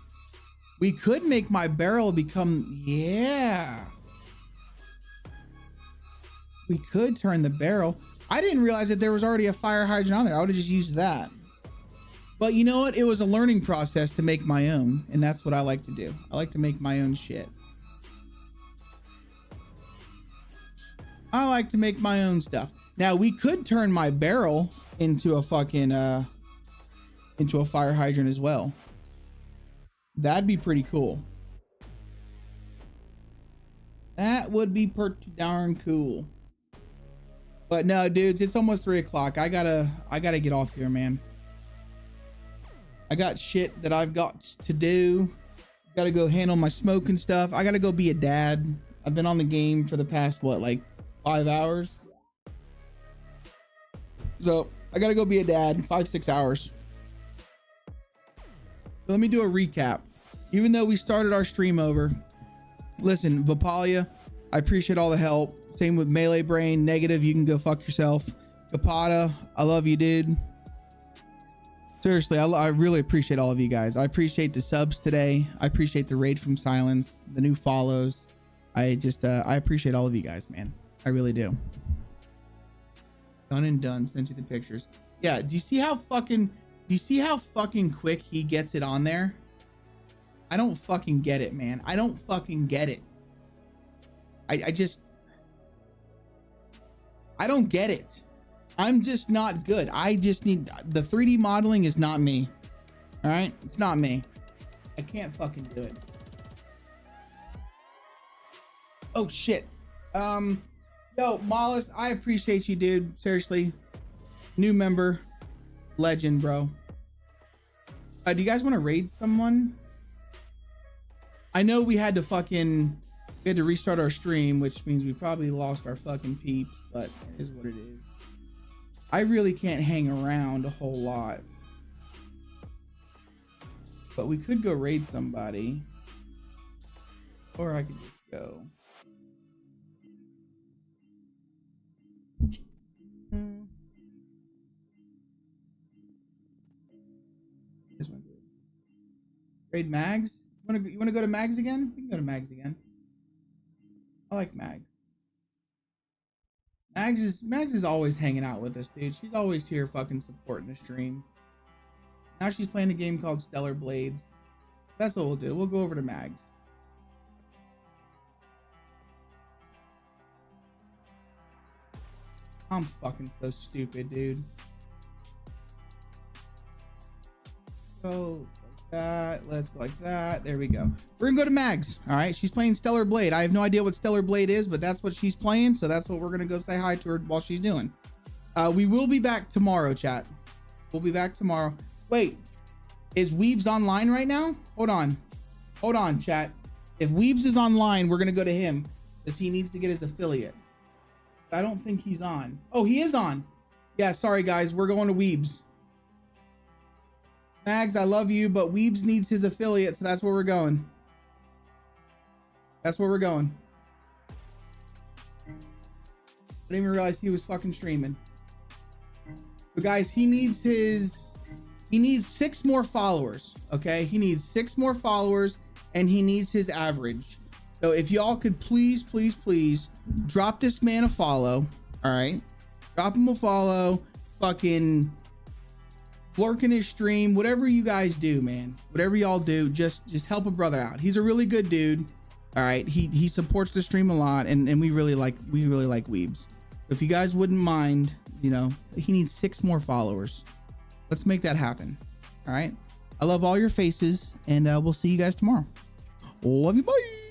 we could make my barrel become, yeah. We could turn the barrel. I didn't realize that there was already a fire hydrant on there. I would have just used that. But you know what? It was a learning process to make my own. And that's what I like to do. I like to make my own shit. I like to make my own stuff. Now we could turn my barrel into a fucking, into a fire hydrant as well. That'd be pretty cool. That would be pretty darn cool. But no, dudes, it's almost 3 o'clock. I gotta get off here, man. I got shit that I've got to do. Gotta go handle my smoking stuff. I gotta go be a dad. I've been on the game for the past, what, like 5 hours? So I gotta go be a dad, 5-6 hours. So let me do a recap. Even though we started our stream over, listen, Vapalia, I appreciate all the help. Same with Melee Brain. Negative, you can go fuck yourself. Kapata, I love you, dude. Seriously, I really appreciate all of you guys. I appreciate the subs today. I appreciate the raid from Silence, the new follows. I appreciate all of you guys, man. I really do. Done and done. Sent you the pictures. Yeah, do you see how fucking quick he gets it on there? I don't fucking get it, man. I don't fucking get it. I don't get it. I'm just not good. I just need, the 3D modeling is not me. All right, it's not me. I can't fucking do it. Oh shit. Yo, Mollis, I appreciate you, dude. Seriously, new member, legend, bro. Do you guys want to raid someone? I know we had to restart our stream, which means we probably lost our fucking peeps, but it is what it is. I really can't hang around a whole lot, but we could go raid somebody, or I could just go. This one. Raid Mags. You want to go to Mags again? We can go to Mags again. I like Mags. Mags is always hanging out with us, dude. She's always here fucking supporting the stream. Now she's playing a game called Stellar Blades. That's what we'll do. We'll go over to Mags. I'm fucking so stupid, dude. So like that. Let's go like that. There we go. We're gonna go to Mags. All right. She's playing Stellar Blade. I have no idea what Stellar Blade is, but that's what she's playing. So that's what we're gonna go say hi to her while she's doing. We will be back tomorrow, chat. We'll be back tomorrow. Wait, is Weaves online right now? Hold on. Hold on, chat. If Weebs is online, we're gonna go to him because he needs to get his affiliate. I don't think he's on. Oh, he is on. Yeah, sorry guys, we're going to Weebs. Mags, I love you, but Weebs needs his affiliate, so that's where we're going. That's where we're going. I didn't even realize he was fucking streaming. But guys, he needs 6 more followers, okay? He needs 6 more followers, and he needs his average. So if y'all could please drop this man a follow, all right? Drop him a follow, fucking lurking his stream, whatever you guys do, man. Whatever y'all do, just help a brother out. He's a really good dude. All right, he supports the stream a lot, and we really like Weebs. If you guys wouldn't mind, you know, he needs 6 more followers. Let's make that happen. All right. I love all your faces, and we'll see you guys tomorrow. Love you, bye.